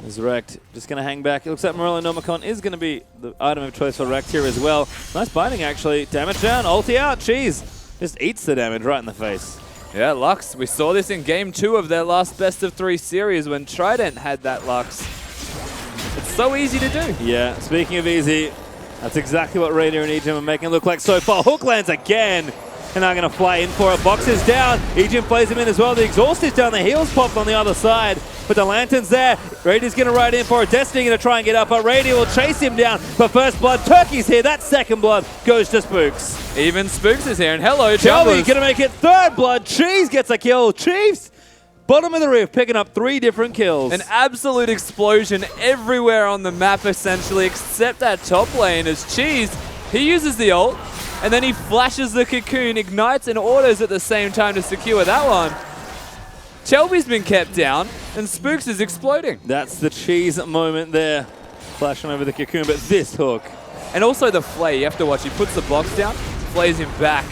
Is Rekt just going to hang back. It looks like Morello Nomicon is going to be the item of choice for Rekt here as well. Nice binding, actually. Damage down, ulti out. Cheese just eats the damage right in the face. Yeah, Lux. We saw this in Game 2 of their last best-of-3 series when Trident had that Lux. It's so easy to do. Yeah, speaking of easy, that's exactly what Raider and Ejim are making it look like so far. Hook lands again. And now going to fly in for it. Box is down. Ejim plays him in as well. The exhaust is down. The heels popped on the other side. But the lantern's there. Raider's going to ride in for it. Destiny going to try and get up. But Raider will chase him down. But first blood, Turkey's here. That second blood goes to Spooks. Even Spooks is here. And hello, Shelby Junglers. going to make it third blood. Cheese gets a kill. Chiefs, bottom of the rift, picking up 3 different kills. An absolute explosion everywhere on the map, essentially, except that top lane as Cheese, he uses the ult, and then he flashes the cocoon, ignites and autos at the same time to secure that one. Shelby's been kept down, and Spooks is exploding. That's the Cheese moment there. Flashing over the cocoon, but this hook. And also the flay, you have to watch. He puts the box down, flays him back,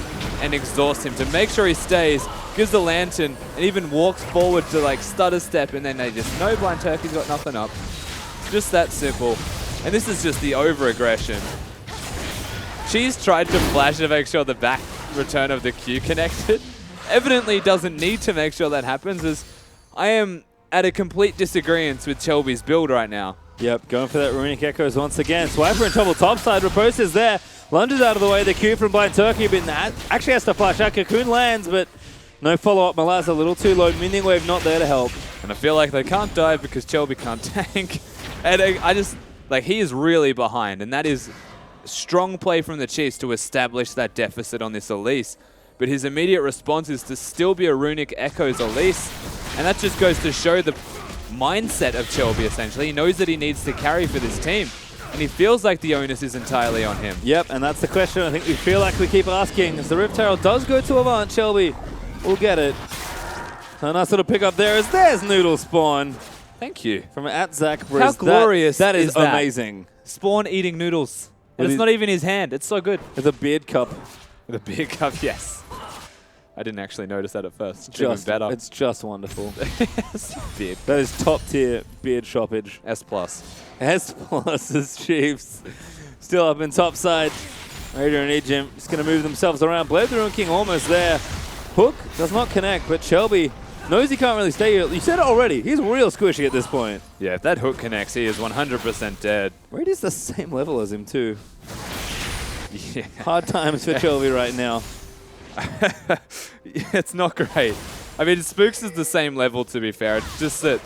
and exhausts him to make sure he stays, gives the lantern, and even walks forward to like stutter step, and then they just know Blind Turkey's got nothing up. Just that simple. And this is just the over-aggression. Cheese tried to flash to make sure the back return of the Q connected. Evidently doesn't need to make sure that happens, as I am at a complete disagreement with Shelby's build right now. Yep, going for that Runic Echoes once again. Swiper in trouble topside. Repose is there. Lunges out of the way. The Q from Blind Turkey, but actually has to flash out. Cocoon lands, but no follow-up. Malaz a little too low. Minion Wave not there to help. And I feel like they can't dive because Shelby can't tank. And I just, like, he is really behind, and that is strong play from the Chiefs to establish that deficit on this Elise. But his immediate response is to still be a Runic Echoes Elise, and that just goes to show the mindset of Shelby, essentially. He knows that he needs to carry for this team, and he feels like the onus is entirely on him. Yep, and that's the question I think we feel like we keep asking. As the Rift Herald does go to Avant, Shelby will get it. So a nice little pick up there as there's Noodle Spawn. Thank you. From Atzak. How glorious that is that? amazing. Spawn eating noodles. And it's not even his hand. It's so good. With a beard cup. With a beard cup, yes. I didn't actually notice that at first. It's even better. It's just wonderful. Beard. That is top tier beard shoppage. S+. S+ is Chiefs. Still up in top side. Raider and Ejim just going to move themselves around. Blade the Ruin King almost there. Hook does not connect, but Shelby knows he can't really stay here. You said it already. He's real squishy at this point. Yeah, if that hook connects, he is 100% dead. Raider's the same level as him too. Yeah. Hard times for Shelby right now. It's not great. I mean, Spooks is the same level, to be fair. It's just that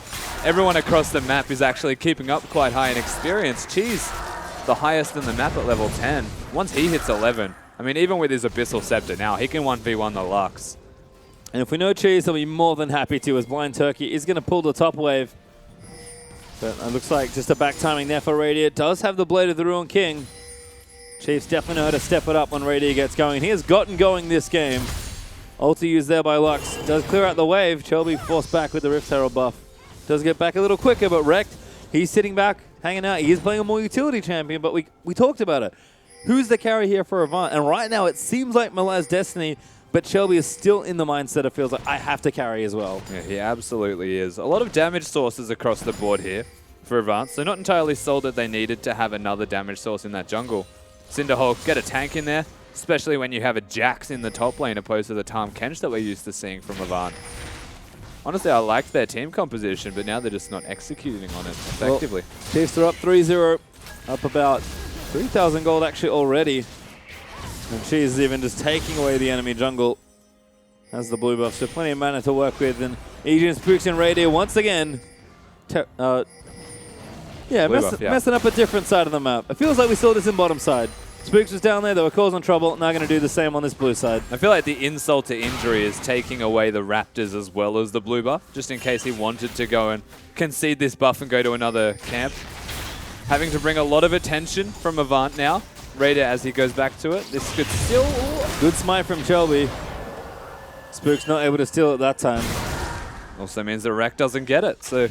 everyone across the map is actually keeping up quite high in experience. Cheese, the highest in the map at level 10. Once he hits 11, I mean, even with his Abyssal Scepter now, he can 1v1 the Lux. And if we know Cheese, he'll be more than happy to, as Blind Turkey is going to pull the top wave. But it looks like just a back timing there for Radiant. Does have the Blade of the Ruin King. Chiefs definitely know how to step it up when Radiant gets going. He has gotten going this game. Ulti used there by Lux. Does clear out the wave. Shelby forced back with the Rift Herald buff. Does get back a little quicker, but Rekt, he's sitting back, hanging out. He is playing a more utility champion, but we talked about it. Who's the carry here for Avant? And right now it seems like Malaz Destiny, but Shelby is still in the mindset of feels like I have to carry as well. Yeah, he absolutely is. A lot of damage sources across the board here for Avant. So not entirely sold that they needed to have another damage source in that jungle. Cinderhulk, get a tank in there, especially when you have a Jax in the top lane opposed to the Tahm Kench that we're used to seeing from Avant. Honestly, I liked their team composition, but now they're just not executing on it effectively. Well, Chiefs are up 3-0, up about 3,000 gold actually already. And Cheese is even just taking away the enemy jungle. Has the blue buff, so plenty of mana to work with. And Ejim, Spooks, and Radiant once again. Messing up a different side of the map. It feels like we saw this in bottom side. Spooks was down there, they were causing trouble. Now going to do the same on this blue side. I feel like the insult to injury is taking away the Raptors as well as the blue buff, just in case he wanted to go and concede this buff and go to another camp. Having to bring a lot of attention from Avant now. Raider as he goes back to it. This could still... Good smite from Shelby. Spooks not able to steal it that time. Also means that Rekt doesn't get it, so...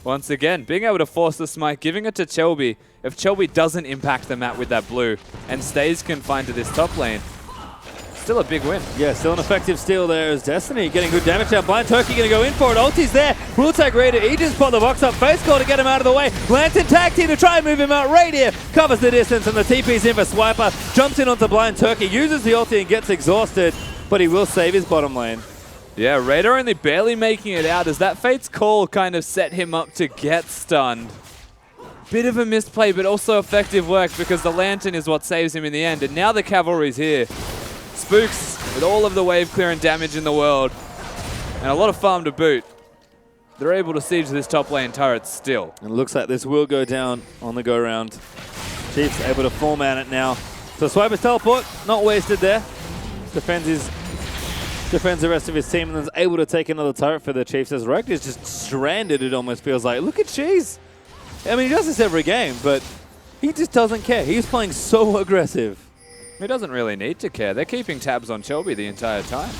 Once again, being able to force the smite, giving it to Shelby. If Shelby doesn't impact the map with that blue and stays confined to this top lane, Still a big win. Yeah, still an effective steal there as Destiny getting good damage down. Blind Turkey going to go in for it. Ulti's there. Will take Radiant. He just put the box up. Face call to get him out of the way. Lantern tag team to try and move him out. Radiant covers the distance and the TP's in for Swiper. Jumps in onto Blind Turkey. Uses the ulti and gets exhausted, but he will save his bottom lane. Yeah, Raider only barely making it out as that Fate's call kind of set him up to get stunned. Bit of a misplay, but also effective work because the Lantern is what saves him in the end. And now the Cavalry's here. Spooks with all of the wave clearing damage in the world and a lot of farm to boot. They're able to siege this top lane turret still. And it looks like this will go down on the go round. Chiefs able to format it now. So Swiper's teleport, not wasted there. Defends the rest of his team and is able to take another turret for the Chiefs as Rekt is just stranded, it almost feels like. Look at Cheese. I mean, he does this every game, but he just doesn't care. He's playing so aggressive. He doesn't really need to care. They're keeping tabs on Shelby the entire time.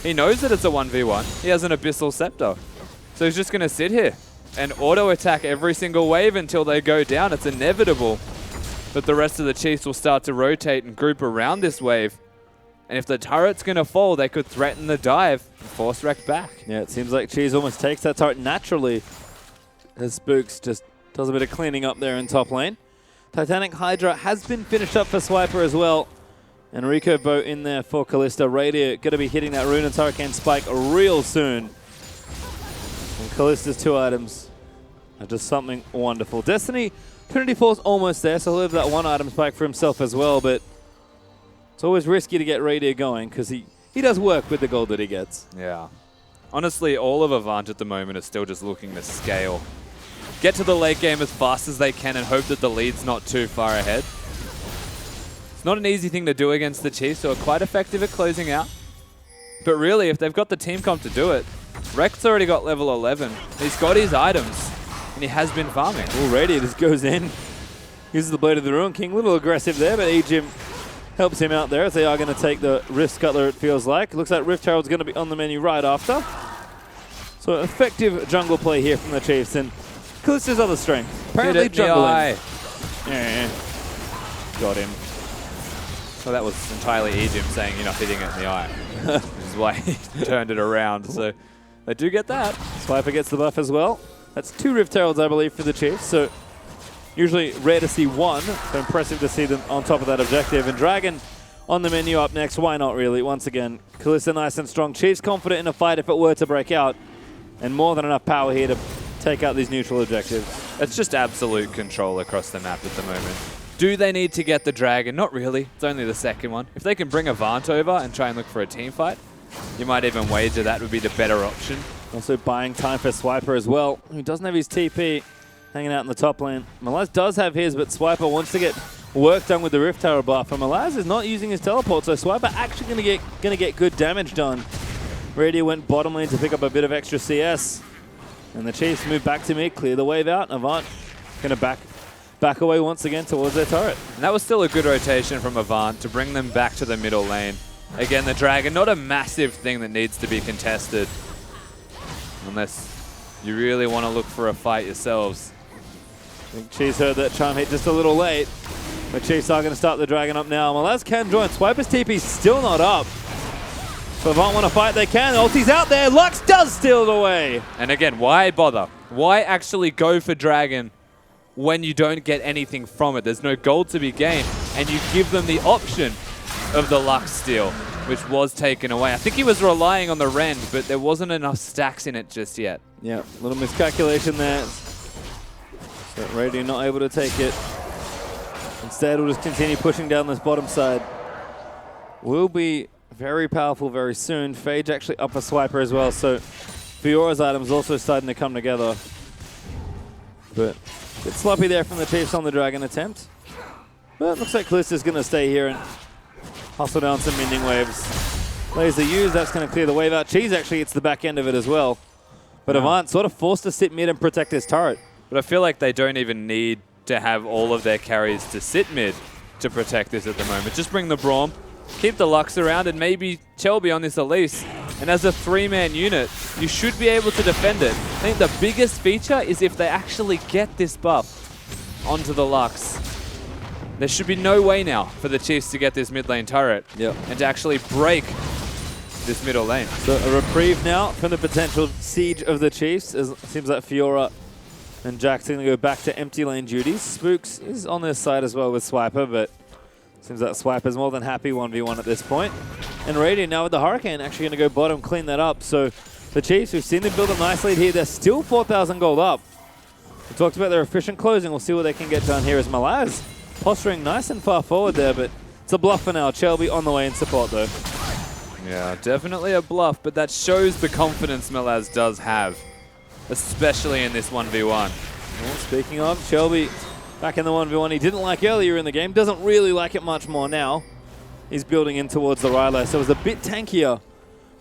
He knows that it's a 1v1. He has an Abyssal Scepter. So he's just going to sit here and auto-attack every single wave until they go down. It's inevitable. But the rest of the Chiefs will start to rotate and group around this wave. And if the turret's going to fall, they could threaten the dive and force Rekt back. Yeah, it seems like Cheese almost takes that turret naturally as Spooks just does a bit of cleaning up there in top lane. Titanic Hydra has been finished up for Swiper as well. And Rico Boat in there for Kalista. Radiant going to be hitting that Rune and Hurricane Spike real soon. And Kalista's 2 items are just something wonderful. Destiny, Trinity Force almost there, so he'll have that 1 item spike for himself as well, but it's always risky to get Radiant going because he does work with the gold that he gets. Yeah. Honestly, all of Avant at the moment is still just looking to scale. Get to the late game as fast as they can and hope that the lead's not too far ahead. It's not an easy thing to do against the Chiefs, who are quite effective at closing out. But really, if they've got the team comp to do it, Rekt's already got level 11. He's got his items, and he has been farming. Already, this goes in. Uses the Blade of the Ruin King. A little aggressive there, but Ejim helps him out there as they are going to take the Rift Cutler, it feels like. Looks like Rift Herald's going to be on the menu right after. So effective jungle play here from the Chiefs, and Kalista's other strength. Apparently jungling. Yeah. Got him. Well, that was entirely Ejim saying you're not hitting it in the eye. Which is why he turned it around. So they do get that. Swiper gets the buff as well. That's 2 Rift Heralds, I believe, for the Chiefs. So usually rare to see 1. So impressive to see them on top of that objective. And Dragon on the menu up next. Why not, really? Once again, Kalista nice and strong. Chiefs confident in a fight if it were to break out. And more than enough power here to take out these neutral objectives. It's just absolute control across the map at the moment. Do they need to get the Dragon? Not really. It's only the second one. If they can bring Avant over and try and look for a team fight, you might even wager that would be the better option. Also buying time for Swiper as well, who doesn't have his TP hanging out in the top lane. Malaz does have his, but Swiper wants to get work done with the Rift Tower buff, and Malaz is not using his teleport, so Swiper actually going to get good damage done. Radio went bottom lane to pick up a bit of extra CS, and the Chiefs move back to mid, clear the wave out. Avant going to back away once again towards their turret. And that was still a good rotation from Avant to bring them back to the middle lane. Again, the Dragon, not a massive thing that needs to be contested. Unless you really want to look for a fight yourselves. I think Chiefs heard that charm hit just a little late. But Chiefs are going to start the Dragon up now. Malaz can join. Swiper's TP's still not up. If Avant want to fight, they can. Ulti's out there. Lux does steal it away. And again, why bother? Why actually go for Dragon when you don't get anything from it? There's no gold to be gained. And you give them the option of the Lux steal, which was taken away. I think he was relying on the Rend, but there wasn't enough stacks in it just yet. Yeah, a little miscalculation there. So Radiant not able to take it. Instead, we'll just continue pushing down this bottom side. Will be very powerful very soon. Phage actually up a Swiper as well, so Fiora's items also starting to come together. But a bit sloppy there from the Chiefs on the Dragon attempt. But it looks like Kalista's going to stay here and hustle down some mending waves. Laser used, that's going to clear the wave out. Cheese actually hits the back end of it as well. But Avant sort of forced to sit mid and protect this turret. But I feel like they don't even need to have all of their carries to sit mid to protect this at the moment. Just bring the Braum, keep the Lux around, and maybe Shelby on this Elise. And as a 3-man unit, you should be able to defend it. I think the biggest feature is if they actually get this buff onto the Lux. There should be no way now for the Chiefs to get this mid lane turret and to actually break this middle lane. So a reprieve now from the potential siege of the Chiefs. It seems like Fiora and Jack's going to go back to empty lane duties. Spooks is on this side as well with Swiper, but seems like Swiper's more than happy 1v1 at this point. And Radiant now with the Hurricane actually going to go bottom, clean that up. So the Chiefs, we've seen them build a nice lead here. They're still 4,000 gold up. We talked about their efficient closing. We'll see what they can get done here as Malaz posturing nice and far forward there, but it's a bluff for now. Shelby on the way in support though. Yeah, definitely a bluff, but that shows the confidence Malaz does have, especially in this 1v1. Well, speaking of, Shelby back in the 1v1 he didn't like earlier in the game, doesn't really like it much more now. He's building in towards the Ryla, so it was a bit tankier,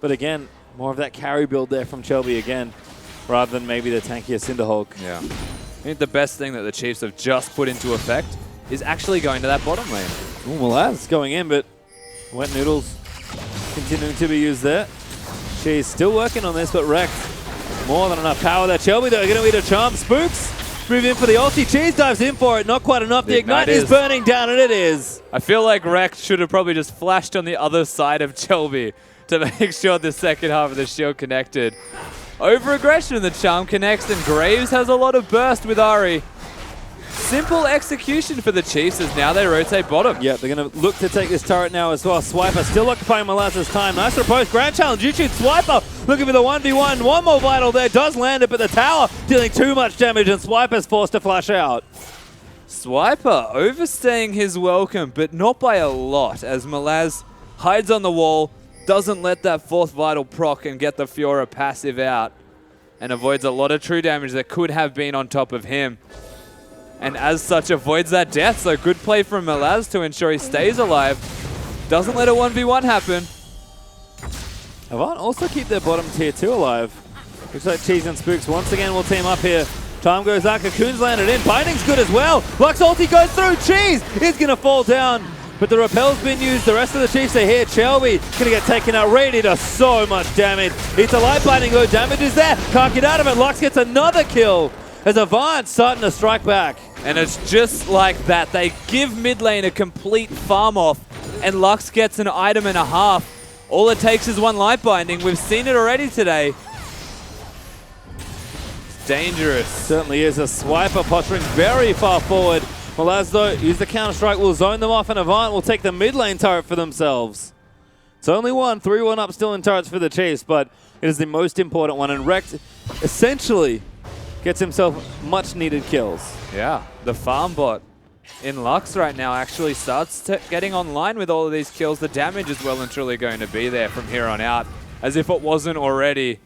but again, more of that carry build there from Shelby again, rather than maybe the tankier Cinderhulk. Yeah. I think the best thing that the Chiefs have just put into effect is actually going to that bottom lane. Ooh, Malaz going in, but Wet Noodles continuing to be used there. She's still working on this, but wrecked. More than enough power there. Shelby though, going to eat a charm. Spooks move in for the ulti. Cheese dives in for it. Not quite enough. The Ignite is burning down, and it is. I feel like Rex should have probably just flashed on the other side of Shelby to make sure the second half of the shield connected. Over-aggression, the charm connects, and Graves has a lot of burst with Ari. Simple execution for the Chiefs as now they rotate bottom. Yeah, they're going to look to take this turret now as well. Swiper still occupying Malaz's time. Nice repose. Grand challenge. You shoot Swiper looking for the 1v1. One more vital there. Does land it, but the tower dealing too much damage, and Swiper's forced to flash out. Swiper overstaying his welcome, but not by a lot, as Malaz hides on the wall, doesn't let that fourth vital proc and get the Fiora passive out, and avoids a lot of true damage that could have been on top of him. And as such, avoids that death, so good play from Malaz to ensure he stays alive. Doesn't let a 1v1 happen. Avant also keep their bottom tier 2 alive. Looks like Cheese and Spooks once again will team up here. Time goes out, Cocoon's landed in. Binding's good as well. Lux ulti goes through. Cheese is going to fall down. But the repel's been used. The rest of the Chiefs are here. Shelby going to get taken out. Radiant does so much damage. It's a light binding though. Damage is there. Can't get out of it. Lux gets another kill as Avant's starting to strike back. And it's just like that. They give mid lane a complete farm off, and Lux gets an item and a half. All it takes is one light binding. We've seen it already today. It's dangerous. Certainly is. A Swiper posturing very far forward. Malaz though, use the counter strike, will zone them off, and Avant will take the mid lane turret for themselves. It's only one, 3-1 up still in turrets for the Chiefs, but it is the most important one, and Rex essentially gets himself much needed kills. Yeah, the farm bot in Lux right now actually starts getting online with all of these kills. The damage is well and truly going to be there from here on out, as if it wasn't already.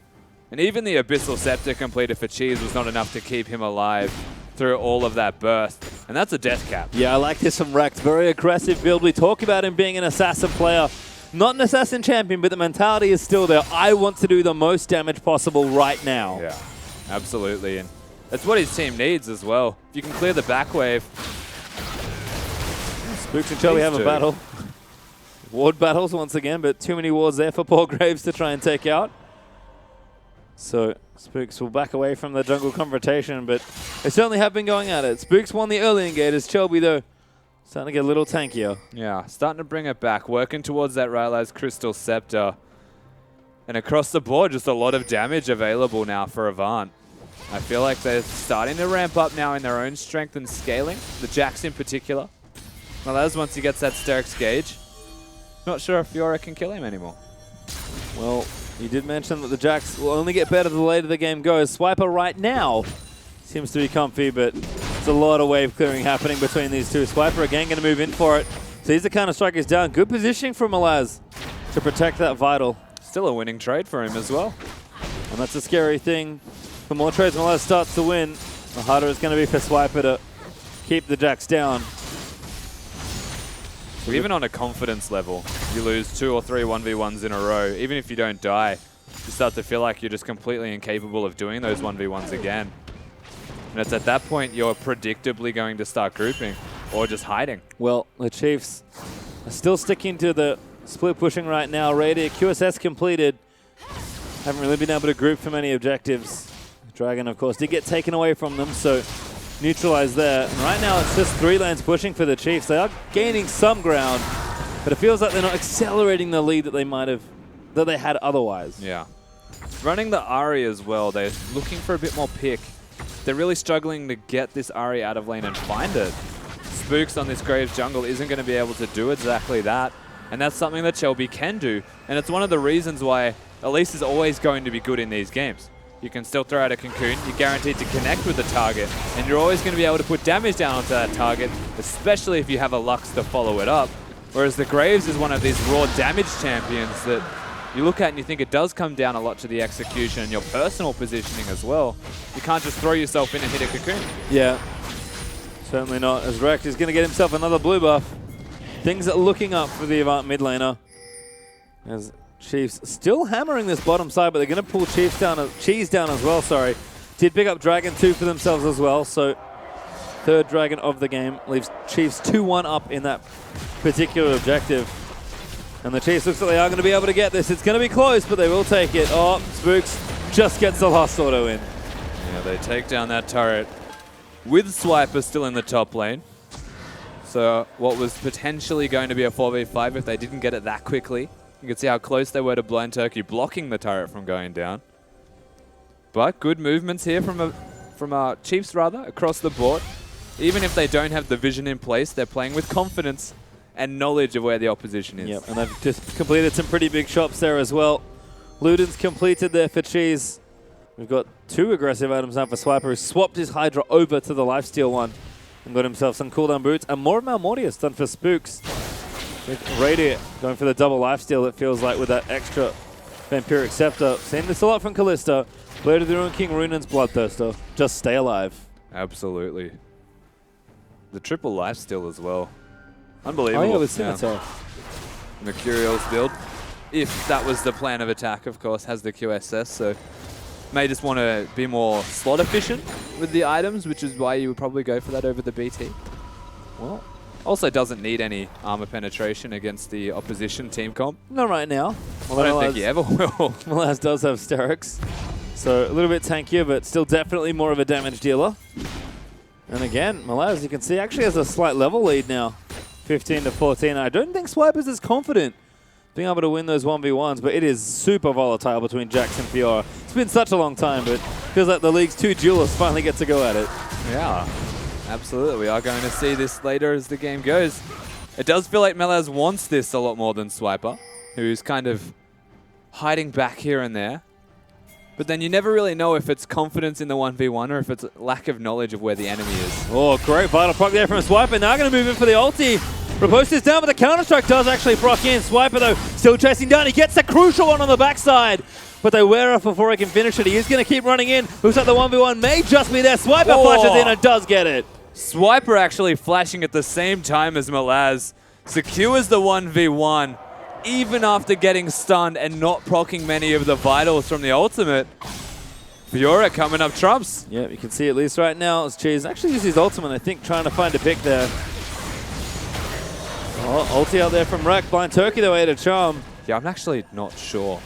And even the Abyssal Scepter completed for Cheese was not enough to keep him alive through all of that burst. And that's a death cap. Yeah, I like this from Rex. Very aggressive build. We talk about him being an assassin player. Not an assassin champion, but the mentality is still there. I want to do the most damage possible right now. Yeah, absolutely. And that's what his team needs as well. If you can clear the back wave. Spooks and Shelby have a battle. Ward battles once again, but too many wards there for poor Graves to try and take out. So Spooks will back away from the jungle confrontation, but they certainly have been going at it. Spooks won the early engaters. Shelby, though, starting to get a little tankier. Yeah, starting to bring it back, working towards that Rylai's Crystal Scepter. And across the board, just a lot of damage available now for Avant. I feel like they're starting to ramp up now in their own strength and scaling, the Jax in particular. Malaz, once he gets that Sterix gauge, not sure if Fiora can kill him anymore. Well, you did mention that the Jax will only get better the later the game goes. Swiper right now seems to be comfy, but there's a lot of wave clearing happening between these two. Swiper again going to move in for it. Sees the counter strike is down. Good positioning from Malaz to protect that vital. Still a winning trade for him as well. And that's a scary thing. The more trades Malaz starts to win, the harder it's going to be for Swiper to keep the Jax down. Even on a confidence level, you lose 2 or 3 1v1s in a row. Even if you don't die, you start to feel like you're just completely incapable of doing those 1v1s again. And it's at that point you're predictably going to start grouping or just hiding. Well, the Chiefs are still sticking to the split pushing right now. Radiant QSS completed. Haven't really been able to group for many objectives. Dragon, of course, did get taken away from them, so neutralized there. And right now it's just 3 lanes pushing for the Chiefs. They are gaining some ground, but it feels like they're not accelerating the lead that they had otherwise. Yeah. Running the Ahri as well, they're looking for a bit more pick. They're really struggling to get this Ahri out of lane and find it. Spooks on this Graves jungle isn't going to be able to do exactly that, and that's something that Shelby can do, and it's one of the reasons why Elise is always going to be good in these games. You can still throw out a cocoon, you're guaranteed to connect with the target, and you're always going to be able to put damage down onto that target, especially if you have a Lux to follow it up. Whereas the Graves is one of these raw damage champions that you look at and you think it does come down a lot to the execution and your personal positioning as well. You can't just throw yourself in and hit a cocoon. Yeah, certainly not. As Rekt is going to get himself another blue buff. Things are looking up for the Avant mid laner. As Chiefs still hammering this bottom side, but they're going to pull Cheese down as well, sorry. Did pick up Dragon 2 for themselves as well, so third Dragon of the game leaves Chiefs 2-1 up in that particular objective. And the Chiefs looks like they are going to be able to get this. It's going to be close, but they will take it. Oh, Spooks just gets the last auto in. Yeah, they take down that turret with Swiper still in the top lane. So what was potentially going to be a 4v5 if they didn't get it that quickly. You can see how close they were to Blind Turkey blocking the turret from going down. But good movements here from Chiefs across the board. Even if they don't have the vision in place, they're playing with confidence and knowledge of where the opposition is. Yep, and they've just completed some pretty big shops there as well. Luden's completed there for Cheese. We've got 2 aggressive items now for Swiper, who swapped his Hydra over to the lifesteal one and got himself some cooldown boots. And more of Malmortius done for Spooks. With Radiant going for the double lifesteal, it feels like, with that extra Vampiric Scepter. Seen this a lot from Kalista. Blade of the Ruin King, Runan's Bloodthirster. Just stay alive. Absolutely. The triple lifesteal as well. Unbelievable. Oh yeah, with Scimitar. Mercurial's build, if that was the plan of attack, of course, has the QSS, so may just want to be more slot efficient with the items, which is why you would probably go for that over the BT. Well, also doesn't need any armor penetration against the opposition team comp. Not right now. I don't think he ever will. Malaz does have Sterix, so a little bit tankier, but still definitely more of a damage dealer. And again, Malaz, you can see, actually has a slight level lead now. 15 to 14. I don't think Swiper's as confident being able to win those 1v1s, but it is super volatile between Jax and Fiora. It's been such a long time, but feels like the league's 2 duelists finally get to go at it. Yeah, absolutely. We are going to see this later as the game goes. It does feel like Malaz wants this a lot more than Swiper, who's kind of hiding back here and there. But then you never really know if it's confidence in the 1v1 or if it's lack of knowledge of where the enemy is. Oh, great vital proc there from Swiper. Now going to move in for the ulti. Repulse is down, but the Counter-Strike does actually proc in. Swiper, though, still chasing down. He gets the crucial one on the backside, but they wear off before he can finish it. He is going to keep running in. Looks like the 1v1 may just be there. Swiper flashes in and does get it. Swiper actually flashing at the same time as Malaz. Secures the 1v1. Even after getting stunned and not proccing many of the vitals from the ultimate. Fiora coming up trumps. Yeah, you can see at least right now as Cheese actually uses his ultimate, I think, trying to find a pick there. Oh, ulti out there from Rekt. Blind Turkey, though, ate a charm. Yeah, I'm actually not sure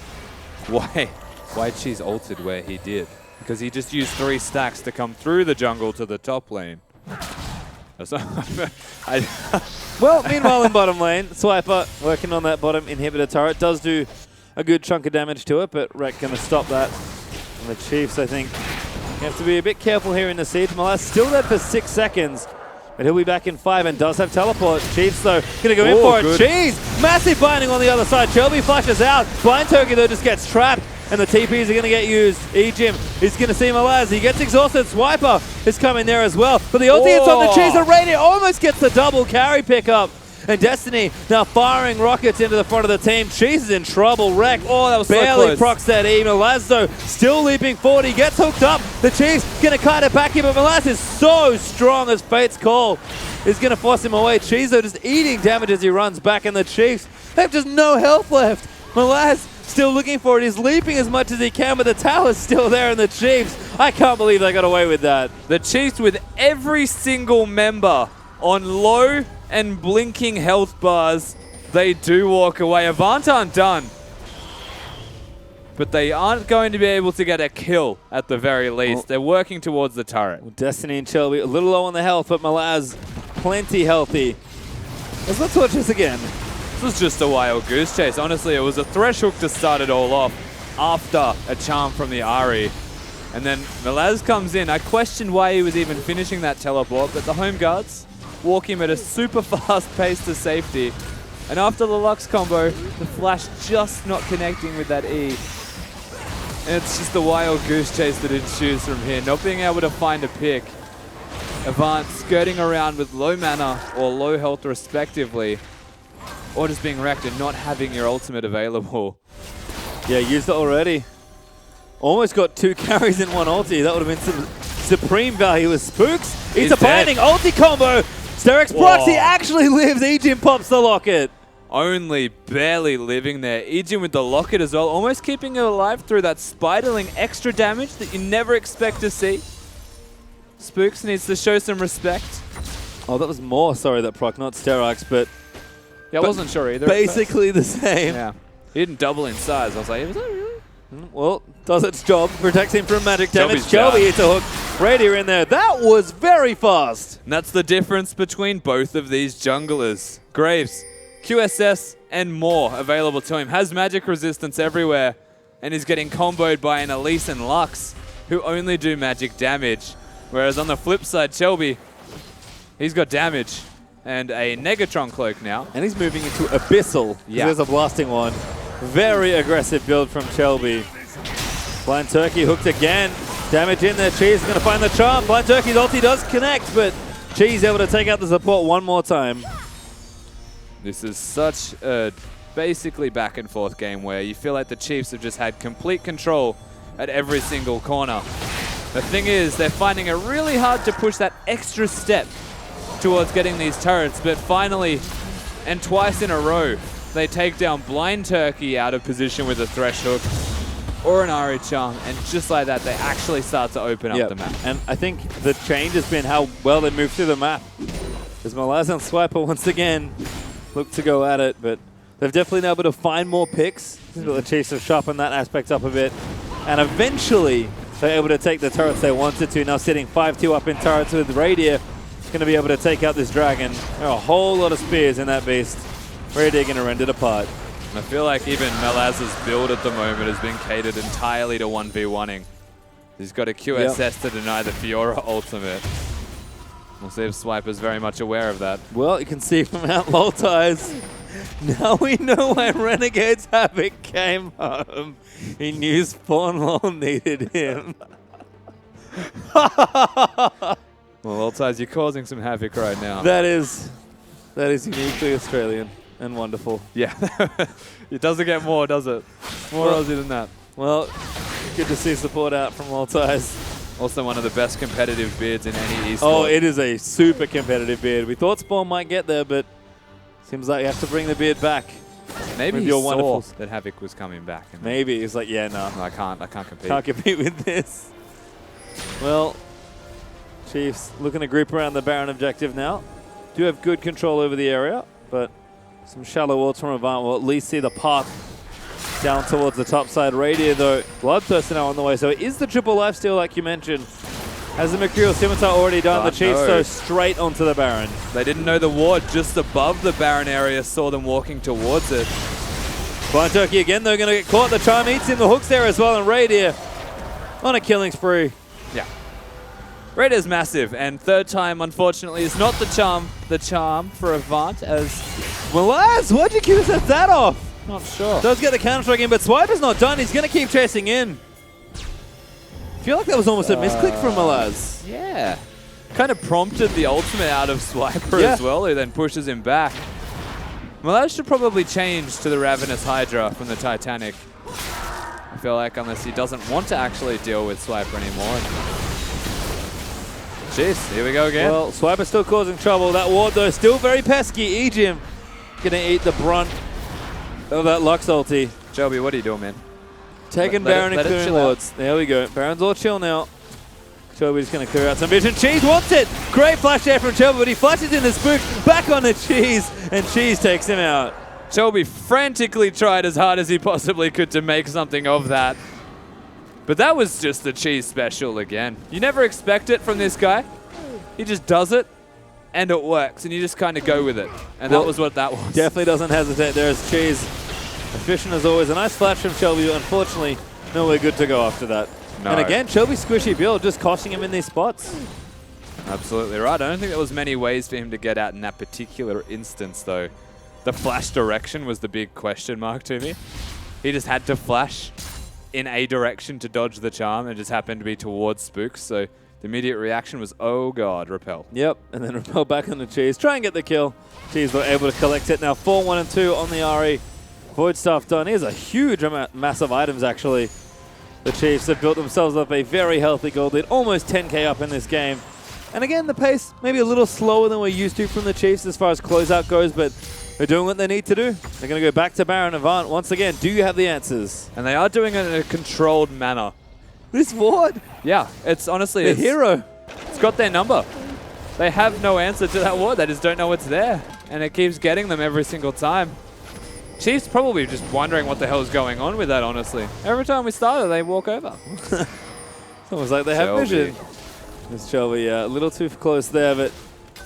why Cheese ulted where he did. Because he just used 3 stacks to come through the jungle to the top lane. Well, meanwhile in bottom lane, Swiper working on that bottom inhibitor turret. Does do a good chunk of damage to it, but Rekt going to stop that. And the Chiefs, I think, have to be a bit careful here in the siege. Malaz still dead for 6 seconds, but he'll be back in 5 and does have teleport. Chiefs, though, going to go in for it. Cheese! Massive binding on the other side. Shelby flashes out. Blind Turkey, though, just gets trapped. And the TPs are going to get used. Ejim is going to see Malaz. He gets exhausted. Swiper is coming there as well. But the ulti hits on the Cheese, and Radiant almost gets the double carry pickup. And Destiny now firing rockets into the front of the team. Cheese is in trouble. Rekt that was barely so close. procs that E. Malaz, though, still leaping forward. He gets hooked up. The Cheese going to kite it back here, but Malaz is so strong as Fate's call is going to force him away. Cheese, though, just eating damage as he runs back, and the Chiefs, they have just no health left. Malaz still looking for it. He's leaping as much as he can, but the tower's still there, and the Chiefs, I can't believe they got away with that. The Chiefs with every single member on low and blinking health bars, they do walk away. Avant undone. but they aren't going to be able to get a kill at the very least. They're working towards the turret. Destiny and Shelby a little low on the health, but Malaz plenty healthy. Let's watch this again. This was just a wild goose chase. Honestly, it was a thresh hook to start it all off after a charm from the Ahri. And then Malaz comes in. I questioned why he was even finishing that teleport, but the home guards walk him at a super fast pace to safety. And after the Lux combo, the flash just not connecting with that E. And it's just a wild goose chase that ensues from here. Not being able to find a pick. Avant skirting around with low mana or low health respectively. Or just being wrecked and not having your ultimate available. Yeah, used it already. Almost got 2 carries in one ulti. That would have been some supreme value with Spooks. It's a binding ulti combo. Sterex Proxy actually lives. Ejin pops the locket. Only barely living there. Ejin with the locket as well, almost keeping it alive through that spiderling extra damage that you never expect to see. Spooks needs to show some respect. Oh, that was more, sorry, that proc, not Sterox, but Yeah, I wasn't sure either. basically the same. Yeah. He didn't double in size. I was like, was that really? Well, does its job, protects him from magic damage. Shelby's Shelby down. hits a hook. Radier in there. That was very fast. And that's the difference between both of these junglers. Graves, QSS, and more available to him. Has magic resistance everywhere, and is getting comboed by an Elise and Lux, who only do magic damage. Whereas on the flip side, Shelby, he's got damage and a Negatron cloak now. And he's moving into Abyssal. Yeah. There's a blasting one. Very aggressive build from Shelby. Blind Turkey hooked again. Damage in there. Cheese is going to find the charm. Blind Turkey's ulti does connect, but Cheese able to take out the support one more time. This is such a basically back and forth game where you feel like the Chiefs have just had complete control at every single corner. The thing is, they're finding it really hard to push that extra step towards getting these turrets, but finally, and twice in a row, they take down Blind Turkey out of position with a Thresh Hook or an Ahri Charm, and just like that, they actually start to open up the map. And I think the change has been how well they move through the map. As Malaz and Swiper once again look to go at it, but they've definitely been able to find more picks. The Chiefs have sharpened that aspect up a bit, and eventually they're able to take the turrets they wanted to. Now sitting 5-2 up in turrets with Radier, going to be able to take out this dragon. There are a whole lot of spears in that beast. Radier going to rend it apart. I feel like even Malaz's build at the moment has been catered entirely to 1v1ing. He's got a QSS to deny the Fiora ultimate. We'll see if Swiper's very much aware of that. Well, you can see from out Loltai's. Now we know why Renegade's Havoc came home. He knew Spawn Lol needed him. Well, Altai's, you're causing some havoc right now. That is uniquely Australian and wonderful. Yeah. It doesn't get more, does it? More Aussie than that. Well, good to see support out from Loltai's. Also one of the best competitive beards in any esport. Oh, it is a super competitive beard. We thought Spawn might get there, but seems like you have to bring the beard back. Maybe with he your saw wonderful that Havoc was coming back. And Maybe he's like, yeah, no, I can't compete. can't compete with this. Well, Chiefs looking to group around the Baron objective now. Do have good control over the area, but some shallow water from Avant will at least see the path down towards the top side. Radier, though, Bloodthirst now on the way. So it is the triple lifesteal, like you mentioned. Has the Mercurial Scimitar already done? The Chiefs go straight onto the Baron. They didn't know the ward just above the Baron area saw them walking towards it. Blind Turkey again, though, going to get caught. The charm eats in the hooks there as well, and Radier on a killing spree. Yeah. Raiders massive, and third time, unfortunately, is not the charm for Avant, as Malaz, why'd you QSS that off? not sure. Does get the counter-strike in, but Swiper's not done. He's going to keep chasing in. I feel like that was almost a misclick from Malaz. Yeah. Kind of prompted the ultimate out of Swiper as well, who then pushes him back. Malaz should probably change to the Ravenous Hydra from the Titanic. I feel like unless he doesn't want to actually deal with Swiper anymore. Jeez, here we go again. Well, Swiper's still causing trouble. That ward, though, still very pesky. Ejim going to eat the brunt of that Lux ulti. Shelby, what are you doing, man? Taking Baron and clearing wards. There we go. Baron's all chill now. Shelby's going to clear out some vision. Cheese wants it. Great flash there from Shelby, but he flashes in the spook. Back on the Cheese, and Cheese takes him out. Chelby frantically tried as hard as he possibly could to make something of that. But that was just the cheese special again. You never expect it from this guy. He just does it, and it works, and you just kind of go with it. And that was what that was. Definitely doesn't hesitate. There's Cheese. Efficient as always. A nice flash from Chelby. Unfortunately, nowhere good to go after that. No. And again, Chelby's squishy build just costing him in these spots. Absolutely right. I don't think there was many ways for him to get out in that particular instance, though. The flash direction was the big question mark to me. He just had to flash in a direction to dodge the charm. It just happened to be towards Spooks, so the immediate reaction was, oh god, repel. Yep, and then repel back on the Cheese. Try and get the kill. Cheese were able to collect it. Now 4-1 and 2 on the RE. Void stuff done. Here's a huge amount, massive items actually. The Chiefs have built themselves up a very healthy gold lead, almost 10k up in this game. And again, the pace maybe a little slower than we're used to from the Chiefs as far as closeout goes, but they're doing what they need to do. They're going to go back to Baron Avant. Once again, do you have the answers? And they are doing it in a controlled manner. This ward? Yeah, it's honestly... The hero. It's got their number. They have no answer to that ward. They just don't know it's there. And it keeps getting them every single time. Chiefs probably just wondering what the hell is going on with that, honestly. Every time we start it, they walk over. It's almost like they have vision. It's Shelby, a little too close there, but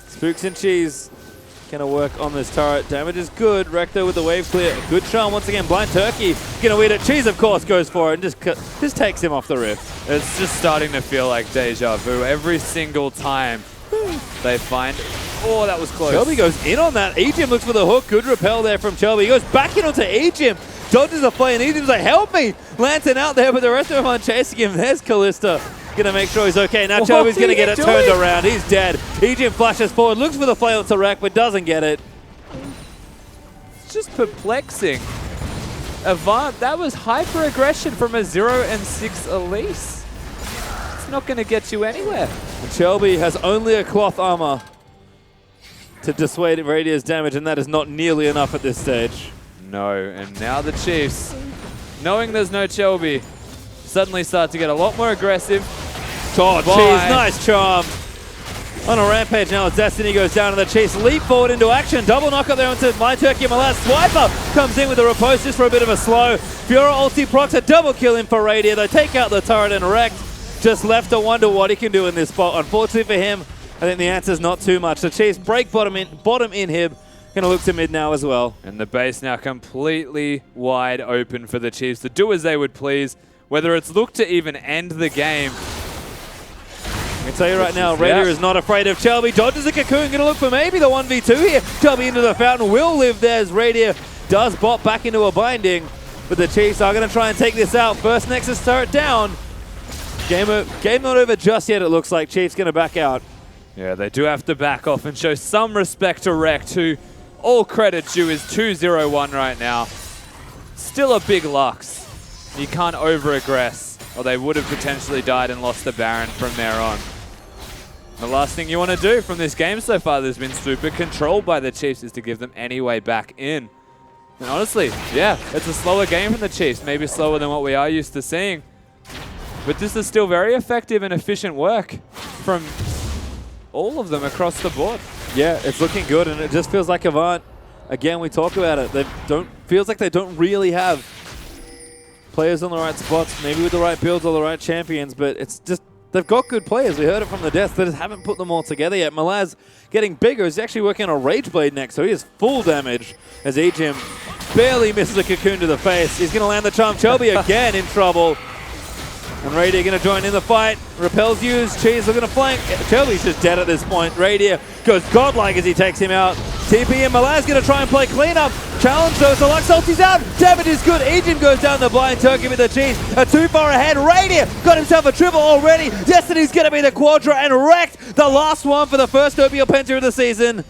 Spooks and Cheese gonna work on this turret. Damage is good. Recto with the wave clear. Good charm once again. Blind Turkey gonna weed it. Cheese, of course, goes for it and just takes him off the rift. It's just starting to feel like deja vu every single time they find... Oh, that was close. Shelby goes in on that. Ejim looks for the hook. Good repel there from Shelby. He goes back in onto Ejim. Dodges a play, and Ejim's like, help me! Lantern out there, but the rest of them aren't chasing him. There's Callista. Gonna make sure he's okay. Now Shelby's gonna get it turned around. He's dead. Ejim flashes forward, looks for the flail to wreck, but doesn't get it. It's just perplexing. Avant, that was hyper aggression from a 0-6 Elise. It's not gonna get you anywhere. And Shelby has only a cloth armor to dissuade Radia's damage, and that is not nearly enough at this stage. No, and now the Chiefs, knowing there's no Shelby, suddenly start to get a lot more aggressive. Oh, Cheese, nice charm. On a rampage now as Destiny goes down to the Chiefs. Leap forward into action. Double knock up there onto My Turkey Malas. Swiper comes in with a repose just for a bit of a slow. Fiora ulti procs a double kill in for Radia. They take out the turret and wrecked. Just left to wonder what he can do in this spot. Unfortunately for him, I think the answer's not too much. The Chiefs break bottom inhib. Going to look to mid now as well. And the base now completely wide open for the Chiefs to do as they would please. Whether it's look to even end the game. I can tell you right now, Raider is not afraid of Shelby. Dodges a cocoon, going to look for maybe the 1v2 here. Shelby into the fountain will live there as Raider does bot back into a binding. But the Chiefs are going to try and take this out. First Nexus turret down. Game not over just yet, it looks like. Chiefs going to back out. Yeah, they do have to back off and show some respect to Rekt, who all credit due is 2-0-1 right now. Still a big Lux. You can't over-aggress, or they would have potentially died and lost the Baron from there on. The last thing you want to do from this game so far that's been super controlled by the Chiefs is to give them any way back in. And honestly, yeah, it's a slower game from the Chiefs, maybe slower than what we are used to seeing. But this is still very effective and efficient work from all of them across the board. Yeah, it's looking good, and it just feels like Avant, again, we talk about it, feels like they don't really have players on the right spots, maybe with the right builds or the right champions, but it's just, they've got good players. We heard it from the death. They just haven't put them all together yet. Malaz getting bigger. He's actually working on a Rage Blade next, so he is full damage as Ejim barely misses a cocoon to the face. He's going to land the charm. Shelby again in trouble. And Radier going to join in the fight. Repels used. Cheese looking to flank. Shelby's just dead at this point. Radier goes godlike as he takes him out. TP and Malaz going to try and play cleanup. Challenge though, so Lux ulti's out. Damage is good. Ejim goes down the Blind Turkey with the Cheese. Too far ahead. Radier got himself a triple already. Destiny's going to be the Quadra and wrecked the last one for the first OPL Penta of the season.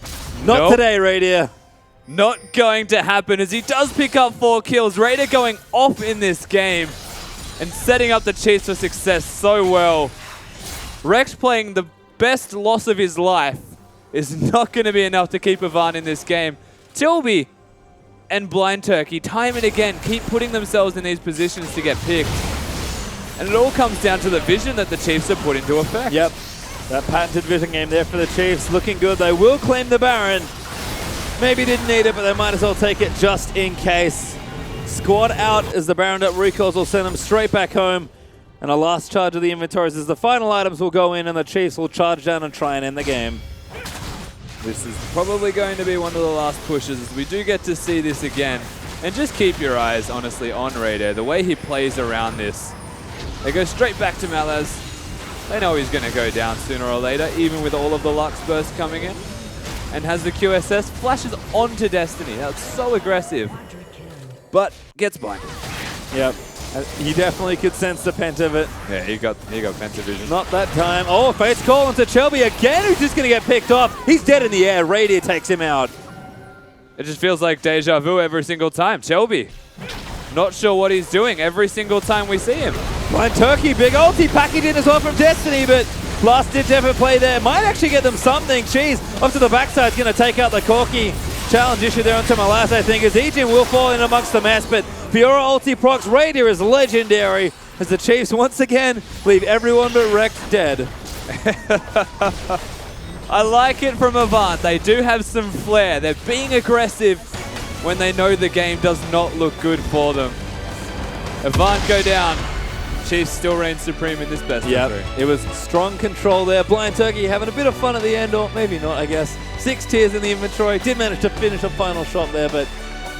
Not today, Radier. Not going to happen as he does pick up 4 kills. Raider going off in this game and setting up the Chiefs for success so well. Rex playing the best loss of his life is not going to be enough to keep Avant in this game. Tilby and Blind Turkey, time and again, keep putting themselves in these positions to get picked. And it all comes down to the vision that the Chiefs have put into effect. Yep, that patented vision game there for the Chiefs. Looking good. They will claim the Baron. Maybe didn't need it, but they might as well take it just in case. Squad out as the Baron Up recalls will send them straight back home. And a last charge of the inventories as the final items will go in and the Chiefs will charge down and try and end the game. This is probably going to be one of the last pushes as we do get to see this again. And just keep your eyes, honestly, on Raider. The way he plays around this. They go straight back to Malaz. They know he's going to go down sooner or later, even with all of the Lux bursts coming in. And has the QSS, flashes onto Destiny. That's so aggressive. But gets blinded. Yep. He definitely could sense the pent of it. Yeah, he got Penta vision. Not that time. Oh, Fate's call into Shelby again, who's just going to get picked off. He's dead in the air. Radier takes him out. It just feels like deja vu every single time. Shelby, not sure what he's doing every single time we see him. Blind Turkey, big ulti packaged in as well from Destiny, but last ditch effort play there. Might actually get them something. Cheese up to the backside is going to take out the Corky. Challenge issue there onto Malas, I think, as Ejin will fall in amongst the mess, but Fiora ulti procs. Raider is legendary as the Chiefs once again leave everyone but Rex dead. I like it from Avant. They do have some flair. They're being aggressive when they know the game does not look good for them. Avant go down. Chiefs still reign supreme in this best of three. It was strong control there. Blind Turkey having a bit of fun at the end, or maybe not, I guess. 6 tiers in the inventory. Did manage to finish a final shot there, but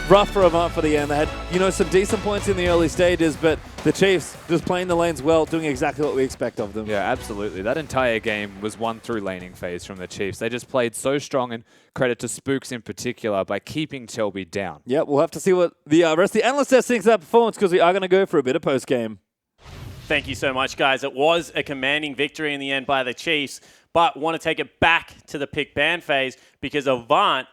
rough for Avant for the end. They had, some decent points in the early stages, but the Chiefs just playing the lanes well, doing exactly what we expect of them. Yeah, absolutely. That entire game was won through laning phase from the Chiefs. They just played so strong, and credit to Spooks in particular, by keeping Shelby down. Yeah, we'll have to see what the rest of the analyst thinks of that performance, because we are going to go for a bit of post-game. Thank you so much, guys. It was a commanding victory in the end by the Chiefs, but want to take it back to the pick ban phase because Avant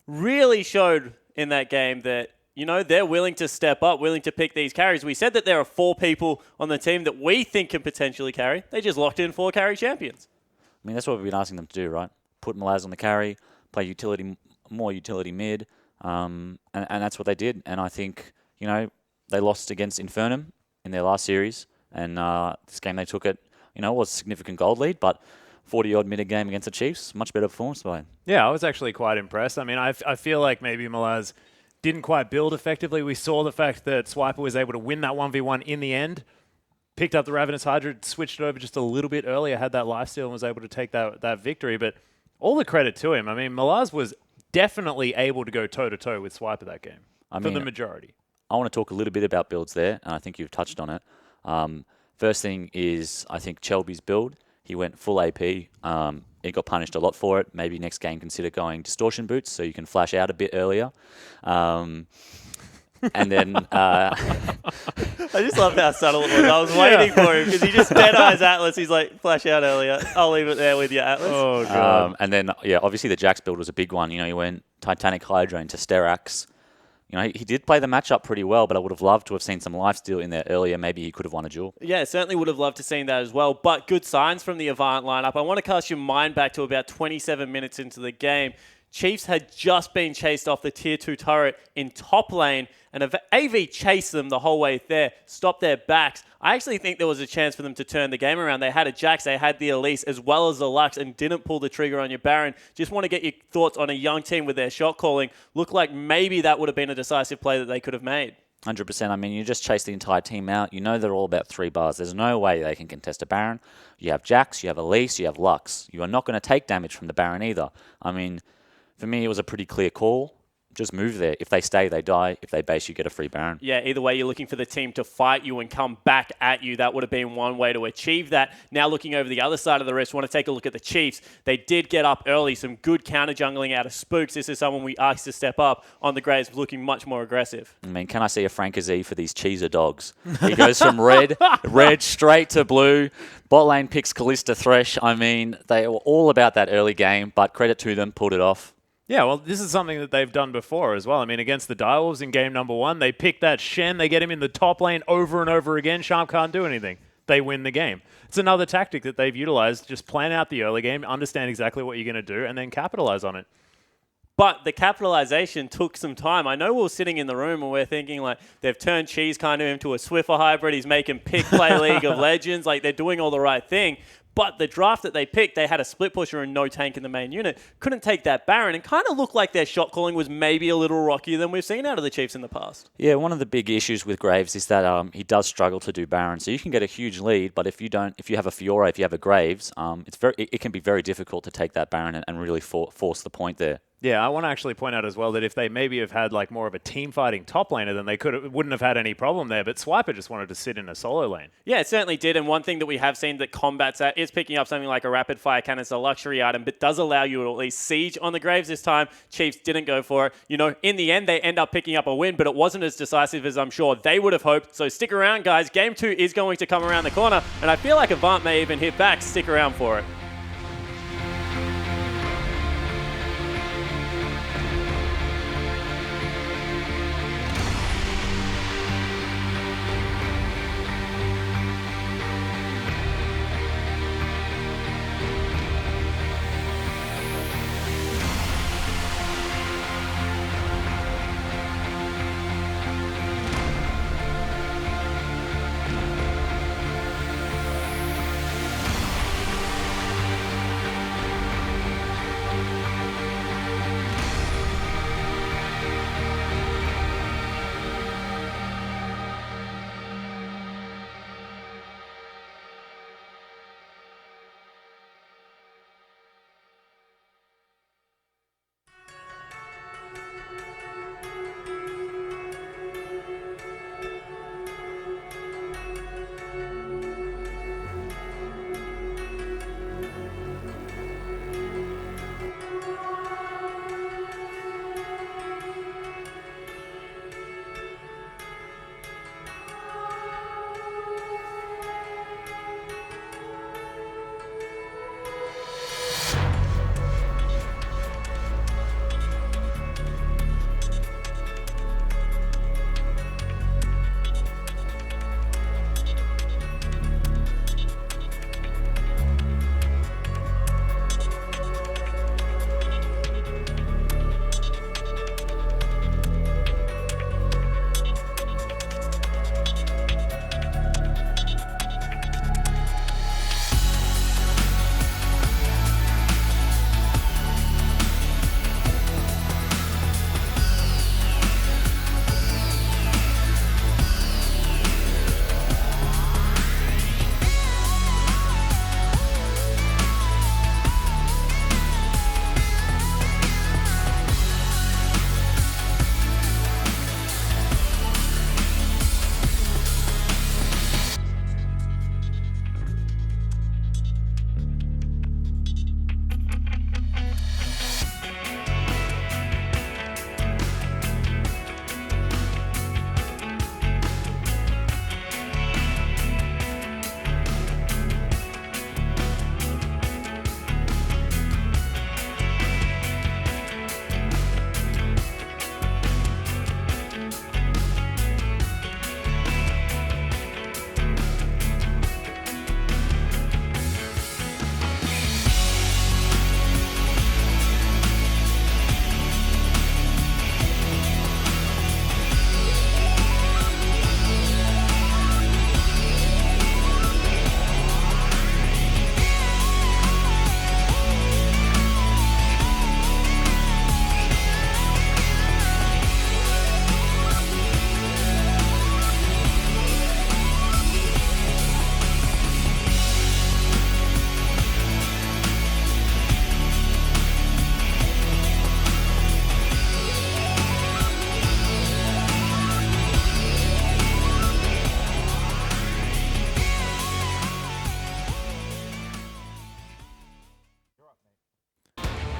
really showed in that game that, they're willing to step up, willing to pick these carries. We said that there are 4 people on the team that we think can potentially carry. They just locked in 4 carry champions. I mean, that's what we've been asking them to do, right? Put Malaz on the carry, play more utility mid, and that's what they did. And I think, they lost against Infernum in their last series. And this game they took it, was a significant gold lead, but 40-odd minute game against the Chiefs, much better performance by him. Yeah, I was actually quite impressed. I mean, I feel like maybe Malaz didn't quite build effectively. We saw the fact that Swiper was able to win that 1v1 in the end, picked up the Ravenous Hydra, switched it over just a little bit earlier, had that lifesteal and was able to take that victory. But all the credit to him. I mean, Malaz was definitely able to go toe-to-toe with Swiper that game for the majority. I want to talk a little bit about builds there, and I think you've touched on it. First thing is, I think Shelby's build. He went full AP. He got punished a lot for it. Maybe next game consider going Distortion Boots so you can flash out a bit earlier. And then... I just love how subtle it was. I was waiting for him because he just dead-eyes Atlas. He's like, flash out earlier. I'll leave it there with you, Atlas. Oh, God. And then, obviously the Jax build was a big one. He went Titanic Hydra into Sterax. He did play the matchup pretty well, but I would have loved to have seen some lifesteal in there earlier. Maybe he could have won a duel. Yeah, certainly would have loved to seen that as well. But good signs from the Avant lineup. I want to cast your mind back to about 27 minutes into the game. Chiefs had just been chased off the Tier 2 turret in top lane, and AV chased them the whole way there, stopped their backs. I actually think there was a chance for them to turn the game around. They had a Jax, they had the Elise, as well as the Lux, and didn't pull the trigger on your Baron. Just want to get your thoughts on a young team with their shot calling. Looked like maybe that would have been a decisive play that they could have made. 100%. I mean, you just chase the entire team out. They're all about 3 bars. There's no way they can contest a Baron. You have Jax, you have Elise, you have Lux. You are not going to take damage from the Baron either. I mean, for me, it was a pretty clear call. Just move there. If they stay, they die. If they base, you get a free Baron. Yeah, either way, you're looking for the team to fight you and come back at you. That would have been one way to achieve that. Now looking over the other side of the wrist, want to take a look at the Chiefs. They did get up early. Some good counter jungling out of Spooks. This is someone we asked to step up on the Graves, looking much more aggressive. I mean, can I see a Frank-a-Z for these cheeser dogs? He goes from red straight to blue. Bot lane picks Callista Thresh. I mean, they were all about that early game, but credit to them, pulled it off. Yeah, well, this is something that they've done before as well. I mean, against the Direwolves in game number 1, they pick that Shen, they get him in the top lane over and over again. Sharp can't do anything. They win the game. It's another tactic that they've utilized. Just plan out the early game, understand exactly what you're going to do, and then capitalize on it. But the capitalization took some time. I know we were sitting in the room and we're thinking, like, they've turned Cheese kind of into a Swiffer hybrid. He's making pick play League of Legends. Like, they're doing all the right thing. But the draft that they picked, they had a split pusher and no tank in the main unit. Couldn't take that Baron and kind of looked like their shot calling was maybe a little rockier than we've seen out of the Chiefs in the past. Yeah, one of the big issues with Graves is that he does struggle to do Baron. So you can get a huge lead, but if you have a Fiora, if you have a Graves, it can be very difficult to take that Baron and really force the point there. Yeah, I want to actually point out as well that if they maybe have had like more of a team fighting top laner, then they wouldn't have had any problem there. But Swiper just wanted to sit in a solo lane. Yeah, it certainly did. And one thing that we have seen that combats that is picking up something like a rapid fire cannon. It's a luxury item, but does allow you to at least siege on the Graves this time. Chiefs didn't go for it. You know, in the end, they end up picking up a win, but it wasn't as decisive as I'm sure they would have hoped. So stick around, guys. Game 2 is going to come around the corner, and I feel like Avant may even hit back. Stick around for it.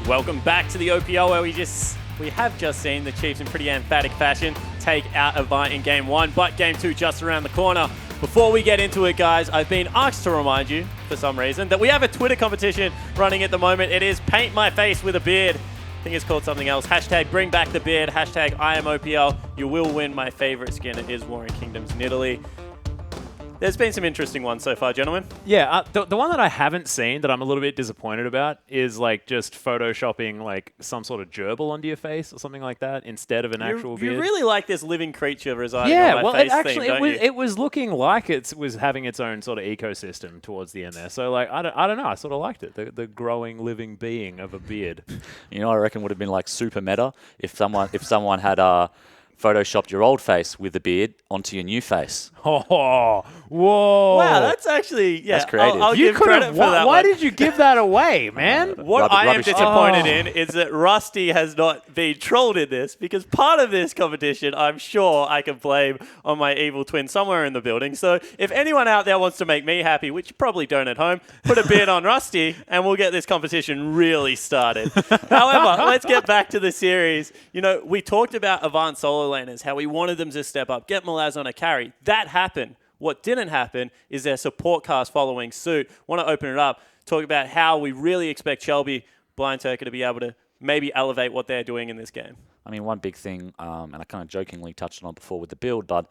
Welcome back to the OPL, where we have just seen the Chiefs in pretty emphatic fashion take out Avant in Game 1, but Game 2 just around the corner. Before we get into it, guys, I've been asked to remind you, for some reason, that we have a Twitter competition running at the moment. It is Paint My Face with a Beard. I think it's called something else. Hashtag Bring Back the Beard. Hashtag I am OPL. You will win my favorite skin. It is Warring Kingdoms in Italy. There's been some interesting ones so far, gentlemen. Yeah, the one that I haven't seen that I'm a little bit disappointed about is like just photoshopping like some sort of gerbil onto your face or something like that instead of an actual beard. You really like this living creature residing on my face theme, don't you? It was looking like it was having its own sort of ecosystem towards the end there. So like I don't know, I sort of liked it. The growing living being of a beard. You know, I reckon would have been like super meta if someone had photoshopped your old face with the beard onto your new face. Oh, whoa! Wow, that's actually That's creative. I'll You give credit for that. Why one. did you give that away, man? What I am rubbish. disappointed in is that Rusty has not been trolled in this, because part of this competition, I'm sure I can blame on my evil twin somewhere in the building. So if anyone out there wants to make me happy, which you probably don't at home, put a beard on Rusty and we'll get this competition really started. However, let's get back to the series. You know, we talked about Avant solo laners, how we wanted them to step up, get Malaz on a carry. That happened. What didn't happen is their support cast following suit. Want to open it up, talk about how we really expect Shelby, Blind Turker to be able to maybe elevate what they're doing in this game. I mean, one big thing, and I kind of jokingly touched on it before with the build, but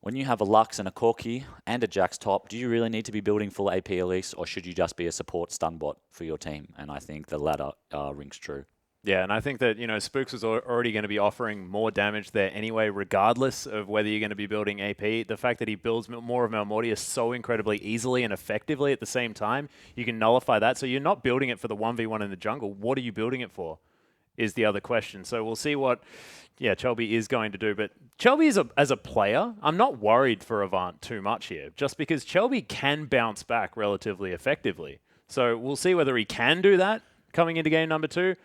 when you have a Lux and a Corki and a Jax top, do you really need to be building full AP Elise, or should you just be a support stun bot for your team? And I think the latter rings true. Yeah, and I think that, you know, Spooks was already going to be offering more damage there anyway, regardless of whether you're going to be building AP. The fact that he builds more of Malmortius so incredibly easily and effectively at the same time, you can nullify that. So you're not building it for the 1v1 in the jungle. What are you building it for is the other question. So we'll see what, Chelby is going to do. But Chelby as a player, I'm not worried for Avant too much here, just because Chelby can bounce back relatively effectively. So we'll see whether he can do that coming into game number 2.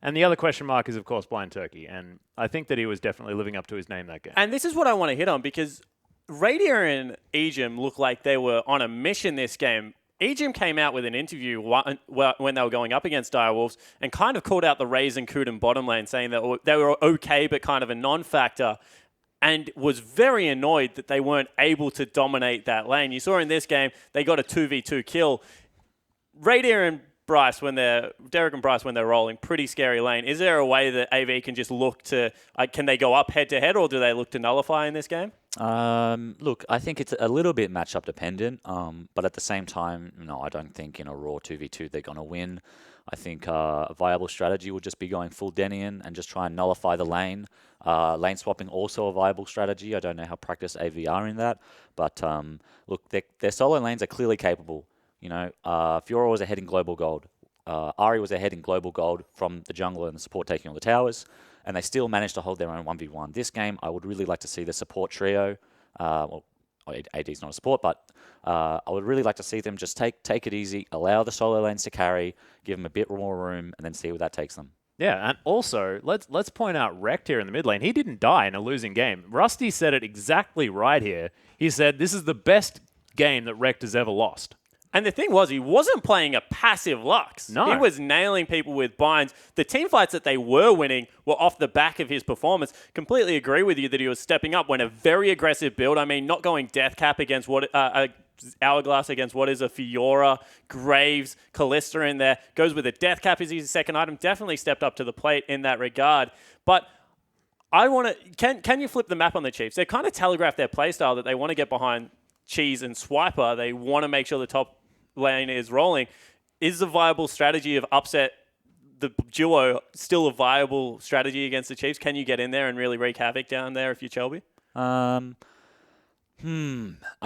And the other question mark is, of course, Blind Turkey. And I think that he was definitely living up to his name that game. And this is what I want to hit on, because Radier and Ejim looked like they were on a mission this game. Ejim came out with an interview when they were going up against Direwolves and kind of called out the Raze and Kuden bottom lane, saying that they were okay but kind of a non-factor, and was very annoyed that they weren't able to dominate that lane. You saw in this game, they got a 2v2 kill. Radier and Derek and Bryce, when they're rolling, pretty scary lane. Is there a way that AV can just look to, can they go up head-to-head, or do they look to nullify in this game? Look, I think it's a little bit matchup dependent, but at the same time, no, I don't think in a raw 2v2 they're going to win. I think a viable strategy would just be going full Denian and just try and nullify the lane. Lane swapping also a viable strategy. I don't know how practiced AV are in that, but look, their solo lanes are clearly capable. You know, Fiora was ahead in global gold. Ari was ahead in global gold from the jungler and the support taking all the towers, and they still managed to hold their own 1v1. This game, I would really like to see the support trio. Well, AD's not a support, but I would really like to see them just take it easy, allow the solo lanes to carry, give them a bit more room, and then see where that takes them. Yeah, and also, let's point out Rekt here in the mid lane. He didn't die in a losing game. Rusty said it exactly right here. He said, this is the best game that Rekt has ever lost. And the thing was, he wasn't playing a passive Lux. No. He was nailing people with binds. The team fights that they were winning were off the back of his performance. Completely agree with you that he was stepping up when a very aggressive build. I mean, not going death cap against Hourglass against what is a Fiora, Graves, Callista in there. Goes with a death cap as his second item. Definitely stepped up to the plate in that regard. But I want to... Can you flip the map on the Chiefs? They kind of telegraphed their playstyle that they want to get behind Cheese and Swiper. They want to make sure the top lane is rolling. Is the viable strategy of upset the duo still a viable strategy against the Chiefs? Can you get in there and really wreak havoc down there if you're Shelby? I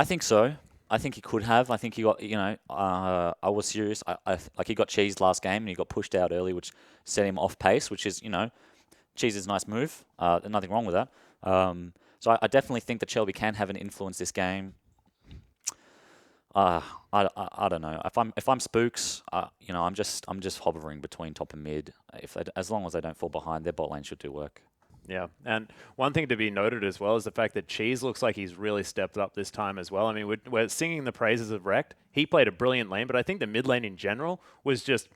think so. I think he could have. I think he got, I was serious. Like he got cheesed last game and he got pushed out early, which set him off pace, which is, cheese is a nice move. Nothing wrong with that. So I definitely think that Shelby can have an influence this game. I don't know. If I'm Spooks, I'm just hovering between top and mid. As long as they don't fall behind, their bot lane should do work. Yeah, and one thing to be noted as well is the fact that Cheese looks like he's really stepped up this time as well. I mean, we're singing the praises of Rekt. He played a brilliant lane, but I think the mid lane in general was just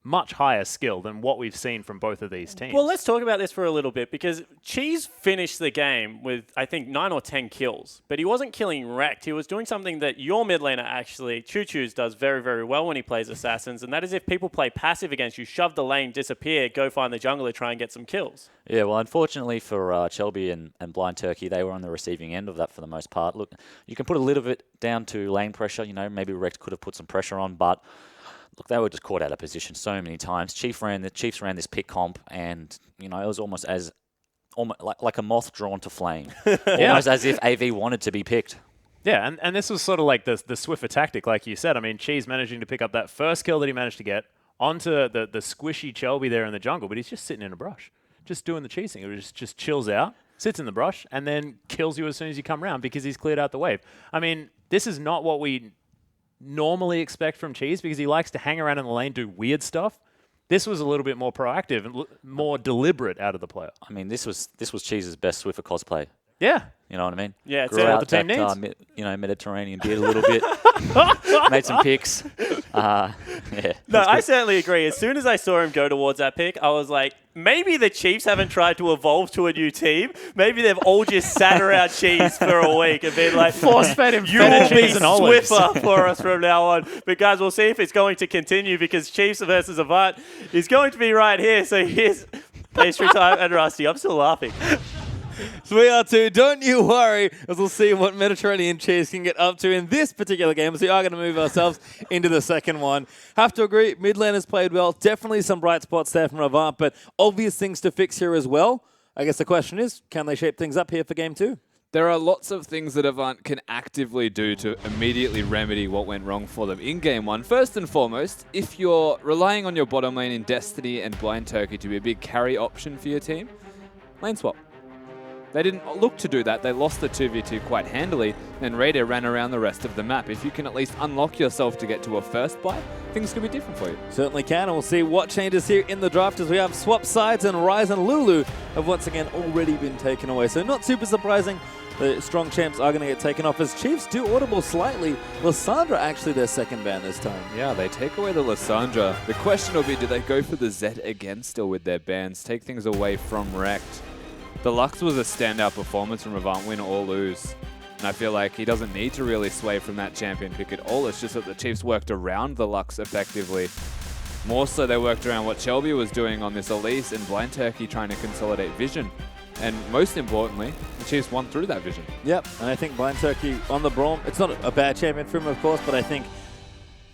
much higher skill than what we've seen from both of these teams. Well, let's talk about this for a little bit because Cheese finished the game with, I think, 9 or 10 kills, but he wasn't killing wrecked. He was doing something that your mid laner actually, Choo Choo's, does very, very well when he plays Assassins, and that is if people play passive against you, shove the lane, disappear, go find the jungler, try and get some kills. Yeah, well, unfortunately for Shelby and Blind Turkey, they were on the receiving end of that for the most part. Look, you can put a little bit down to lane pressure. You know, maybe Rex could have put some pressure on, but look, they were just caught out of position so many times. Chiefs ran this pick comp, and you know it was almost like a moth drawn to flame, almost as if AV wanted to be picked. Yeah, and this was sort of like the Swiffer tactic, like you said. I mean, Cheese managing to pick up that first kill that he managed to get onto the squishy Shelby there in the jungle, but he's just sitting in a brush, just doing the cheesing. It just chills out, sits in the brush, and then kills you as soon as you come around because he's cleared out the wave. I mean, this is not what we normally expect from Cheese because he likes to hang around in the lane, do weird stuff. This was a little bit more proactive and more deliberate out of the player. I mean, this was Cheese's best Swiffer cosplay. Yeah. You know what I mean? Yeah, it's Grew what out the team that, needs. Mediterranean beard a little bit. Made some picks. Yeah. No, I certainly agree. As soon as I saw him go towards that pick, I was like, maybe the Chiefs haven't tried to evolve to a new team. Maybe they've all just sat around Cheese for a week and been like, Force-fed him you will feta be cheese and olives. Swiffer for us from now on. But guys, we'll see if it's going to continue because Chiefs versus Avant is going to be right here. So here's Pastry Time and Rusty. I'm still laughing. So we are too. Don't you worry, as we'll see what Mediterranean Cheese can get up to in this particular game. So we are going to move ourselves into the second one. Have to agree, mid lane has played well. Definitely some bright spots there from Avant, but obvious things to fix here as well. I guess the question is, can they shape things up here for game 2? There are lots of things that Avant can actively do to immediately remedy what went wrong for them in Game 1. First and foremost, if you're relying on your bottom lane in Destiny and Blind Turkey to be a big carry option for your team, lane swap. They didn't look to do that. They lost the 2v2 quite handily, and Raider ran around the rest of the map. If you can at least unlock yourself to get to a first buy, things could be different for you. Certainly can, and we'll see what changes here in the draft as we have swap sides, and Ryze and Lulu have once again already been taken away. So not super surprising. The strong champs are going to get taken off as Chiefs do audible slightly. Lysandra actually their second ban this time. Yeah, they take away the Lysandra. The question will be, do they go for the Zed again still with their bans, take things away from Rekt? The Lux was a standout performance from Avant, win or lose. And I feel like he doesn't need to really sway from that champion pick at all. It's just that the Chiefs worked around the Lux effectively. More so, they worked around what Shelby was doing on this Elise and Blind Turkey trying to consolidate vision. And most importantly, the Chiefs won through that vision. Yep, and I think Blind Turkey on the Braum, it's not a bad champion for him, of course, but I think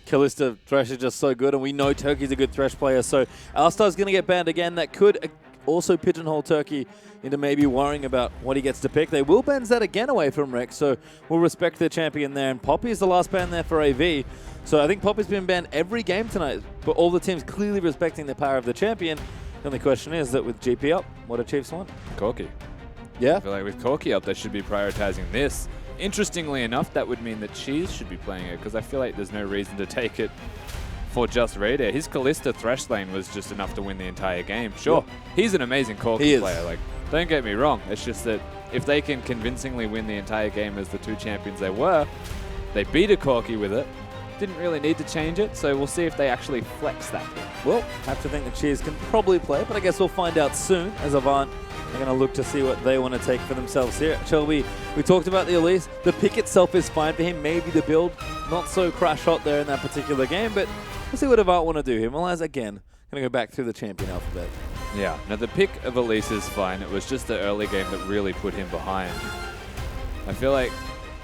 Kalista Thresh is just so good, and we know Turkey's a good Thresh player, so Alistar's going to get banned again. That could also pigeonhole Turkey into maybe worrying about what he gets to pick. They will ban Zed again away from Rex, so we'll respect their champion there. And Poppy is the last ban there for AV. So I think Poppy's been banned every game tonight, but all the teams clearly respecting the power of the champion. The only question is that with GP up, what do Chiefs want? Corki. Yeah. I feel like with Corki up, they should be prioritizing this. Interestingly enough, that would mean that Cheese should be playing it, because I feel like there's no reason to take it for just Raider. His Kalista Thresh lane was just enough to win the entire game. Sure, he's an amazing Corki player. Like, don't get me wrong. It's just that if they can convincingly win the entire game as the two champions they were, they beat a Corki with it. Didn't really need to change it, so we'll see if they actually flex that. Well, have to think that Cheers can probably play, but I guess we'll find out soon as Avant are going to look to see what they want to take for themselves here. We talked about the Elise. The pick itself is fine for him. Maybe the build, not so crash hot there in that particular game, but we'll see what Avant want to do here. Malaz, again, going to go back through the champion alphabet. Yeah, now the pick of Elise is fine. It was just the early game that really put him behind. I feel like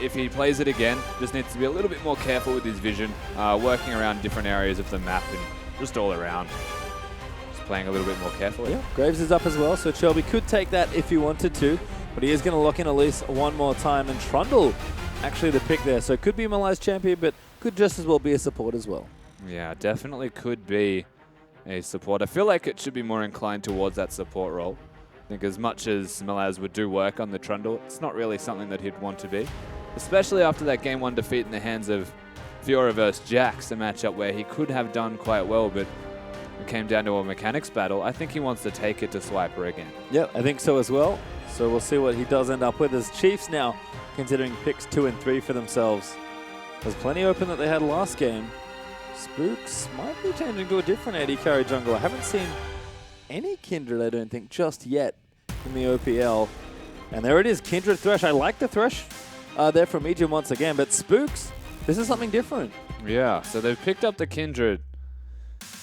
if he plays it again, just needs to be a little bit more careful with his vision, working around different areas of the map and just all around. Just playing a little bit more carefully. Yeah, Graves is up as well, so Shelby could take that if he wanted to, but he is going to lock in Elise one more time, and Trundle actually the pick there, so it could be Malai's champion, but could just as well be a support as well. Yeah, definitely could be a support. I feel like it should be more inclined towards that support role. I think as much as Malaz would do work on the Trundle, it's not really something that he'd want to be. Especially after that Game 1 defeat in the hands of Fiora vs Jax, a matchup where he could have done quite well, but it came down to a mechanics battle. I think he wants to take it to Swiper again. Yep, I think so as well. So we'll see what he does end up with as Chiefs now considering picks 2 and 3 for themselves. There's plenty open that they had last game. Spooks might be changing to a different AD carry jungle. I haven't seen any Kindred, I don't think, just yet in the OPL. And there it is, Kindred Thresh. I like the Thresh there from Medium once again, but Spooks, this is something different. Yeah, so they've picked up the Kindred.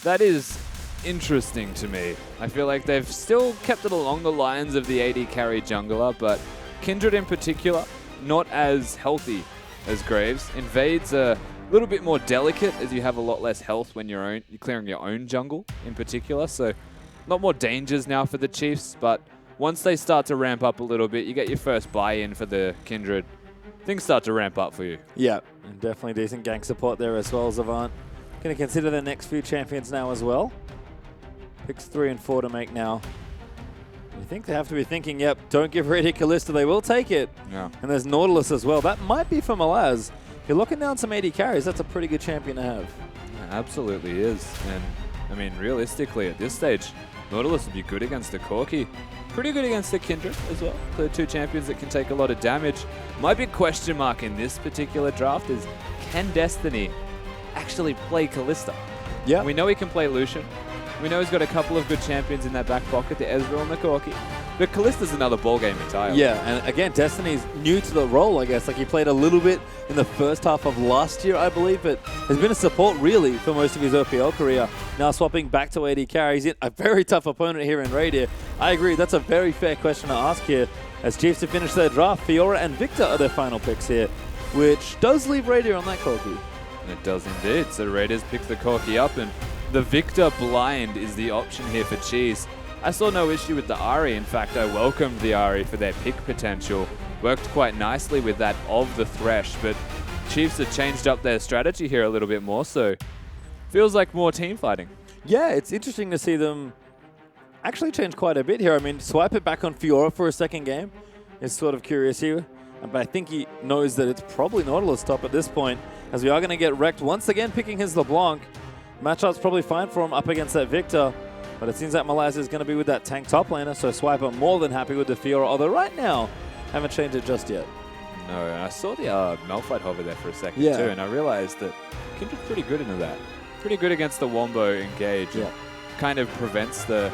That is interesting to me. I feel like they've still kept it along the lines of the AD carry jungler, but Kindred in particular, not as healthy as Graves. Invades a little bit more delicate as you have a lot less health when you're clearing your own jungle in particular, so a lot more dangers now for the Chiefs, but once they start to ramp up a little bit, you get your first buy-in for the Kindred. Things start to ramp up for you. Yeah, and definitely decent gank support there as well. Zavant going to consider the next few champions now as well. Picks 3 and 4 to make now. You think they have to be thinking, yep, don't give ready Kalista, they will take it. Yeah. And there's Nautilus as well. That might be for Malaz. If you're looking down some AD carries, that's a pretty good champion to have. Yeah, absolutely is. And, I mean, realistically, at this stage, Nautilus would be good against the Corki. Pretty good against the Kindred as well. The two champions that can take a lot of damage. My big question mark in this particular draft is, can Destiny actually play Kalista? Yeah. We know he can play Lucian. We know he's got a couple of good champions in that back pocket, the Ezreal and the Corki. But Kalista's another ballgame entirely. Yeah, and again, Destiny's new to the role, I guess. Like, he played a little bit in the first half of last year, I believe, but has been a support, really, for most of his OPL career. Now swapping back to AD carries, a very tough opponent here in Radier. I agree, that's a very fair question to ask here. As Chiefs have finished their draft, Fiora and Victor are their final picks here, which does leave Radier on that Corki. It does indeed. So Raiders pick the Corki up, and the Victor blind is the option here for Cheese. I saw no issue with the Ahri. In fact, I welcomed the Ahri for their pick potential. Worked quite nicely with that of the Thresh, but Chiefs have changed up their strategy here a little bit more, so feels like more team fighting. Yeah, it's interesting to see them actually change quite a bit here. I mean, swipe it back on Fiora for a second game is sort of curious here, but I think he knows that it's probably Nautilus top at this point, as we are going to get wrecked once again picking his LeBlanc. Matchup's probably fine for him up against that Victor, but it seems like Malaz is going to be with that tank top laner, so Swiper more than happy with the Fiora, although right now, haven't changed it just yet. No, and I saw the Malphite hover there for a second Yeah. too, and I realized that Kindred's pretty good into that. Pretty good against the Wombo engage. Yeah. Kind of prevents the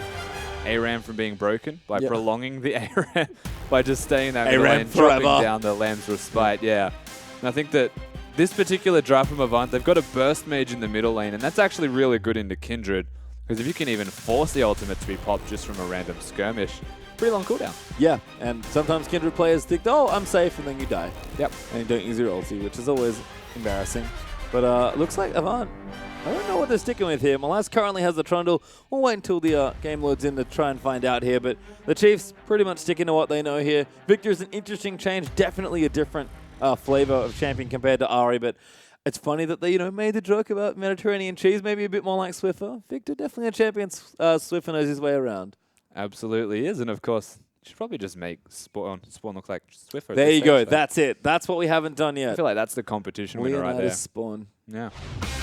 ARAM from being broken by prolonging the ARAM, by just staying in that middle lane, dropping down the Lamb's Respite. Yeah. And I think that this particular draft from Avant, they've got a Burst Mage in the middle lane, and that's actually really good into Kindred, because if you can even force the ultimate to be popped just from a random skirmish, pretty long cooldown. Yeah, and sometimes Kindred players think, oh, I'm safe, and then you die. Yep. And you don't use your ulti, which is always embarrassing. But looks like Avant, I don't know what they're sticking with here. Malaz currently has the Trundle. We'll wait until the game loads in to try and find out here, but the Chiefs pretty much sticking to what they know here. Victor's an interesting change, definitely a different flavor of champion compared to Ahri, but it's funny that they, made the joke about Mediterranean cheese, maybe a bit more like Swiffer. Victor definitely a champion. Swiffer knows his way around. Absolutely is, and of course, you should probably just make Spawn look like Swiffer. There you go. That's it. That's what we haven't done yet. I feel like that's the competition winner right there. Spawn. Yeah.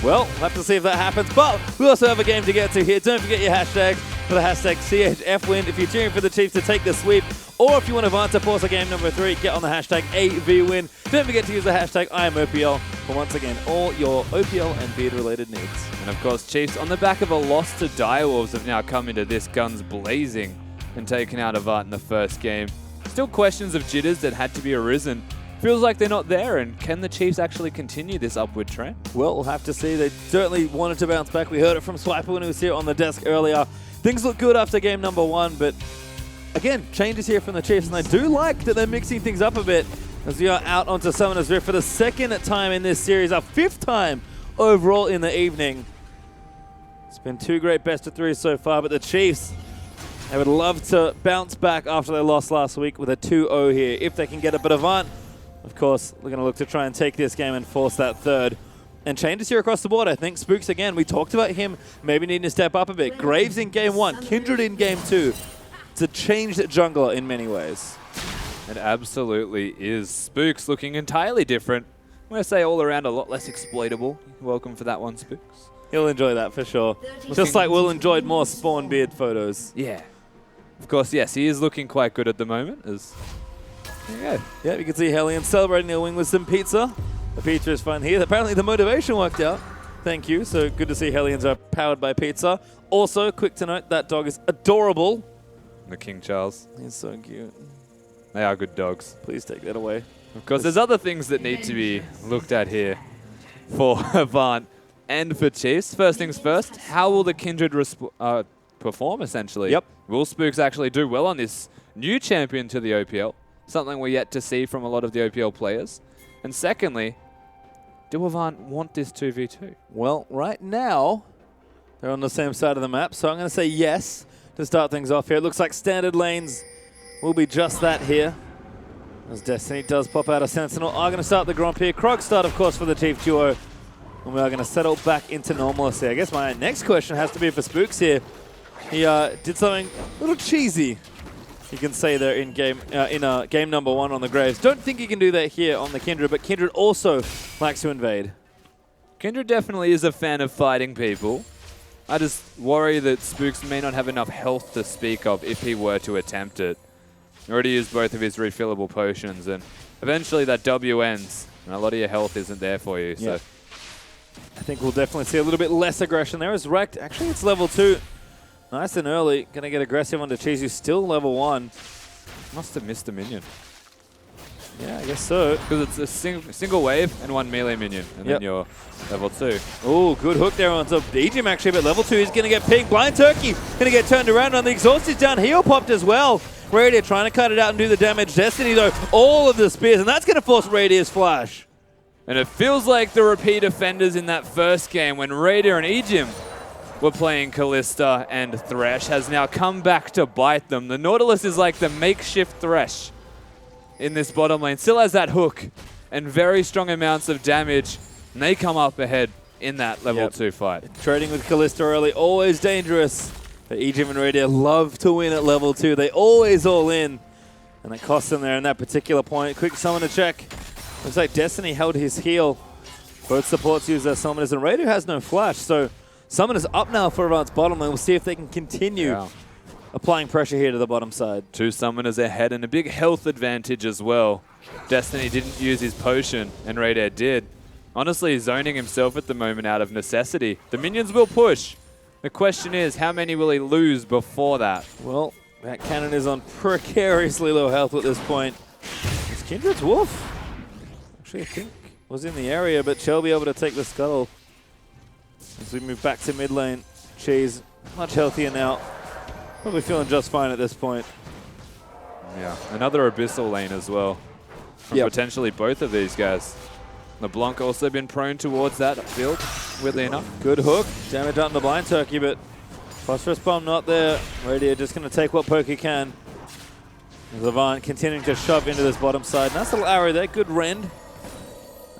Well, we'll have to see if that happens, but we also have a game to get to here. Don't forget your hashtags for the hashtag CHFWin if you're cheering for the Chiefs to take the sweep, or if you want to advance to Porter game number 3, get on the hashtag AVWin. Don't forget to use the hashtag IamOPL for, once again, all your OPL and beard-related needs. And of course, Chiefs, on the back of a loss to Direwolves, have now come into this guns blazing and taken out Avant in the first game. Still questions of jitters that had to be arisen. Feels like they're not there, and can the Chiefs actually continue this upward trend? Well, we'll have to see. They certainly wanted to bounce back. We heard it from Swiper when he was here on the desk earlier. Things look good after game number 1, but again, changes here from the Chiefs, and I do like that they're mixing things up a bit as we are out onto Summoner's Rift for the second time in this series, our 5th time overall in the evening. It's been 2 great best of 3s so far, but the Chiefs, they would love to bounce back after they lost last week with a 2-0 here, if they can get it. But Avant, of course, we're going to look to try and take this game and force that 3rd. And changes here across the board, I think. Spooks again, we talked about him maybe needing to step up a bit. Graves in game 1, Kindred in game 2. It's a changed jungler in many ways. It absolutely is. Spooks looking entirely different. I'm going to say all around a lot less exploitable. Welcome for that one, Spooks. He'll enjoy that for sure. Just like Will enjoyed more Spawn beard photos. Yeah. Of course, yes, he is looking quite good at the moment. There you go. Yeah, you can see Hellion celebrating their win with some pizza. The pizza is fun here. Apparently the motivation worked out. Thank you. So good to see Hellions are powered by pizza. Also, quick to note, that dog is adorable. The King Charles. He's so cute. They are good dogs. Please take that away. Of course, there's other things that need to be looked at here for Avant and for Chiefs. First things first, how will the Kindred perform, essentially? Yep. Will Spooks actually do well on this new champion to the OPL? Something we're yet to see from a lot of the OPL players. And secondly, do Avant want this 2v2? Well, right now, they're on the same side of the map, so I'm going to say yes to start things off here. It looks like standard lanes will be just that here. As Destiny does pop out a Sentinel, are going to start the Grand Prix. Krog start, of course, for the Chief Duo. And we are going to settle back into normalcy. I guess my next question has to be for Spooks here. He did something a little cheesy, you can say there in game number 1 on the Graves. Don't think he can do that here on the Kindred, but Kindred also likes to invade. Kindred definitely is a fan of fighting people. I just worry that Spooks may not have enough health to speak of if he were to attempt it. He already used both of his refillable potions, and eventually that W ends, and a lot of your health isn't there for you. Yeah. So I think we'll definitely see a little bit less aggression there as Wrecked. Actually, it's level 2. Nice and early. Going to get aggressive onto Cheese, who's still level 1. must have missed a minion. Yeah, I guess so. Because it's a single wave and 1 melee minion, and then you're level 2. Oh, good hook there on top. Ejim actually, but level 2 is going to get pinged. Blind Turkey going to get turned around on the exhaust is down. Heel popped as well. Radier trying to cut it out and do the damage. Destiny, though, all of the spears, and that's going to force Radier's flash. And it feels like the repeat offenders in that first game when Raider and Ejim were playing Callista and Thresh has now come back to bite them. The Nautilus is like the makeshift Thresh in this bottom lane. Still has that hook and very strong amounts of damage. And they come up ahead in that level 2 fight. Trading with Callista early, always dangerous. But Ejim and Radier love to win at level 2. They always all in. And it costs them there in that particular point. Quick summon to check. Looks like Destiny held his heal. Both supports use their summoners, and Raider has no flash. So summoners up now for Avant's bottom lane. We'll see if they can continue applying pressure here to the bottom side. 2 summoners ahead and a big health advantage as well. Destiny didn't use his potion, and Raider did. Honestly, zoning himself at the moment out of necessity. The minions will push. The question is, how many will he lose before that? Well, that cannon is on precariously low health at this point. It's Kindred's Wolf. Actually, I think was in the area, but shall be able to take the scuttle. As we move back to mid lane, Cheese much healthier now. Probably feeling just fine at this point. Yeah, another Abyssal lane as well. From potentially both of these guys. LeBlanc also been prone towards that build, weirdly enough. Good hook. Damage on the Blind Turkey, but Phosphorus Bomb not there. Radier just going to take what poke he can. Levant continuing to shove into this bottom side. Nice little arrow there. Good rend.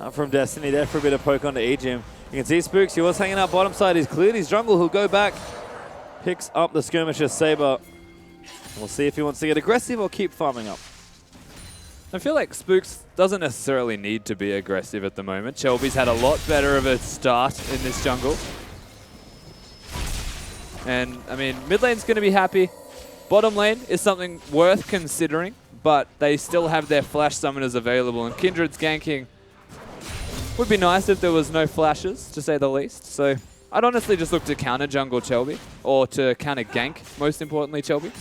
Out from Destiny there for a bit of poke onto Ejim. You can see Spooks, he was hanging out bottom side. He's cleared his jungle. He'll go back. Picks up the Skirmisher Saber. We'll see if he wants to get aggressive or keep farming up. I feel like Spooks doesn't necessarily need to be aggressive at the moment. Shelby's had a lot better of a start in this jungle. And, I mean, mid lane's going to be happy. Bottom lane is something worth considering, but they still have their flash summoners available, and Kindred's ganking would be nice if there was no flashes, to say the least. So I'd honestly just look to counter jungle Shelby, or to counter gank, most importantly, Shelby.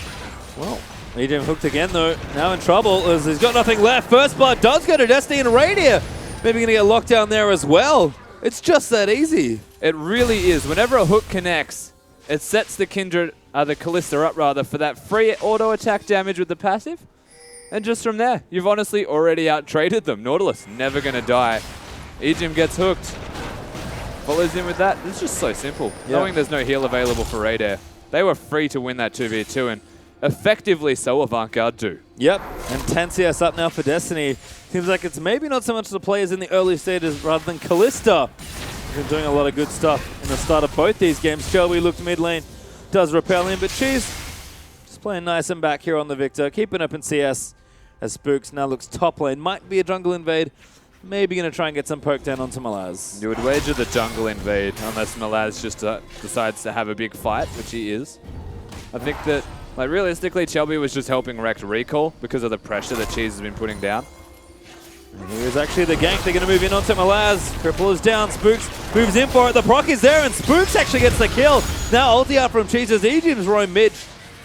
Well, Ejim hooked again, though. Now in trouble as he's got nothing left. First blood does go to Destiny and Radier. Maybe going to get locked down there as well. It's just that easy. It really is. Whenever a hook connects, it sets the Kindred, the Callista up rather, for that free auto attack damage with the passive. And just from there, you've honestly already out-traded them. Nautilus never going to die. Ejim gets hooked. Follows in with that. It's just so simple. Knowing there's no heal available for Raider. They were free to win that 2v2, and effectively so Avant-Garde do. Yep, and 10 CS up now for Destiny. Seems like it's maybe not so much the players in the early stages rather than Callista. He's been doing a lot of good stuff in the start of both these games. Shelby looked mid lane, does repel him, but Cheese just playing nice and back here on the Victor, keeping up in CS as Spooks now looks top lane. Might be a jungle invade. Maybe going to try and get some poke down onto Malaz. You would wager the jungle invade unless Malaz just decides to have a big fight, which he is. I think that, like, realistically, Shelby was just helping Wrecked recall because of the pressure that Cheese has been putting down. And here's actually the gank. They're going to move in onto Malaz. Cripple is down. Spooks moves in for it. The proc is there, and Spooks actually gets the kill. Now ulti out from Cheese as Ejim's roam mid.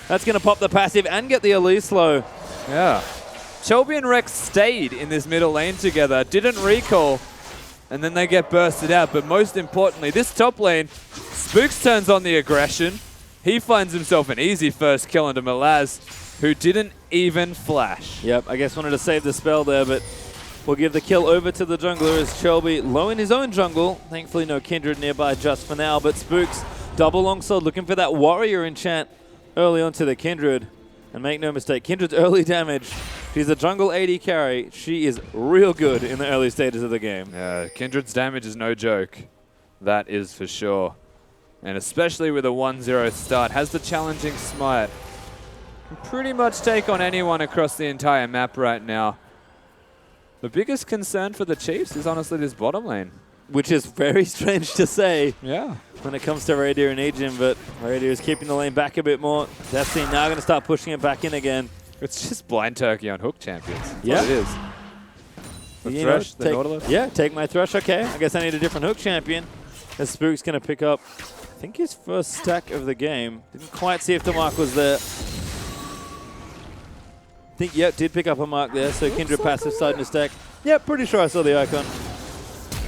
That's going to pop the passive and get the elite slow. Yeah. Shelby and Rex stayed in this middle lane together, didn't recall, and then they get bursted out. But most importantly, this top lane, Spooks turns on the aggression. He finds himself an easy first kill into Malaz, who didn't even flash. Yep, I guess wanted to save the spell there, but we'll give the kill over to the jungler as Shelby low in his own jungle. Thankfully no Kindred nearby just for now, but Spooks double longsword looking for that warrior enchant early onto the Kindred. And make no mistake, Kindred's early damage. She's a jungle AD carry. She is real good in the early stages of the game. Yeah, Kindred's damage is no joke. That is for sure. And especially with a 1-0 start, has the challenging smite. Can pretty much take on anyone across the entire map right now. The biggest concern for the Chiefs is honestly this bottom lane. Which is very strange to say. Yeah. When it comes to Radier and Ejim, but Radier is keeping the lane back a bit more. Destiny now going to start pushing it back in again. It's just blind turkey on hook champions. That's Yeah. what it is. The You know, Thresh, the Nautilus. Yeah, take my Thresh. Okay, I guess I need a different hook champion. As Spook's going to pick up, I think, his first stack of the game. Didn't quite see if the mark was there. I think, yep, did pick up a mark there. So Kindred passive starting to stack. Yep, pretty sure I saw the icon.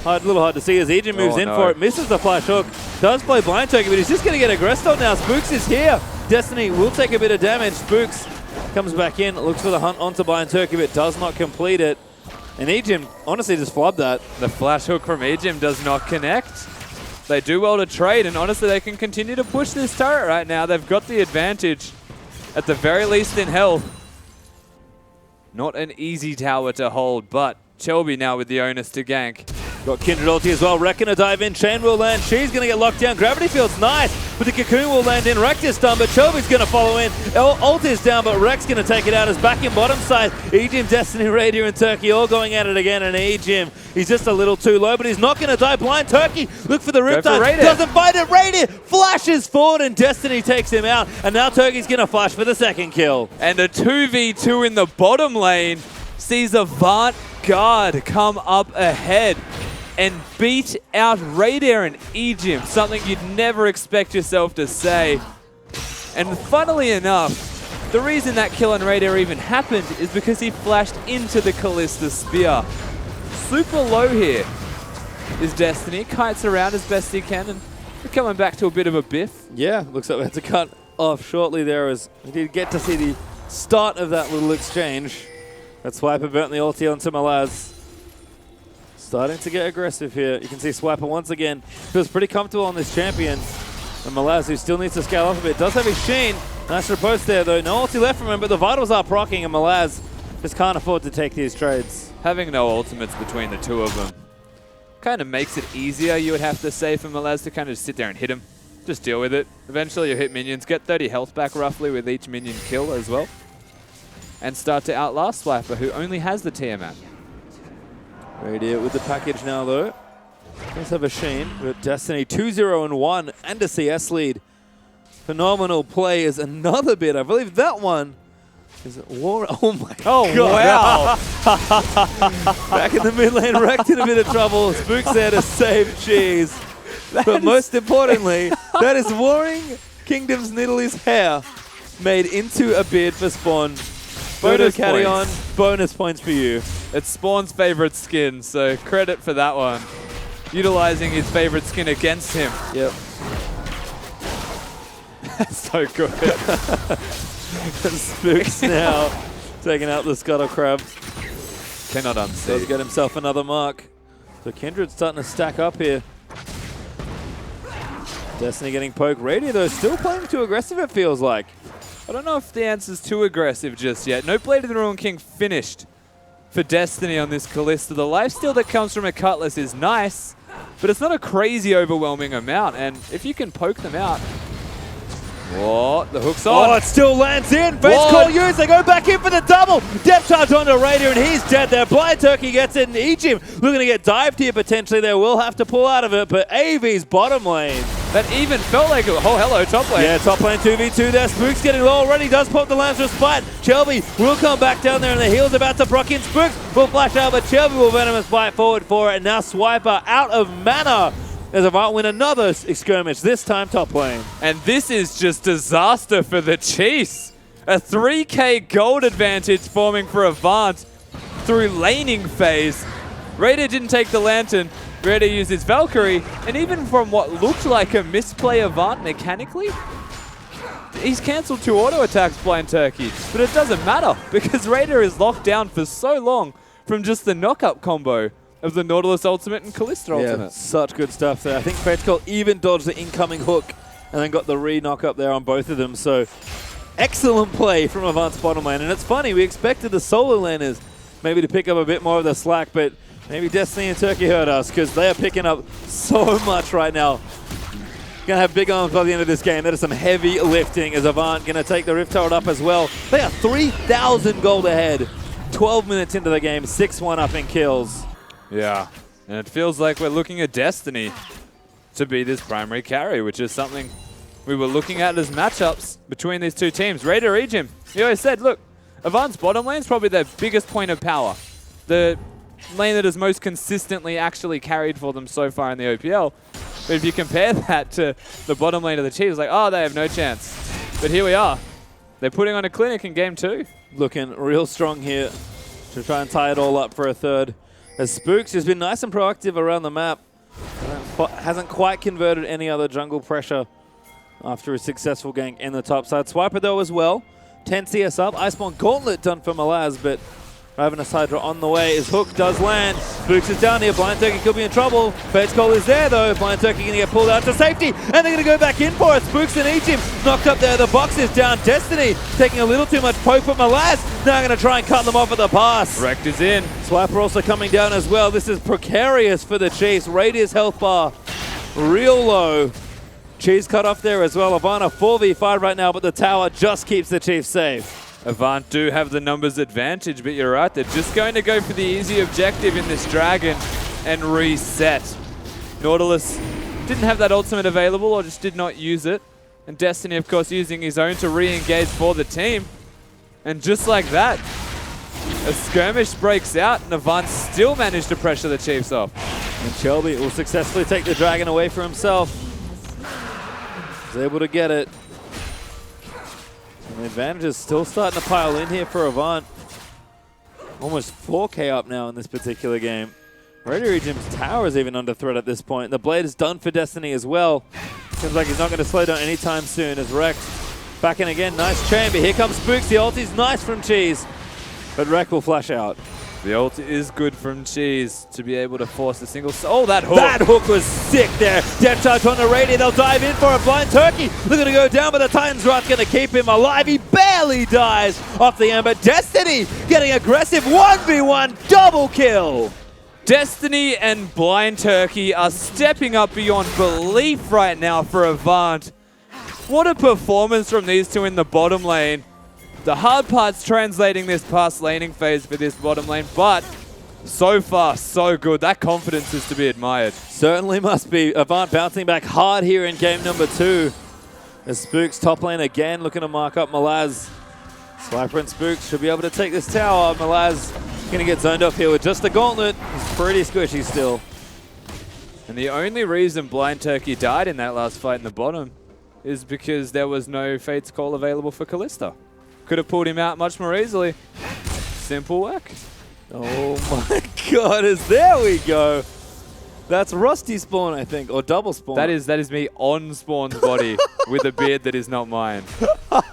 A little hard to see as Ejim moves in for it, misses the flash hook, does play blind turkey, but he's just going to get aggressed on now. Spooks is here. Destiny will take a bit of damage. Spooks comes back in, looks for the hunt onto blind turkey, but does not complete it. And Ejim honestly just flubbed that. The flash hook from Ejim does not connect. They do well to trade, and honestly they can continue to push this turret right now. They've got the advantage, at the very least in health. Not an easy tower to hold, but Shelby now with the onus to gank. Got Kindred ulti as well. Rek gonna dive in. Chain will land. She's gonna get locked down. Gravity Field's nice, but the Cocoon will land in. Rek is done, but Shelby's gonna follow in. Ult is down, but Rek's gonna take it out as back in bottom side. Ejim, Destiny, Radier, and Turkey all going at it again, and Ejim, he's just a little too low, but he's not gonna die. Blind Turkey, look for the Riptide. Doesn't find it. Radier flashes forward, and Destiny takes him out, and now Turkey's gonna flash for the second kill. And a 2v2 in the bottom lane sees a Vanguard come up ahead and beat out Radier and Ejim, something you'd never expect yourself to say. And funnily enough, the reason that kill on Radier even happened is because he flashed into the Callista Spear. Super low here is Destiny, kites around as best he can, and we're coming back to a bit of a biff. Yeah, looks like we had to cut off shortly there as we did get to see the start of that little exchange. That Swiper burnt the ulti onto Malaz. Starting to get aggressive here. You can see Swiper once again feels pretty comfortable on this champion. And Malaz, who still needs to scale up a bit, does have his Sheen. Nice riposte there though. No ulti left from him, but the Vitals are proccing, and Malaz just can't afford to take these trades. Having no ultimates between the two of them kind of makes it easier, you would have to say, for Malaz to kind of just sit there and hit him. Just deal with it. Eventually you'll hit minions, get 30 health back roughly with each minion kill as well. And start to outlast Swiper, who only has the Tiamat. Radier with the package now though. Does have a Sheen, but Destiny 2-0-1 and a CS lead. Phenomenal play is another bit. I believe that one is War. Oh my god. Wow. Back in the mid lane, wrecked in a bit of trouble. Spook's there to save Cheese. But most importantly, that is Warring Kingdom's Nidalee's hair made into a beard for Spawn. Photo carry on, bonus points for you. It's Spawn's favorite skin, so credit for that one. Utilizing his favorite skin against him. Yep. That's so good. Spooks now taking out the Scuttle Crab. Cannot Does unsee. get himself another mark. So Kindred's starting to stack up here. Destiny getting poked. Radier though still playing too aggressive it feels like. I don't know if the answer's too aggressive just yet. No Blade of the Ruin King finished for Destiny on this Callista. The lifesteal that comes from a Cutlass is nice, but it's not a crazy overwhelming amount. And if you can poke them out... What? The hook's on. Oh, it still lands in. Face call used. They go back in for the double. Depth charge onto Radier, and he's dead there. Blind Turkey gets it, and Ejim looking to get dived here potentially. They will have to pull out of it, but AV's bottom lane. That even felt like a... Oh, hello, top lane. Yeah, top lane 2v2 there. Spook's getting low already. Does pop the Lance Respite. Shelby will come back down there, and the heal's about to proc in. Spooks will flash out, but Shelby will Venomous bite forward for it. And now Swiper out of mana. as Avant win another skirmish, this time top lane. And this is just disaster for the Chiefs. A 3k gold advantage forming for Avant through laning phase. Raider didn't take the Lantern. Raider used his Valkyrie. And even from what looked like a misplay Avant mechanically, he's cancelled 2 auto attacks, Blind Turkey. But it doesn't matter because Raider is locked down for so long from just the knock-up combo of the Nautilus ultimate and Kalista ultimate. Such good stuff there. I think Fate's Call even dodged the incoming hook and then got the re-knock up there on both of them. So excellent play from Avant's bottom lane. And it's funny, we expected the solo laners maybe to pick up a bit more of the slack, but maybe Destiny and Turkey hurt us because they are picking up so much right now. Going to have big arms by the end of this game. That is some heavy lifting as Avant going to take the Rift Herald up as well. They are 3,000 gold ahead. 12 minutes into the game, 6-1 up in kills. Yeah, and it feels like we're looking at Destiny to be this primary carry, which is something we were looking at as matchups between these two teams. Raider Regim, you always said, look, Avant's bottom lane is probably their biggest point of power. The lane that has most consistently actually carried for them so far in the OPL. But if you compare that to the bottom lane of the Chiefs, like, oh, they have no chance. But here we are. They're putting on a clinic in game 2. Looking real strong here to try and tie it all up for a third. As Spooks has been nice and proactive around the map. Hasn't quite converted any other jungle pressure after a successful gank in the top side. Swiper though as well. 10 CS up. Iceborne Gauntlet done for Malaz, but Ravenous Hydra on the way. His hook does land. Spooks is down here. Blind Turkey could be in trouble. Fate's Call is there though. Blind Turkey going to get pulled out to safety. And they're going to go back in for it. Spooks and Egypt knocked up there. The box is down. Destiny taking a little too much poke from Malaz. Now going to try and cut them off at the pass. Wrecked is in. Swiper also coming down as well. This is precarious for the Chiefs. Raiders health bar real low. Cheese cut off there as well. Ivana 4v5 right now, but the tower just keeps the Chiefs safe. Avant do have the numbers advantage, but you're right, they're just going to go for the easy objective in this dragon and reset. Nautilus didn't have that ultimate available or just did not use it. And Destiny, of course, using his own to re-engage for the team. And just like that, a skirmish breaks out and Avant still managed to pressure the Chiefs off. And Shelby will successfully take the dragon away for himself. He's able to get it. And the advantage is still starting to pile in here for Avant. Almost 4k up now in this particular game. Raider Regim's tower is even under threat at this point. The blade is done for Destiny as well. Seems like he's not going to slow down anytime soon as Rex back in again. Nice chamber. Here comes Spooks. The ulti's nice from Cheese. But Rex will flash out. The ult is good from Cheese to be able to force the single. Oh, that hook! That hook was sick there. Death charge on the Radiant. They'll dive in for a Blind Turkey. They're going to go down, but the Titan's Wrath's going to keep him alive. He barely dies off the Ember. Destiny getting aggressive. 1v1 double kill. Destiny and Blind Turkey are stepping up beyond belief right now for Avant. What a performance from these two in the bottom lane. The hard part's translating this past laning phase for this bottom lane, but so far, so good. That confidence is to be admired. Certainly must be. Avant bouncing back hard here in game number 2. As Spooks top lane again, looking to mark up Malaz. Swiper and Spooks should be able to take this tower. Malaz going to get zoned off here with just the gauntlet. He's pretty squishy still. And the only reason Blind Turkey died in that last fight in the bottom is because there was no Fate's Call available for Kalista. Could have pulled him out much more easily. Simple work. Oh my god, there we go. That's Rusty Spawn, I think, or Double Spawn. That is me on Spawn's body with a beard that is not mine.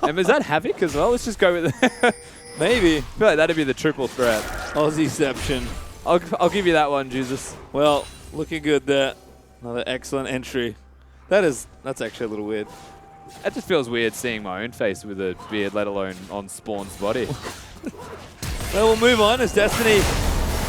And is that Havoc as well? Let's just go with it. Maybe. I feel like that'd be the triple threat. Aussieception. I'll give you that one, Jesus. Well, looking good there. Another excellent entry. That's actually a little weird. It just feels weird seeing my own face with a beard, let alone on Spawn's body. Well, we'll move on as Destiny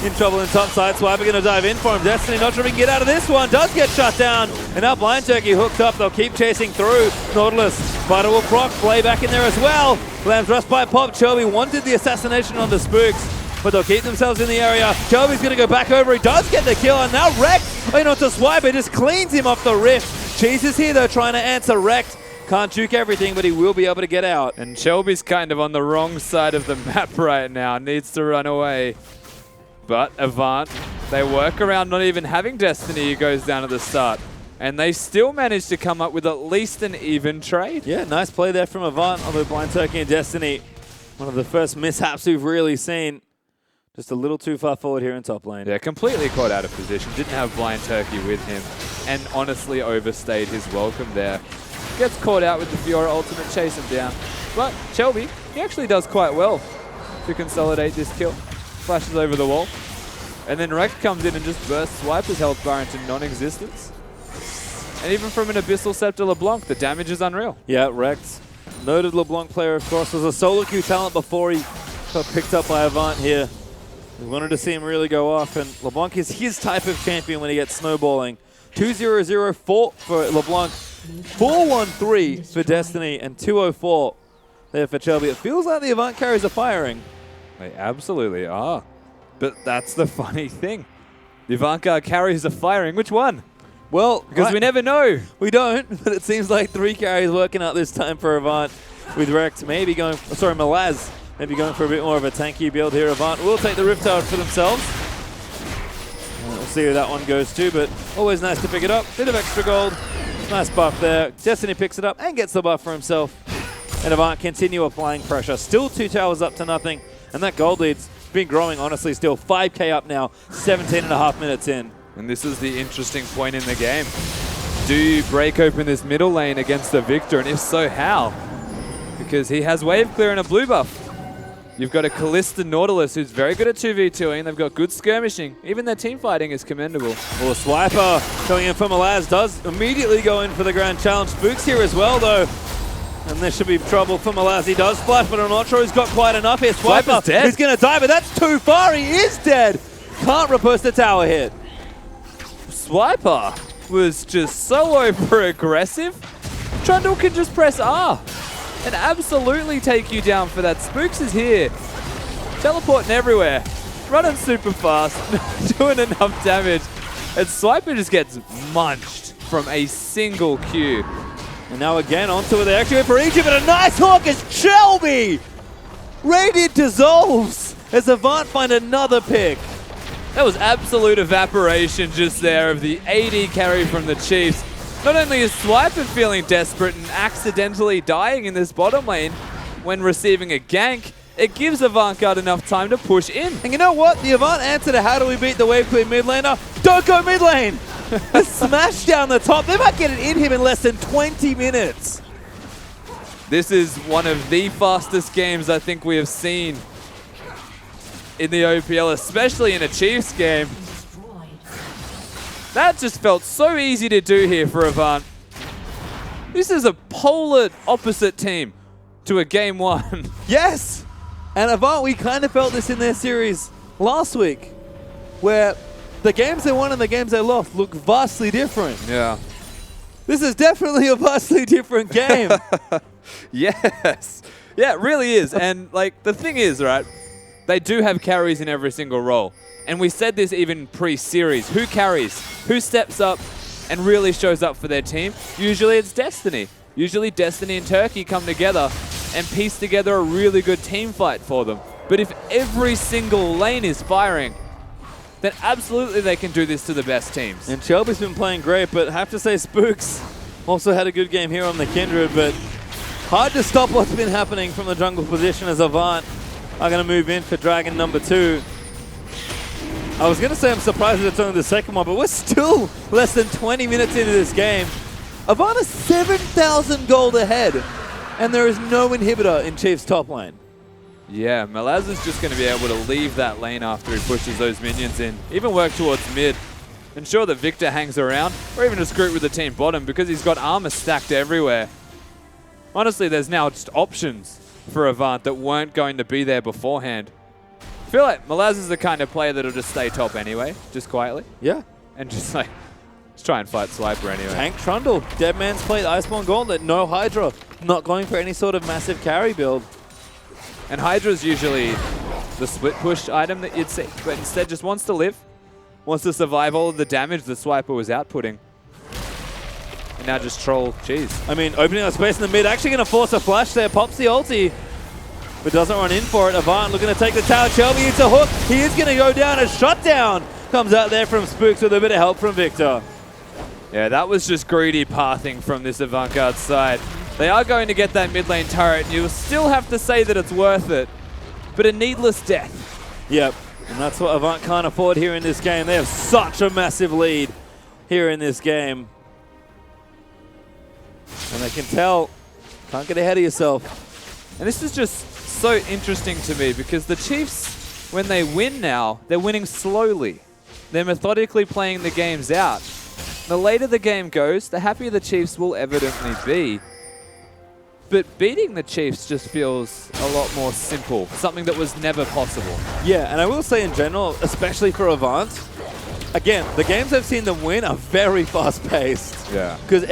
in trouble in top side. Swiper going to dive in for him. Destiny not sure if he can get out of this one. Does get shut down. And now Blind Turkey hooked up. They'll keep chasing through. Nautilus. Spider will proc. Play back in there as well. Lamb's Rust by Pop. Shelby wanted the assassination on the Spooks, but they'll keep themselves in the area. Shelby's going to go back over. He does get the kill. And now Rex, onto Swiper, just cleans him off the rift. Cheese is here though, trying to answer Rex. Can't juke everything, but he will be able to get out. And Shelby's kind of on the wrong side of the map right now. Needs to run away. But Avant, they work around not even having Destiny who goes down at the start. And they still managed to come up with at least an even trade. Yeah, nice play there from Avant, although Blind Turkey and Destiny, one of the first mishaps we've really seen. Just a little too far forward here in top lane. Yeah, completely caught out of position. Didn't have Blind Turkey with him. And honestly overstayed his welcome there. Gets caught out with the Fiora ultimate, chase him down. But Shelby, he actually does quite well to consolidate this kill. Flashes over the wall. And then Rex comes in and just bursts Swiper's health bar into non-existence. And even from an Abyssal Scepter LeBlanc, the damage is unreal. Yeah, Rex, noted LeBlanc player, of course, was a solo queue talent before he got picked up by Avant here. We wanted to see him really go off, and LeBlanc is his type of champion when he gets snowballing. 2-0-0-4 for LeBlanc, 4-1-3 for Destiny, and 2-0-4 there for Shelby. It feels like the Avant carries are firing. They absolutely are. But that's the funny thing. The Avant carries are firing. Which one? Well, Because we never know. We don't, but it seems like 3 carries working out this time for Avant, with Rex maybe going, sorry, Malaz maybe going for a bit more of a tanky build here. Avant will take the Rift Tower for themselves. We'll see who that one goes to, but always nice to pick it up. Bit of extra gold. Nice buff there. Destiny picks it up and gets the buff for himself. And Avant continue applying pressure. Still 2 towers up to nothing, and that gold lead's been growing, honestly, still 5k up now, 17.5 minutes in. And this is the interesting point in the game. Do you break open this middle lane against the Victor? And if so, how? Because he has wave clear and a blue buff. You've got a Callista Nautilus who's very good at 2v2ing. They've got good skirmishing. Even their team fighting is commendable. Well, Swiper going in for Malaz does immediately go in for the grand challenge. Spooks here as well, though. And there should be trouble for Malaz. He does splash, but I'm not sure he's got quite enough here. Swiper's dead. He's going to die, but that's too far. He is dead. Can't reverse the tower hit. Swiper was just so over-aggressive. Trundle can just press R and absolutely take you down for that. Spooks is here. Teleporting everywhere. Running super fast. Not doing enough damage. And Swiper just gets munched from a single Q. And now again onto it. They actually went for Egypt, and a nice hook as Shelby! Radiant dissolves as Avant find another pick. That was absolute evaporation just there of the AD carry from the Chiefs. Not only is Swiper feeling desperate and accidentally dying in this bottom lane when receiving a gank, it gives Avantgarde enough time to push in. And you know what? The Avant answer to how do we beat the wave queen mid laner? Don't go mid lane! Smash down the top. They might get it in him in less than 20 minutes. This is one of the fastest games I think we have seen in the OPL, especially in a Chiefs game. That just felt so easy to do here for Avant. This is a polar opposite team to a game 1. Yes! And Avant, we kind of felt this in their series last week, where the games they won and the games they lost look vastly different. Yeah. This is definitely a vastly different game. Yes. Yeah, it really is. And like the thing is, right, they do have carries in every single role. And we said this even pre-series. Who carries? Who steps up and really shows up for their team? Usually it's Destiny. Usually Destiny and Turkey come together and piece together a really good team fight for them. But if every single lane is firing, then absolutely they can do this to the best teams. And Shelby's been playing great, but I have to say Spooks also had a good game here on the Kindred, but hard to stop what's been happening from the jungle position as Avant are going to move in for Dragon number 2. I was going to say I'm surprised that it's only the second one, but we're still less than 20 minutes into this game. Avant is 7,000 gold ahead, and there is no inhibitor in Chief's top lane. Yeah, Malaz is just going to be able to leave that lane after he pushes those minions in. Even work towards mid. Ensure that Victor hangs around, or even just group with the team bottom because he's got armor stacked everywhere. Honestly, there's now just options for Avant that weren't going to be there beforehand. I feel like Malaz is the kind of player that'll just stay top anyway, just quietly. Yeah. And just like, let's try and fight Swiper anyway. Tank Trundle, Dead Man's Plate, Iceborne Gauntlet, no Hydra. Not going for any sort of massive carry build. And Hydra's usually the split push item that you'd see, but instead just wants to live, wants to survive all of the damage the Swiper was outputting. And now just troll cheese. I mean, opening up space in the mid, actually going to force a flash there, pops the ulti, but doesn't run in for it. Avant looking to take the tower, Shelby hits a hook, he is going to go down, a shutdown comes out there from Spooks with a bit of help from Victor. Yeah, that was just greedy pathing from this Avant-Garde side. They are going to get that mid lane turret, and you'll still have to say that it's worth it. But a needless death. Yep, and that's what Avant can't afford here in this game. They have such a massive lead here in this game. And they can tell, can't get ahead of yourself. And this is just so interesting to me because the Chiefs, when they win now, they're winning slowly. They're methodically playing the games out. The later the game goes, the happier the Chiefs will evidently be. But beating the Chiefs just feels a lot more simple, something that was never possible. Yeah, and I will say in general, especially for Avant, again, the games I've seen them win are very fast-paced. Yeah. Because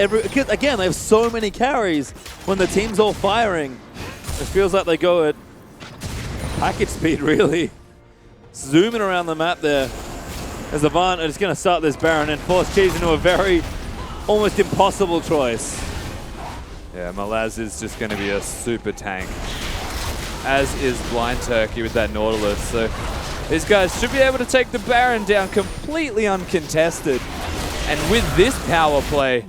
again, they have so many carries. When the team's all firing, it feels like they go at package speed, really. Zooming around the map there. As Avant is going to start this Baron and force Cheese into a very almost impossible choice. Yeah, Malaz is just going to be a super tank, as is Blind Turkey with that Nautilus. So these guys should be able to take the Baron down completely uncontested. And with this power play,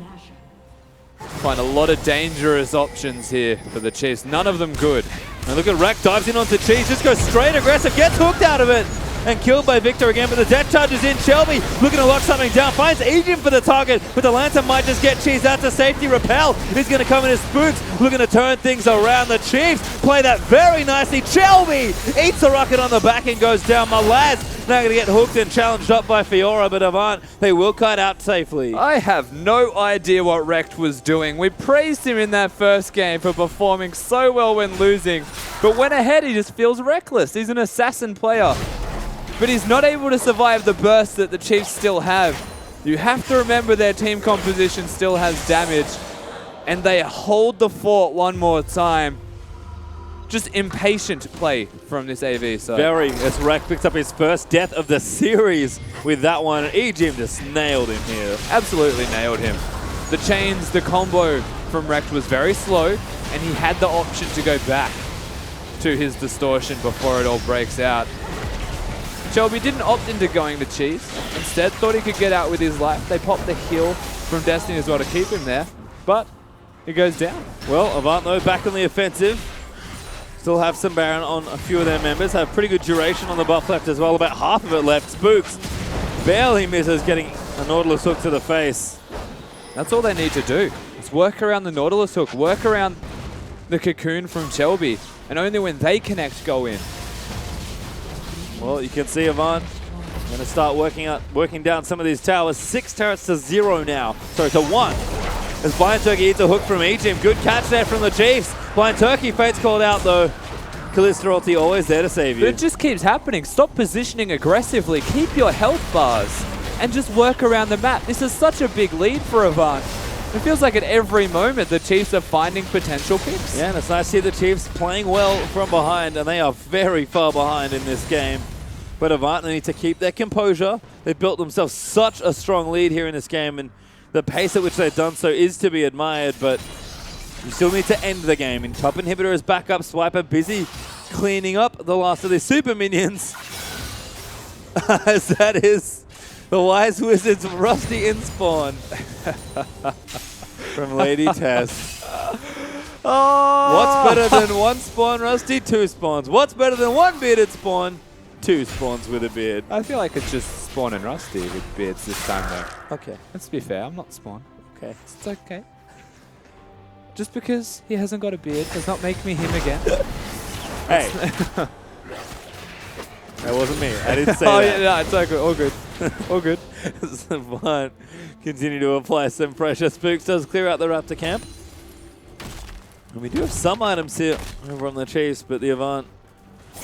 find a lot of dangerous options here for the Chiefs. None of them good. And look at Rack, dives in onto Cheese, just goes straight aggressive, gets hooked out of it. And killed by Victor again, but the death charge is in. Shelby looking to lock something down, finds Agent for the target, but the Lantern might just get Cheese out to safety. Repel is going to come in as Spooks, looking to turn things around. The Chiefs play that very nicely. Shelby eats a rocket on the back and goes down. Malaz now going to get hooked and challenged up by Fiora, but Avant, they will kite out safely. I have no idea what Rekt was doing. We praised him in that first game for performing so well when losing, but when ahead he just feels reckless. He's an assassin player. But he's not able to survive the burst that the Chiefs still have. You have to remember their team composition still has damage. And they hold the fort one more time. Just impatient play from this AV side. Very, as Rack picks up his first death of the series with that one. Ejim just nailed him here. Absolutely nailed him. The chains, the combo from Rekt was very slow, and he had the option to go back to his distortion before it all breaks out. Shelby didn't opt into going to Cheese. Instead, thought he could get out with his life. They popped the heal from Destiny as well to keep him there, but he goes down. Well, Avant, though, back on the offensive. Still have some Baron on a few of their members. Have pretty good duration on the buff left as well. About half of it left. Spooks barely misses getting a Nautilus hook to the face. That's all they need to do. Is work around the Nautilus hook, work around the cocoon from Shelby, and only when they connect, go in. Well, you can see Avant going to start working down some of these towers. 6 turrets to 0 now. Sorry, to 1. As Blind Turkey eats a hook from Ejim. Good catch there from the Chiefs. Blind Turkey, Fate's called out though. Kalista ulti always there to save you. But it just keeps happening. Stop positioning aggressively. Keep your health bars and just work around the map. This is such a big lead for Avant. It feels like at every moment the Chiefs are finding potential picks. Yeah, and it's nice to see the Chiefs playing well from behind, and they are very far behind in this game. But Avant, they need to keep their composure. They've built themselves such a strong lead here in this game, and the pace at which they've done so is to be admired, but you still need to end the game. And Top Inhibitor is back up. Swiper busy cleaning up the last of the super minions. As that is the Wise Wizard's Rusty in spawn. From Lady Tess. What's better than 1 spawn, Rusty? 2 spawns. What's better than 1 bearded spawn? 2 spawns with a beard. I feel like it's just Spawn and Rusty with beards this time though. Okay. Let's be fair, I'm not Spawn. Okay. It's okay. Just because he hasn't got a beard does not make me him again. Hey. That wasn't me. I didn't say oh, that. Yeah, no, it's okay. All good. All good. Savant continue to apply some pressure. Spooks does clear out the Raptor camp. And we do have some items here over on the Chiefs, but the Avant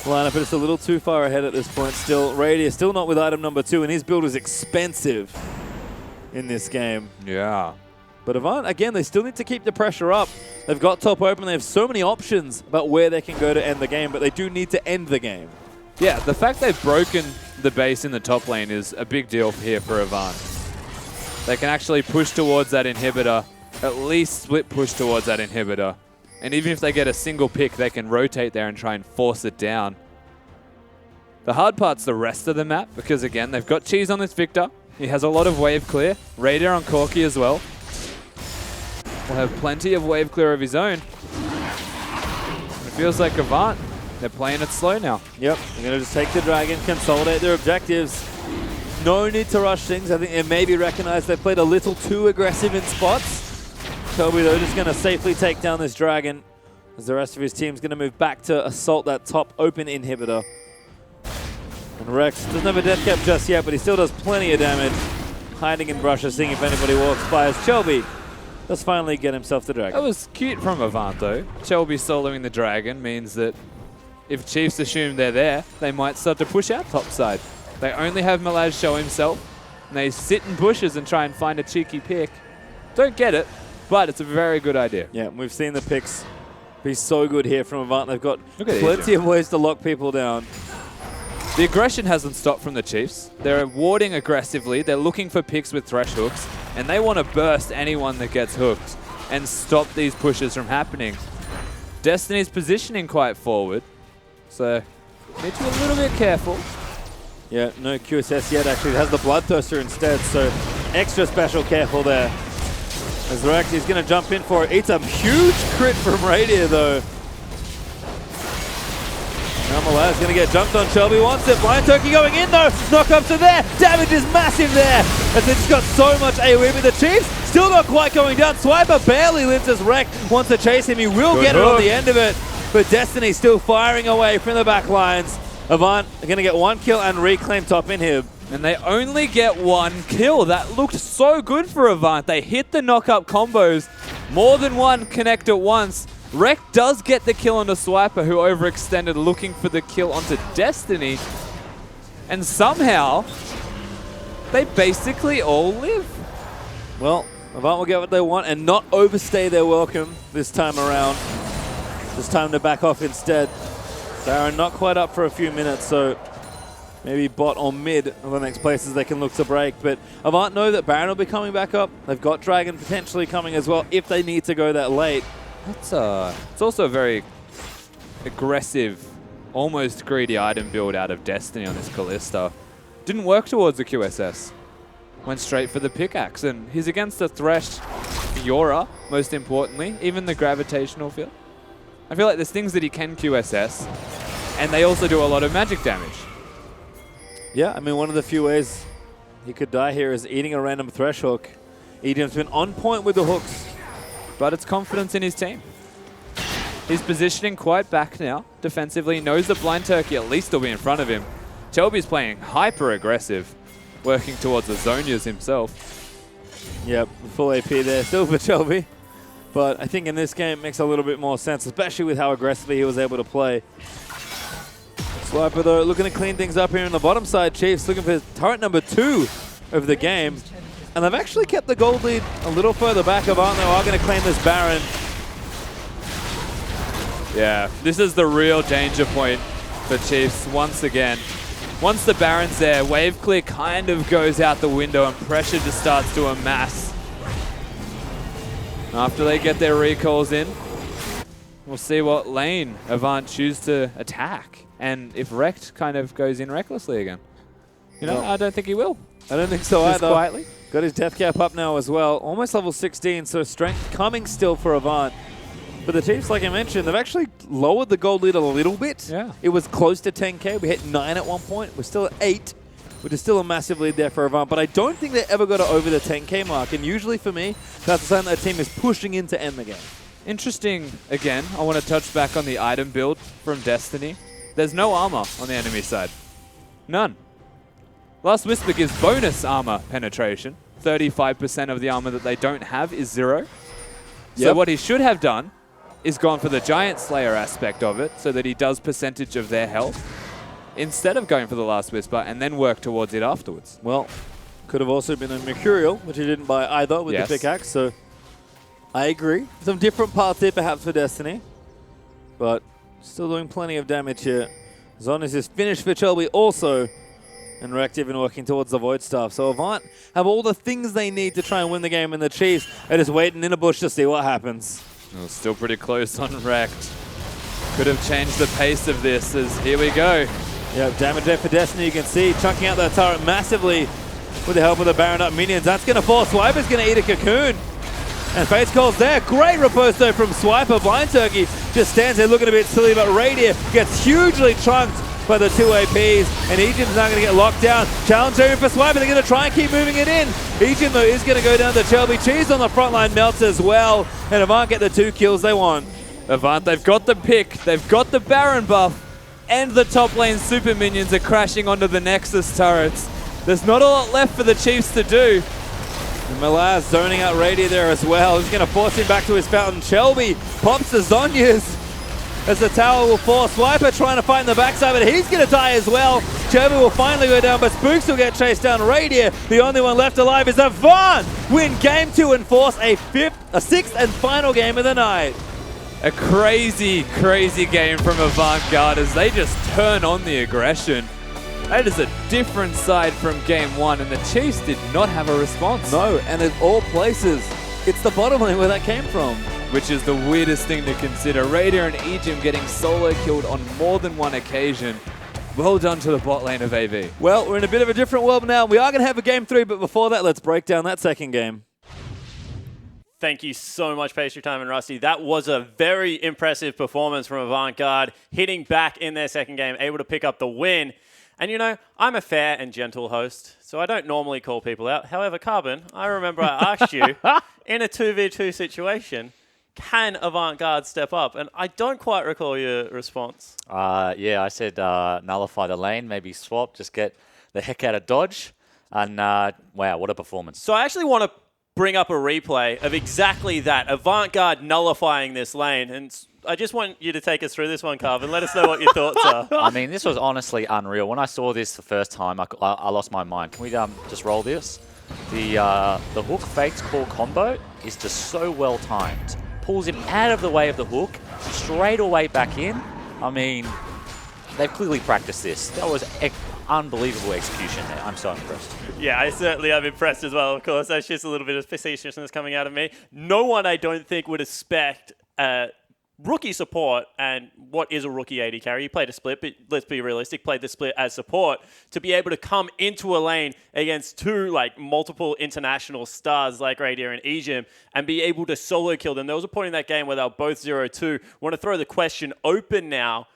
lineup is a little too far ahead at this point still. Radius still not with item number 2, and his build is expensive in this game. Yeah. But Avant, again, they still need to keep the pressure up. They've got top open. They have so many options about where they can go to end the game, but they do need to end the game. Yeah, the fact they've broken the base in the top lane is a big deal here for Avant. They can actually push towards that inhibitor, at least split push towards that inhibitor. And even if they get a single pick, they can rotate there and try and force it down. The hard part's the rest of the map, because again, they've got Cheese on this Victor. He has a lot of wave clear. Raider on Corki as well. Will have plenty of wave clear of his own. It feels like Avant, they're playing it slow now. Yep, they're going to just take the dragon, consolidate their objectives. No need to rush things. I think it may be recognized they played a little too aggressive in spots. Toby, though, just going to safely take down this dragon as the rest of his team's going to move back to assault that top open inhibitor. And Rex doesn't have a death cap just yet, but he still does plenty of damage. Hiding in brushes, seeing if anybody walks by as Shelby does finally get himself the dragon. That was cute from Avant though. Shelby soloing the dragon means that if Chiefs assume they're there, they might start to push out topside. They only have Malaz show himself, and they sit in bushes and try and find a cheeky pick. Don't get it, but it's a very good idea. Yeah, we've seen the picks be so good here from Avant. They've got Look at plenty these, of ways to lock people down. The aggression hasn't stopped from the Chiefs. They're warding aggressively. They're looking for picks with thresh hooks, and they want to burst anyone that gets hooked and stop these pushes from happening. Destiny's positioning quite forward, so need to be a little bit careful. Yeah, no QSS yet, actually. It has the Bloodthirster instead, so extra special careful there. As Rex is going to jump in for it. It's a huge crit from Radier, though. Now Malaz is going to get jumped on. Shelby wants it. Blind Turkey going in, though. Knockups are there. Damage is massive there. As they just got so much AoE, but the Chiefs still not quite going down. Swiper barely lives as Rex wants to chase him. He will get it on the end of it. But Destiny still firing away from the back lines. Avant are going to get one kill and reclaim top inhib. And they only get one kill. That looked so good for Avant. They hit the knock-up combos. More than one connect at once. Rek does get the kill onto Swiper, who overextended looking for the kill onto Destiny. And somehow, they basically all live. Well, Avant will get what they want and not overstay their welcome this time around. It's time to back off instead. Baron not quite up for a few minutes, so maybe bot or mid are the next places they can look to break. But Avant know that Baron will be coming back up. They've got Dragon potentially coming as well if they need to go that late. It's also a very aggressive, almost greedy item build out of Destiny on this Kalista. Didn't work towards the QSS. Went straight for the pickaxe, and he's against a thresh Fiora, most importantly, even the gravitational field. I feel like there's things that he can QSS, and they also do a lot of magic damage. Yeah, I mean, one of the few ways he could die here is eating a random thresh hook. Edium's been on point with the hooks. But it's confidence in his team. He's positioning quite back now. Defensively, he knows the Blind Turkey at least will be in front of him. Shelby's playing hyper aggressive, working towards the Zonias himself. Yep, full AP there still for Shelby. But I think in this game it makes a little bit more sense, especially with how aggressively he was able to play. Swiper, though, looking to clean things up here on the bottom side. Chiefs looking for turret number 2 of the game. And they've actually kept the gold lead a little further back. Avant, they are going to claim this Baron. Yeah, this is the real danger point for Chiefs once again. Once the Baron's there, wave clear kind of goes out the window and pressure just starts to amass. After they get their recalls in, we'll see what lane Avant choose to attack. And if Wrecked kind of goes in recklessly again. You know, I don't think he will. I don't think so Just either. quietly. Got his death cap up now as well. Almost level 16, so strength coming still for Avant. But the Chiefs, like I mentioned, they've actually lowered the gold lead a little bit. Yeah. It was close to 10k. We hit 9 at one point. We're still at 8, which is still a massive lead there for Avant. But I don't think they ever got it over the 10k mark. And usually for me, that's the sign that team is pushing in to end the game. Interesting, again, I want to touch back on the item build from Destiny. There's no armor on the enemy side. None. Last Whisper gives bonus armor penetration. 35% of the armor that they don't have is 0. So what he should have done is gone for the Giant Slayer aspect of it so that he does percentage of their health instead of going for the Last Whisper and then work towards it afterwards. Well, could have also been a Mercurial, which he didn't buy either with the pickaxe. So I agree. Some different paths here perhaps for Destiny. But still doing plenty of damage here. Zonis is finished for Shelby also. And Rekt even working towards the Void Staff. So Avant have all the things they need to try and win the game, and the Chiefs are just waiting in a bush to see what happens. Oh, still pretty close on Rekt. Could have changed the pace of this as here we go. Yeah, damage there for Destiny, you can see. Chunking out that turret massively. with the help of the Baron up minions. That's going to force Swiper's going to eat a cocoon. And Face Call's there. Great riposte though from Swiper. Blind Turkey just stands there looking a bit silly, but Radier gets hugely chunked by the 2 APs, and Egypt's now going to get locked down. Challenge area for Swiper. They're going to try and keep moving it in. Egypt, though, is going to go down to Shelby. Cheese on the front line melts as well, and Avant get the 2 kills they want. Avant, they've got the pick, they've got the Baron buff, and the top lane super minions are crashing onto the Nexus turrets. There's not a lot left for the Chiefs to do. And Malaz zoning out Radier there as well. He's going to force him back to his fountain. Shelby pops the Zonyas as the tower will force Swiper trying to find the backside, but he's going to die as well. Shelby will finally go down, but Spooks will get chased down. Radier, the only one left alive, is Avant. Win game 2 and force a 6th and final game of the night. A crazy, crazy game from Avant-Garde as they just turn on the aggression. That is a different side from game 1, and the Chiefs did not have a response. No, and in all places, it's the bottom lane where that came from. Which is the weirdest thing to consider. Radier and Egypt getting solo killed on more than one occasion. Well done to the bot lane of AV. Well, we're in a bit of a different world now. We are going to have a game 3, but before that, let's break down that second game. Thank you so much, Pastry Time and Rusty. That was a very impressive performance from Avant-Garde, hitting back in their second game, able to pick up the win. And you know, I'm a fair and gentle host, so I don't normally call people out. However, Carbon, I remember I asked you, in a 2v2 situation, can Avant-Garde step up? And I don't quite recall your response. Yeah, I said nullify the lane, maybe swap, just get the heck out of dodge. And wow, what a performance. So I actually want to bring up a replay of exactly that, Avant-Garde nullifying this lane. And I just want you to take us through this one, Carvin. Let us know what your thoughts are. I mean, this was honestly unreal. When I saw this the first time, I lost my mind. Can we just roll this? The hook fakes core combo is just so well timed. Pulls him out of the way of the hook, straight away back in. I mean, they've clearly practiced this. That was unbelievable execution there. I'm so impressed. Yeah, I certainly am impressed as well, of course. That's just a little bit of facetiousness coming out of me. No one, I don't think, would expect rookie support, and what is a rookie AD carry? He played a split, but let's be realistic, played the split as support, to be able to come into a lane against two multiple international stars like Radier and Ejim and be able to solo kill them. There was a point in that game where they were both 0-2. Want to throw the question open now.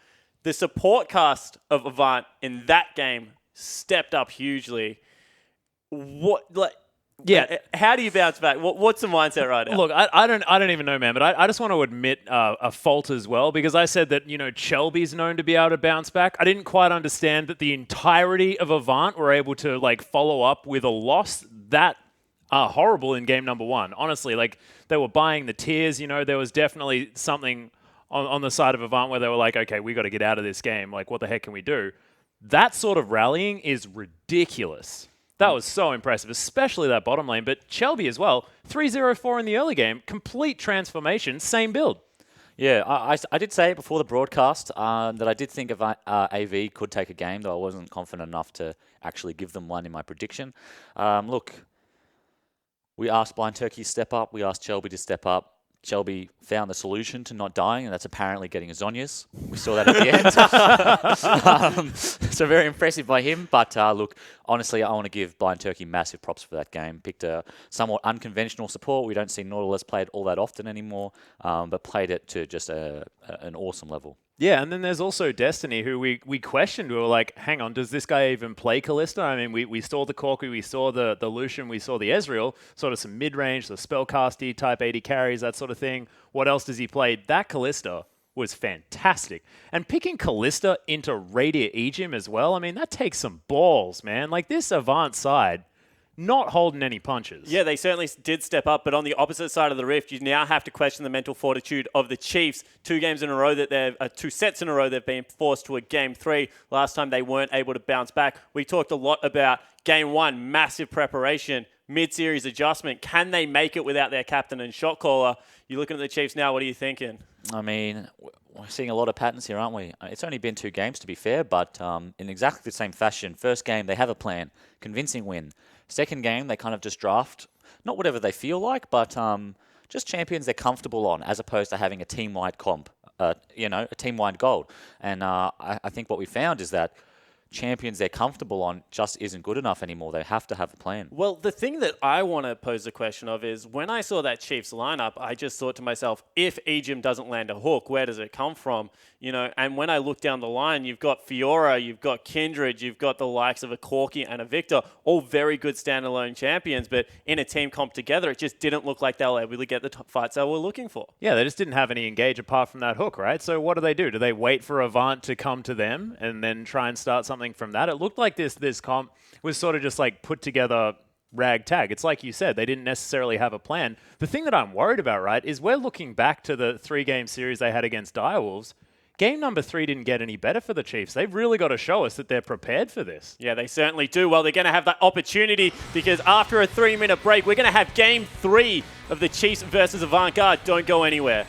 The support cast of Avant in that game stepped up hugely. How do you bounce back? What's the mindset right now? Look, I don't even know, man, but I just want to admit a fault as well, because I said that, Chelby's known to be able to bounce back. I didn't quite understand that the entirety of Avant were able to follow up with a loss that horrible in game number 1. Honestly, they were buying the tiers, there was definitely something on the side of Avant where they were like, okay, we got to get out of this game. What the heck can we do? That sort of rallying is ridiculous. That was so impressive, especially that bottom lane. But Shelby as well, 3-0-4 in the early game, complete transformation, same build. Yeah, I did say it before the broadcast that I did think AV could take a game, though I wasn't confident enough to actually give them one in my prediction. Look, we asked Blind Turkey to step up. We asked Shelby to step up. Shelby found the solution to not dying, and that's apparently getting a Zonyas. We saw that at the end. So very impressive by him. But look, honestly, I want to give Blind Turkey massive props for that game. Picked a somewhat unconventional support. We don't see Nautilus played all that often anymore, but played it to just an awesome level. Yeah, and then there's also Destiny, who we questioned. We were like, hang on, does this guy even play Kalista? I mean, we saw the Corki, we saw the Lucian, we saw the Ezreal, sort of some mid-range, the spellcasty type 80 carries, that sort of thing. What else does he play? That Kalista was fantastic. And picking Kalista into Radiant Ejim as well, I mean, that takes some balls, man. This Avant side, not holding any punches. Yeah, they certainly did step up, but on the opposite side of the rift, you now have to question the mental fortitude of the Chiefs. 2 games in a row that 2 sets in a row they've been forced to a game 3. Last time they weren't able to bounce back. We talked a lot about game 1, massive preparation, mid-series adjustment. Can they make it without their captain and shot caller? You're looking at the Chiefs now. What are you thinking? I mean, we're seeing a lot of patterns here, aren't we? It's only been 2 games, to be fair, but in exactly the same fashion. First game, they have a plan, convincing win. Second game, they kind of just draft, not whatever they feel like, but just champions they're comfortable on, as opposed to having a team-wide comp, a team-wide gold. And I think what we found is that champions they're comfortable on just isn't good enough anymore. They have to have a plan. Well, the thing that I want to pose the question of is when I saw that Chiefs lineup, I just thought to myself, if Ejim doesn't land a hook, where does it come from? You know, and when I look down the line, you've got Fiora, you've got Kindred, you've got the likes of a Corky and a Victor, all very good standalone champions, but in a team comp together, it just didn't look like they were able to get the top fights they were looking for. Yeah, they just didn't have any engage apart from that hook, right? So what do? Do they wait for Avant to come to them and then try and start something from that? It looked like this comp was sort of just like put together ragtag. It's like you said, they didn't necessarily have a plan. The thing that I'm worried about, right, is we're looking back to the 3-game series they had against Direwolves. Game number 3 didn't get any better for the Chiefs. They've really got to show us that they're prepared for this. Yeah, they certainly do. Well, they're going to have that opportunity because after a 3-minute break, we're going to have Game 3 of the Chiefs versus Avant-Garde. Don't go anywhere.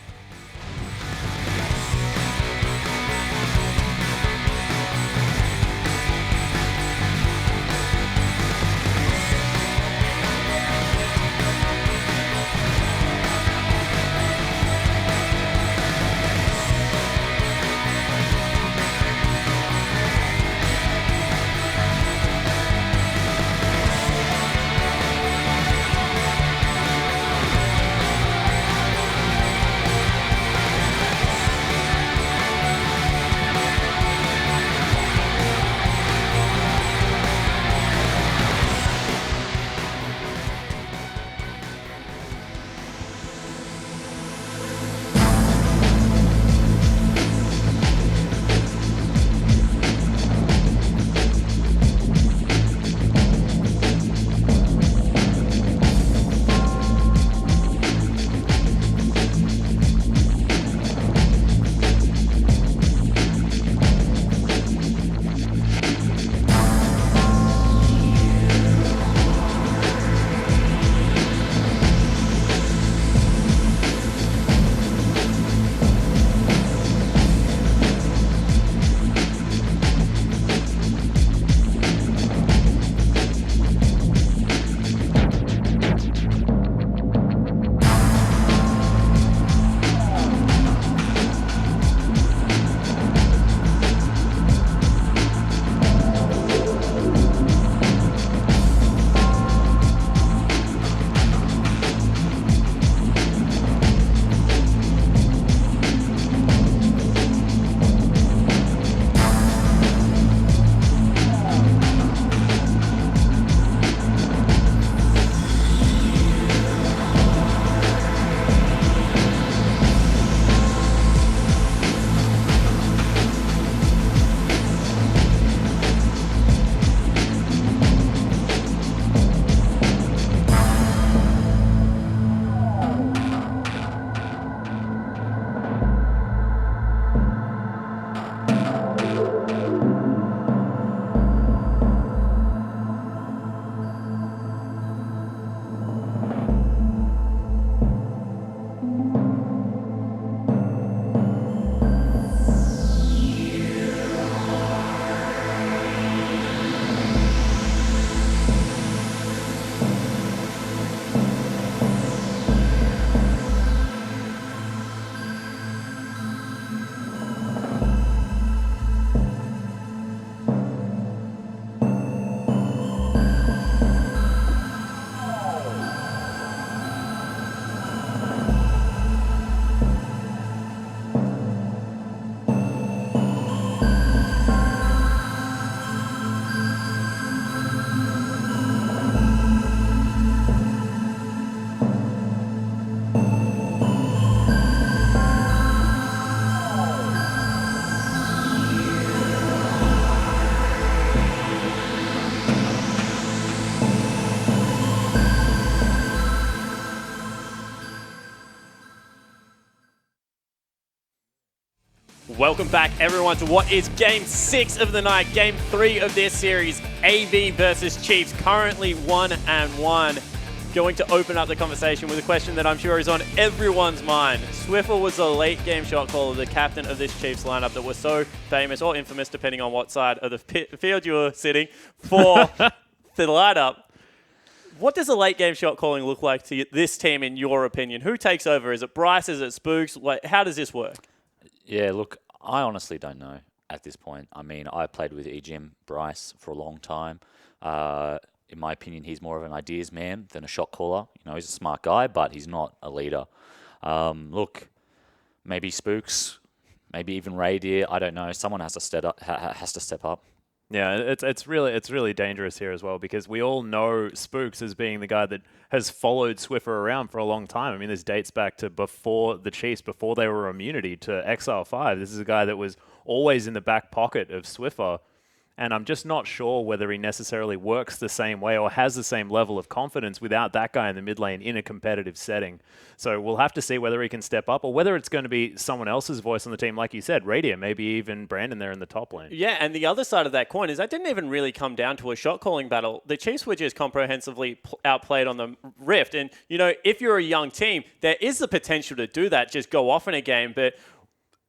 Welcome back, everyone, to what is Game 6 of the night, Game 3 of this series, AV versus Chiefs, currently 1-1. Going to open up the conversation with a question that I'm sure is on everyone's mind. Swiffle was the late game shot caller, the captain of this Chiefs lineup that was so famous or infamous, depending on what side of the field you were sitting, for the lineup. What does a late game shot calling look like to this team, in your opinion? Who takes over? Is it Bryce? Is it Spooks? Like, how does this work? Yeah, look, I honestly don't know. at this point. I mean, I played with Ejim Bryce for a long time. In my opinion, he's more of an ideas man than a shot caller. He's a smart guy, but he's not a leader. Look, maybe Spooks, maybe even Radier. I don't know. Someone has to step up. Yeah, it's really dangerous here as well, because we all know Spooks as being the guy that has followed Swiffer around for a long time. I mean, this dates back to before the Chiefs, before they were immunity to Exile 5. This is a guy that was always in the back pocket of Swiffer. And I'm just not sure whether he necessarily works the same way or has the same level of confidence without that guy in the mid lane in a competitive setting. So we'll have to see whether he can step up or whether it's going to be someone else's voice on the team, like you said, Radier, maybe even Brandon there in the top lane. Yeah, and the other side of that coin is that didn't even really come down to a shot calling battle. The Chiefs were just comprehensively outplayed on the Rift. And, if you're a young team, there is the potential to do that, just go off in a game. But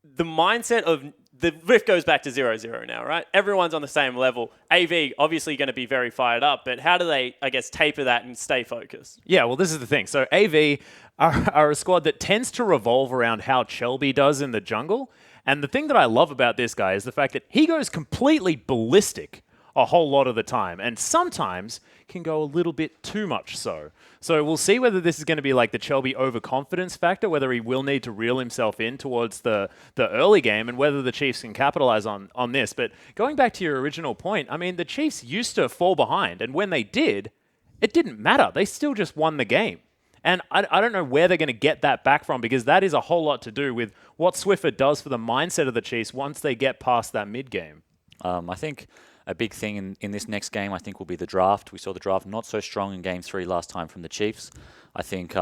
the mindset of the Rift goes back to 0-0 now, right? Everyone's on the same level. AV obviously going to be very fired up, but how do they, taper that and stay focused? Yeah, well, this is the thing. So AV are a squad that tends to revolve around how Chelby does in the jungle. And the thing that I love about this guy is the fact that he goes completely ballistic a whole lot of the time, and sometimes can go a little bit too much so. So we'll see whether this is going to be like the Chelby overconfidence factor, whether he will need to reel himself in towards the early game, and whether the Chiefs can capitalize on this. But going back to your original point, I mean, the Chiefs used to fall behind, and when they did, it didn't matter. They still just won the game. And I don't know where they're going to get that back from, because that is a whole lot to do with what Swiffer does for the mindset of the Chiefs once they get past that mid game. I think a big thing in this next game, I think, will be the draft. We saw the draft not so strong in Game 3 last time from the Chiefs. I think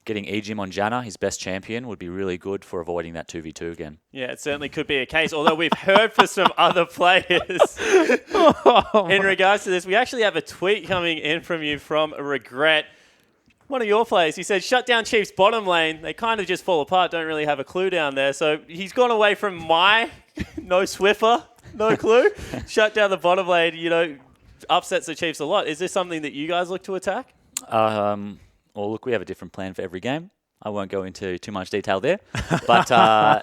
getting Ejim on Janna, his best champion, would be really good for avoiding that 2v2 again. Yeah, it certainly could be a case, although we've heard for some other players in regards to this. We actually have a tweet coming in from you from Regret. One of your players, he said, shut down Chiefs bottom lane. They kind of just fall apart, don't really have a clue down there. So he's gone away from my no Swiffer. No clue. Shut down the bottom lane, upsets the Chiefs a lot. Is this something that you guys look to attack? Well, look, we have a different plan for every game. I won't go into too much detail there. But,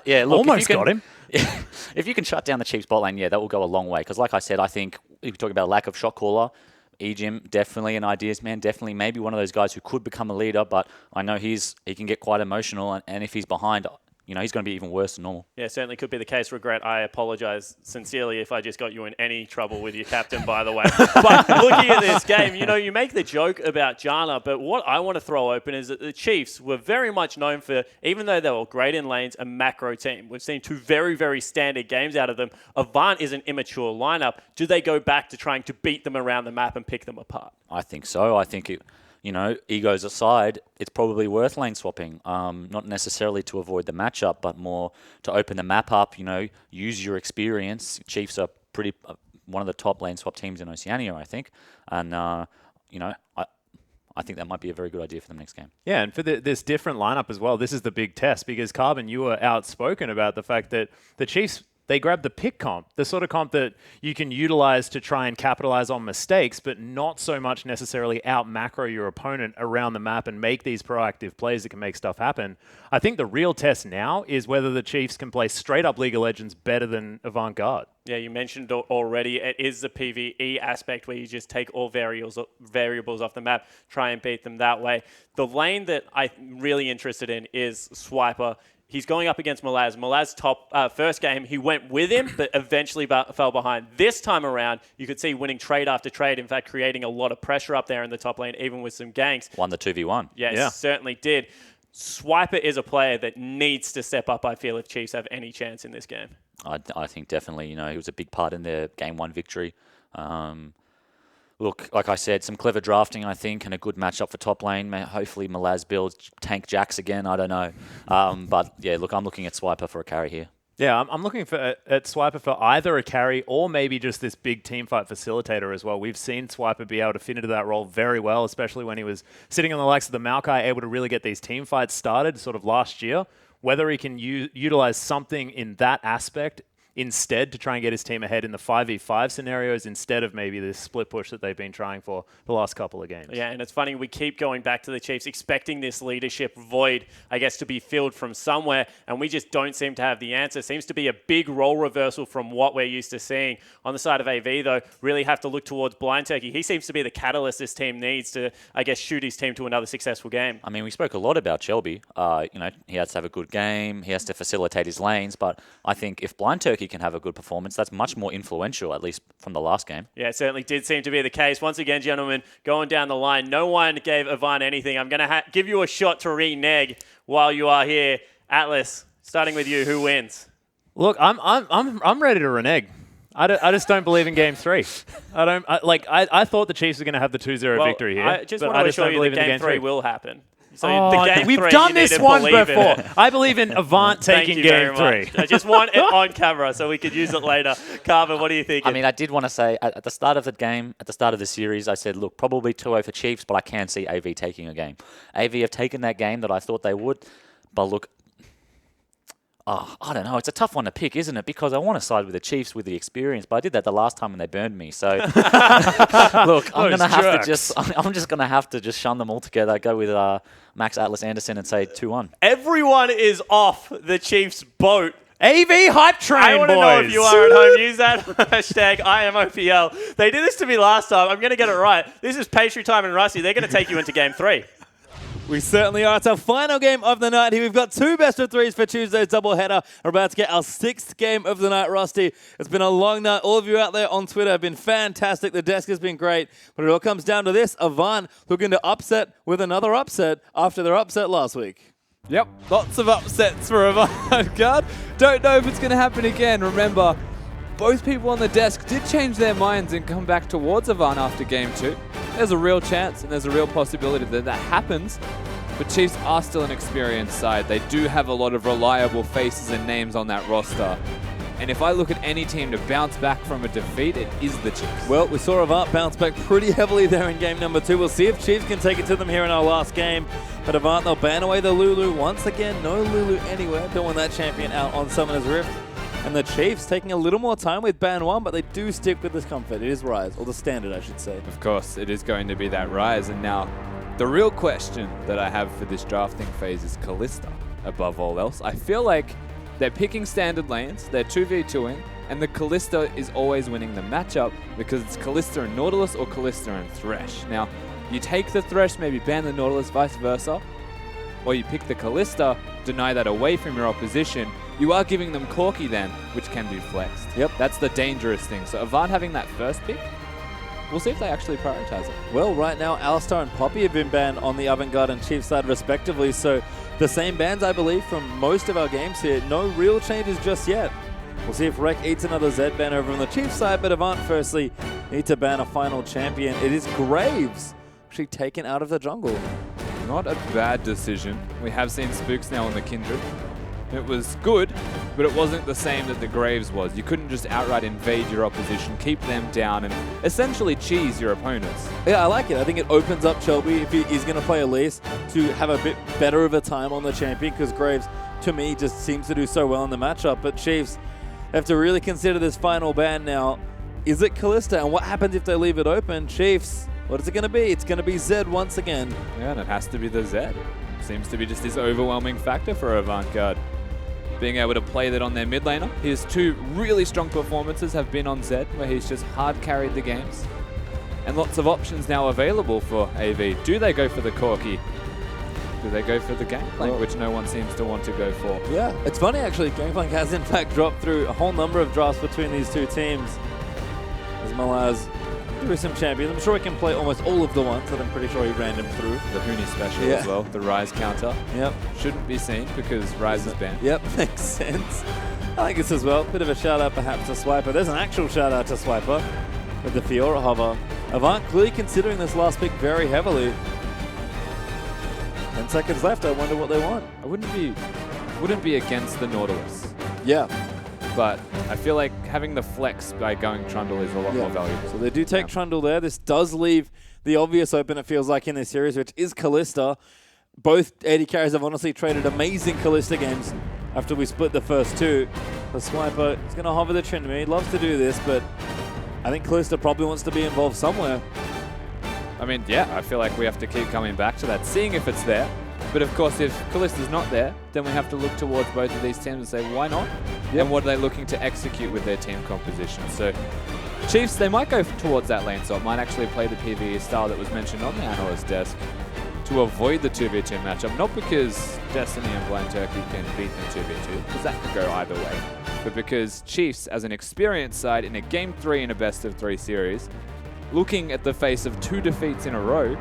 yeah, look. Almost got him. If you can shut down the Chiefs bot lane, yeah, that will go a long way. Because like I said, I think if you talk about a lack of shot caller, Ejim, definitely an ideas man, definitely maybe one of those guys who could become a leader, but I know he can get quite emotional, and if he's behind, he's going to be even worse than normal. Yeah, certainly could be the case. Regret, I apologize sincerely if I just got you in any trouble with your captain, by the way. But looking at this game, you make the joke about Janna, but what I want to throw open is that the Chiefs were very much known for, even though they were great in lanes, a macro team. We've seen two very, very standard games out of them. Avant is an immature lineup. Do they go back to trying to beat them around the map and pick them apart? I think so. I think egos aside, it's probably worth lane swapping. Not necessarily to avoid the matchup, but more to open the map up, use your experience. Chiefs are pretty one of the top lane swap teams in Oceania, I think. And, I think that might be a very good idea for them next game. Yeah, and for this different lineup as well, this is the big test, because Carbon, you were outspoken about the fact that the Chiefs, they grabbed the pick comp, the sort of comp that you can utilize to try and capitalize on mistakes, but not so much necessarily out macro your opponent around the map and make these proactive plays that can make stuff happen. I think the real test now is whether the Chiefs can play straight up League of Legends better than Avant-Garde. Yeah, you mentioned already, it is the PvE aspect where you just take all variables off the map, try and beat them that way. The lane that I'm really interested in is Swiper. He's going up against Malaz. Malaz's first game, he went with him, but eventually fell behind. This time around, you could see winning trade after trade, in fact, creating a lot of pressure up there in the top lane, even with some ganks. Won the 2v1. Yes, yeah. Certainly did. Swiper is a player that needs to step up, I feel, if Chiefs have any chance in this game. I think definitely, he was a big part in their Game 1 victory. Look, like I said, some clever drafting, I think, and a good matchup for top lane. Hopefully Malaz builds tank Jax again. I don't know. But, yeah, look, I'm looking at Swiper for a carry here. Yeah, I'm looking at Swiper for either a carry or maybe just this big teamfight facilitator as well. We've seen Swiper be able to fit into that role very well, especially when he was sitting on the likes of the Maokai, able to really get these teamfights started sort of last year. Whether he can utilize something in that aspect instead to try and get his team ahead in the 5v5 scenarios instead of maybe this split push that they've been trying for the last couple of games. Yeah, and it's funny, we keep going back to the Chiefs, expecting this leadership void, I guess, to be filled from somewhere, and we just don't seem to have the answer. Seems to be a big role reversal from what we're used to seeing. On the side of AV, though, really have to look towards Blind Turkey. He seems to be the catalyst this team needs to, I guess, shoot his team to another successful game. I mean, we spoke a lot about Shelby. He has to have a good game. He has to facilitate his lanes. But I think if Blind Turkey can have a good performance, that's much more influential, at least from the last game. Yeah, it certainly did seem to be the case. Once again, gentlemen, going down the line, no one gave Ivan anything. I'm going to give you a shot to renege while you are here. Atlas, starting with you, who wins? Look, I'm ready to renege. I just don't believe in Game 3. I thought the Chiefs were going to have the 2-0 victory here. I just want to assure you that Game 3 will happen. So we've done this once before. I believe in Avant taking Game 3. I just want it on camera so we could use it later. Carver, what do you think? I mean, I did want to say at the start of the game, at the start of the series, I said, look, probably 2-0 for Chiefs, but I can see AV taking a game. AV have taken that game that I thought they would, but look, I don't know. It's a tough one to pick, isn't it? Because I want to side with the Chiefs with the experience, but I did that the last time and they burned me. So, look, I'm just gonna have to just shun them all together. Go with Max Atlas Anderson and say 2-1. Everyone is off the Chiefs' boat. AV hype train, I want to know if you are at home. Use that hashtag #IamOPL. They did this to me last time. I'm going to get it right. This is Pastry Time and Rusty. They're going to take you into Game 3. We certainly are. It's our final game of the night here. We've got 2 best-of-3s for Tuesday's doubleheader. We're about to get our 6th game of the night, Rusty. It's been a long night. All of you out there on Twitter have been fantastic. The desk has been great. But it all comes down to this. Avant looking to upset with another upset after their upset last week. Yep, lots of upsets for Avant. Don't know if it's going to happen again. Remember, both people on the desk did change their minds and come back towards Avant after Game 2. There's a real chance and there's a real possibility that that happens. But Chiefs are still an experienced side. They do have a lot of reliable faces and names on that roster. And if I look at any team to bounce back from a defeat, it is the Chiefs. Well, we saw Avant bounce back pretty heavily there in game number 2. We'll see if Chiefs can take it to them here in our last game. But Avant, they'll ban away the Lulu. Once again, no Lulu anywhere. Don't want that champion out on Summoner's Rift. And the Chiefs taking a little more time with ban 1, but they do stick with this comfort. It is Rise, or the standard, I should say. Of course, it is going to be that Rise. And now, the real question that I have for this drafting phase is Kalista, above all else. I feel like they're picking standard lanes, they're 2v2ing, and the Kalista is always winning the matchup because it's Kalista and Nautilus or Kalista and Thresh. Now, you take the Thresh, maybe ban the Nautilus, vice versa, or you pick the Kalista, deny that away from your opposition. You are giving them Corki then, which can be flexed. Yep. That's the dangerous thing. So Avant having that first pick, we'll see if they actually prioritize it. Well, right now, Alistar and Poppy have been banned on the Avant-Garde and Chiefs side respectively, so the same bans, I believe, from most of our games here. No real changes just yet. We'll see if Rek eats another Z ban over on the Chiefs side, but Avant firstly need to ban a final champion. It is Graves actually taken out of the jungle. Not a bad decision. We have seen Spooks now on the Kindred. It was good, but it wasn't the same that the Graves was. You couldn't just outright invade your opposition, keep them down, and essentially cheese your opponents. Yeah, I like it. I think it opens up Shelby, if he is going to play Elise, to have a bit better of a time on the champion, because Graves, to me, just seems to do so well in the matchup. But Chiefs have to really consider this final ban now. Is it Kalista? And what happens if they leave it open? Chiefs, what is it going to be? It's going to be Zed once again. Yeah, and it has to be the Zed. Seems to be just this overwhelming factor for Avant-Garde. Being able to play that on their mid laner. His 2 really strong performances have been on Zed, where he's just hard carried the games. And lots of options now available for AV. Do they go for the Corki? Do they go for the Gangplank, which no one seems to want to go for? Yeah, it's funny actually. Gangplank has in fact dropped through a whole number of drafts between these 2 teams. As Malaz through some champions. I'm sure he can play almost all of the ones that I'm pretty sure he ran him through. The Huni special as well, the Rise counter. Yep. Shouldn't be seen because Rise is banned. Yep, makes sense. I like this as well. Bit of a shout out perhaps to Swiper. There's an actual shout out to Swiper with the Fiora hover. Avant clearly considering this last pick very heavily. 10 seconds left. I wonder what they want. I wouldn't be against the Nautilus. Yeah. But I feel like having the flex by going Trundle is a lot more valuable. So they do take Trundle there. This does leave the obvious open, it feels like, in this series, which is Kalista. Both AD carries have honestly traded amazing Kalista games after we split the first 2. The Swiper is going to hover the Trinity. He loves to do this, but I think Callista probably wants to be involved somewhere. I mean, yeah, I feel like we have to keep coming back to that, seeing if it's there. But of course, if Callista's not there, then we have to look towards both of these teams and say, why not? Yep. And what are they looking to execute with their team composition? So Chiefs, they might go towards that lane, so it might actually play the PvE style that was mentioned on the analyst desk to avoid the 2v2 matchup. Not because Destiny and Blind Turkey can beat them 2v2, because that could go either way. But because Chiefs, as an experienced side in a Game 3 in a best-of-3 series, looking at the face of 2 defeats in a row,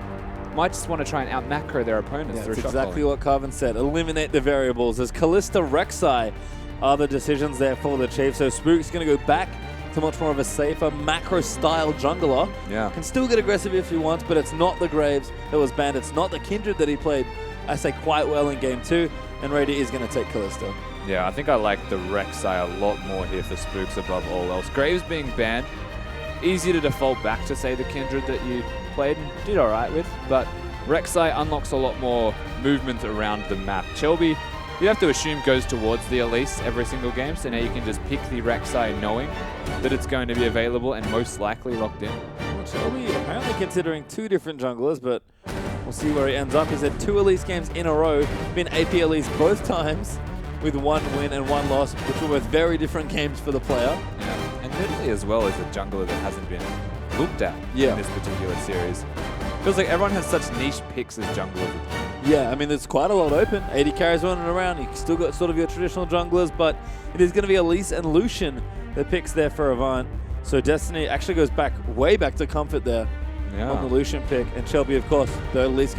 might just want to try and out-macro their opponents Yeah, through that's shot exactly calling. what Carvin said. Eliminate the variables. As Callista Rek'Sai are the decisions there for the Chiefs. So Spook's going to go back to much more of a safer macro-style jungler. Yeah. Can still get aggressive if he wants, but it's not the Graves that was banned. It's not the Kindred that he played, I say, quite well in Game 2. And Raider is going to take Callista. Yeah, I think I like the Rek'Sai a lot more here for Spooks above all else. Graves being banned, easy to default back to, say, the Kindred that you played and did all right with, but Rek'Sai unlocks a lot more movement around the map. Shelby, you have to assume, goes towards the Elise every single game, so now you can just pick the Rek'Sai knowing that it's going to be available and most likely locked in. Well, Shelby apparently considering 2 different junglers, but we'll see where he ends up. He's had 2 Elise games in a row, been AP Elise both times, with 1 win and 1 loss, which were both very different games for the player. Yeah. And Ridley as well is a jungler that hasn't been looked at in this particular series. Feels like everyone has such niche picks as junglers. Yeah, I mean, there's quite a lot open. 80 carries running around. You still got sort of your traditional junglers, but it is going to be Elise and Lucian that picks there for Avant. So Destiny actually goes back, way back to comfort there on the Lucian pick. And Shelby, of course, third Elise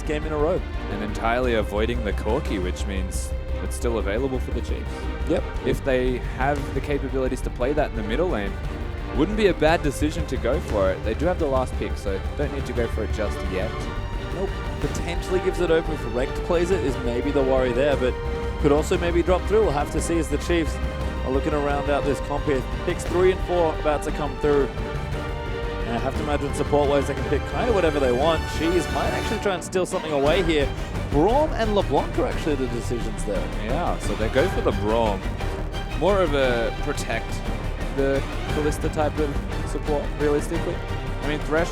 game in a row. And entirely avoiding the Corki, which means it's still available for the Chiefs. Yep. If they have the capabilities to play that in the middle lane, wouldn't be a bad decision to go for it. They do have the last pick, so don't need to go for it just yet. Nope. Potentially gives it open if Rekt plays it, is maybe the worry there, but could also maybe drop through. We'll have to see as the Chiefs are looking to round out this comp here. Picks 3 and 4 about to come through. And I have to imagine support-wise they can pick kind of whatever they want. Cheese might actually try and steal something away here. Braum and LeBlanc are actually the decisions there. Yeah, so they go for the Braum. More of a protect the Callista type of support, realistically. I mean, Thresh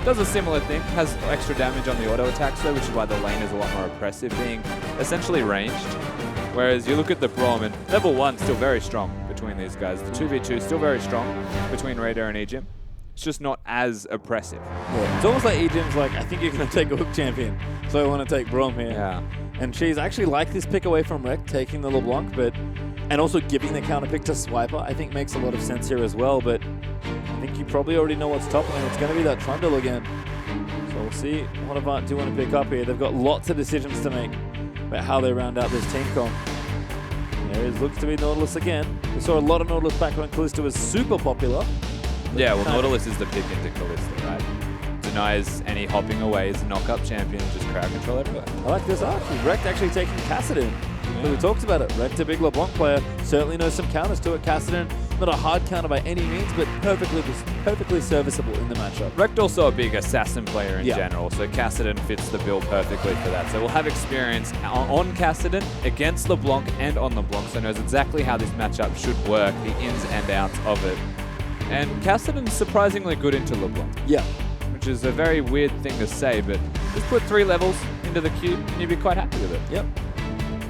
does a similar thing, has extra damage on the auto attacks though, which is why the lane is a lot more oppressive, being essentially ranged. Whereas you look at the Braum, and level 1 still very strong between these guys. The 2v2 still very strong between Raider and Ejim. It's just not as oppressive. Yeah. It's almost like Ejim's like, I think you're going to take a hook champion, so I want to take Braum here. Yeah. And Cheese actually like this pick away from Rekt, taking the LeBlanc, and also giving the counter pick to Swiper, I think makes a lot of sense here as well, but I think you probably already know what's top lane. It's going to be that Trundle again. So we'll see what Avant do want to pick up here. They've got lots of decisions to make about how they round out this team comp. There it looks to be Nautilus again. We saw a lot of Nautilus back when Callista was super popular. Yeah, well, Nautilus is the pick into Callista, right? Denies any hopping away, is a knock-up champion, just crowd control everywhere. I like this actually. Rekt actually taking Kassadin. So we talked about it. Rekt, a big LeBlanc player, certainly knows some counters to it. Kassadin, not a hard counter by any means, but perfectly serviceable in the matchup. Rekt also a big assassin player in Yeah. general, so Kassadin fits the bill perfectly for that. So we'll have experience on Kassadin, against LeBlanc, and on LeBlanc, so knows exactly how this matchup should work, the ins and outs of it. And Kassadin's surprisingly good into LeBlanc. Yeah. Which is a very weird thing to say, but just put 3 levels into the queue and you'd be quite happy with it. Yep.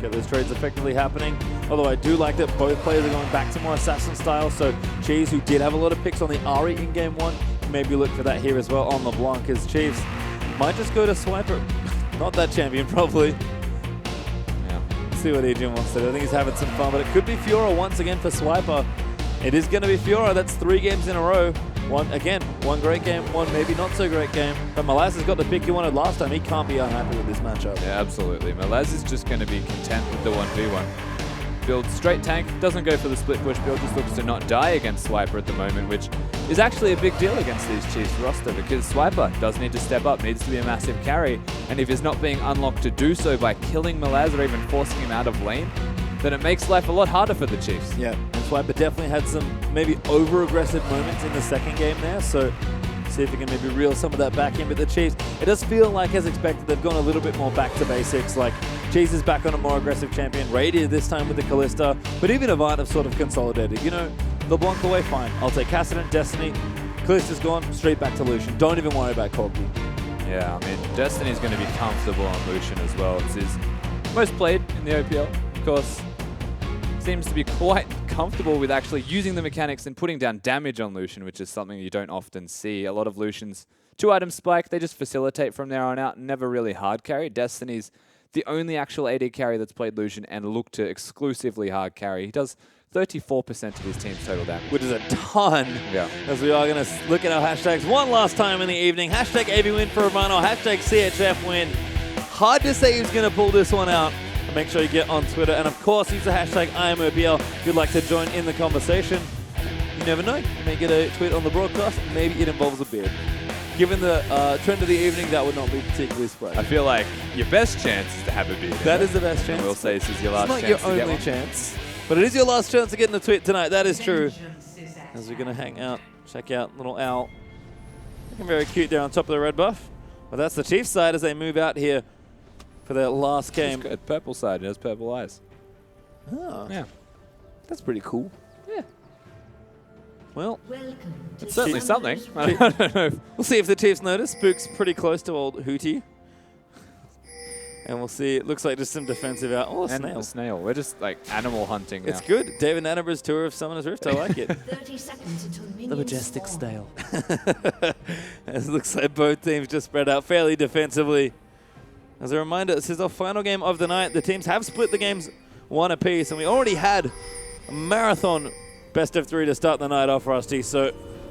Get those trades effectively happening. Although I do like that both players are going back to more assassin style. So Cheese, who did have a lot of picks on the Ahri in game 1, maybe look for that here as well on LeBlanc, as Chiefs might just go to Swiper. Not that champion, probably. Yeah. Let's see what Ejim wants to do. I think he's having some fun, but it could be Fiora once again for Swiper. It is going to be Fiora. That's 3 games in a row. One great game, one maybe not so great game. But Malaz has got the pick he wanted last time. He can't be unhappy with this matchup. Yeah, absolutely. Malaz is just going to be content with the 1v1. Builds straight tank, doesn't go for the split push build, just looks to not die against Swiper at the moment, which is actually a big deal against these Chiefs roster, because Swiper does need to step up, needs to be a massive carry, and if he's not being unlocked to do so by killing Malaz or even forcing him out of lane, then it makes life a lot harder for the Chiefs. Yeah, and Swiper definitely had some maybe over-aggressive moments in the second game there, so See if he can maybe reel some of that back in. But the Chiefs, it does feel like, as expected, they've gone a little bit more back to basics. Like, Cheese is back on a more aggressive champion. Radiant this time with the Callista. But even Avant have sort of consolidated. You know, LeBlanc away, fine. I'll take Kassadin, Destiny. Callista's gone, straight back to Lucian. Don't even worry about Corki. Yeah, I mean, Destiny's going to be comfortable on Lucian as well. It's his most played in the OPL. Of course, seems to be quite comfortable with actually using the mechanics and putting down damage on Lucian, which is something you don't often see. A lot of Lucian's 2-item spike, they just facilitate from there on out, never really hard carry. Destiny's the only actual AD carry that's played Lucian and looked to exclusively hard carry. He does 34% of his team's total damage. Which is a ton. Yeah. As we are going to look at our hashtags one last time in the evening. Hashtag AV win for Romano. Hashtag CHF win. Hard to say who's going to pull this one out. Make sure you get on Twitter. And of course, use the hashtag IamOPL if you'd like to join in the conversation. You never know. You may get a tweet on the broadcast. Maybe it involves a beard. Given the trend of the evening, that would not be particularly surprising. I feel like your best chance is to have a beard. That is the best chance. I will say this is your last It's not chance your to get only one. chance. But it is your last chance to get in the tweet tonight. That is true. As we're going to hang out, check out little Owl. Looking very cute there on top of the red buff. But that's the Chiefs side as they move out here for their last game. It's good. Purple side, it has purple eyes. Oh, Yeah. that's pretty cool. Yeah. Well, Welcome to It's certainly something. Summoner's I don't know. we'll see if the Chiefs notice. Spook's pretty close to old Hootie. And we'll see. It looks like just some defensive out. Oh, a And snail. a snail. We're just like animal hunting now. It's good. David Attenborough's tour of Summoner's Rift. I like it. 30 seconds until minions The majestic spawn. snail. It looks like both teams just spread out fairly defensively. As a reminder, this is our final game of the night. The teams have split the games one apiece, and we already had a marathon best of 3 to start the night off, Rusty. So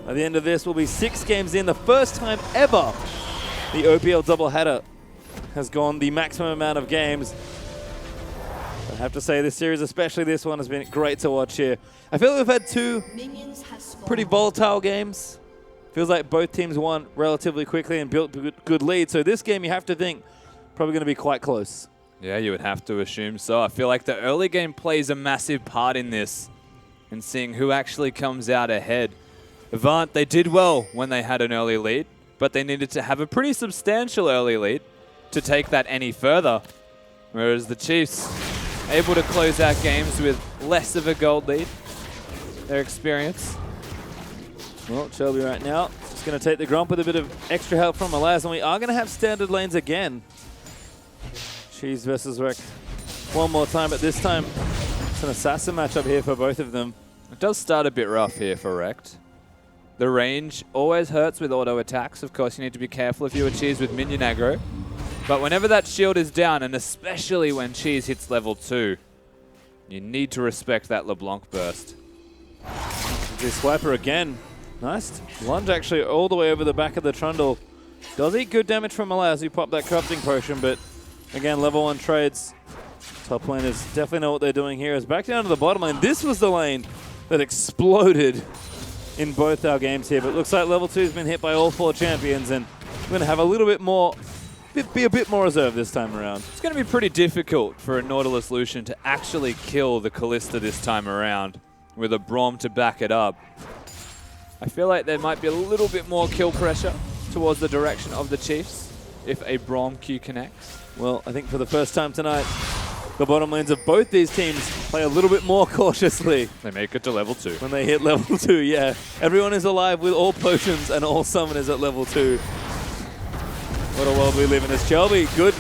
at the end of this, we'll be 6 games in. The first time ever the OPL doubleheader has gone the maximum amount of games. I have to say, this series, especially this one, has been great to watch here. I feel like we've had 2 Minions have spawned. pretty volatile games. Feels like both teams won relatively quickly and built good leads. So this game, you have to think, probably going to be quite close. Yeah, you would have to assume so. I feel like the early game plays a massive part in this and seeing who actually comes out ahead. Avant, they did well when they had an early lead, but they needed to have a pretty substantial early lead to take that any further. Whereas the Chiefs, able to close out games with less of a gold lead. Their experience. Well, Shelby right now is going to take the Gromp with a bit of extra help from Malaz, and we are going to have standard lanes again. Cheese versus Rekt one more time, but this time it's an assassin matchup here for both of them. It does start a bit rough here for Rekt. The range always hurts with auto attacks. Of course, you need to be careful if you are Cheese with minion aggro. But whenever that shield is down, and especially when Cheese hits level 2, you need to respect that LeBlanc burst. The swiper again. Nice lunge actually all the way over the back of the Trundle. Does eat good damage from Malaz who popped that corrupting potion, but again, level 1 trades. Top laners definitely know what they're doing here. It's back down to the bottom lane. This was the lane that exploded in both our games here, but it looks like level 2 has been hit by all 4 champions, and we're going to have a little bit more, be a bit more reserved this time around. It's going to be pretty difficult for a Nautilus Lucian to actually kill the Callista this time around with a Braum to back it up. I feel like there might be a little bit more kill pressure towards the direction of the Chiefs if a Braum Q connects. Well, I think for the first time tonight, the bottom lanes of both these teams play a little bit more cautiously They make it to level 2. when they hit level 2, yeah. Everyone is alive with all potions and all summoners at level 2. What a world we live in. As Shelby, good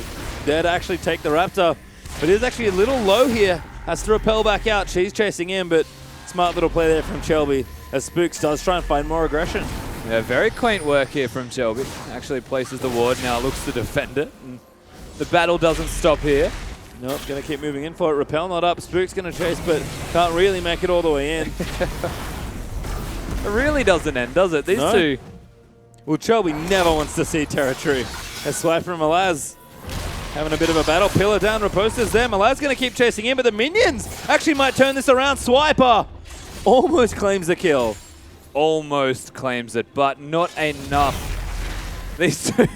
there to actually take the Raptor. But it is actually a little low here. Has to repel back out. She's chasing in, but smart little play there from Shelby as Spooks does try and find more aggression. Yeah, very quaint work here from Shelby. Actually places the ward, now looks to defend it. And the battle doesn't stop here. Nope, going to keep moving in for it. Repel not up. Spook's going to chase, but can't really make it all the way in. It really doesn't end, does it? These No. two. Well, Shelby never wants to see territory. A swipe from Malaz. Having a bit of a battle. Pillar down, Raposa's there. Malaz going to keep chasing in, but the minions actually might turn this around. Swiper almost claims the kill. Almost claims it, but not enough. These two.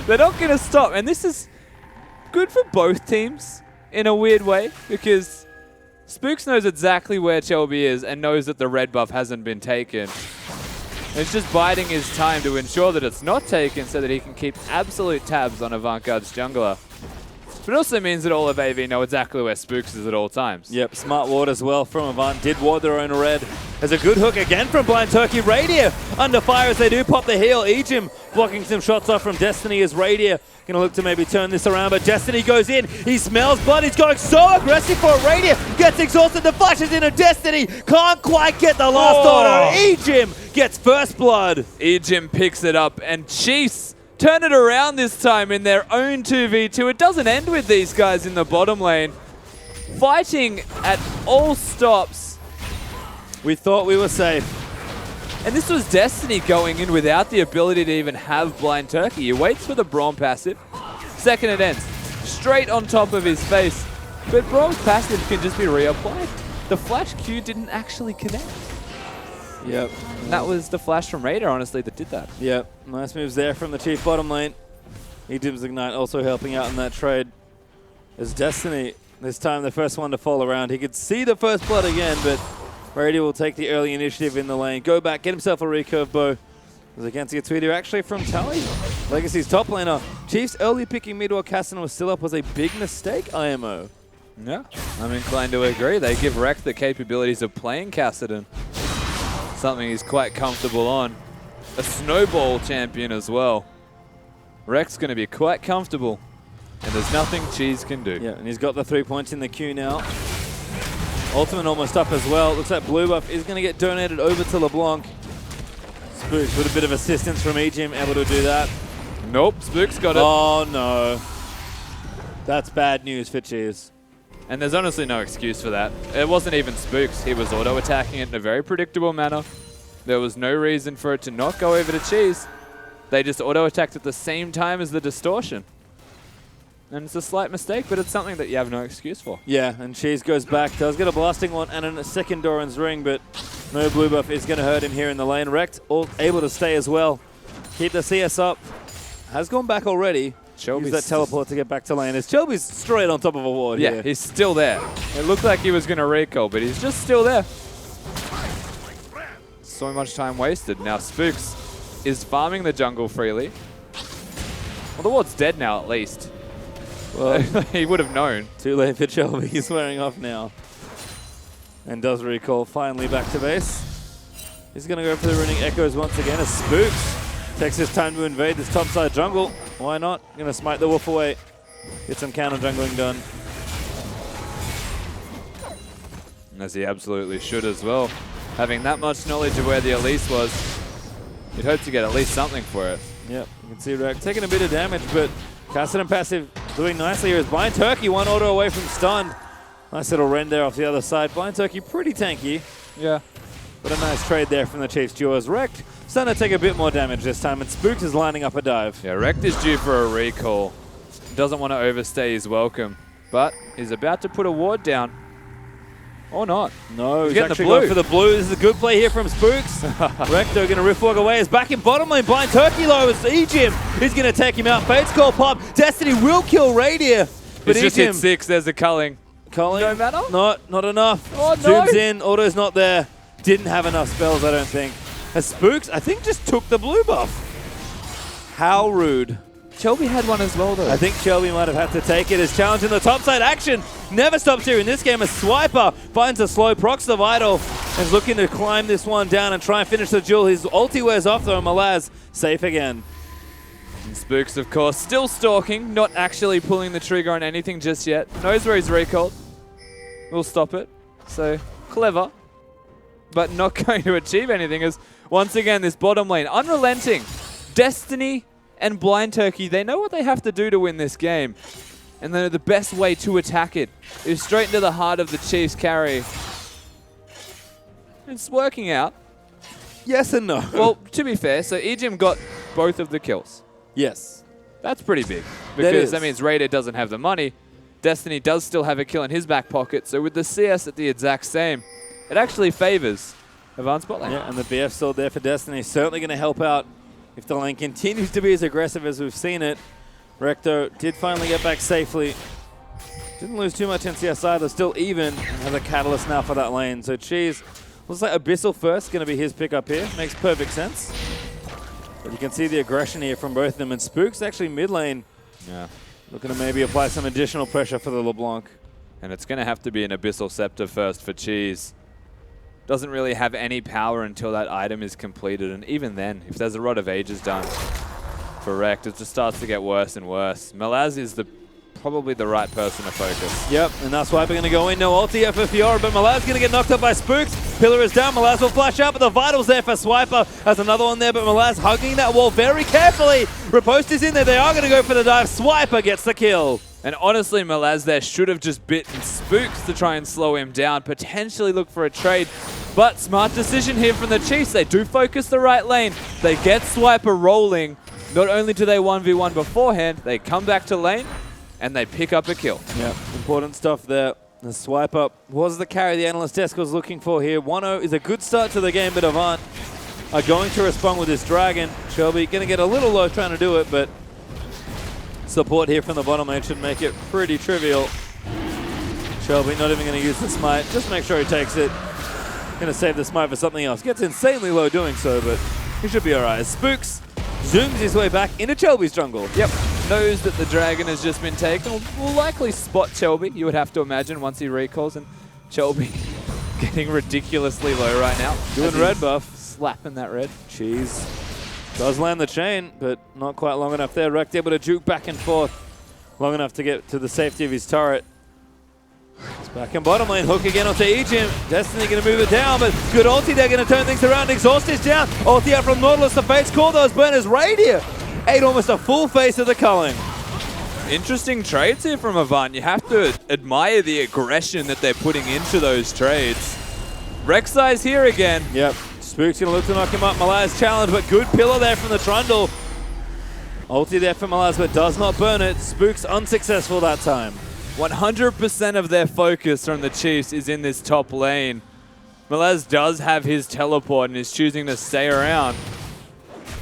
They're not going to stop. And this is good for both teams in a weird way because Spooks knows exactly where Shelby is and knows that the red buff hasn't been taken. And it's just biding his time to ensure that it's not taken so that he can keep absolute tabs on Avantgarde's jungler. But it also means that all of AV know exactly where Spooks is at all times. Yep, smart ward as well from Avant. Did ward their own red. There's a good hook again from Blind Turkey. Radier under fire as they do pop the heal. Ejim blocking some shots off from Destiny as Radier going to look to maybe turn this around, but Destiny goes in. He smells blood. He's going so aggressive for it. Radier gets exhausted. The flash is into Destiny. Can't quite get the last order. Ejim gets first blood. Ejim picks it up, and Chiefs turn it around this time in their own 2v2. It doesn't end with these guys in the bottom lane. Fighting at all stops. We thought we were safe. And this was Destiny going in without the ability to even have Blind Turkey. He waits for the Braum passive. Second it ends. Straight on top of his face. But Braum's passive can just be reapplied. The flash Q didn't actually connect. Yep. And that was the flash from Raider, honestly, that did that. Yep. Nice moves there from the Chief bottom lane. Ejim's Ignite also helping out in that trade. As Destiny, this time the first one to fall around. He could see the first blood again, but Radier will take the early initiative in the lane. Go back, get himself a recurve bow. As against a tweeter actually from Tally. Legacy's top laner. Chiefs early picking mid while Cassidy was still up was a big mistake, IMO. Yeah, I'm inclined to agree. They give Rek the capabilities of playing Cassidy. Something he's quite comfortable on. A snowball champion as well. Rek's going to be quite comfortable. And there's nothing Cheese can do. Yeah, and he's got the 3 points in the queue now. Ultimate almost up as well. Looks like blue buff is going to get donated over to LeBlanc. Spooks with a bit of assistance from Ejim, able to do that. Nope, Spook's got it. Oh no. That's bad news for Cheese. And there's honestly no excuse for that. It wasn't even Spooks. He was auto-attacking it in a very predictable manner. There was no reason for it to not go over to Cheese. They just auto-attacked at the same time as the distortion. And it's a slight mistake, but it's something that you have no excuse for. Yeah, and Cheese goes back. Does get a blasting one and a second Doran's ring, but no blue buff is going to hurt him here in the lane. Rekt able to stay as well. Keep the CS up. Has gone back already. Use that teleport to get back to lane. As Shelby's straight on top of a ward Yeah, here. he's still there. It looked like he was going to recall, but he's just still there. So much time wasted. Now Spooks is farming the jungle freely. Well, the ward's dead now at least. Well, he would have known. too late for Shelby. He's wearing off now. And does recall finally back to base. He's going to go for the running echoes once again as Spooks takes his time to invade this topside jungle. Why not? Going to smite the wolf away. Get some counter jungling done. As he absolutely should as well. Having that much knowledge of where the Elise was, you'd hope to get at least something for it. Yep, you can see Rekt taking a bit of damage, but Cassidy passive doing nicely here as Blind Turkey one auto away from stunned. Nice little rend there off the other side. Blind Turkey pretty tanky. Yeah. But a nice trade there from the Chiefs duo as Rekt starting to take a bit more damage this time, and Spooks is lining up a dive. Yeah, Rekt is due for a recall. Doesn't want to overstay his welcome, but he's about to put a ward down. Or not. No, he's getting actually the blue. going for the blue. This is a good play here from Spooks. Recto going to riff walk away. Is back in bottom lane. Blind Turkey low as Ejim. He's going to take him out. Fate's Call pop. Destiny will kill Radier. But He's just hit Ejim, 6. There's a culling. Culling. No matter? Not enough. Oh, no. Zooms in. Auto's not there. Didn't have enough spells, I don't think. As Spooks, I think, just took the blue buff. How rude. Shelby had one as well, though. I think Shelby might have had to take it as challenge in the topside action. Never stops here in this game. A Swiper finds a slow, procs the Vital, and is looking to climb this one down and try and finish the duel. His ulti wears off though, and Malaz safe again. And Spooks, of course, still stalking, not actually pulling the trigger on anything just yet. Knows where he's recalled. We'll stop it. So, clever, but not going to achieve anything as, once again, this bottom lane, unrelenting. Destiny and Blind Turkey, they know what they have to do to win this game. And they know the best way to attack it is straight into the heart of the Chiefs carry. It's working out. Yes and no. Well, to be fair, so Ejim got both of the kills. Yes. That's pretty big. That Because is. that means Raider doesn't have the money. Destiny does still have a kill in his back pocket. So with the CS at the exact same, it actually favors Advanced Bot Lane. Yeah, and the BF still there for Destiny. Certainly going to help out if the lane continues to be as aggressive as we've seen it. Recto did finally get back safely. Didn't lose too much NCS either. Still even and has a catalyst now for that lane. So Cheese Looks like Abyssal first going to be his pick up here. Makes perfect sense. But you can see the aggression here from both of them. And Spook's actually mid lane. Yeah. Looking to maybe apply some additional pressure for the LeBlanc. And it's going to have to be an Abyssal Scepter first for Cheese. Doesn't really have any power until that item is completed. And even then, if there's a Rod of Ages done for Rekt, it just starts to get worse and worse. Malaz is probably the right person to focus. Yep, and that's why we're going to go in. No ulti yet for Fiora, but Malaz going to get knocked up by Spooks. Pillar is down. Malaz will flash out, but the Vital's there for Swiper. Has another one there, but Malaz hugging that wall very carefully. Riposte is in there. They are going to go for the dive. Swiper gets the kill. And honestly, Malaz there should have just bitten Spooks to try and slow him down, potentially look for a trade. But smart decision here from the Chiefs. They do focus the right lane. They get Swiper rolling. Not only do they 1v1 beforehand, they come back to lane and they pick up a kill. Yeah, important stuff there. The swipe up was the carry the analyst desk was looking for here. 1-0 is a good start to the game, but Avant are going to respond with this dragon. Shelby going to get a little low trying to do it, but support here from the bottom lane should make it pretty trivial. Shelby not even going to use the smite. Just make sure he takes it. Going to save the smite for something else. Gets insanely low doing so, but he should be alright. Spooks zooms his way back into Shelby's jungle. Yep. Knows that the dragon has just been taken. Will likely spot Shelby, you would have to imagine, once he recalls. And Shelby getting ridiculously low right now. Doing red buff. Slapping that red. Cheese does land the chain, but not quite long enough there. Rekt able to juke back and forth long enough to get to the safety of his turret. It's back in bottom lane. Hook again onto Egypt. Destiny going to move it down, but good ulti. They're going to turn things around. Exhaust is down. Ulti out from Nautilus. The fates call those burners. Radiant ate almost a full face of the culling. Interesting trades here from Avant. You have to admire the aggression that they're putting into those trades. Rek'Sai's here again. Yep. Spook's going to look to knock him up. Malaz challenge, but good pillar there from the Trundle. Ulti there for Malaz, but does not burn it. Spook's unsuccessful that time. 100% of their focus from the Chiefs is in this top lane. Malaz does have his teleport and is choosing to stay around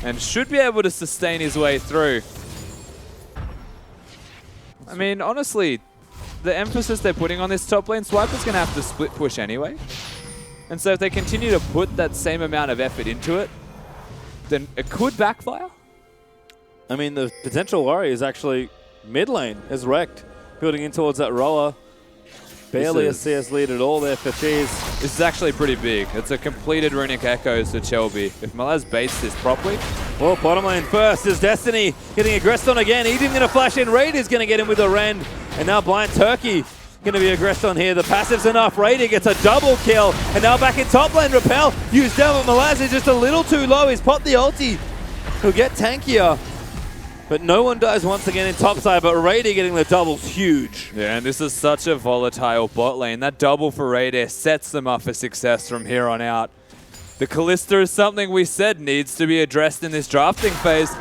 and should be able to sustain his way through. I mean, honestly, the emphasis they're putting on this top lane, Swiper's going to have to split push anyway. And so if they continue to put that same amount of effort into it, then it could backfire. I mean, the potential worry is actually mid lane is Rekt. Building in towards that roller. Barely a CS lead at all there for Cheese. This is actually pretty big. It's a completed Runic Echoes to Shelby. If Malaz baits this properly. Well, bottom lane first is Destiny getting aggressed on again. Eden going to flash in. Raid is going to get him with a rend. And now Blind Turkey going to be aggressed on here. The passive's enough. Raider gets a double kill. And now back in top lane. Repel used down, but Malaz is just a little too low. He's popped the ulti. He'll get tankier. But no one dies once again in topside, but Raider getting the double's huge. Yeah, and this is such a volatile bot lane. That double for Raider sets them up for success from here on out. The Kalista is something we said needs to be addressed in this drafting phase,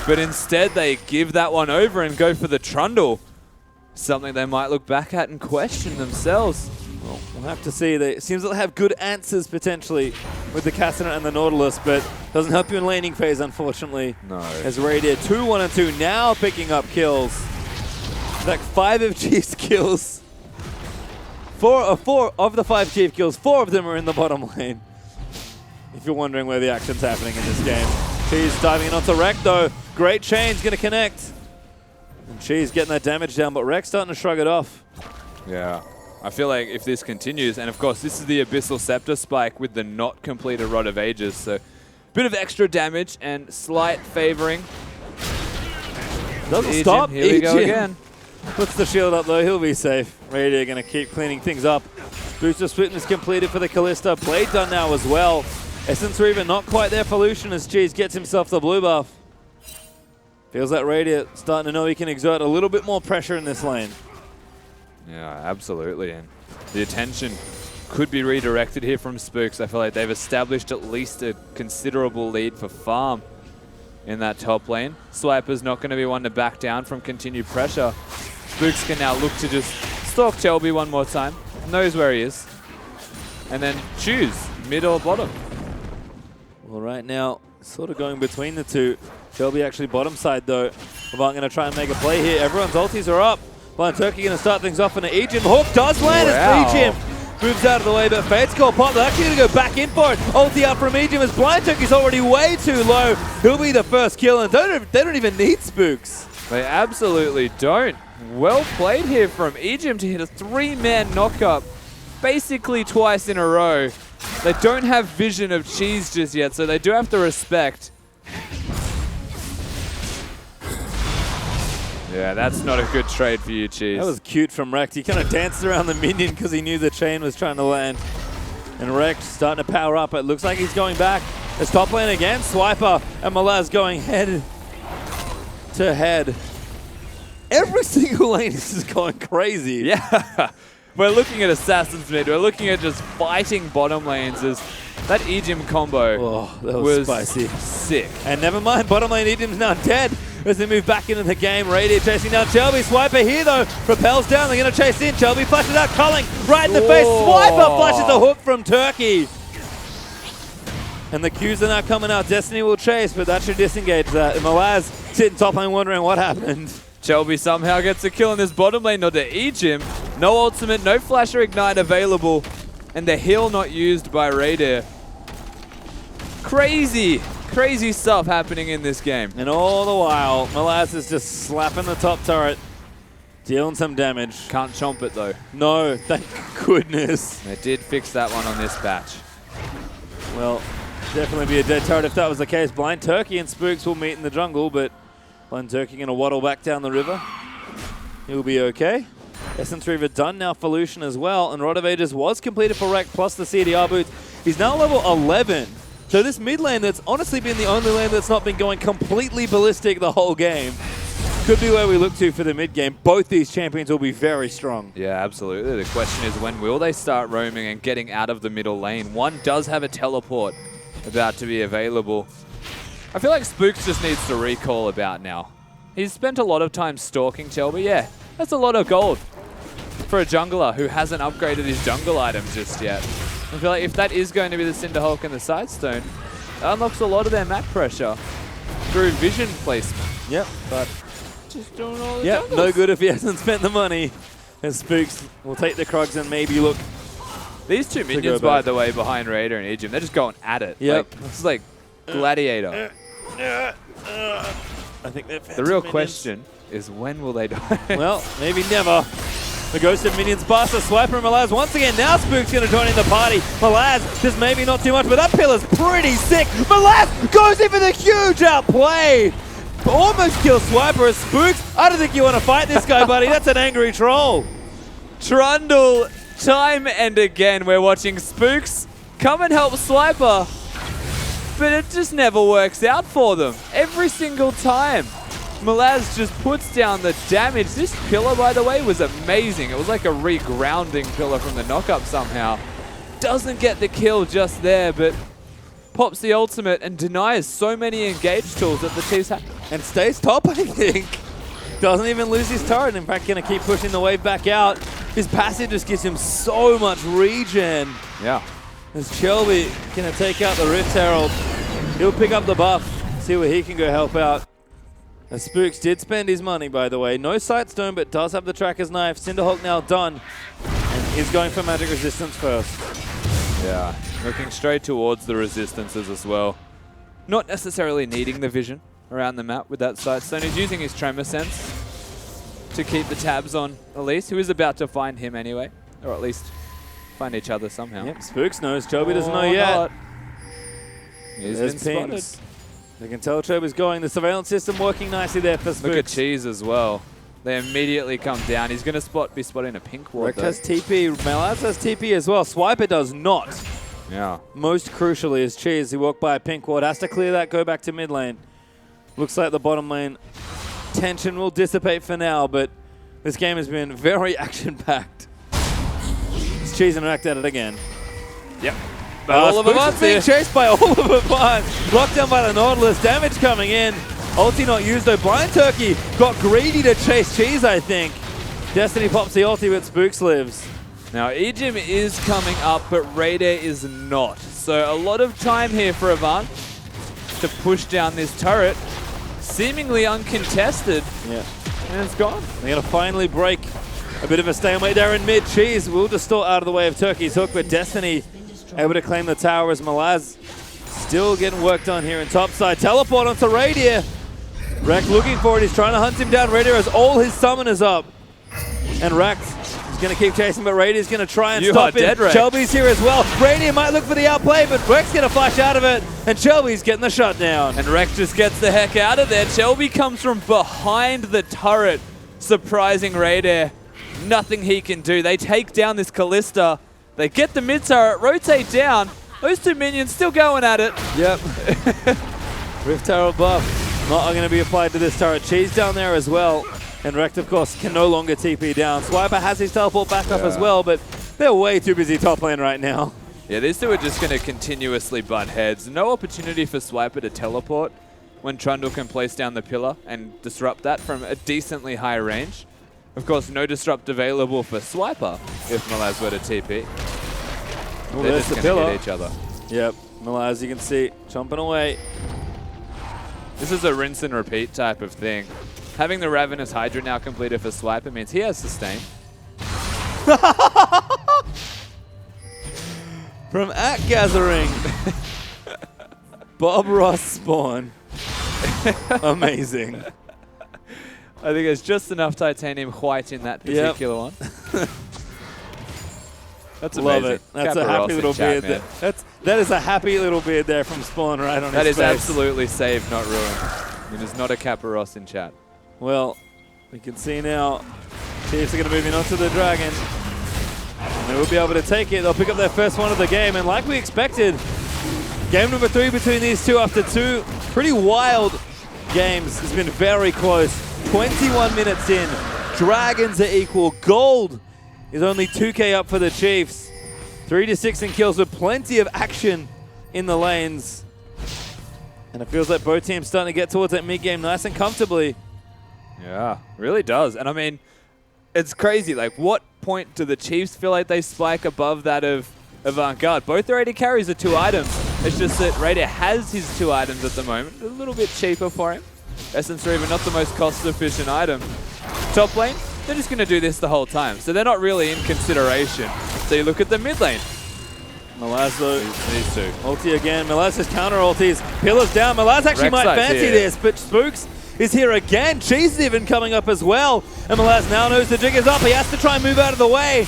but instead they give that one over and go for the Trundle. Something they might look back at and question themselves. Well, we'll have to see. It seems like they have good answers potentially with the Castanet and the Nautilus, but doesn't help you in laning phase, unfortunately. No. As Raider 2-1-2 now picking up kills. Like 5 of Chief's kills. Four of the 5 Chief kills, 4 of them are in the bottom lane. If you're wondering where the action's happening in this game. Cheese diving in onto Rekt though. Great chain's going to connect. And Cheese getting that damage down, but Rekt's starting to shrug it off. Yeah. I feel like if this continues, and of course this is the Abyssal Scepter spike with the not completed Rod of Ages, so bit of extra damage and slight favoring. Doesn't stop. Here we go again. Puts the shield up though, he'll be safe. Radiant going to keep cleaning things up. Booster Splitting is completed for the Kalista. Blade done now as well. Essence Reaver not quite there for Lucian as Cheese gets himself the blue buff. Feels like Radiant starting to know he can exert a little bit more pressure in this lane. Yeah, absolutely. And the attention could be redirected here from Spooks. I feel like they've established at least a considerable lead for farm in that top lane. Swiper's not going to be one to back down from continued pressure. Spooks can now look to just stalk Shelby one more time. Knows where he is. And then choose mid or bottom. Well, right now, sort of going between the two. Shelby actually bottom side though. Avant going to try and make a play here. Everyone's ultis are up. Blind Turkey going to start things off in an Ejim. Hook does land as Ejim moves out of the way, but Fate's call pop. They're actually going to go back in for it. Ulti up from Egypt as Blind Turkey's already way too low. He'll be the first kill, and they don't even need Spooks. They absolutely don't. Well played here from Egypt to hit a 3-man knockup basically twice in a row. They don't have vision of Cheese just yet, so they do have to respect. Yeah, that's not a good trade for you, Cheese. That was cute from Rex. He kind of danced around the minion because he knew the chain was trying to land. And Rex starting to power up. It looks like he's going back. It's top lane again. Swiper and Malaz going head to head. Every single lane is just going crazy. Yeah. We're looking at Assassin's mid. We're looking at just fighting bottom lanes. As that Ejim combo that was spicy. Sick. And never mind, bottom lane Ejim's now dead as they move back into the game. Radiant chasing down Shelby. Swiper here though. Propels down. They're going to chase in. Shelby flashes out. Culling right in the face. Swiper flashes a hook from Turkey. And the Qs are now coming out. Destiny will chase, but that should disengage that. And Malaz sitting top lane wondering what happened. Shelby somehow gets a kill in this bottom lane, not to Ejim. No ultimate, no flash or ignite available, and the heal not used by Raider. Crazy, crazy stuff happening in this game. And all the while, Malaz is just slapping the top turret, dealing some damage. Can't chomp it though. No, thank goodness. They did fix that one on this batch. Well, definitely be a dead turret if that was the case. Blind Turkey and Spooks will meet in the jungle, but Blind Turkey going to waddle back down the river. He'll be okay. Essence Reaver done now for Lucian as well, and Rod of Ages was completed for Rek plus the CDR boots. He's now level 11. So this mid lane that's honestly been the only lane that's not been going completely ballistic the whole game could be where we look to for the mid game. Both these champions will be very strong. Yeah, absolutely. The question is, when will they start roaming and getting out of the middle lane? One does have a teleport about to be available. I feel like Spooks just needs to recall about now. He's spent a lot of time stalking Shelby. Yeah, that's a lot of gold for a jungler who hasn't upgraded his jungle items just yet. I feel like if that is going to be the Cinderhulk and the Sidestone, that unlocks a lot of their map pressure through vision placement. Yep, but Just doing all the yep, jungles. no good if he hasn't spent the money. And Spooks will take the Krugs and maybe look. These two minions, by the way, behind Raider and Ejim, they're just going at it. Yep. Like, it's like Gladiator. I think they're The real question is, when will they die? Well, maybe never. The Ghost of Minions bust a Swiper and Malaz once again. Now Spook's going to join in the party. Malaz, just maybe not too much, but that pillar's pretty sick. Malaz goes in for the huge outplay. Almost kills Swiper as Spooks. I don't think you want to fight this guy, buddy. That's an angry troll. Trundle, time and again, we're watching Spooks come and help Swiper, but it just never works out for them. Every single time, Malaz just puts down the damage. This pillar, by the way, was amazing. It was like a regrounding pillar from the knockup somehow. Doesn't get the kill just there, but pops the ultimate and denies so many engage tools that the Chiefs have. And stays top, I think. Doesn't even lose his turret. In fact, going to keep pushing the wave back out. His passive just gives him so much regen. Yeah. As Shelby going to take out the Rift Herald. He'll pick up the buff, see where he can go help out. As Spooks did spend his money, by the way. No Sightstone, but does have the Tracker's Knife. Cinderhulk now done. And he's going for magic resistance first. Yeah, looking straight towards the resistances as well. Not necessarily needing the vision around the map with that Sightstone. He's using his Tremor Sense to keep the tabs on Elise, who is about to find him anyway. Or at least find each other somehow. Yep, Spooks knows. Chobi doesn't know yet. Not. He's been There's pings. spotted. They can tell Chobi's going. The surveillance system working nicely there for Spooks. Look at Cheese as well. They immediately come down. He's going to be spotting a pink ward. Rekt has TP. Malaz has TP as well. Swiper does not. Yeah. Most crucially is Cheese. He walked by a pink ward. Has to clear that, go back to mid lane. Looks like the bottom lane tension will dissipate for now, but this game has been very action-packed. It's Cheese and Rekt at it again. Yep. But Oliver Spooks is being here. chased by Oliver Vance. Locked down by the Nautilus. Damage coming in. Ulti not used though. Blind Turkey got greedy to chase Cheese, I think. Destiny pops the ulti, but Spooks lives. Now, Ejim is coming up, but Raider is not. So a lot of time here for Avant to push down this turret. Seemingly uncontested. Yeah. And it's gone. They're going to finally break A bit of a stalemate there in mid. Cheese will distort out of the way of Turkey's hook, but Destiny able to claim the tower as Malaz still getting worked on here in topside. Teleport onto Radier. Rekt looking for it. He's trying to hunt him down. Radier has all his summoners up. And Rekt is going to keep chasing, but Radier's going to try and stop him. Rekt. Shelby's here as well. Radier might look for the outplay, but Rekt's going to flash out of it, and Shelby's getting the shutdown. And Rekt just gets the heck out of there. Shelby comes from behind the turret, surprising Radier. Nothing he can do. They take down this Callista. They get the mid turret, rotate down. Those two minions still going at it. Yep. Rift turret buff not going to be applied to this turret. Cheese down there as well. And Rekt, of course, can no longer TP down. Swiper has his teleport back up as well, but they're way too busy top lane right now. Yeah, these two are just going to continuously butt heads. No opportunity for Swiper to teleport when Trundle can place down the pillar and disrupt that from a decently high range. Of course, no disrupt available for Swiper if Malaz were to TP. Well, They're there's just the going to pillar. hit each other. Yep, Malaz, you can see, chomping away. This is a rinse and repeat type of thing. Having the Ravenous Hydra now completed for Swiper means he has sustain. From Act Gathering, Bob Ross spawn. Amazing. I think there's just enough titanium white in that particular one. That's amazing. Love it. That's Kappa a happy Ross in little chat, beard. man. That is a happy little beard there from Spawn right on That his is face. absolutely saved, not ruined. It is not a Kappa Ross in chat. Well, we can see now Chiefs are going to move in onto the Dragon. And they will be able to take it. They'll pick up their first one of the game. And like we expected, game number 3 between these two after 2 pretty wild games has been very close. 21 minutes in. Dragons are equal. Gold is only 2k up for the Chiefs. 3-6 in kills with plenty of action in the lanes. And it feels like both teams starting to get towards that mid-game nice and comfortably. Yeah, really does. And I mean, it's crazy. Like, what point do the Chiefs feel like they spike above that of Avant-Garde? Both their AD carries are 2 items. It's just that Raider has his 2 items at the moment. A little bit cheaper for him. Essence Reaver, not the most cost-efficient item. Top lane, they're just going to do this the whole time. So they're not really in consideration. So you look at the mid lane. Malaz though, These two. ulti again. Malaz's counter ultis. Pillars down. Malaz actually might Rek'Sai's fancy here. this, but Spooks is here again. Cheese is even coming up as well. And Malaz now knows the jig is up. He has to try and move out of the way.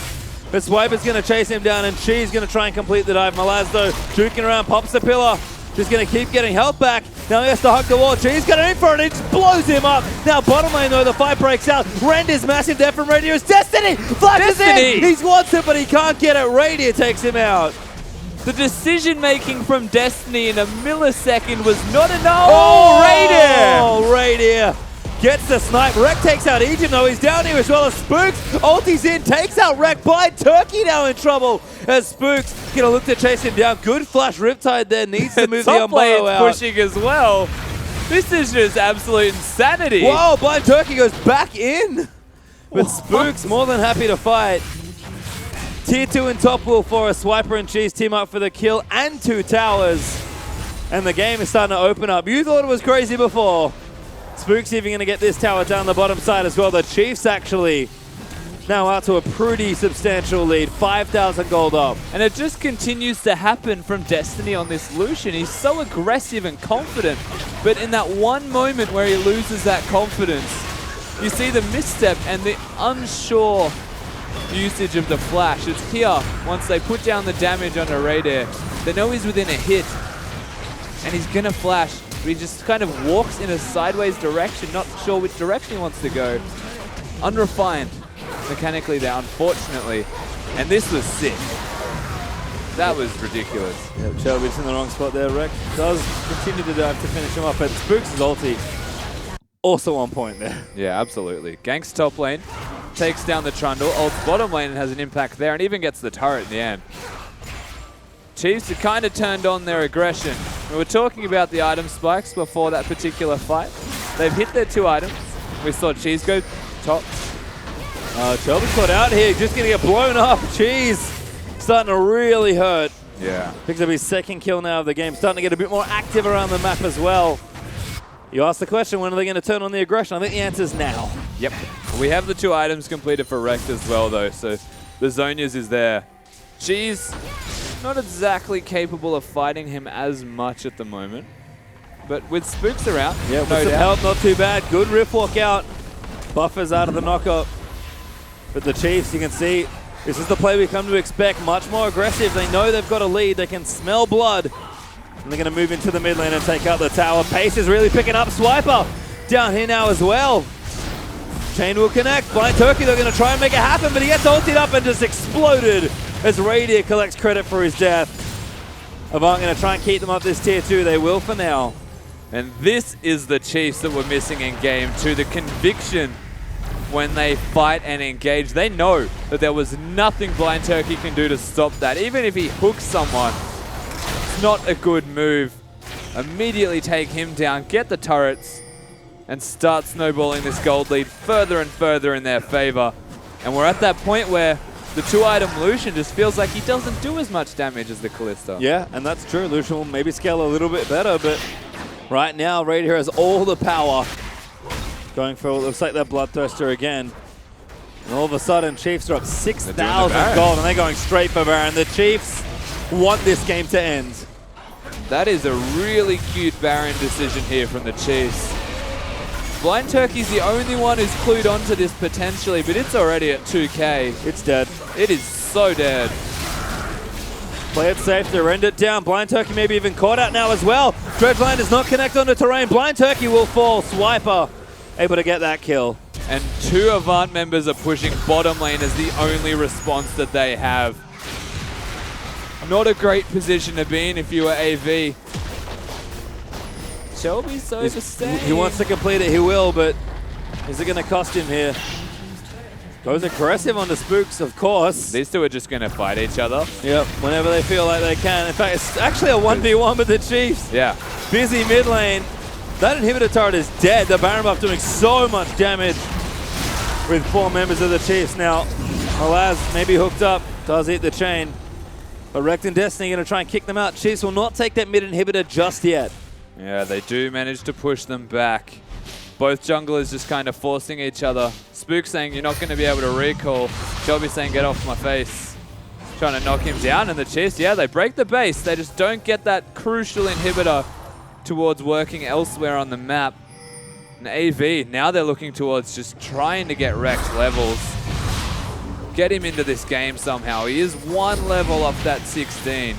But Swiper's going to chase him down, and Cheese going to try and complete the dive. Malaz though, juking around, pops the pillar. Just going to keep getting health back. Now he has to hug the wall. Cheese got in for it. It just blows him up. Now bottom lane though, the fight breaks out. Render's massive death from Radier. Destiny flashes Destiny! in. He wants it, but he can't get it. Radier takes him out. The decision-making from Destiny in a millisecond was not enough. Oh, Radier gets the snipe. Rekt takes out Egypt though. He's down here as well as Spooks. Ulti's in, takes out Rekt. Blind Turkey now in trouble as Spooks gonna look to chase him down. Good flash Riptide there. Needs to move the Top lane's Umbrella out. pushing as well. This is just absolute insanity. Whoa, Blind Turkey goes back in. But Spooks more than happy to fight. Tier 2 in top will for a Swiper and Cheese team up for the kill and 2 towers. And the game is starting to open up. You thought it was crazy before. Spooks even going to get this tower down the bottom side as well. The Chiefs actually now out to a pretty substantial lead. 5,000 gold up. And it just continues to happen from Destiny on this Lucian. He's so aggressive and confident. But in that one moment where he loses that confidence, you see the misstep and the unsure usage of the flash. It's here, once they put down the damage on a Raider, they know he's within a hit, and he's gonna flash, but he just kind of walks in a sideways direction, not sure which direction he wants to go. Unrefined mechanically there, unfortunately, and this was sick. That was ridiculous. Yep, Shelby's in the wrong spot there. Rekt does continue to dive to finish him off, but Spooks' ulti also on point there. Yeah, absolutely. Ganks top lane, takes down the Trundle, ults bottom lane and has an impact there, and even gets the turret in the end. Chiefs have kind of turned on their aggression. We were talking about the item spikes before that particular fight. They've hit their 2 items. We saw Cheese go top. Shelby's caught out here, just going to get blown up. Cheese starting to really hurt. Yeah. Picks up his 2nd kill now of the game, starting to get a bit more active around the map as well. You asked the question, when are they going to turn on the aggression? I think the answer is now. Yep. We have the 2 items completed for Rekt as well, though, so the Zonias is there. She's not exactly capable of fighting him as much at the moment, but with Spooks around, Yeah, with no some doubt. help, not too bad. Good riff walk out. Buffers out of the knockup. But the Chiefs, you can see, this is the play we come to expect. Much more aggressive. They know they've got a lead. They can smell blood. And they're going to move into the mid lane and take out the tower. Pace is really picking up. Swiper down here now as well. Chain will connect. Blind Turkey, they're going to try and make it happen, but he gets ulted up and just exploded as Radier collects credit for his death. Avant going to try and keep them up this tier 2. They will for now. And this is the Chiefs that we're missing in game 2. The conviction when they fight and engage. They know that there was nothing Blind Turkey can do to stop that. Even if he hooks someone, it's not a good move. Immediately take him down, get the turrets, and start snowballing this gold lead further and further in their favor. And we're at that point where the 2-item Lucian just feels like he doesn't do as much damage as the Kalista. Yeah, and that's true. Lucian will maybe scale a little bit better, but right now, Radier has all the power. Going for what looks like that Bloodthirster again. And all of a sudden, Chiefs are up 6,000 gold, and they're going straight for Baron. The Chiefs want this game to end. That is a really cute Baron decision here from the Chiefs. Blind Turkey's the only one who's clued onto this potentially, but it's already at 2k. It's dead. It is so dead. Play it safe to rend it down. Blind Turkey maybe even caught out now as well. Dredgeline does not connect onto terrain. Blind Turkey will fall. Swiper able to get that kill. And 2 Avant members are pushing bottom lane as the only response that they have. Not a great position to be in if you were AV. Shelby's so overstaying. He wants to complete it, he will, but is it going to cost him here? Goes aggressive on the Spooks, of course. These 2 are just going to fight each other. Yep, whenever they feel like they can. In fact, it's actually a 1v1 with the Chiefs. Yeah. Busy mid lane. That inhibitor turret is dead. The Baron buff doing so much damage with 4 members of the Chiefs. Now, Malaz maybe hooked up, does hit the chain. But Rekt and Destiny going to try and kick them out. Chiefs will not take that mid inhibitor just yet. Yeah, they do manage to push them back. Both junglers just kind of forcing each other. Spook saying you're not going to be able to recall. Shelby saying get off my face. Trying to knock him down in the chest. Yeah, they break the base. They just don't get that crucial inhibitor towards working elsewhere on the map. And AV, now they're looking towards just trying to get Rekt levels. Get him into this game somehow. He is 1 level off that 16.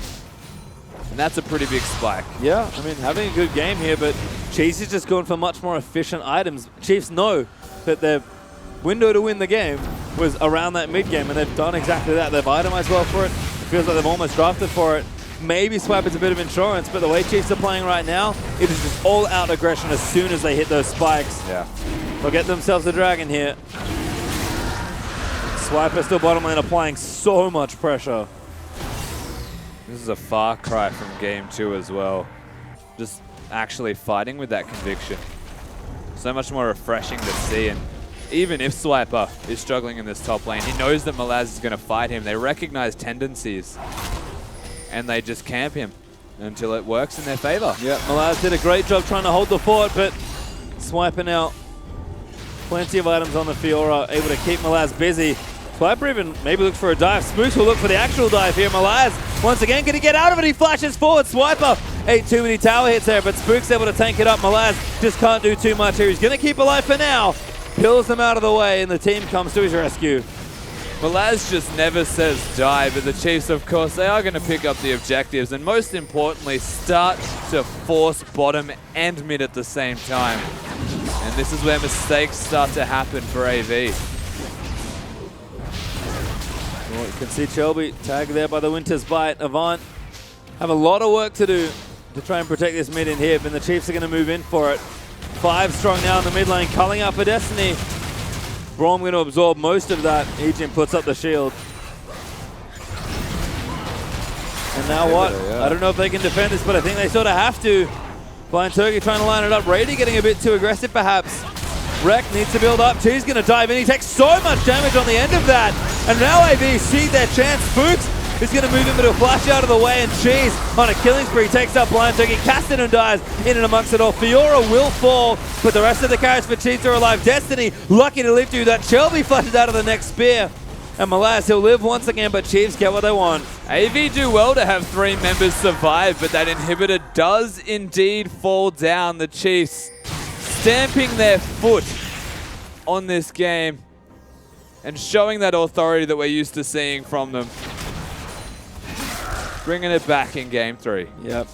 And that's a pretty big spike. Yeah, I mean, having a good game here, but Chiefs is just going for much more efficient items. Chiefs know that their window to win the game was around that mid game, and they've done exactly that. They've itemized well for it. It feels like they've almost drafted for it. Maybe Swipe is a bit of insurance, but the way Chiefs are playing right now, it is just all-out aggression as soon as they hit those spikes. Yeah. They'll get themselves a dragon here. Swiper still bottom lane applying so much pressure. This is a far cry from game 2 as well. Just actually fighting with that conviction. So much more refreshing to see. And even if Swiper is struggling in this top lane, he knows that Malaz is going to fight him. They recognize tendencies. And they just camp him until it works in their favor. Yeah, Malaz did a great job trying to hold the fort, but Swiper now, plenty of items on the Fiora, able to keep Malaz busy. Swiper even maybe looks for a dive. Smooks will look for the actual dive here. Malaz, once again, going to get out of it. He flashes forward. Swiper, ate too many tower hits there, but Spook's able to tank it up. Malaz just can't do too much here. He's going to keep alive for now. Pills them out of the way, and the team comes to his rescue. Malaz just never says die, but the Chiefs, of course, they are going to pick up the objectives and most importantly, start to force bottom and mid at the same time. And this is where mistakes start to happen for AV. Well, you can see Shelby tagged there by the Winter's Bite. Avant have a lot of work to do to try and protect this mid in here, and the Chiefs are going to move in for it. 5 strong now in the mid lane, culling out for Destiny. Braum going to absorb most of that. Ejin puts up the shield. And now what? I don't know if they can defend this, but I think they sort of have to. Blind Turkey trying to line it up. Rady getting a bit too aggressive perhaps. Rekt needs to build up. Cheese going to dive in. He takes so much damage on the end of that. And now AV see their chance. Spooks He's going to move him, but he'll flash out of the way, and Cheese on a killing spree takes out Blind Turkey. Cassidy dies in and amongst it all. Fiora will fall, but the rest of the carries for Cheese are alive. Destiny lucky to live through that. Shelby flashes out of the next spear. And Malas, he'll live once again, but Chiefs get what they want. AV do well to have 3 members survive, but that inhibitor does indeed fall down. The Chiefs stamping their foot on this game and showing that authority that we're used to seeing from them. Bringing it back in game 3. Yep.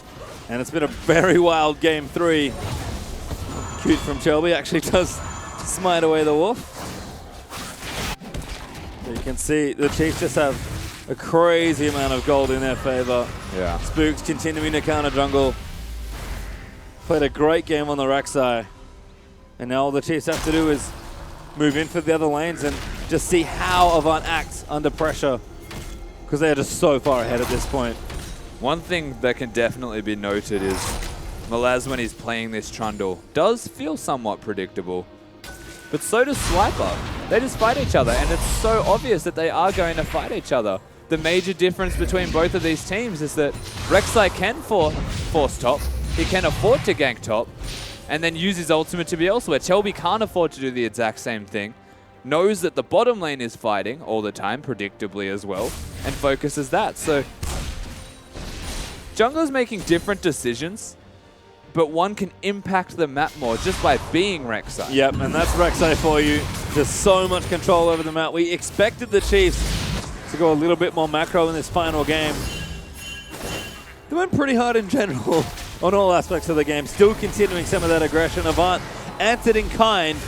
And it's been a very wild game 3. Cute from Shelby actually does smite away the wolf. You can see the Chiefs just have a crazy amount of gold in their favor. Yeah. Spooks continuing to counter jungle. Played a great game on the Rek'Sai. And now all the Chiefs have to do is move in for the other lanes and just see how Avant acts under pressure, because they are just so far ahead at this point. One thing that can definitely be noted is Malaz, when he's playing this Trundle, does feel somewhat predictable. But so does Swiper. They just fight each other, and it's so obvious that they are going to fight each other. The major difference between both of these teams is that Rek'Sai can force top, he can afford to gank top, and then use his ultimate to be elsewhere. Chelby can't afford to do the exact same thing, knows that the bottom lane is fighting all the time, predictably as well, and focuses that. So jungler's making different decisions, but one can impact the map more just by being Rek'Sai. Yep, and that's Rek'Sai for you. Just so much control over the map. We expected the Chiefs to go a little bit more macro in this final game. They went pretty hard in general on all aspects of the game, still continuing some of that aggression. Avant answered in kind,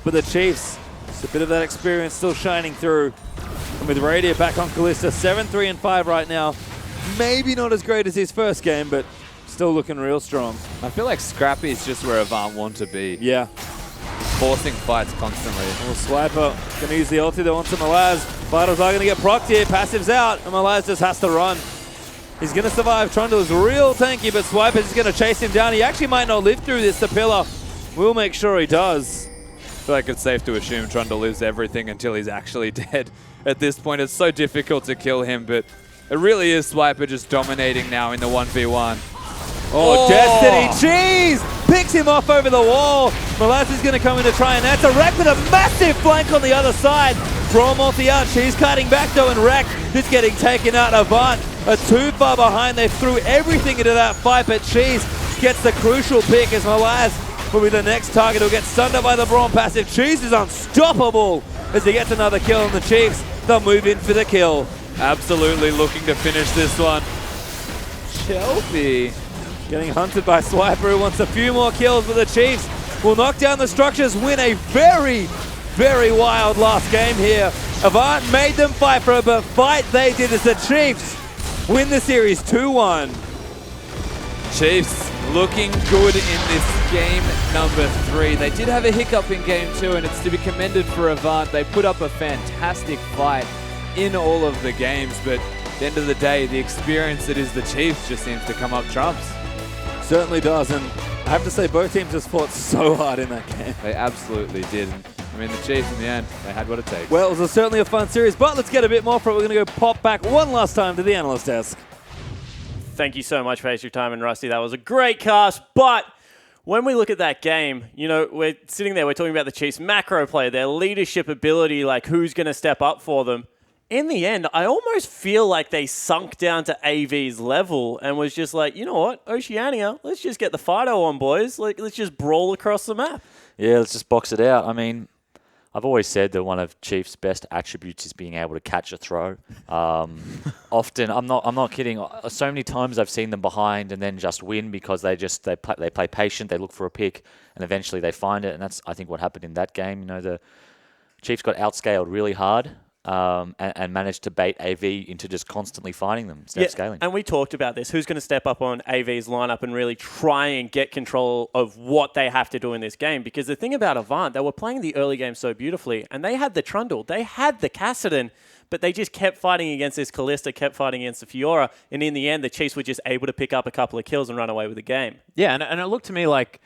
but the Chiefs, just a bit of that experience still shining through. And with Radiant back on Kalista, 7-3-5 right now. Maybe not as great as his first game, but still looking real strong. I feel like Scrappy is just where Avant want to be. Yeah. Forcing fights constantly. Well, Swiper going to use the ulti that wants to Malaz. Vitals are going to get procced here. Passive's out, and Malaz just has to run. He's going to survive. Trundle is real tanky, but Swiper's just going to chase him down. He actually might not live through this. The pillar will make sure he does. I feel like it's safe to assume Trundle lives everything until he's actually dead. At this point, it's so difficult to kill him, but it really is Swiper just dominating now in the 1v1. Oh, Destiny Cheese picks him off over the wall. Malaz is going to come in to try and answer. Wreck with a massive flank on the other side. Brawl multi out. Cheese cutting back though, and Wreck is getting taken out. Avant are too far behind. They threw everything into that fight, but Cheese gets the crucial pick as Malaz will be the next target. He'll get stunned up by the Brawl passive. Cheese is unstoppable as he gets another kill on the Chiefs. They'll move in for the kill. Absolutely looking to finish this one. Shelby. Getting hunted by Swiper, who wants a few more kills, but the Chiefs will knock down the structures, win a very, very wild last game here. Avant made them fight for it, but fight they did as the Chiefs win the series 2-1. Chiefs looking good in this game number 3. They did have a hiccup in game 2, and it's to be commended for Avant. They put up a fantastic fight in all of the games, but at the end of the day, the experience that is the Chiefs just seems to come up trumps. Certainly does, and I have to say both teams just fought so hard in that game. They absolutely did. I mean, the Chiefs in the end, they had what it takes. Well, it was certainly a fun series, but let's get a bit more for it. We're going to go pop back one last time to the analyst desk. Thank you so much for your time, and Rusty. That was a great cast, but when we look at that game, you know, we're sitting there, we're talking about the Chiefs' macro play, their leadership ability, like who's going to step up for them. In the end, I almost feel like they sunk down to AV's level and was just like, you know what, Oceania, let's just get the Fido on, boys. Like, let's just brawl across the map. Yeah, let's just box it out. I mean, I've always said that one of Chief's best attributes is being able to catch a throw. Often, I'm not kidding. So many times I've seen them behind and then just win because they play patient, they look for a pick, and eventually they find it. And that's, I think, what happened in that game. You know, the Chiefs got outscaled really hard. And managed to bait AV into just constantly fighting them instead of scaling. And we talked about this. Who's going to step up on AV's lineup and really try and get control of what they have to do in this game? Because the thing about Avant, they were playing the early game so beautifully, and they had the Trundle, they had the Cassidy, but they just kept fighting against this Kalista, kept fighting against the Fiora, and in the end, the Chiefs were just able to pick up a couple of kills and run away with the game. Yeah, and it looked to me like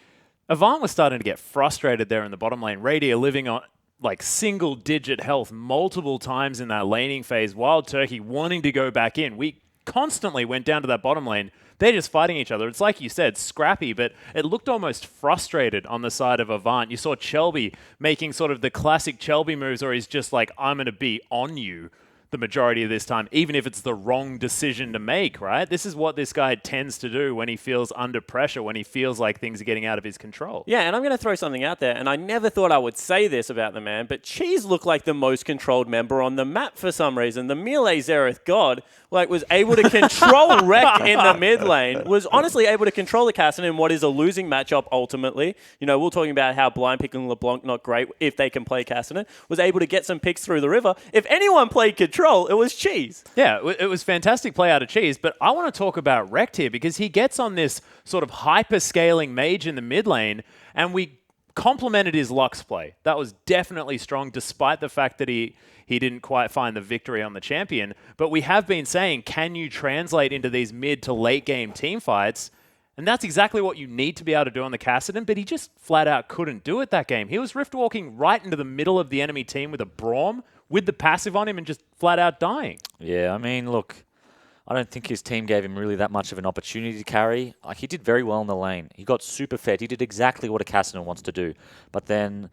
Avant was starting to get frustrated there in the bottom lane. Radia living on like single-digit health multiple times in that laning phase. Wild Turkey wanting to go back in. We constantly went down to that bottom lane. They're just fighting each other. It's like you said, scrappy, but it looked almost frustrated on the side of Avant. You saw Chelby making sort of the classic Chelby moves where he's just like, I'm going to be on you the majority of this time, even if it's the wrong decision to make, right? This is what this guy tends to do when he feels under pressure, when he feels like things are getting out of his control. Yeah, and I'm going to throw something out there, and I never thought I would say this about the man, but Cheese looked like the most controlled member on the map for some reason. The Melee Zereth God was able to control Rekt in the mid lane, was honestly able to control the Cassin in what is a losing matchup ultimately. You know, we're talking about how blind picking LeBlanc not great if they can play Cassin, was able to get some picks through the river. If anyone played control, it was Cheese. Yeah, it was fantastic play out of Cheese, but I want to talk about Rekt here because he gets on this sort of hyper-scaling mage in the mid lane, and we complimented his Lux play. That was definitely strong, despite the fact that he didn't quite find the victory on the champion. But we have been saying, can you translate into these mid to late game team fights? And that's exactly what you need to be able to do on the Kassadin, but he just flat out couldn't do it that game. He was rift walking right into the middle of the enemy team with a Braum, with the passive on him and just flat out dying. Yeah, I mean, look, I don't think his team gave him really that much of an opportunity to carry. He did very well in the lane. He got super fed. He did exactly what a Kassadin wants to do. But then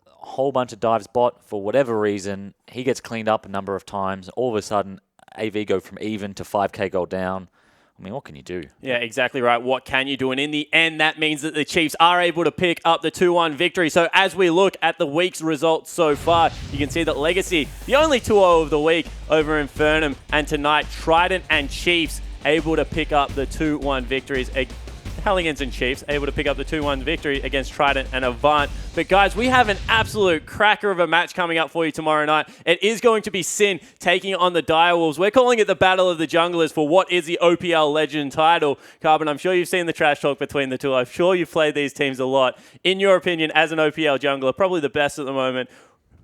a whole bunch of dives bot, for whatever reason, he gets cleaned up a number of times. All of a sudden, AV go from even to 5k gold down. I mean, what can you do? Yeah, exactly right. What can you do? And in the end, that means that the Chiefs are able to pick up the 2-1 victory. So as we look at the week's results so far, you can see that Legacy, the only 2-0 of the week over Infernum, and tonight, Trident and Chiefs able to pick up the 2-1 victories. Helligans and Chiefs able to pick up the 2-1 victory against Trident and Avant. But guys, we have an absolute cracker of a match coming up for you tomorrow night. It is going to be Sin taking on the Direwolves. We're calling it the Battle of the Junglers for what is the OPL Legend title. Carbon, I'm sure you've seen the trash talk between the two. I'm sure you've played these teams a lot. In your opinion, as an OPL jungler, probably the best at the moment,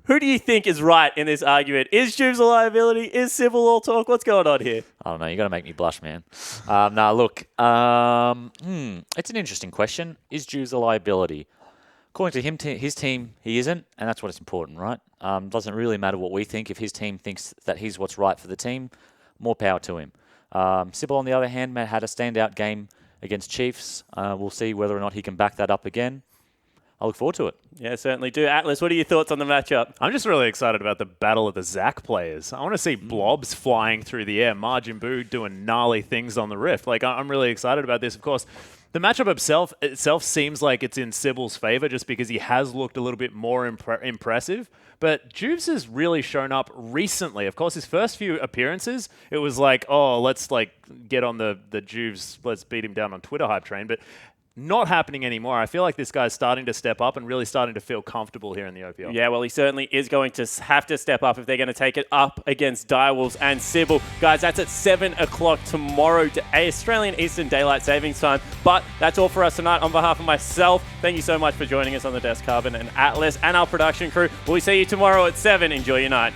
who do you think is right in this argument? Is Juves a liability? Is Sybil all talk? What's going on here? I don't know. You're going to make me blush, man. Look. It's an interesting question. Is Juves a liability? According to him, his team, he isn't, and that's what's important, right? Doesn't really matter what we think. If his team thinks that he's what's right for the team, more power to him. Sybil, on the other hand, had a standout game against Chiefs. We'll see whether or not he can back that up again. I look forward to it. Yeah, certainly do. Atlas, what are your thoughts on the matchup? I'm just really excited about the battle of the Zac players. I want to see blobs flying through the air, Majin Buu doing gnarly things on the Rift. Like, I'm really excited about this. Of course, the matchup itself seems like it's in Sybil's favor just because he has looked a little bit more impressive. But Juves has really shown up recently. Of course, his first few appearances, it was like, oh, let's get on the Juves, let's beat him down on Twitter hype train. But not happening anymore. I feel like this guy's starting to step up and really starting to feel comfortable here in the OPL. Yeah, well, he certainly is going to have to step up if they're going to take it up against Direwolves and Sybil. Guys, that's at 7 o'clock tomorrow, Australian Eastern Daylight Savings Time. But that's all for us tonight. On behalf of myself, thank you so much for joining us on the desk, Carbon and Atlas, and our production crew. We'll see you tomorrow at 7. Enjoy your night.